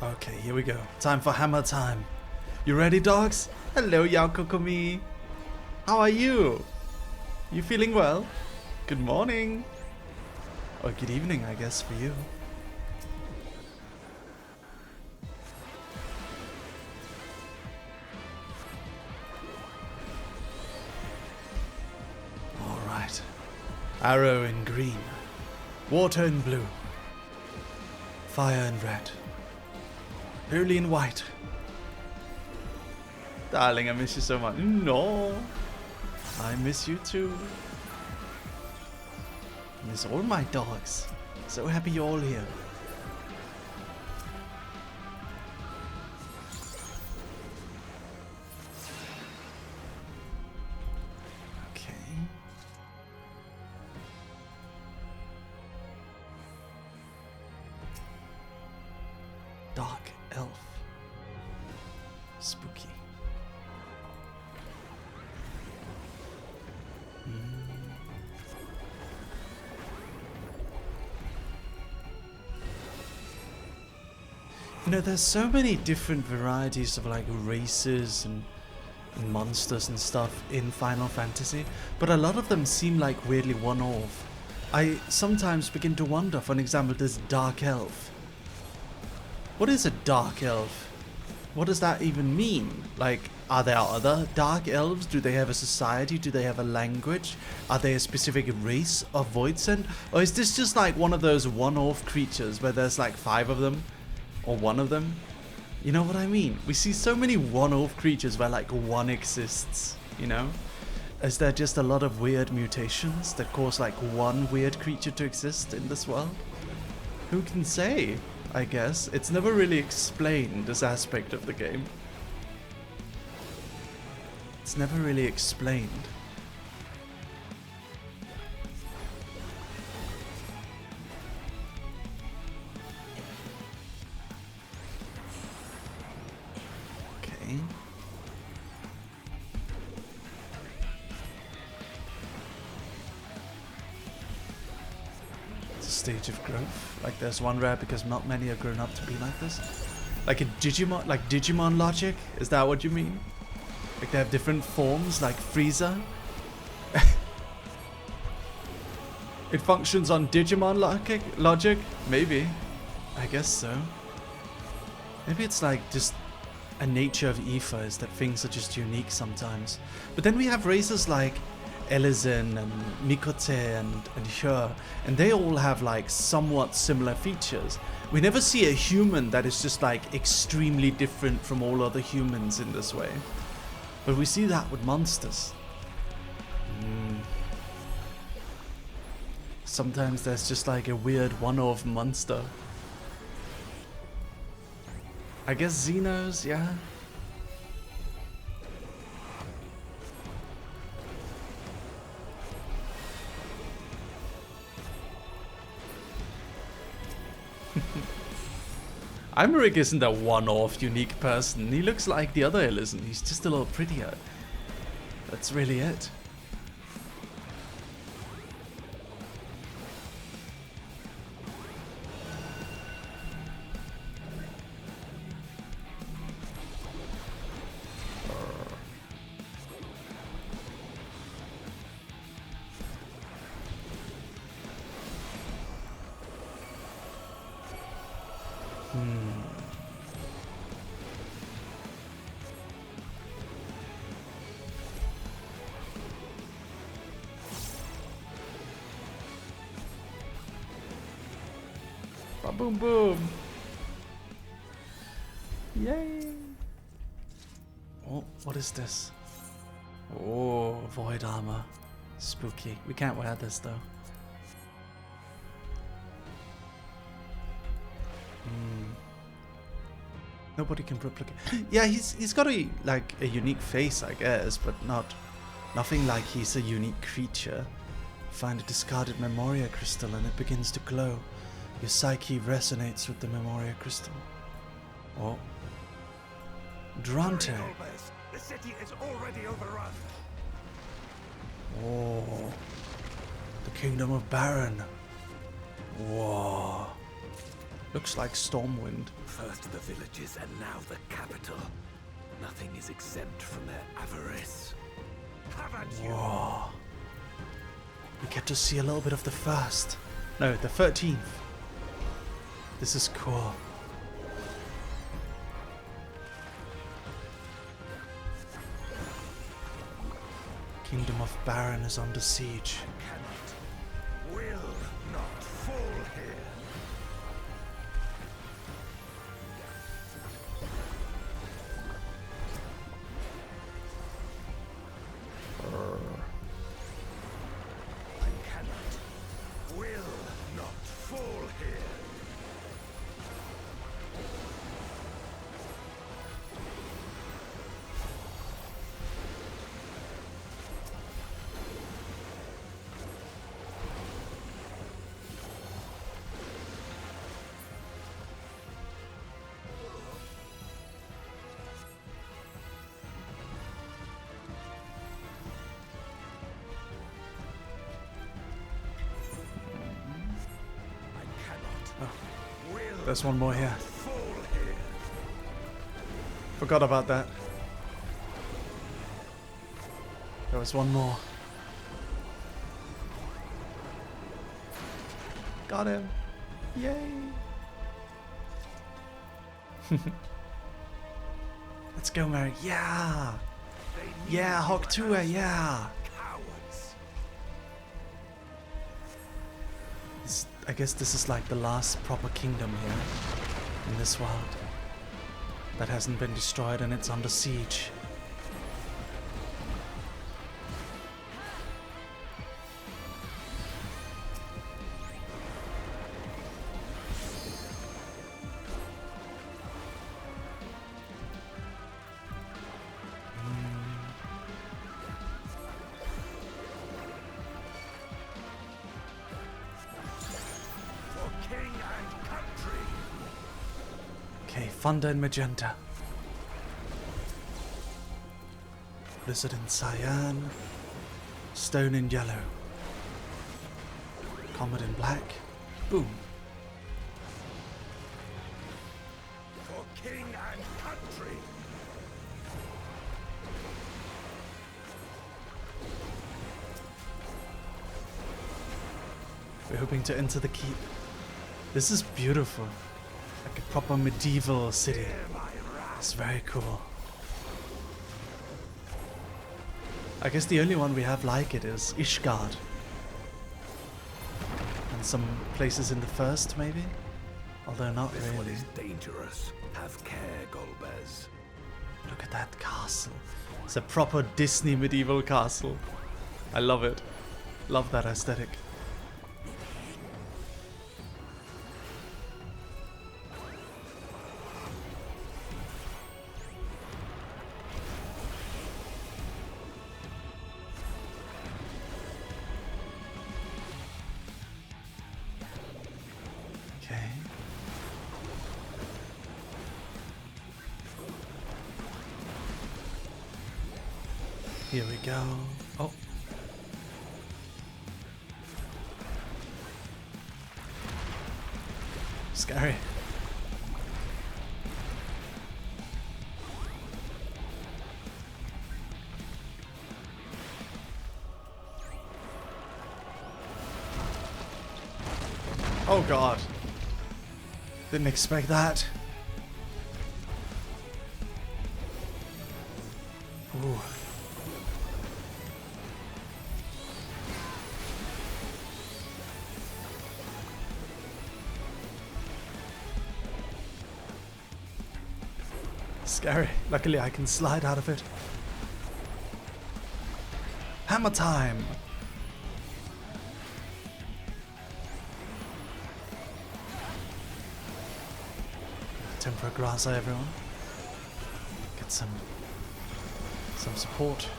Okay, here we go. Time for hammer time. You ready, dogs? Hello, Yaokokumi. How are you? You feeling well? Good morning. Or good evening, I guess, for you. Alright. Arrow in green. Water in blue. Fire in red. Holy in white. Darling, I miss you so much. No. I miss you too. I miss all my dogs. So happy you're all here. Okay. Dark elf. Spooky. You know, there's so many different varieties of like races and monsters and stuff in Final Fantasy, but a lot of them seem like weirdly one-off. I sometimes begin to wonder, for an example, this Dark Elf. What is a Dark Elf? What does that even mean? Like, are there other Dark Elves? Do they have a society? Do they have a language? Are they a specific race of Voidsent? Or is this just like one of those one-off creatures where there's like 5 of them? Or one of them? You know what I mean? We see so many one-off creatures where like one exists, you know? Is there just a lot of weird mutations that cause like one weird creature to exist in this world? Who can say? I guess. It's never really explained, this aspect of the game. It's never really explained. Okay. It's a stage of growth. Like there's one rare because not many are grown up to be like this. Like a Digimon, like Digimon logic? Is that what you mean? Like they have different forms, like Frieza? It functions on Digimon logic? Maybe. I guess so. Maybe it's like just a nature of Aether is that things are just unique sometimes. But then we have races like Elezen and Mikote and Hyur, and they all have like somewhat similar features. We never see a human that is just like extremely different from all other humans in this way. But we see that with monsters. Sometimes there's just like a weird one-off monster. I guess Xenos, yeah. Imeric isn't a one-off unique person. He looks like the other Elezen. He's just a little prettier. That's really it. Boom boom. Yay. What is this? Oh, void armor. Spooky. We can't wear this though. Nobody can replicate. Yeah, he's got a unique face, I guess, but nothing like he's a unique creature. Find a discarded Memoria crystal and it begins to glow. Your psyche resonates with the Memoria crystal. Oh. Durante. The city is already overrun. Oh. The Kingdom of Baron. Whoa. Looks like Stormwind. First the villages and now the capital. Nothing is exempt from their avarice. Whoa. We get to see a little bit of the first. No, the 13th. This is cool. Kingdom of Baron is under siege. Will not fall here. There's one more here. Forgot about that. There was one more. Got him. Yay. Let's go, Mary. Yeah. Yeah, Hawktua, yeah. I guess this is like the last proper kingdom here in this world that hasn't been destroyed and it's under siege. Thunder in magenta. Blizzard in cyan. Stone in yellow. Comet in black. Boom. For king and country. We're hoping to enter the keep. This is beautiful. Like a proper medieval city. It's very cool. I guess the only one we have like it is Ishgard. And some places in the first, maybe? Although not this really. One is dangerous. Have care, Golbez. Look at that castle. It's a proper Disney medieval castle. I love it. Love that aesthetic. Here we go. Oh. Scary. Oh God. Didn't expect that. Ooh. Scary. Luckily I can slide out of it. Hammer time! Temporary grasser, everyone. Get some support.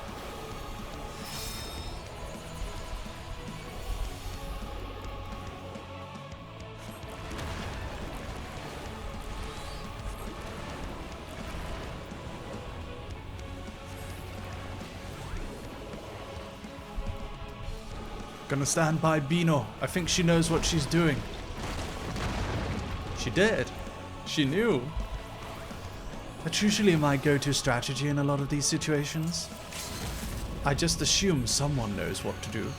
Gonna stand by Bino. I think she knows what she's doing. She did. She knew. That's usually my go-to strategy in a lot of these situations. I just assume someone knows what to do.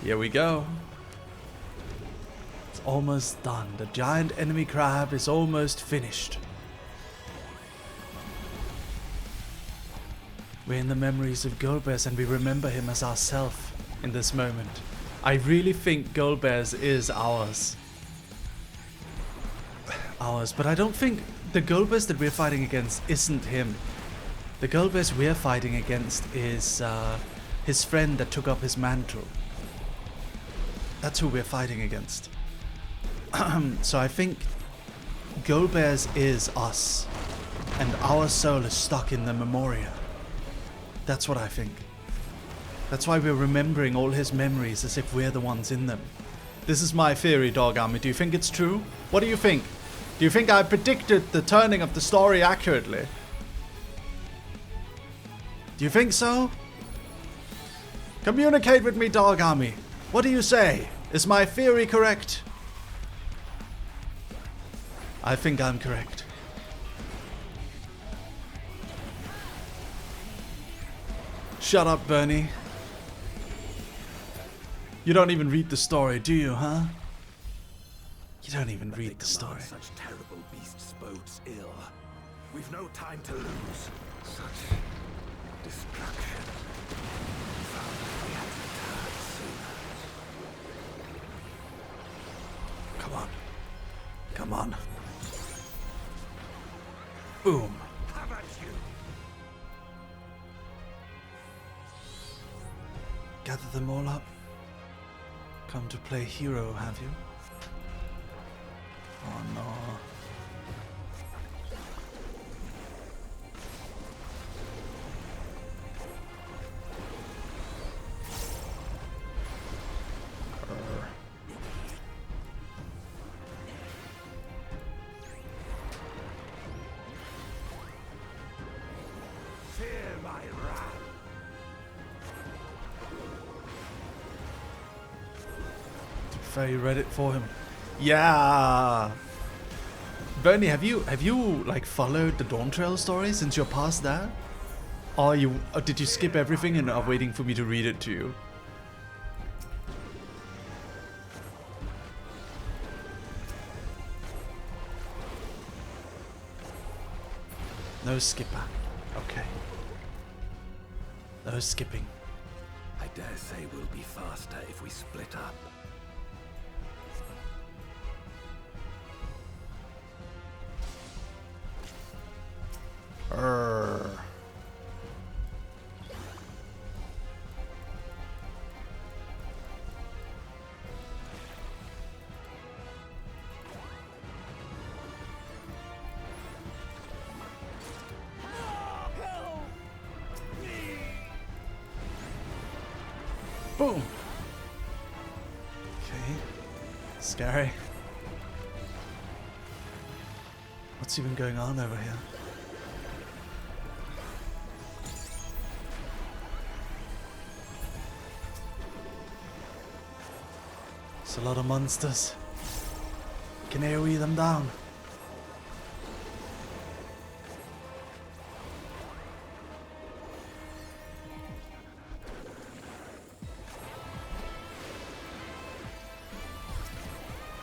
Here we go. It's almost done. The giant enemy crab is almost finished. We're in the memories of Goldbears and we remember him as ourself in this moment. I really think Goldbears is ours. But I don't think the Goldbears that we're fighting against isn't him. The Goldbears we're fighting against is his friend that took up his mantle. That's who we're fighting against. So I think Goldbears is us and our soul is stuck in the Memoria. That's what I think. That's why we're remembering all his memories as if we're the ones in them. This is my theory, Dog Army. Do you think it's true? What do you think? Do you think I predicted the turning of the story accurately? Do you think so? Communicate with me, Dog Army. What do you say? Is my theory correct? I think I'm correct. Shut up, Bernie. You don't even read the story, do you, huh? You don't even read the story. Such terrible beasts bodes ill. We've no time to lose. Such destruction. If only we had returned sooner. Come on. Come on. Boom. Have at you. Gather them all up. Come to play hero, have you? Oh no. Fear my wrath. Faye read it for him. Yeah. Bernie, have you like followed the Dawn Trail story since you're past that? Or did you skip everything and are waiting for me to read it to you? No skipper. Okay. No skipping. I dare say we'll be faster if we split up. Boom. Okay. Scary. What's even going on over here? It's a lot of monsters. Can AoE them down?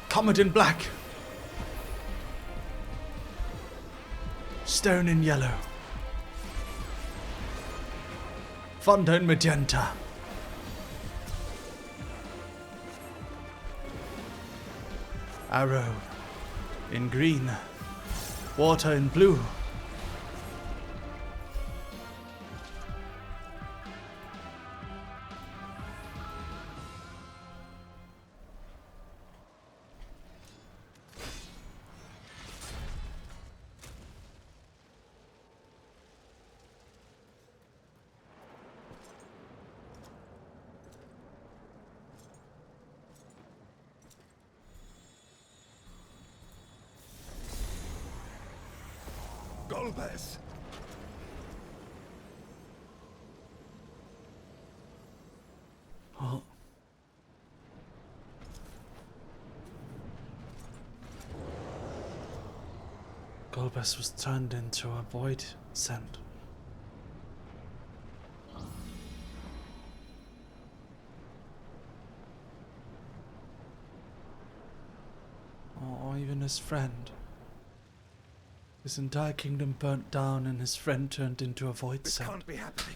Comet in black. Stone in yellow. Thunder in magenta. Arrow in green. Water in blue. Golbez! Oh. Golbez was turned into a void scent. Or even his friend. His entire kingdom burnt down and his friend turned into a void This scent. can't be happening.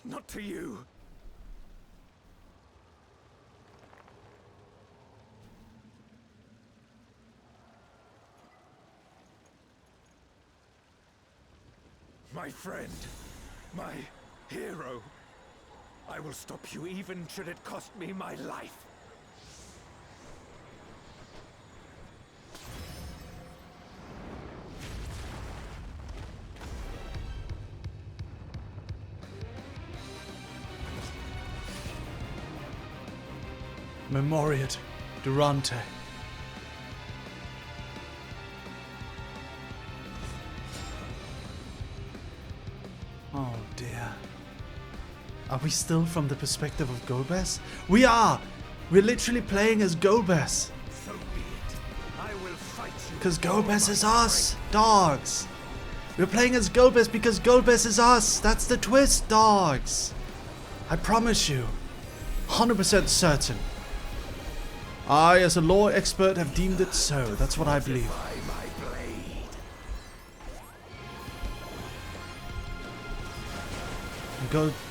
Not to you. My friend, my hero. I will stop you even should it cost me my life. Memoriat Durante. Oh dear. Are we still from the perspective of Golbez? We are! We're literally playing as Golbez. So be it. I will fight you. Because Golbez is us, dogs. We're playing as Golbez because Golbez is us. That's the twist, dogs. I promise you. 100% certain. I, as a law expert, have deemed it so. That's what I believe.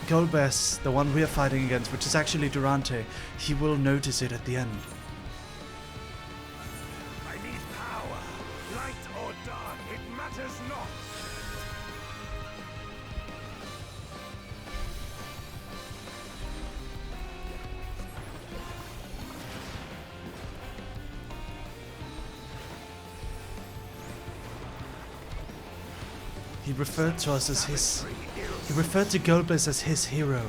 Golbez, the one we are fighting against, which is actually Durante, he will notice it at the end. I need power. Light or dark, it matters not. He referred to us as his... He referred to Golbez as his hero.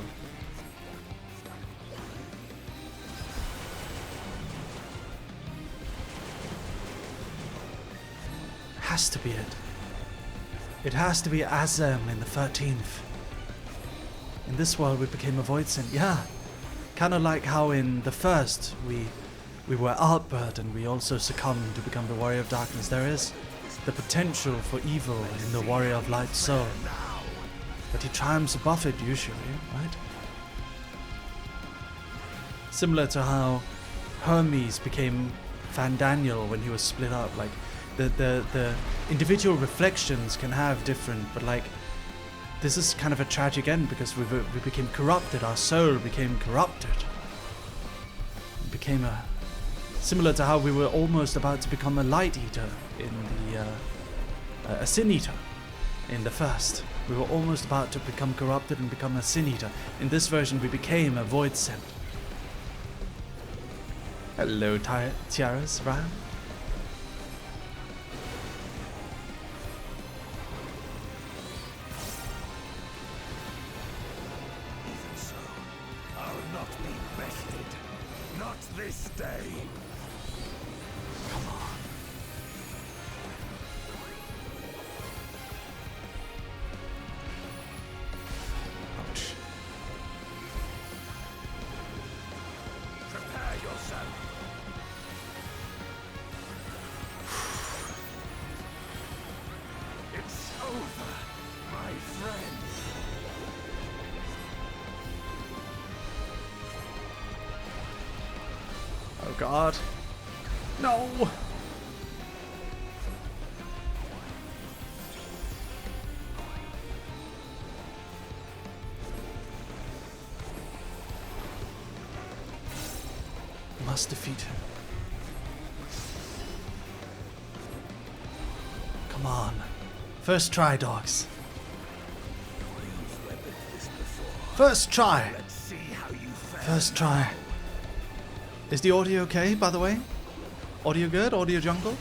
Has to be it. It has to be Azem in the 13th. In this world we became a void scent. Yeah. Kind of like how in the first we were outbird and we also succumbed to become the warrior of darkness. There is the potential for evil in the warrior of light soul. But he triumphs above it usually, right? Similar to how Hermes became Fandaniel when he was split up. Like the individual reflections can have different, but like this is kind of a tragic end because we became corrupted. Our soul became corrupted. It became similar to how we were almost about to become a light eater in the a sin eater in the first. We were almost about to become corrupted and become a sin eater. In this version, we became a void scent. Hello, Tiaras, Ram. Even so, I'll not be bested. Not this day. Come on. Ouch. Prepare yourself. It's over, my friend. Oh God. No. Must defeat him. Come on. First try, dogs. First try. First try. Is the audio okay, by the way? Audio good? Audio jungle?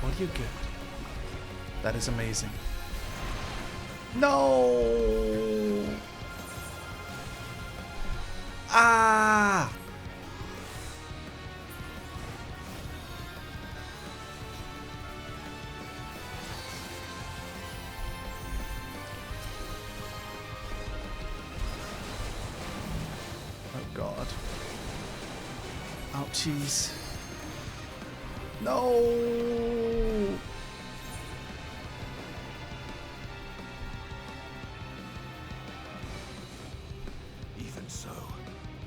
Audio good. That is amazing. No! Ah! Oh God. Ouchies. No! Even so,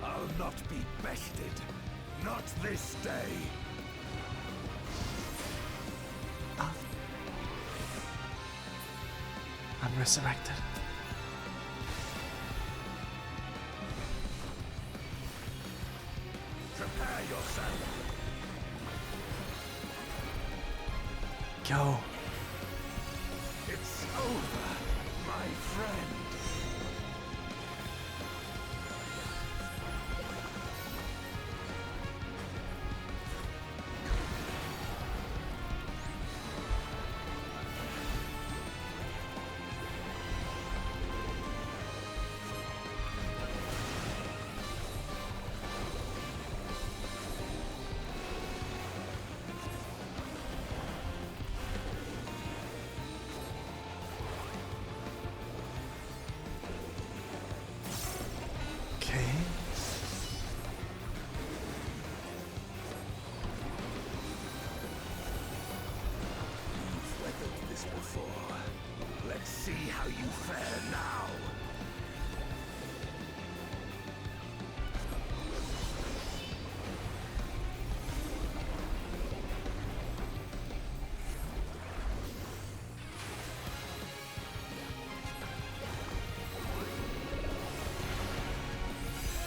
I'll not be bested. Not this day. I'm resurrected. Prepare yourself. Go. It's over, my friend. Before. Let's see how you fare now.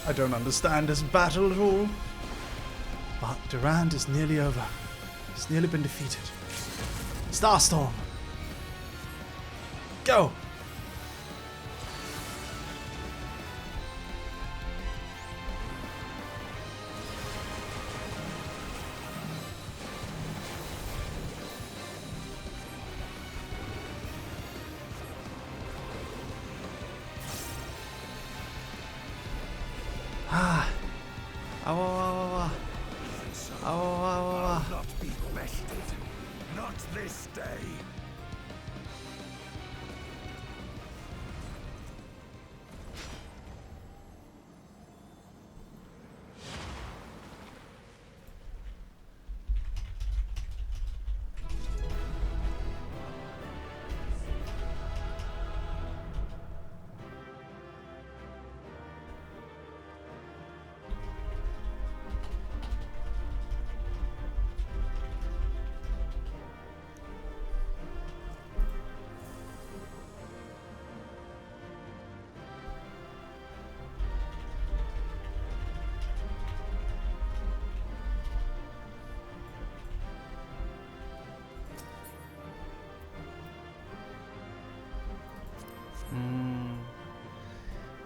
I don't understand this battle at all. But Durand is nearly over. He's nearly been defeated. Starstorm! Go! Ah! Awa. I'll not be bested. Not this day.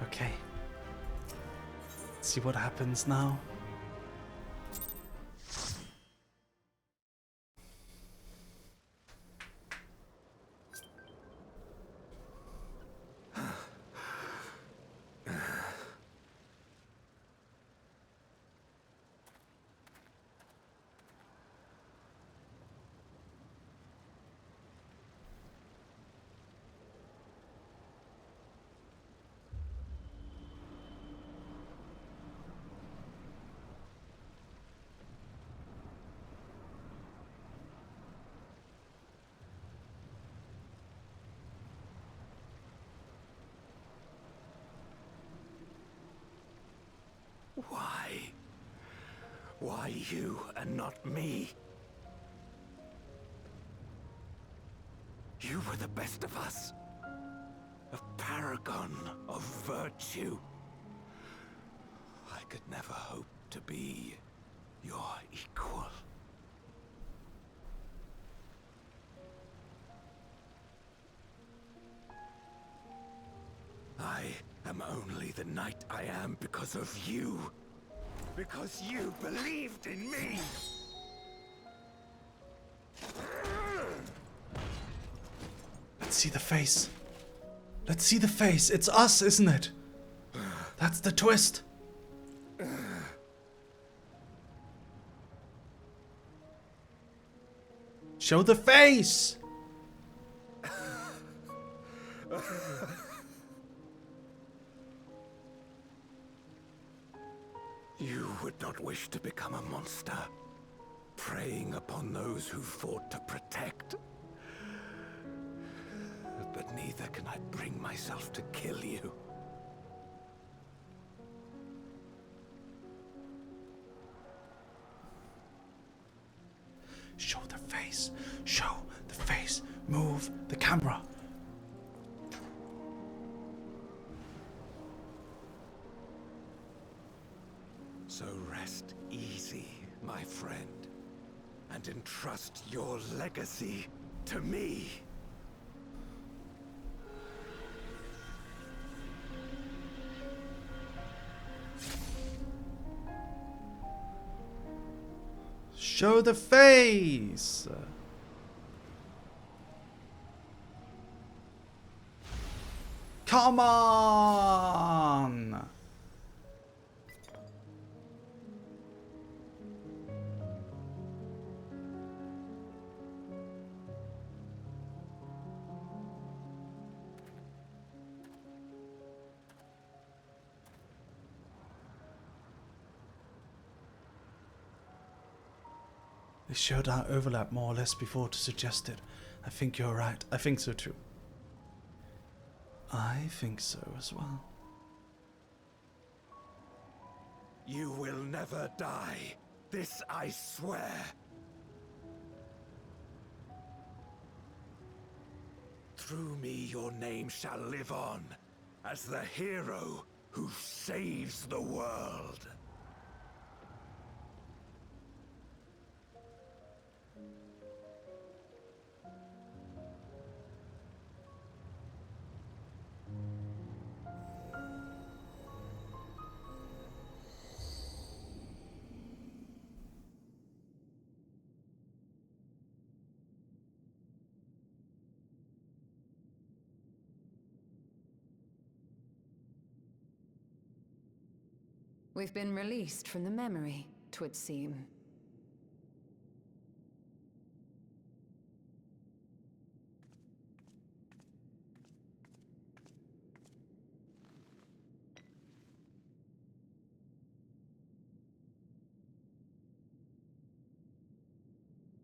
Okay. Let's see what happens now. Why you and not me? You were the best of us. A paragon of virtue. could never hope to be your equal. I am only the knight I am because of you. Because you believed in me! Let's see the face. Let's see the face. It's us, isn't it? That's the twist. Show the face! You would not wish to become a monster, preying upon those who fought to protect. But neither can I bring myself to kill you. Show the face. Show the face. Move the camera. So rest easy, my friend, and entrust your legacy to me. Show the face. Come on. They showed our overlap more or less before to suggest it. I think you're right. I think so too. I think so as well. You will never die. This I swear. Through me your name shall live on as the hero who saves the world. We've been released from the memory, 'twould seem.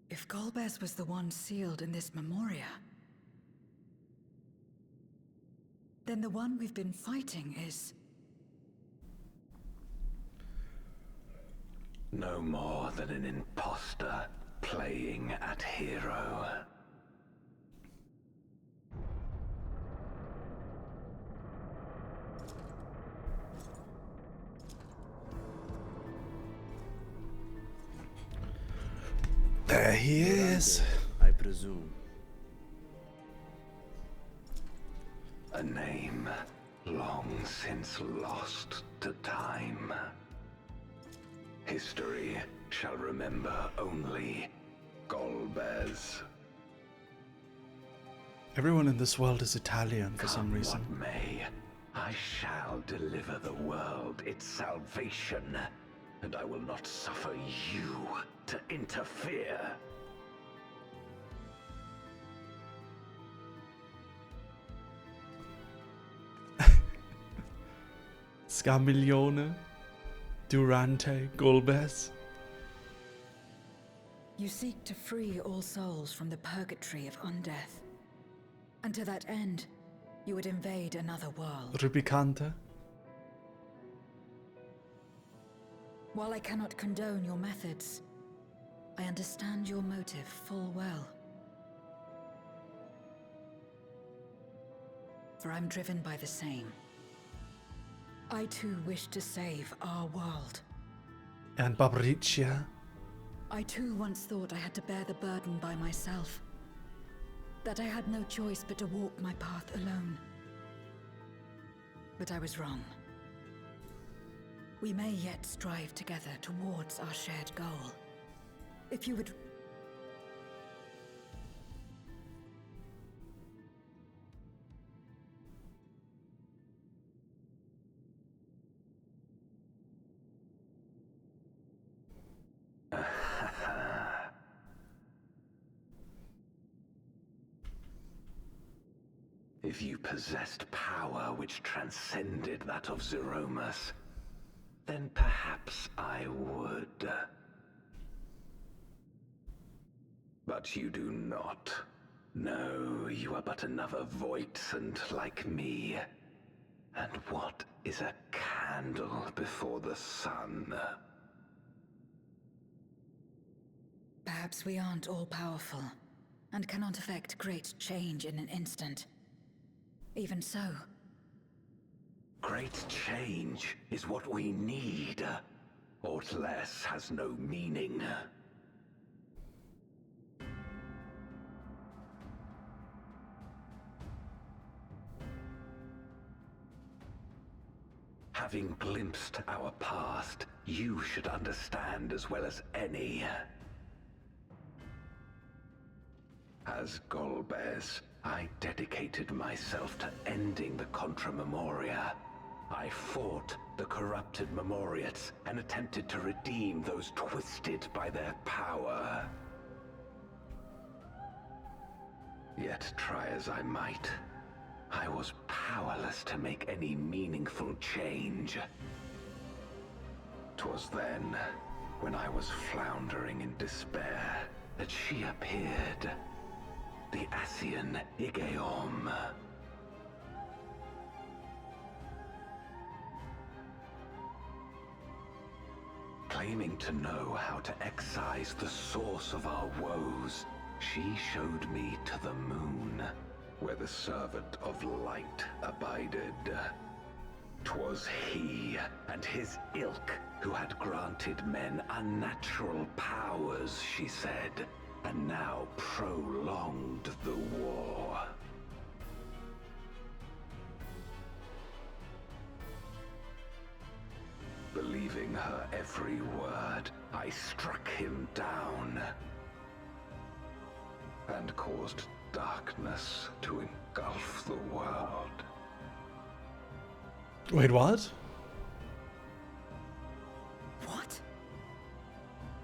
If Golbez was the one sealed in this memoria, then the one we've been fighting is... No more than an imposter playing at hero. There he is. I presume. A name long since lost to time. History shall remember only Golbez. Everyone in this world is Italian for some Come reason. what may, I shall deliver the world its salvation, and I will not suffer you to interfere. Scarmiglione, Durante, Golbez. You seek to free all souls from the purgatory of undeath. And to that end, you would invade another world. Rubicante. While I cannot condone your methods, I understand your motive full well. For I'm driven by the same. I too wish to save our world. And Babricia. I too once thought I had to bear the burden by myself. That I had no choice but to walk my path alone. But I was wrong. We may yet strive together towards our shared goal. If you would... If you possessed power which transcended that of Zeromus, then perhaps I would. But you do not. No, you are but another Voidsent like me. And what is a candle before the sun? Perhaps we aren't all-powerful, and cannot effect great change in an instant. Even so... Great change is what we need. Aught less has no meaning. Having glimpsed our past, you should understand as well as any. As Golbez, I dedicated myself to ending the Contra Memoria. I fought the corrupted Memoriates and attempted to redeem those twisted by their power. Yet try as I might, I was powerless to make any meaningful change. 'Twas then, when I was floundering in despair, that she appeared. The Ascian Igeom. Claiming to know how to excise the source of our woes, she showed me to the moon, where the servant of light abided. 'Twas he and his ilk who had granted men unnatural powers, she said, and now prolonged the war. Believing her every word, I struck him down and caused darkness to engulf the world. Wait, what? What?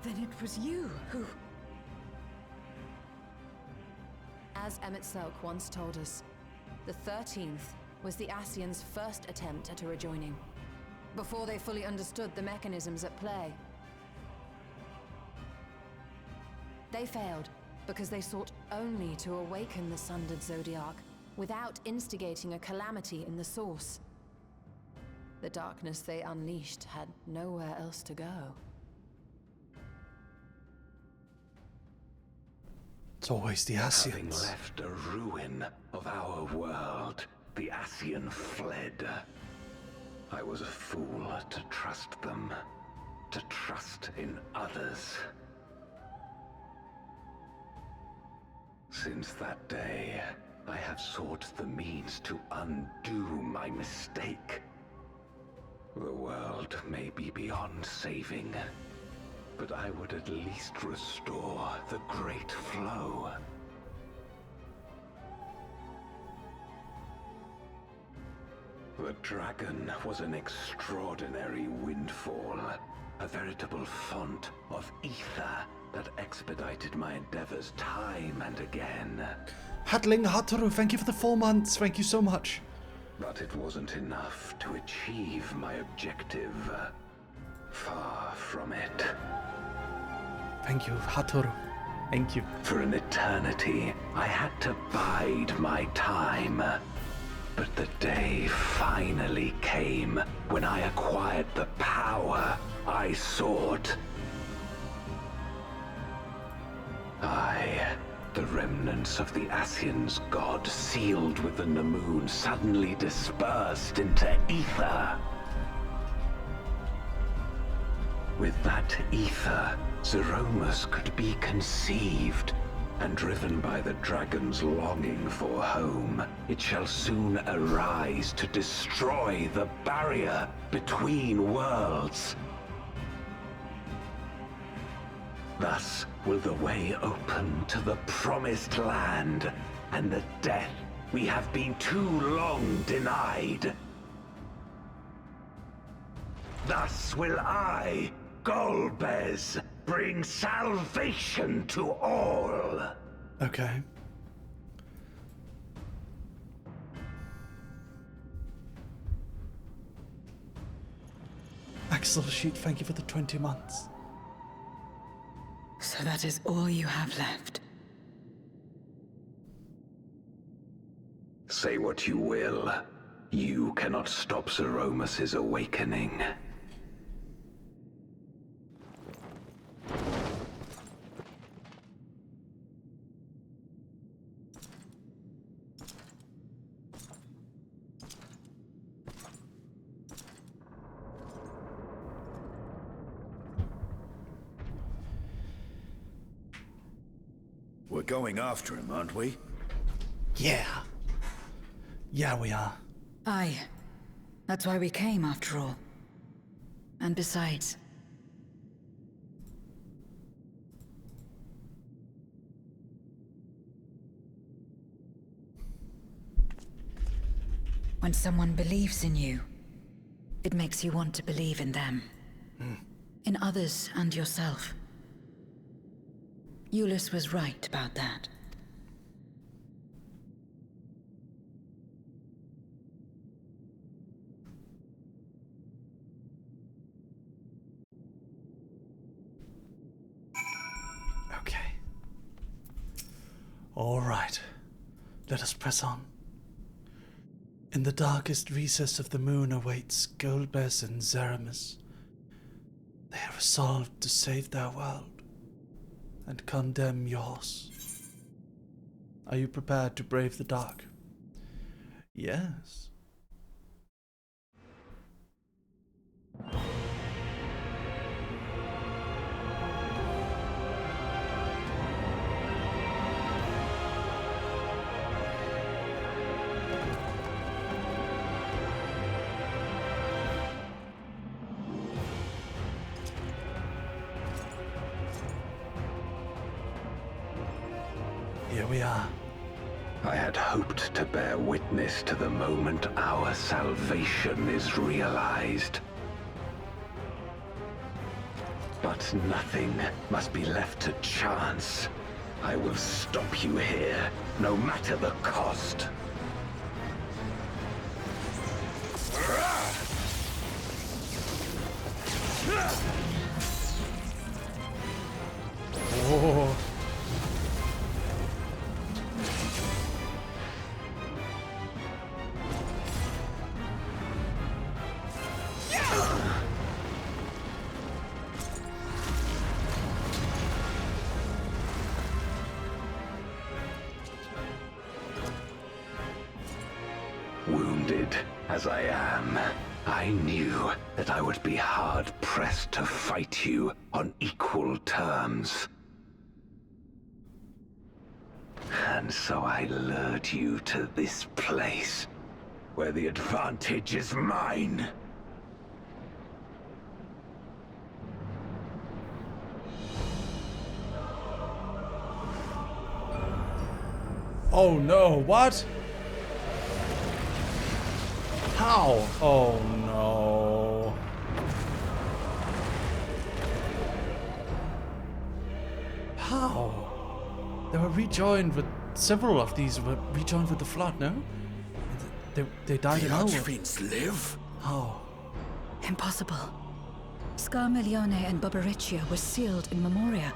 Then it was you who... As Emmett Selk once told us, the 13th was the Ascians' first attempt at a rejoining, before they fully understood the mechanisms at play. They failed because they sought only to awaken the sundered Zodiac without instigating a calamity in the source. The darkness they unleashed had nowhere else to go. It's always the Ascians. Having left a ruin of our world, the Ascian fled. I was a fool to trust them, to trust in others. Since that day, I have sought the means to undo my mistake. The world may be beyond saving, but I would at least restore the Great Flow. The dragon was an extraordinary windfall, a veritable font of ether that expedited my endeavors time and again. Hatling Hataru, thank you for the 4 months. Thank you so much. But it wasn't enough to achieve my objective. Far from it. Thank you, Hataru. Thank you. For an eternity, I had to bide my time. But the day finally came when I acquired the power I sought. The remnants of the Ascians' god sealed within the moon suddenly dispersed into ether. With that ether, Zeromus could be conceived, and driven by the dragon's longing for home, it shall soon arise to destroy the barrier between worlds. Thus will the way open to the promised land, and the death we have been too long denied. Thus will I, Golbez, bring salvation to all. Okay. Axel Sheet, thank you for the 20 months. So that is all you have left. Say what you will. You cannot stop Zeromus's awakening. We're going after him, aren't we? Yeah. Yeah, we are. Aye. That's why we came, after all. And besides... when someone believes in you, it makes you want to believe in them. In others and yourself. Lucius was right about that. Okay. All right. Let us press on. In the darkest recess of the moon awaits Golbez and Zeromus. They are resolved to save their world and condemn yours. Are you prepared to brave the dark? Yes. Here we are. I had hoped to bear witness to the moment our salvation is realized. But nothing must be left to chance. I will stop you here, no matter the cost. Oh. Wounded as I am, I knew that I would be hard-pressed to fight you on equal terms. And so I lured you to this place, where the advantage is mine. Oh no, what? How? Oh no. How? They were rejoined with, several of these were rejoined with the flood, no? They died in nowhere. The Archfiends live? How? Impossible. Scarmiglione and Barbaricia were sealed in Memoria,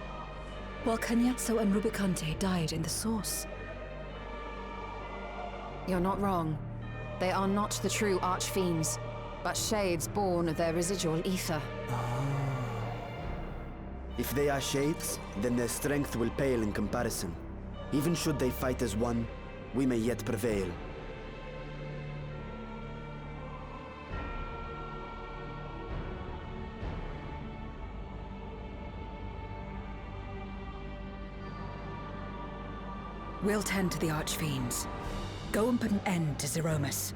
while Cagnazzo and Rubicante died in the Source. You're not wrong. They are not the true Archfiends, but shades born of their residual ether. If they are shades, then their strength will pale in comparison. Even should they fight as one, we may yet prevail. We'll tend to the Archfiends. Go and put an end to Zeromus.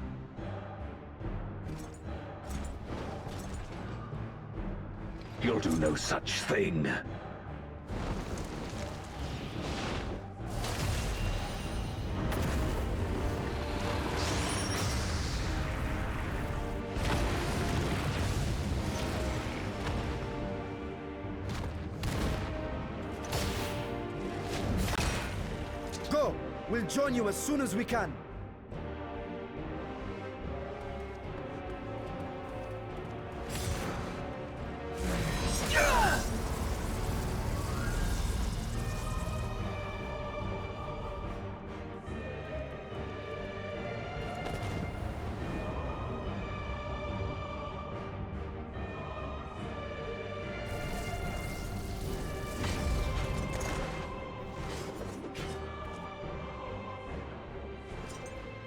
You'll do no such thing. Go! We'll join you as soon as we can.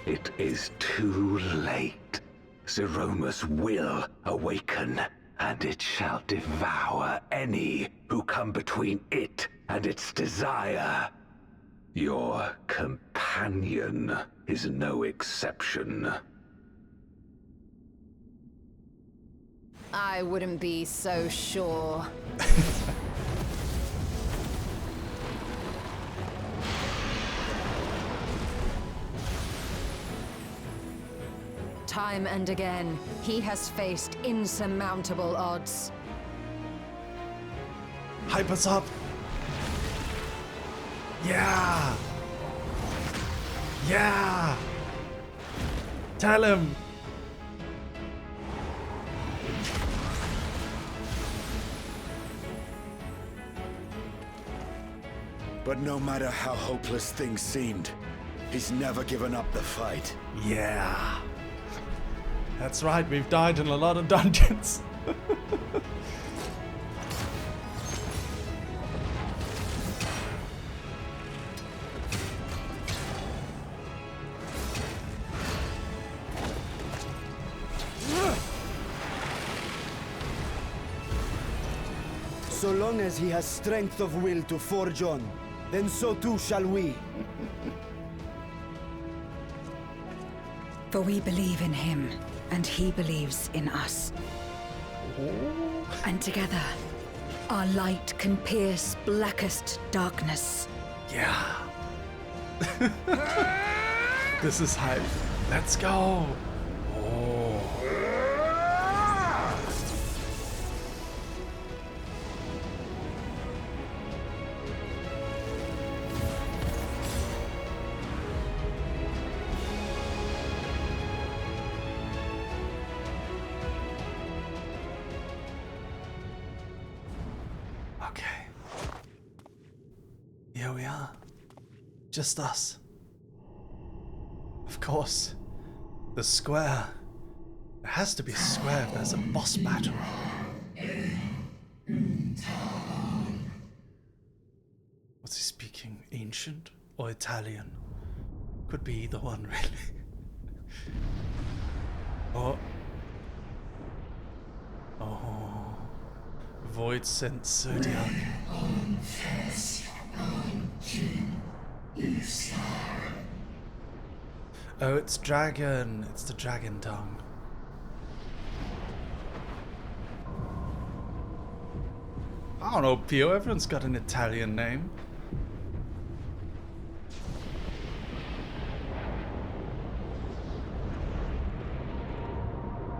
It is too late. Zeromus will awaken, and it shall devour any who come between it and its desire. Your companion is no exception. I wouldn't be so sure. Time and again, he has faced insurmountable odds. Hype us up. Yeah. Yeah. Tell him. But no matter how hopeless things seemed, he's never given up the fight. Yeah. That's right, we've died in a lot of dungeons. So long as he has strength of will to forge on, then so too shall we. For we believe in him, and he believes in us. And together, our light can pierce blackest darkness. Yeah. This is hype. Let's go. Oh. Okay. Here we are. Just us. Of course. The square. There has to be a square if there's a boss battle. What's he speaking? Ancient or Italian? Could be either one, really. Oh. Oh. Void Sense Zodiac. Oh, it's dragon. It's the dragon tongue. I don't know, Pio. Everyone's got an Italian name.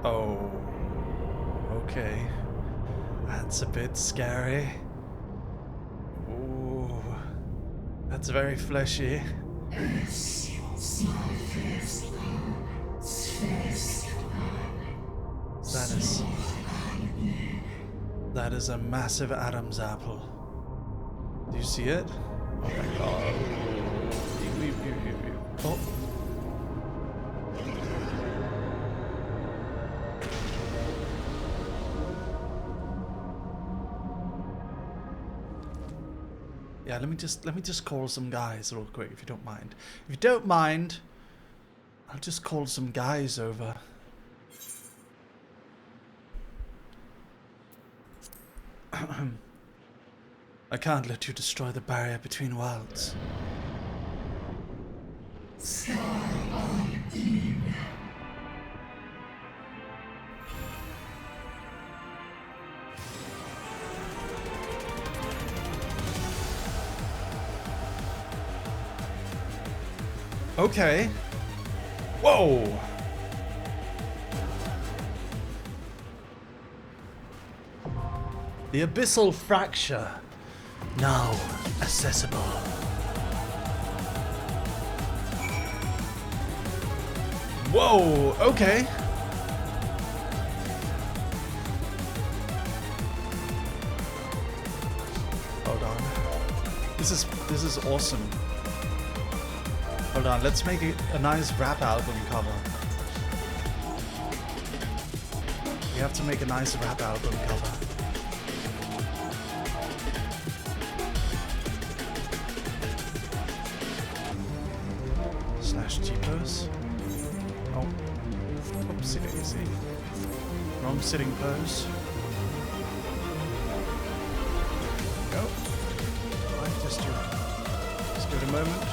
Oh. Okay. That's a bit scary. Ooh. That's very fleshy. That is a massive Adam's apple. Do you see it? Oh my god. Oh. Yeah, let me just call some guys real quick, if you don't mind. If you don't mind, I'll just call some guys over. I can't let you destroy the barrier between worlds. Okay. Whoa. The Abyssal Fracture. Now accessible. Whoa, okay. Hold on. This is awesome. Hold on, let's make it a nice rap album cover. We have to make a nice rap album cover. Slash T-pose. Oh. Oopsie daisy. Wrong sitting pose. Go. Alright, just give it a moment.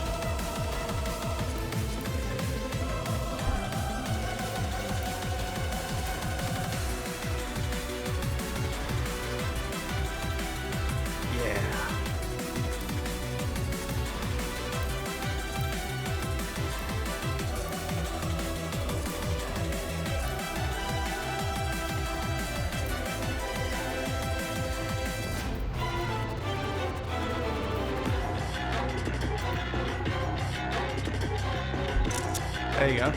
There you go.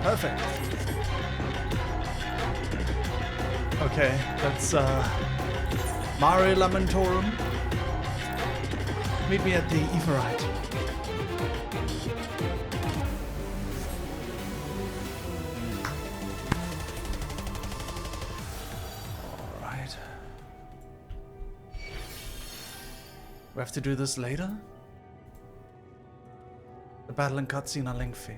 Perfect. Okay, that's Mare Lamentorum. Meet me at the Everite. Alright. We have to do this later? The battle and cutscene are lengthy.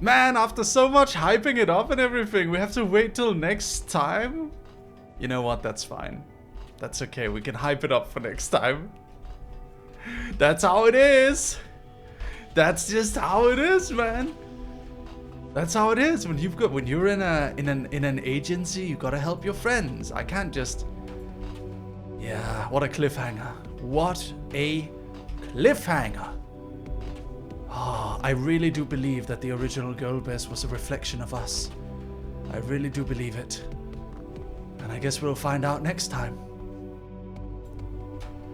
Man, after so much hyping it up and everything, we have to wait till next time? You know what, that's fine. That's okay, we can hype it up for next time. That's how it is. That's just how it is, man. That's how it is. When you're in an agency, you gotta help your friends. I can't just... Yeah, what a cliffhanger. What a cliffhanger. Ah, I really do believe that the original Girlbest was a reflection of us. I really do believe it. And I guess we'll find out next time.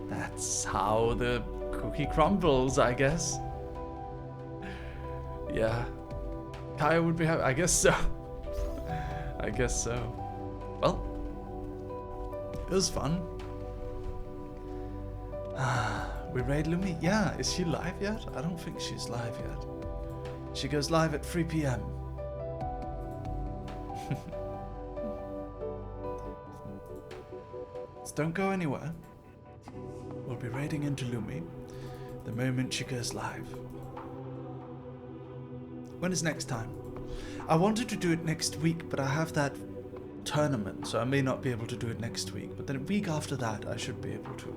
That's how the cookie crumbles, I guess. Yeah. Kaya would be happy. I guess so. I guess so. Well, it was fun. We raid Lumi? Yeah, is she live yet? I don't think she's live yet. She goes live at 3 PM. So don't go anywhere. We'll be raiding into Lumi the moment she goes live. When is next time? I wanted to do it next week, but I have that tournament, so I may not be able to do it next week. But then a week after that, I should be able to.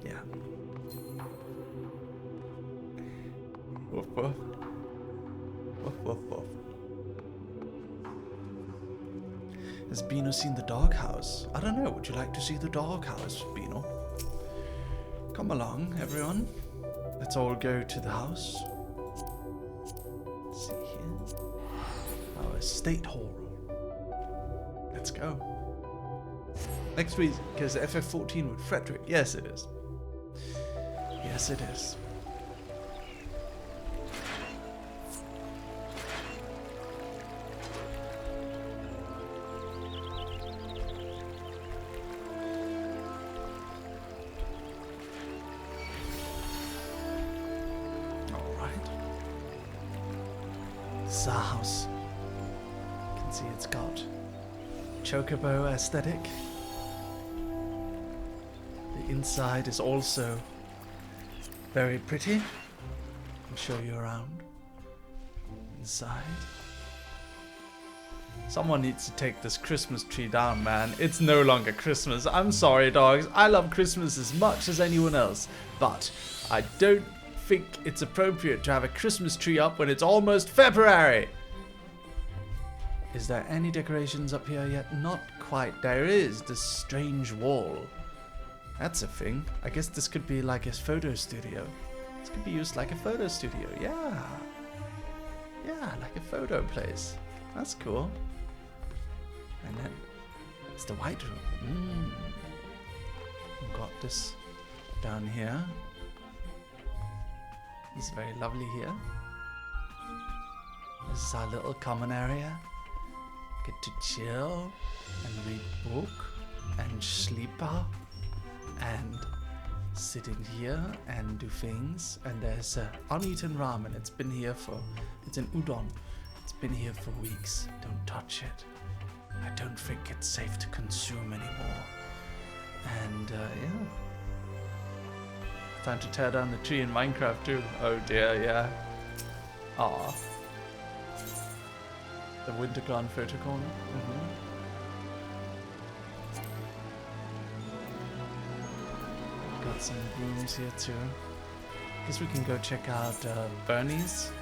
Yeah. Woof woof. Woof woof woof. Has Beano seen the doghouse? I don't know. Would you like to see the doghouse, Beano? Come along, everyone. Let's all go to the house. Let's see here. Our estate hall. Let's go. Next week, because FF14 with Frederick. Yes, it is. Yes, it is. This is our house. You can see it's got chocobo aesthetic. The inside is also very pretty. I'll show you around inside. Someone needs to take this Christmas tree down, man. It's no longer Christmas. I'm sorry, dogs. I love Christmas as much as anyone else. But I don't think it's appropriate to have a Christmas tree up when it's almost February. Is there any decorations up here yet? Not quite. There is this strange wall. That's a thing. I guess this could be like a photo studio. This could be used like a photo studio. Yeah. Yeah, like a photo place. That's cool. And then it's the white room. We've got this down here. It's very lovely here. This is our little common area. Get to chill and read book and sleep and sit in here and do things. And there's uneaten ramen. It's been here for, it's an udon. It's been here for weeks. Don't touch it. I don't think it's safe to consume anymore. And yeah. Time to tear down the tree in Minecraft too. Oh dear, yeah. Aw. The Winterglass photo corner. Got some rooms here too. Guess we can go check out Bernie's.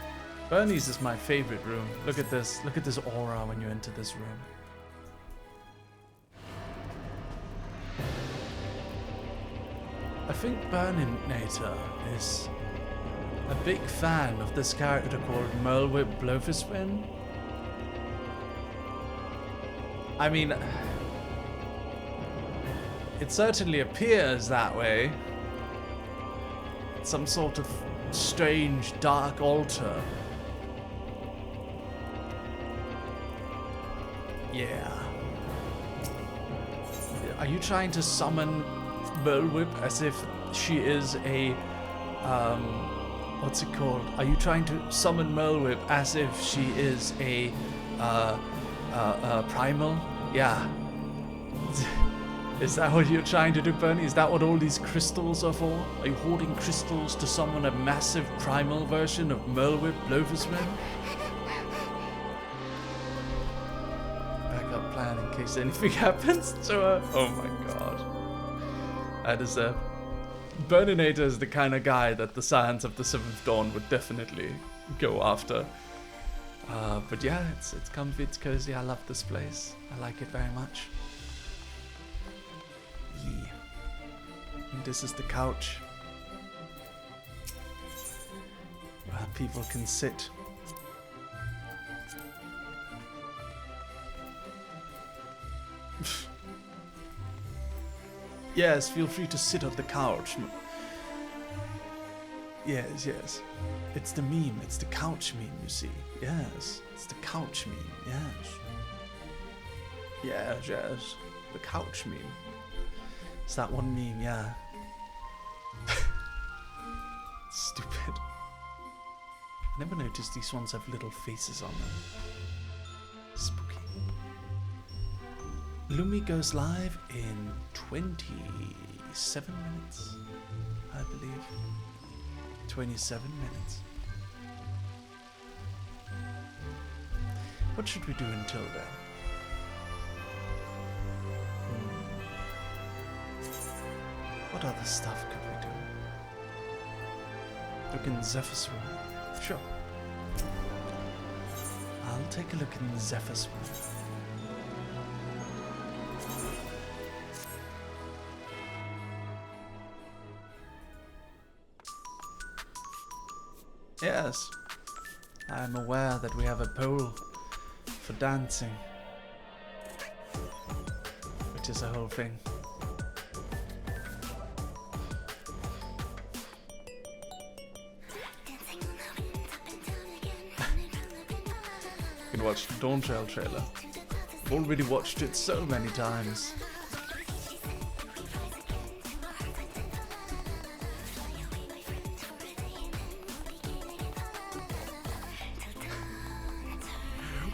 Bernie's is my favorite room. Look at this. Look at this aura when you enter this room. I think Burninator is a big fan of this character called Merryweather Blofuswin. I mean, it certainly appears that way. Some sort of strange dark altar. Yeah. Are you trying to summon Merryweather as if she is a what's it called? Are you trying to summon Merryweather as if she is a primal? Yeah. Is that what you're trying to do, Bernie? Is that what all these crystals are for? Are you hoarding crystals to summon a massive primal version of Merryweather Blofuswin? Backup plan in case anything happens to her. Oh my god. That is a... Burninator is the kind of guy that the Scions of the Seventh Dawn would definitely go after. But yeah, it's comfy, it's cozy. I love this place. I like it very much. Yeah. And this is the couch where people can sit. Yes, feel free to sit on the couch. Yes, yes. It's the meme. It's the couch meme, you see. Yes, it's the couch meme. Yes. Yes, yes. The couch meme. It's that one meme, yeah. Stupid. I never noticed these ones have little faces on them. Spooky. Lumi goes live in 27 minutes, I believe. 27 minutes. What should we do until then? What other stuff could we do? Look in Zephyr's room. Sure. I'll take a look in Zephyr's room. Yes, I am aware that we have a pole for dancing, which is a whole thing. You can watch the Dawn Trail trailer. I've already watched it so many times.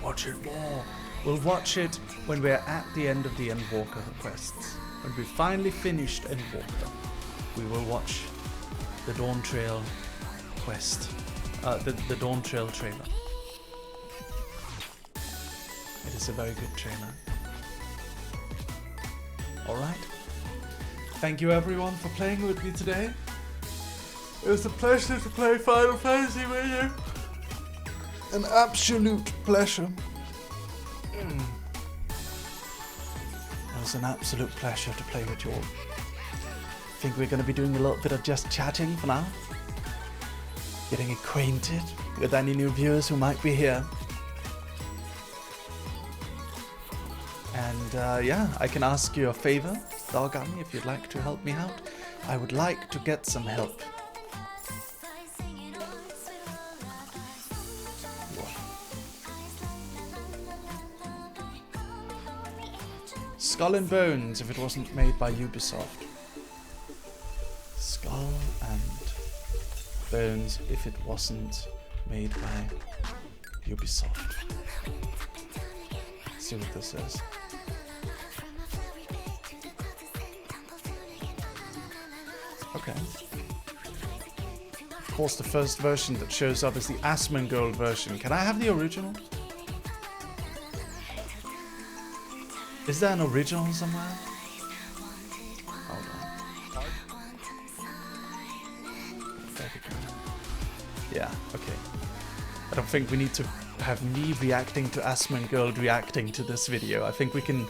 Watch it more. We'll watch it when we're at the end of the Endwalker quests. When we finally finished Endwalker, we will watch the Dawn Trail quest. The Dawn Trail trailer. It is a very good trailer. Alright. Thank you everyone for playing with me today. It was a pleasure to play Final Fantasy with you. An absolute pleasure. It was an absolute pleasure to play with you all. I think we're going to be doing a little bit of just chatting for now. Getting acquainted with any new viewers who might be here. And yeah, I can ask you a favor, Dogami, if you'd like to help me out. I would like to get some help. Skull and Bones, if it wasn't made by Ubisoft. Skull and Bones, if it wasn't made by Ubisoft. Let's see what this is. Okay. Of course, the first version that shows up is the Asmongold version. Can I have the original? Is there an original somewhere? Hold on. Yeah, okay. I don't think we need to have me reacting to Asmongold reacting to this video. I think we can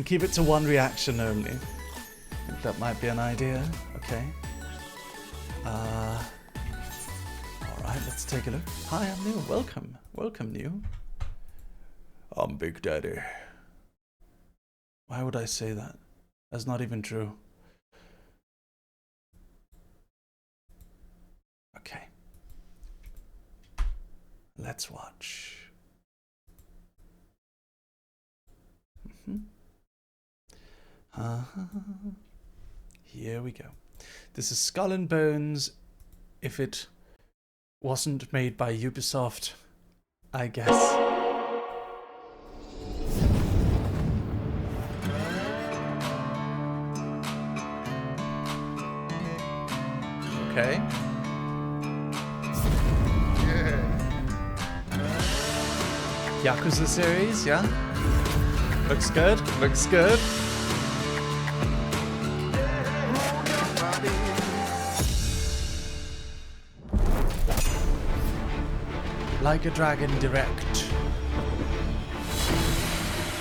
keep it to one reaction only. I think that might be an idea. Okay. Alright, let's take a look. Hi, I'm New. Welcome. Welcome, New. I'm Big Daddy. Why would I say that? That's not even true. Okay. Let's watch. Here we go. This is Skull and Bones. If it wasn't made by Ubisoft, I guess. Okay. Yakuza series, yeah. Looks good, looks good. Like a Dragon Direct.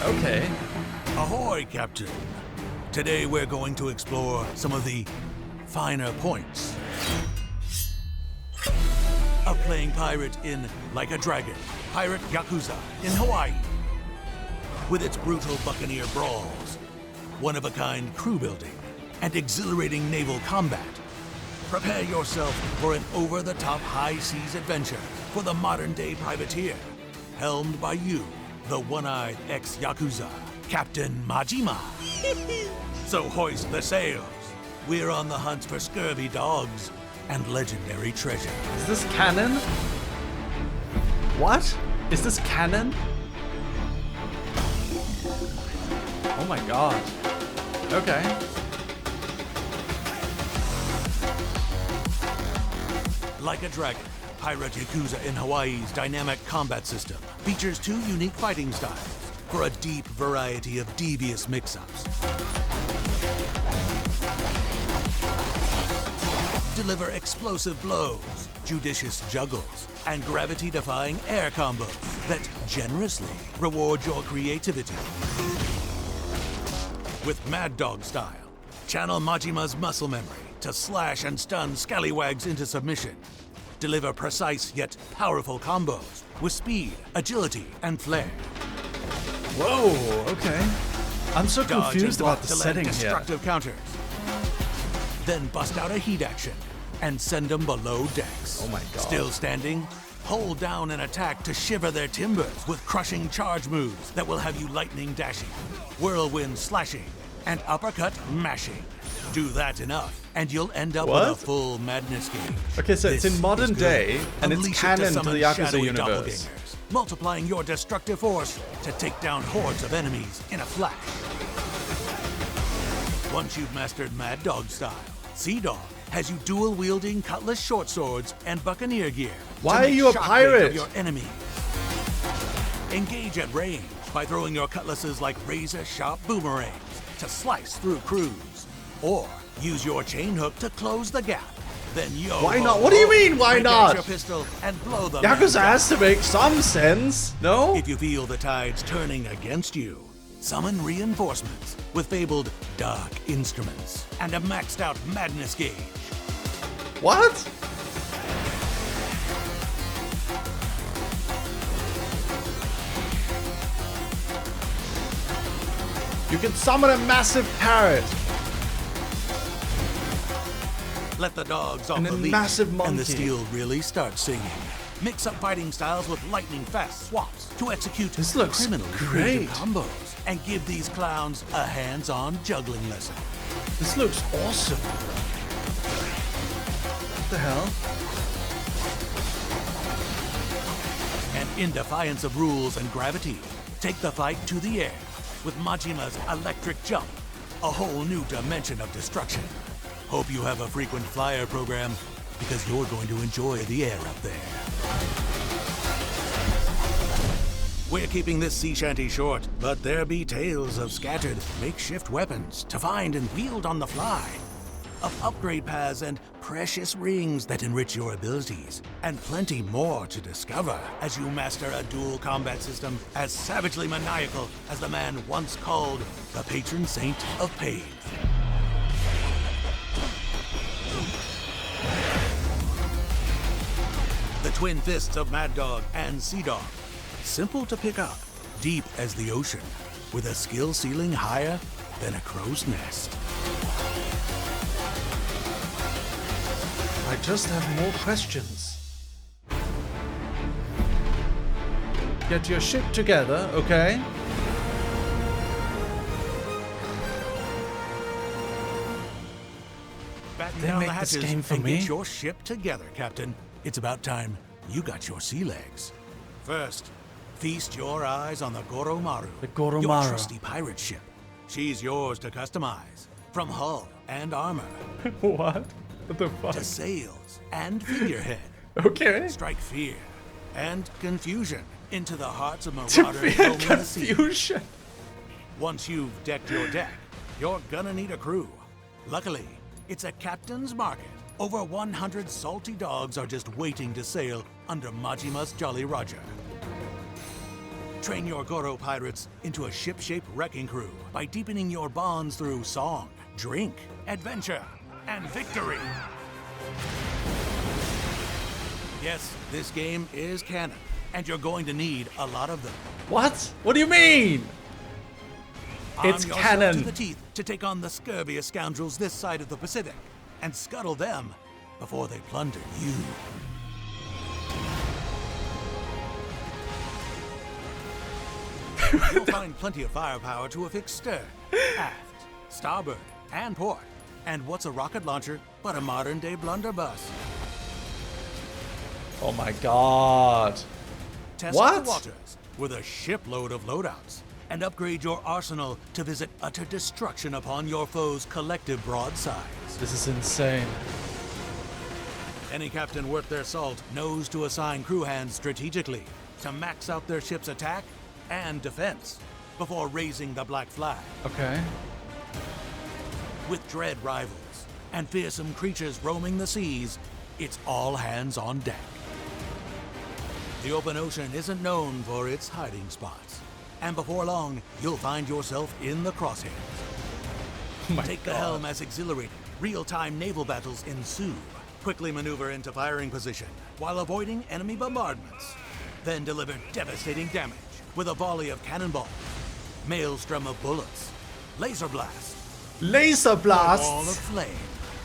Okay. Ahoy, Captain. Today we're going to explore some of the finer points of playing pirate in Like a Dragon, Pirate Yakuza in Hawaii. With its brutal buccaneer brawls, one-of-a-kind crew building, and exhilarating naval combat, prepare yourself for an over-the-top high seas adventure for the modern-day privateer, helmed by you, the one-eyed ex-Yakuza, Captain Majima. So hoist the sails. We're on the hunt for scurvy dogs and legendary treasure. Is this canon? What? Is this canon? Oh my god. Okay. Like a Dragon, Pirate Yakuza in Hawaii's dynamic combat system features 2 unique fighting styles for a deep variety of devious mix-ups. Deliver explosive blows, judicious juggles, and gravity-defying air combos that generously reward your creativity. With Mad Dog style, channel Majima's muscle memory to slash and stun scallywags into submission. Deliver precise yet powerful combos with speed, agility, and flair. Whoa, okay. I'm so confused about the setting here. Destructive counters. Then bust out a heat action and send them below decks. Oh my god. Still standing? Hold down an attack to shiver their timbers with crushing charge moves that will have you lightning dashing, whirlwind slashing, and uppercut mashing. Do that enough, and you'll end up with a full madness game. Okay, so it's in modern day, and it's canon to the Yakuza universe. Multiplying your destructive force to take down hordes of enemies in a flash. Once you've mastered Mad Dog style, Sea Dog has you dual-wielding cutlass short swords and buccaneer gear. Why are you a pirate? Of your enemy. Engage at range by throwing your cutlasses like razor-sharp boomerangs to slice through crews. Or use your chain hook to close the gap. Then Why not? What do you mean, why not? Your pistol and blow them. Yakuza has to make some sense, no? If you feel the tides turning against you, summon reinforcements with fabled dark instruments and a maxed out madness gauge. What? You can summon a massive parrot. Let the dogs off And the a leash, massive and the monkey. steel really starts singing. Mix up fighting styles with lightning-fast swaps to execute criminally creative combos and give these clowns a hands-on juggling lesson. This looks awesome. What the hell? And in defiance of rules and gravity, take the fight to the air with Majima's electric jump, a whole new dimension of destruction. Hope you have a frequent flyer program, because you're going to enjoy the air up there. We're keeping this sea shanty short, but there be tales of scattered makeshift weapons to find and wield on the fly, of upgrade paths and precious rings that enrich your abilities, and plenty more to discover as you master a dual combat system as savagely maniacal as the man once called the patron saint of pain. The twin fists of Mad Dog and Sea Dog. Simple to pick up, deep as the ocean, with a skill ceiling higher than a crow's nest. I just have more questions. Get your ship together, okay? Batten They down make the this hatches game for and me? get your ship together, Captain. It's about time you got your sea legs. First, feast your eyes on the Goromaru. The Goromaru. Your trusty pirate ship. She's yours to customize, from hull and armor. What? What the fuck? To sails and figurehead. Okay. Strike fear and confusion into the hearts of To marauders fear roaming the sea. confusion. Once you've decked your deck, you're gonna need a crew. Luckily, it's a captain's market. Over 100 salty dogs are just waiting to sail under Majima's Jolly Roger. Train your Goro pirates into a ship-shaped wrecking crew by deepening your bonds through song, drink, adventure, and victory. Yes, this game is canon, and you're going to need a lot of them. What? What do you mean? It's Arm yourself canon. to the teeth to take on the scurviest scoundrels this side of the Pacific, and scuttle them before they plunder you. You'll find plenty of firepower to affix stern, aft, starboard, and port. And what's a rocket launcher but a modern-day blunderbuss? Oh my god. Test What? the waters with a shipload of loadouts, and upgrade your arsenal to visit utter destruction upon your foe's collective broadsides. This is insane. Any captain worth their salt knows to assign crew hands strategically to max out their ship's attack and defense before raising the black flag. Okay. With dread rivals and fearsome creatures roaming the seas, it's all hands on deck. The open ocean isn't known for its hiding spots, and before long, you'll find yourself in the crosshairs. Take the helm as exhilarating, real-time naval battles ensue. Quickly maneuver into firing position while avoiding enemy bombardments. Then deliver devastating damage with a volley of cannonballs, maelstrom of bullets, laser blast, Laser blasts? a wall of flame.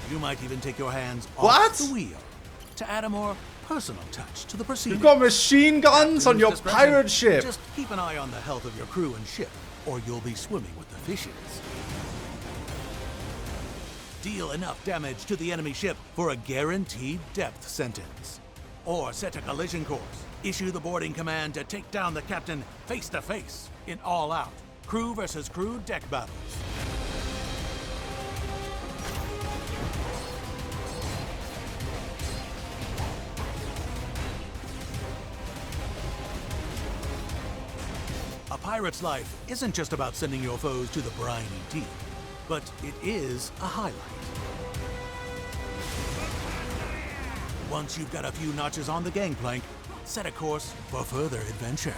You might even take your hands What? off the wheel to add a more personal touch to the proceedings. You've got machine guns on your Discretion. pirate ship. Just keep an eye on the health of your crew and ship, or you'll be swimming with the fishes. Deal enough damage to the enemy ship for a guaranteed depth sentence. Or set a collision course. Issue the boarding command to take down the captain face to face in all-out crew versus crew deck battles. A pirate's life isn't just about sending your foes to the briny deep, but it is a highlight. Once you've got a few notches on the gangplank, set a course for further adventure.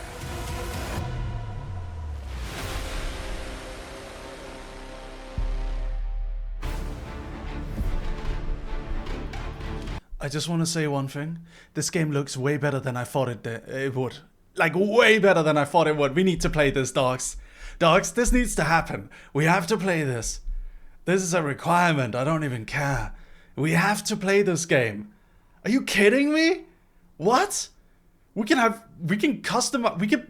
I just want to say one thing. This game looks way better than I thought it would. Like, way better than I thought it would. We need to play this, dogs. Dogs, this needs to happen. We have to play this. This is a requirement. I don't even care. We have to play this game. Are you kidding me? What? We can customize,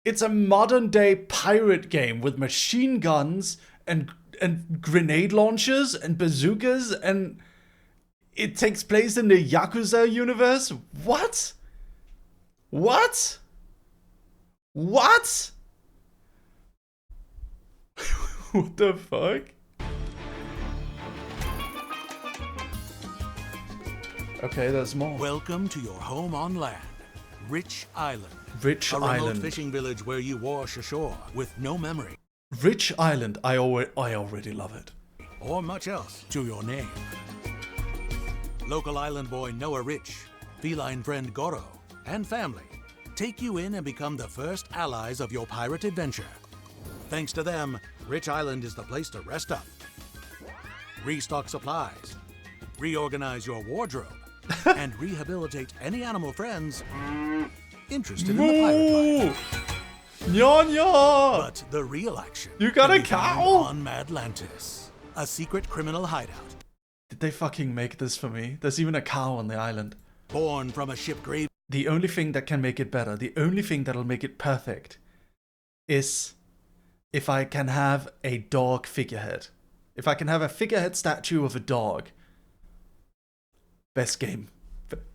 it's a modern day pirate game with machine guns and grenade launchers and bazookas, and it takes place in the Yakuza universe? What? What? What? What the fuck? Okay, there's more. Welcome to your home on land, Rich Island. Rich a remote Island. fishing village where you wash ashore with no memory. Rich Island. I already love it. Or much else to your name. Local island boy Noah Rich, feline friend Goro, and family take you in and become the first allies of your pirate adventure. Thanks to them, Rich Island is the place to rest up, restock supplies, reorganize your wardrobe, and rehabilitate any animal friends interested in the pirate life. Nya! But the real action. You got can a be found cow? on Madlantis, a secret criminal hideout. Did they fucking make this for me? There's even a cow on the island. Born from a ship grave. The only thing that can make it better, the only thing that'll make it perfect, is if I can have a dog figurehead. If I can have a figurehead statue of a dog. Best game.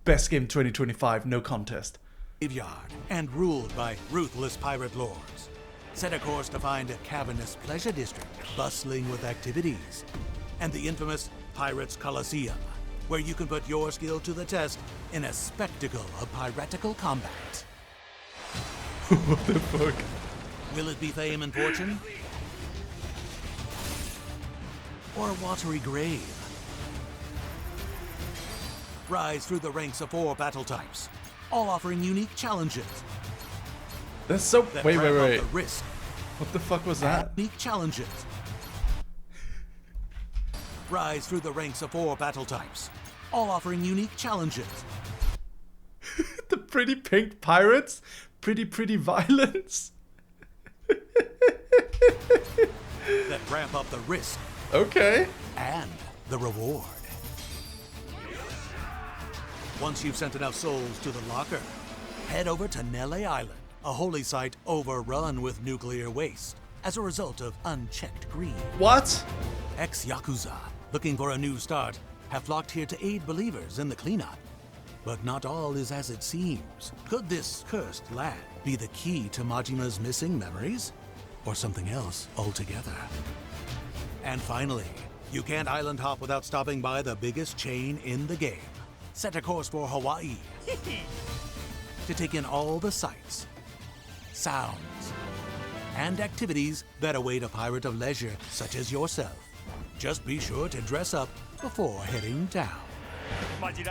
Best game 2025, no contest. Graveyard and ruled by ruthless pirate lords. Set a course to find a cavernous pleasure district bustling with activities, and the infamous Pirates Coliseum, where you can put your skill to the test in a spectacle of piratical combat. What the fuck? Will it be fame and fortune? Or a watery grave? Rise through the ranks of 4 battle types, all offering unique challenges. That's so... Wait. The risk. What the fuck was that? Unique challenges. Rise through the ranks of 4 battle types, all offering unique challenges. The pretty pink pirates? Pretty violence? That ramp up the risk. Okay. And the reward. Once you've sent enough souls to the locker, head over to Nele Island, a holy site overrun with nuclear waste as a result of unchecked greed. What? Ex-Yakuza, looking for a new start, have flocked here to aid believers in the cleanup. But not all is as it seems. Could this cursed land be the key to Majima's missing memories? Or something else altogether? And finally, you can't island hop without stopping by the biggest chain in the game. Set a course for Hawaii to take in all the sights, sounds, and activities that await a pirate of leisure such as yourself. Just be sure to dress up before heading down. Whether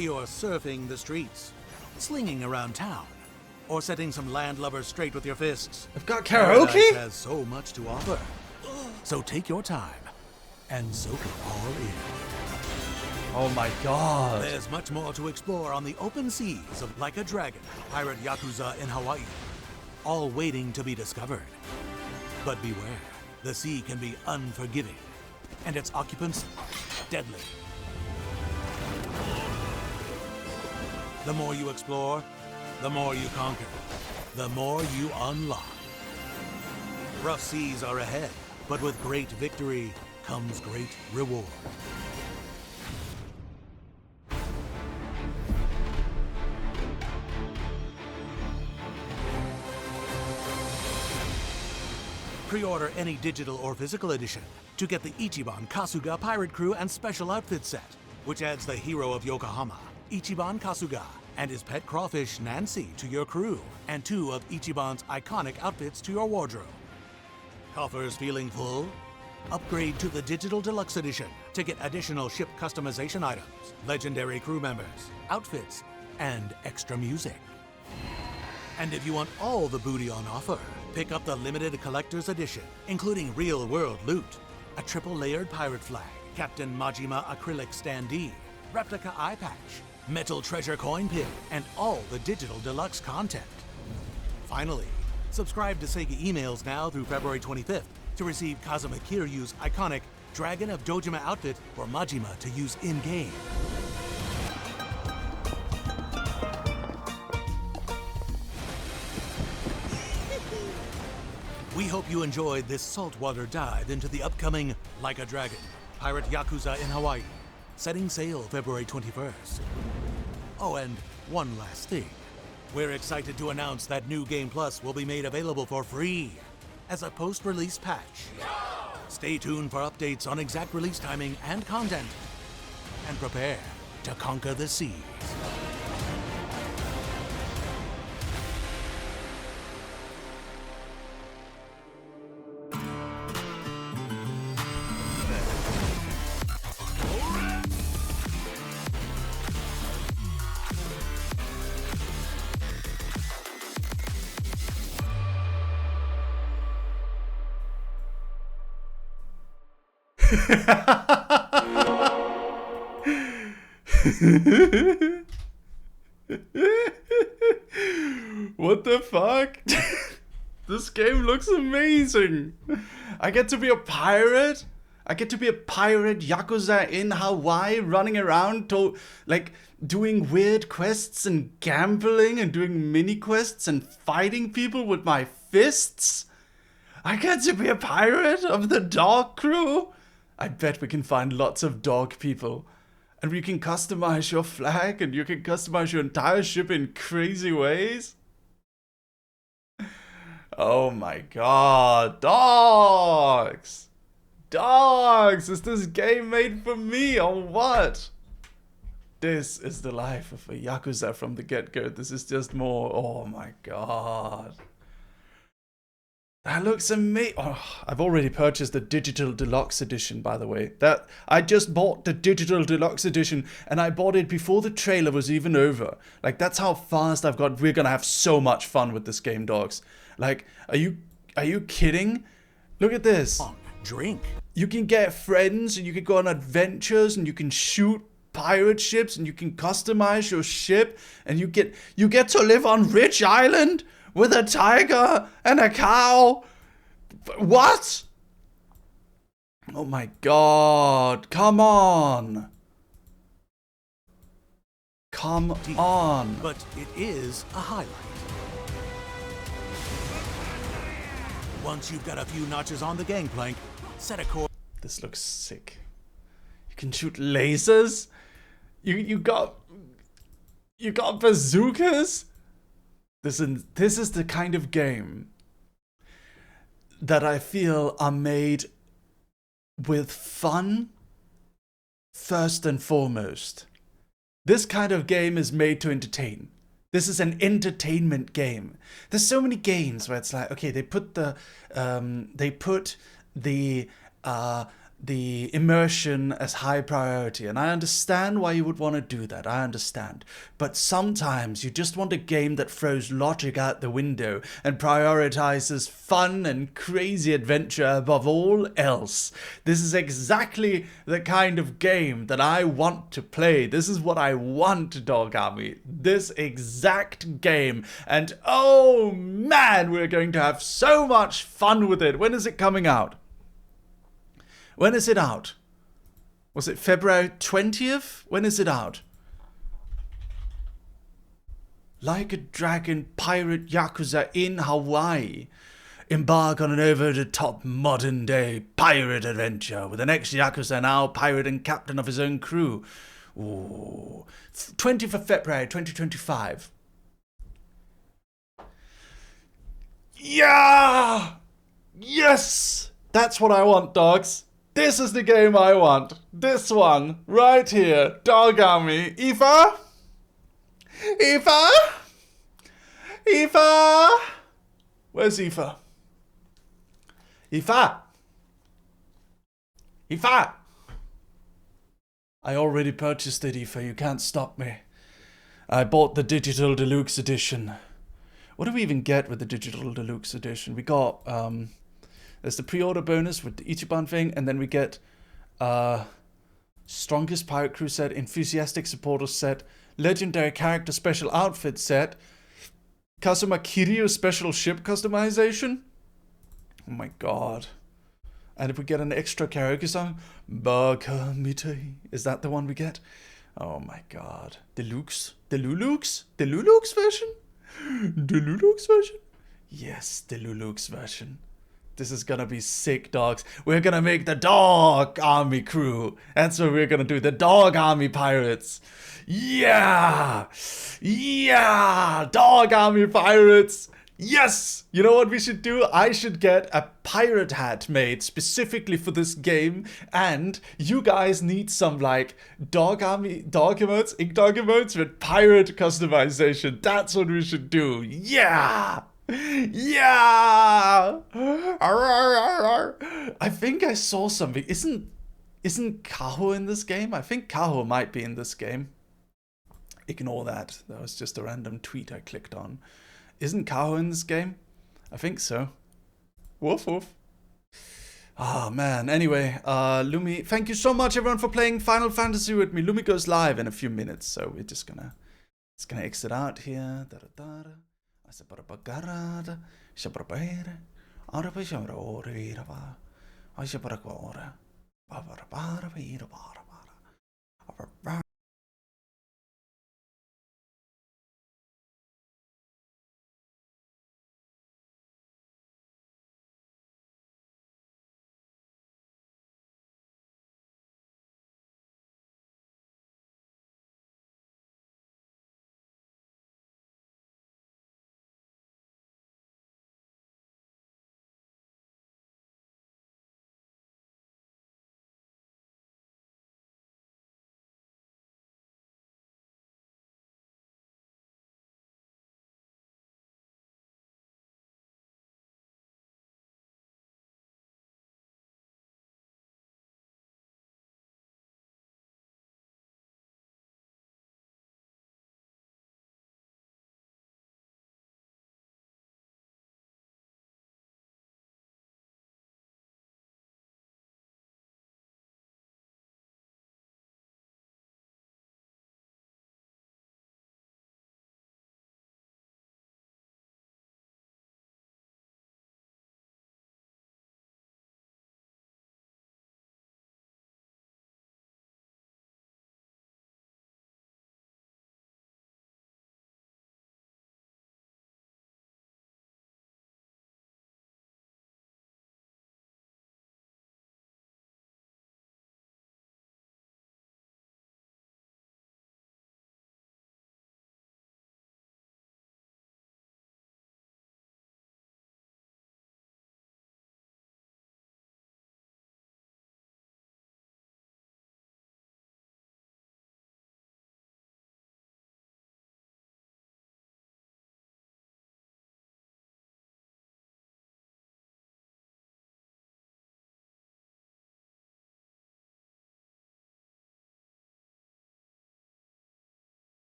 you're surfing the streets, slinging around town, or setting some landlubbers straight with your fists, I've got Paradise karaoke? has so much to offer. So take your time and soak it all in. Oh my god. There's much more to explore on the open seas of Like a Dragon, Pirate Yakuza in Hawaii, all waiting to be discovered. But beware, the sea can be unforgiving, and its occupants deadly. The more you explore, the more you conquer, the more you unlock. Rough seas are ahead, but with great victory comes great reward. Pre-order any digital or physical edition to get the Ichiban Kasuga Pirate Crew and Special Outfit set, which adds the hero of Yokohama, Ichiban Kasuga, and his pet crawfish Nancy to your crew, and 2 of Ichiban's iconic outfits to your wardrobe. Coffers feeling full? Upgrade to the Digital Deluxe Edition to get additional ship customization items, legendary crew members, outfits, and extra music. And if you want all the booty on offer, pick up the limited collector's edition, including real-world loot, a triple-layered pirate flag, Captain Majima acrylic standee, replica eye patch, metal treasure coin pin, and all the digital deluxe content. Finally, subscribe to Sega emails now through February 25th to receive Kazuma Kiryu's iconic Dragon of Dojima outfit for Majima to use in-game. We hope you enjoyed this saltwater dive into the upcoming Like a Dragon, Pirate Yakuza in Hawaii, setting sail February 21st. Oh, and one last thing. We're excited to announce that New Game Plus will be made available for free as a post-release patch. Stay tuned for updates on exact release timing and content, and prepare to conquer the seas. What the fuck? This game looks amazing. I get to be a pirate. I get to be a pirate Yakuza in Hawaii, running around like doing weird quests and gambling and doing mini quests and fighting people with my fists. I get to be a pirate of the dog crew. I bet we can find lots of dog people. And we can customize your flag and you can customize your entire ship in crazy ways. Oh my god, dogs! Dogs! Is this game made for me or what? This is the life of a Yakuza from the get-go. This is just more, oh my god. That looks amazing. Oh, I've already purchased the Digital Deluxe Edition, by the way. I just bought the Digital Deluxe Edition, and I bought it before the trailer was even over. Like, that's how fast I've got. We're gonna have so much fun with this game, dogs. Like, are you kidding? Look at this. Drink. You can get friends, and you can go on adventures, and you can shoot pirate ships, and you can customize your ship, and you get to live on Rich Island with a tiger and a cow. What? Oh my god. Come on. Come on. But it is a highlight. Once you've got a few notches on the gangplank, set a course. This looks sick. You can shoot lasers. You got bazookas. This is the kind of game that I feel are made with fun first and foremost. This kind of game is made to entertain. This is an entertainment game. There's so many games where it's like, okay, they put the immersion as high priority, and I understand why you would want to do that. I understand. But sometimes you just want a game that throws logic out the window and prioritizes fun and crazy adventure above all else. This is exactly the kind of game that I want to play. This is what I want, Dog Army. This exact game. And oh man, we're going to have so much fun with it. When is it coming out? When is it out? Was it February 20th? When is it out? Like a Dragon Pirate Yakuza in Hawaii. Embark on an over-the-top modern-day pirate adventure with an ex-Yakuza now pirate and captain of his own crew. Ooh. 20th of February 2025. Yeah! Yes! That's what I want, dogs. This is the game I want. This one, right here. Dog Army. Aoife? Aoife? Aoife? Where's Aoife? Aoife? Aoife? I already purchased it, Aoife. You can't stop me. I bought the Digital Deluxe Edition. What do we even get with the Digital Deluxe Edition? We got, there's the pre-order bonus with the Ichiban thing, and then we get, Strongest Pirate Crew set, Enthusiastic Supporter set, Legendary Character Special Outfit set, Kazuma Kiryu Special Ship Customization. Oh my god. And if we get an extra karaoke song, Bakamite, is that the one we get? Oh my god. Deluxe? Delulux? Delulux version? Delulux version? Yes, Delulux version. This is gonna be sick, dogs. We're gonna make the Dog Army crew. That's what we're gonna do. The Dog Army Pirates. Yeah! Yeah! Dog Army Pirates! Yes! You know what we should do? I should get a pirate hat made specifically for this game, and you guys need some like dog emotes, ink dog emotes with pirate customization. That's what we should do. Yeah! Yeah! I think I saw something. Isn't Kaho in this game? I think Kaho might be in this game. Ignore that. That was just a random tweet I clicked on. Isn't Kaho in this game? I think so. Woof woof. Ah, man. Anyway, Lumi, thank you so much everyone for playing Final Fantasy with me. Lumi goes live in a few minutes, so we're just gonna exit out here.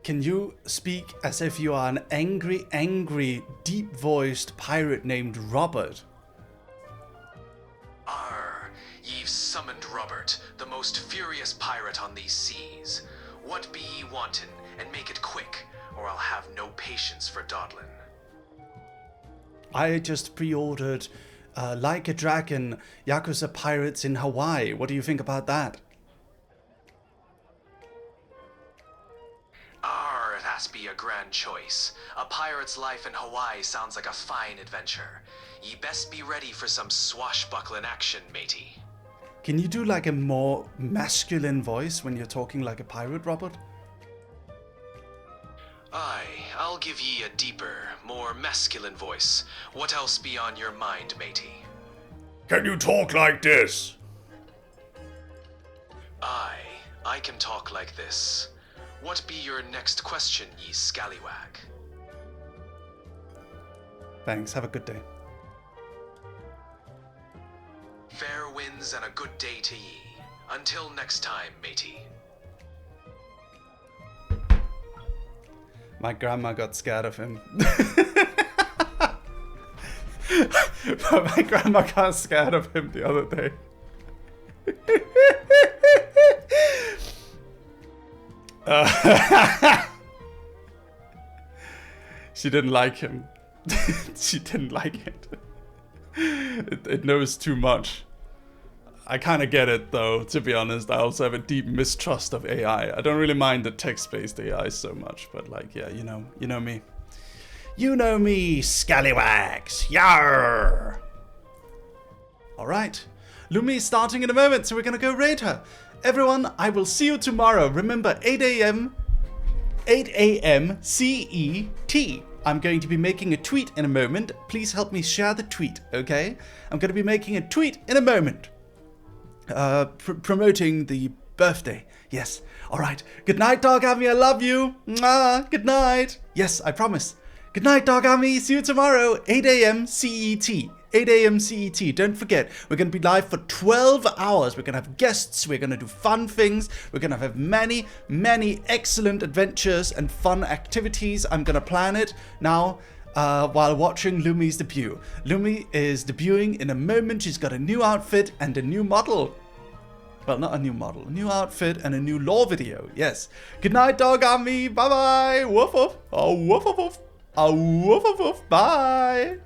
can you speak as if you are an angry, angry, deep-voiced pirate named Robert? Arr, ye've summoned Robert, the most furious pirate on these seas. What be ye wantin', and make it quick, or I'll have no patience for dawdlin'. I just pre-ordered Like a Dragon, Yakuza Pirates in Hawaii. What do you think about that? Arr, that's be a grand choice. A pirate's life in Hawaii sounds like a fine adventure. Ye best be ready for some swashbuckling action, matey. Can you do like a more masculine voice when you're talking like a pirate, Robert? Aye, I'll give ye a deeper, more masculine voice. What else be on your mind, matey? Can you talk like this? Aye, I can talk like this. What be your next question, ye scallywag? Thanks, have a good day. Fair winds and a good day to ye. Until next time, matey. My grandma got scared of him. But my grandma got scared of him the other day. She didn't like him. She didn't like it. It knows too much. I kind of get it though, to be honest. I also have a deep mistrust of AI. I don't really mind the text-based AI so much, but like, yeah, you know me. You know me, scallywags. Yarr! Alright. Lumi is starting in a moment, so we're gonna go raid her. Everyone, I will see you tomorrow. Remember, 8 a.m. CET. I'm going to be making a tweet in a moment. Please help me share the tweet, okay? I'm going to be making a tweet in a moment. Promoting the birthday. Yes. All right. Good night, Dog Army. I love you. Mwah. Good night. Yes, I promise. Good night, Dog Army. See you tomorrow. 8 a.m. CET. 8 a.m. CET. Don't forget, we're going to be live for 12 hours. We're going to have guests. We're going to do fun things. We're going to have many, many excellent adventures and fun activities. I'm going to plan it now while watching Lumi's debut. Lumi is debuting in a moment. She's got a new outfit and a new model. Well, not a new model. A new outfit and a new lore video. Yes. Good night, Dog Army. Bye-bye. Woof, woof. Oh, woof, woof, woof. Oh, woof, woof, woof. Bye.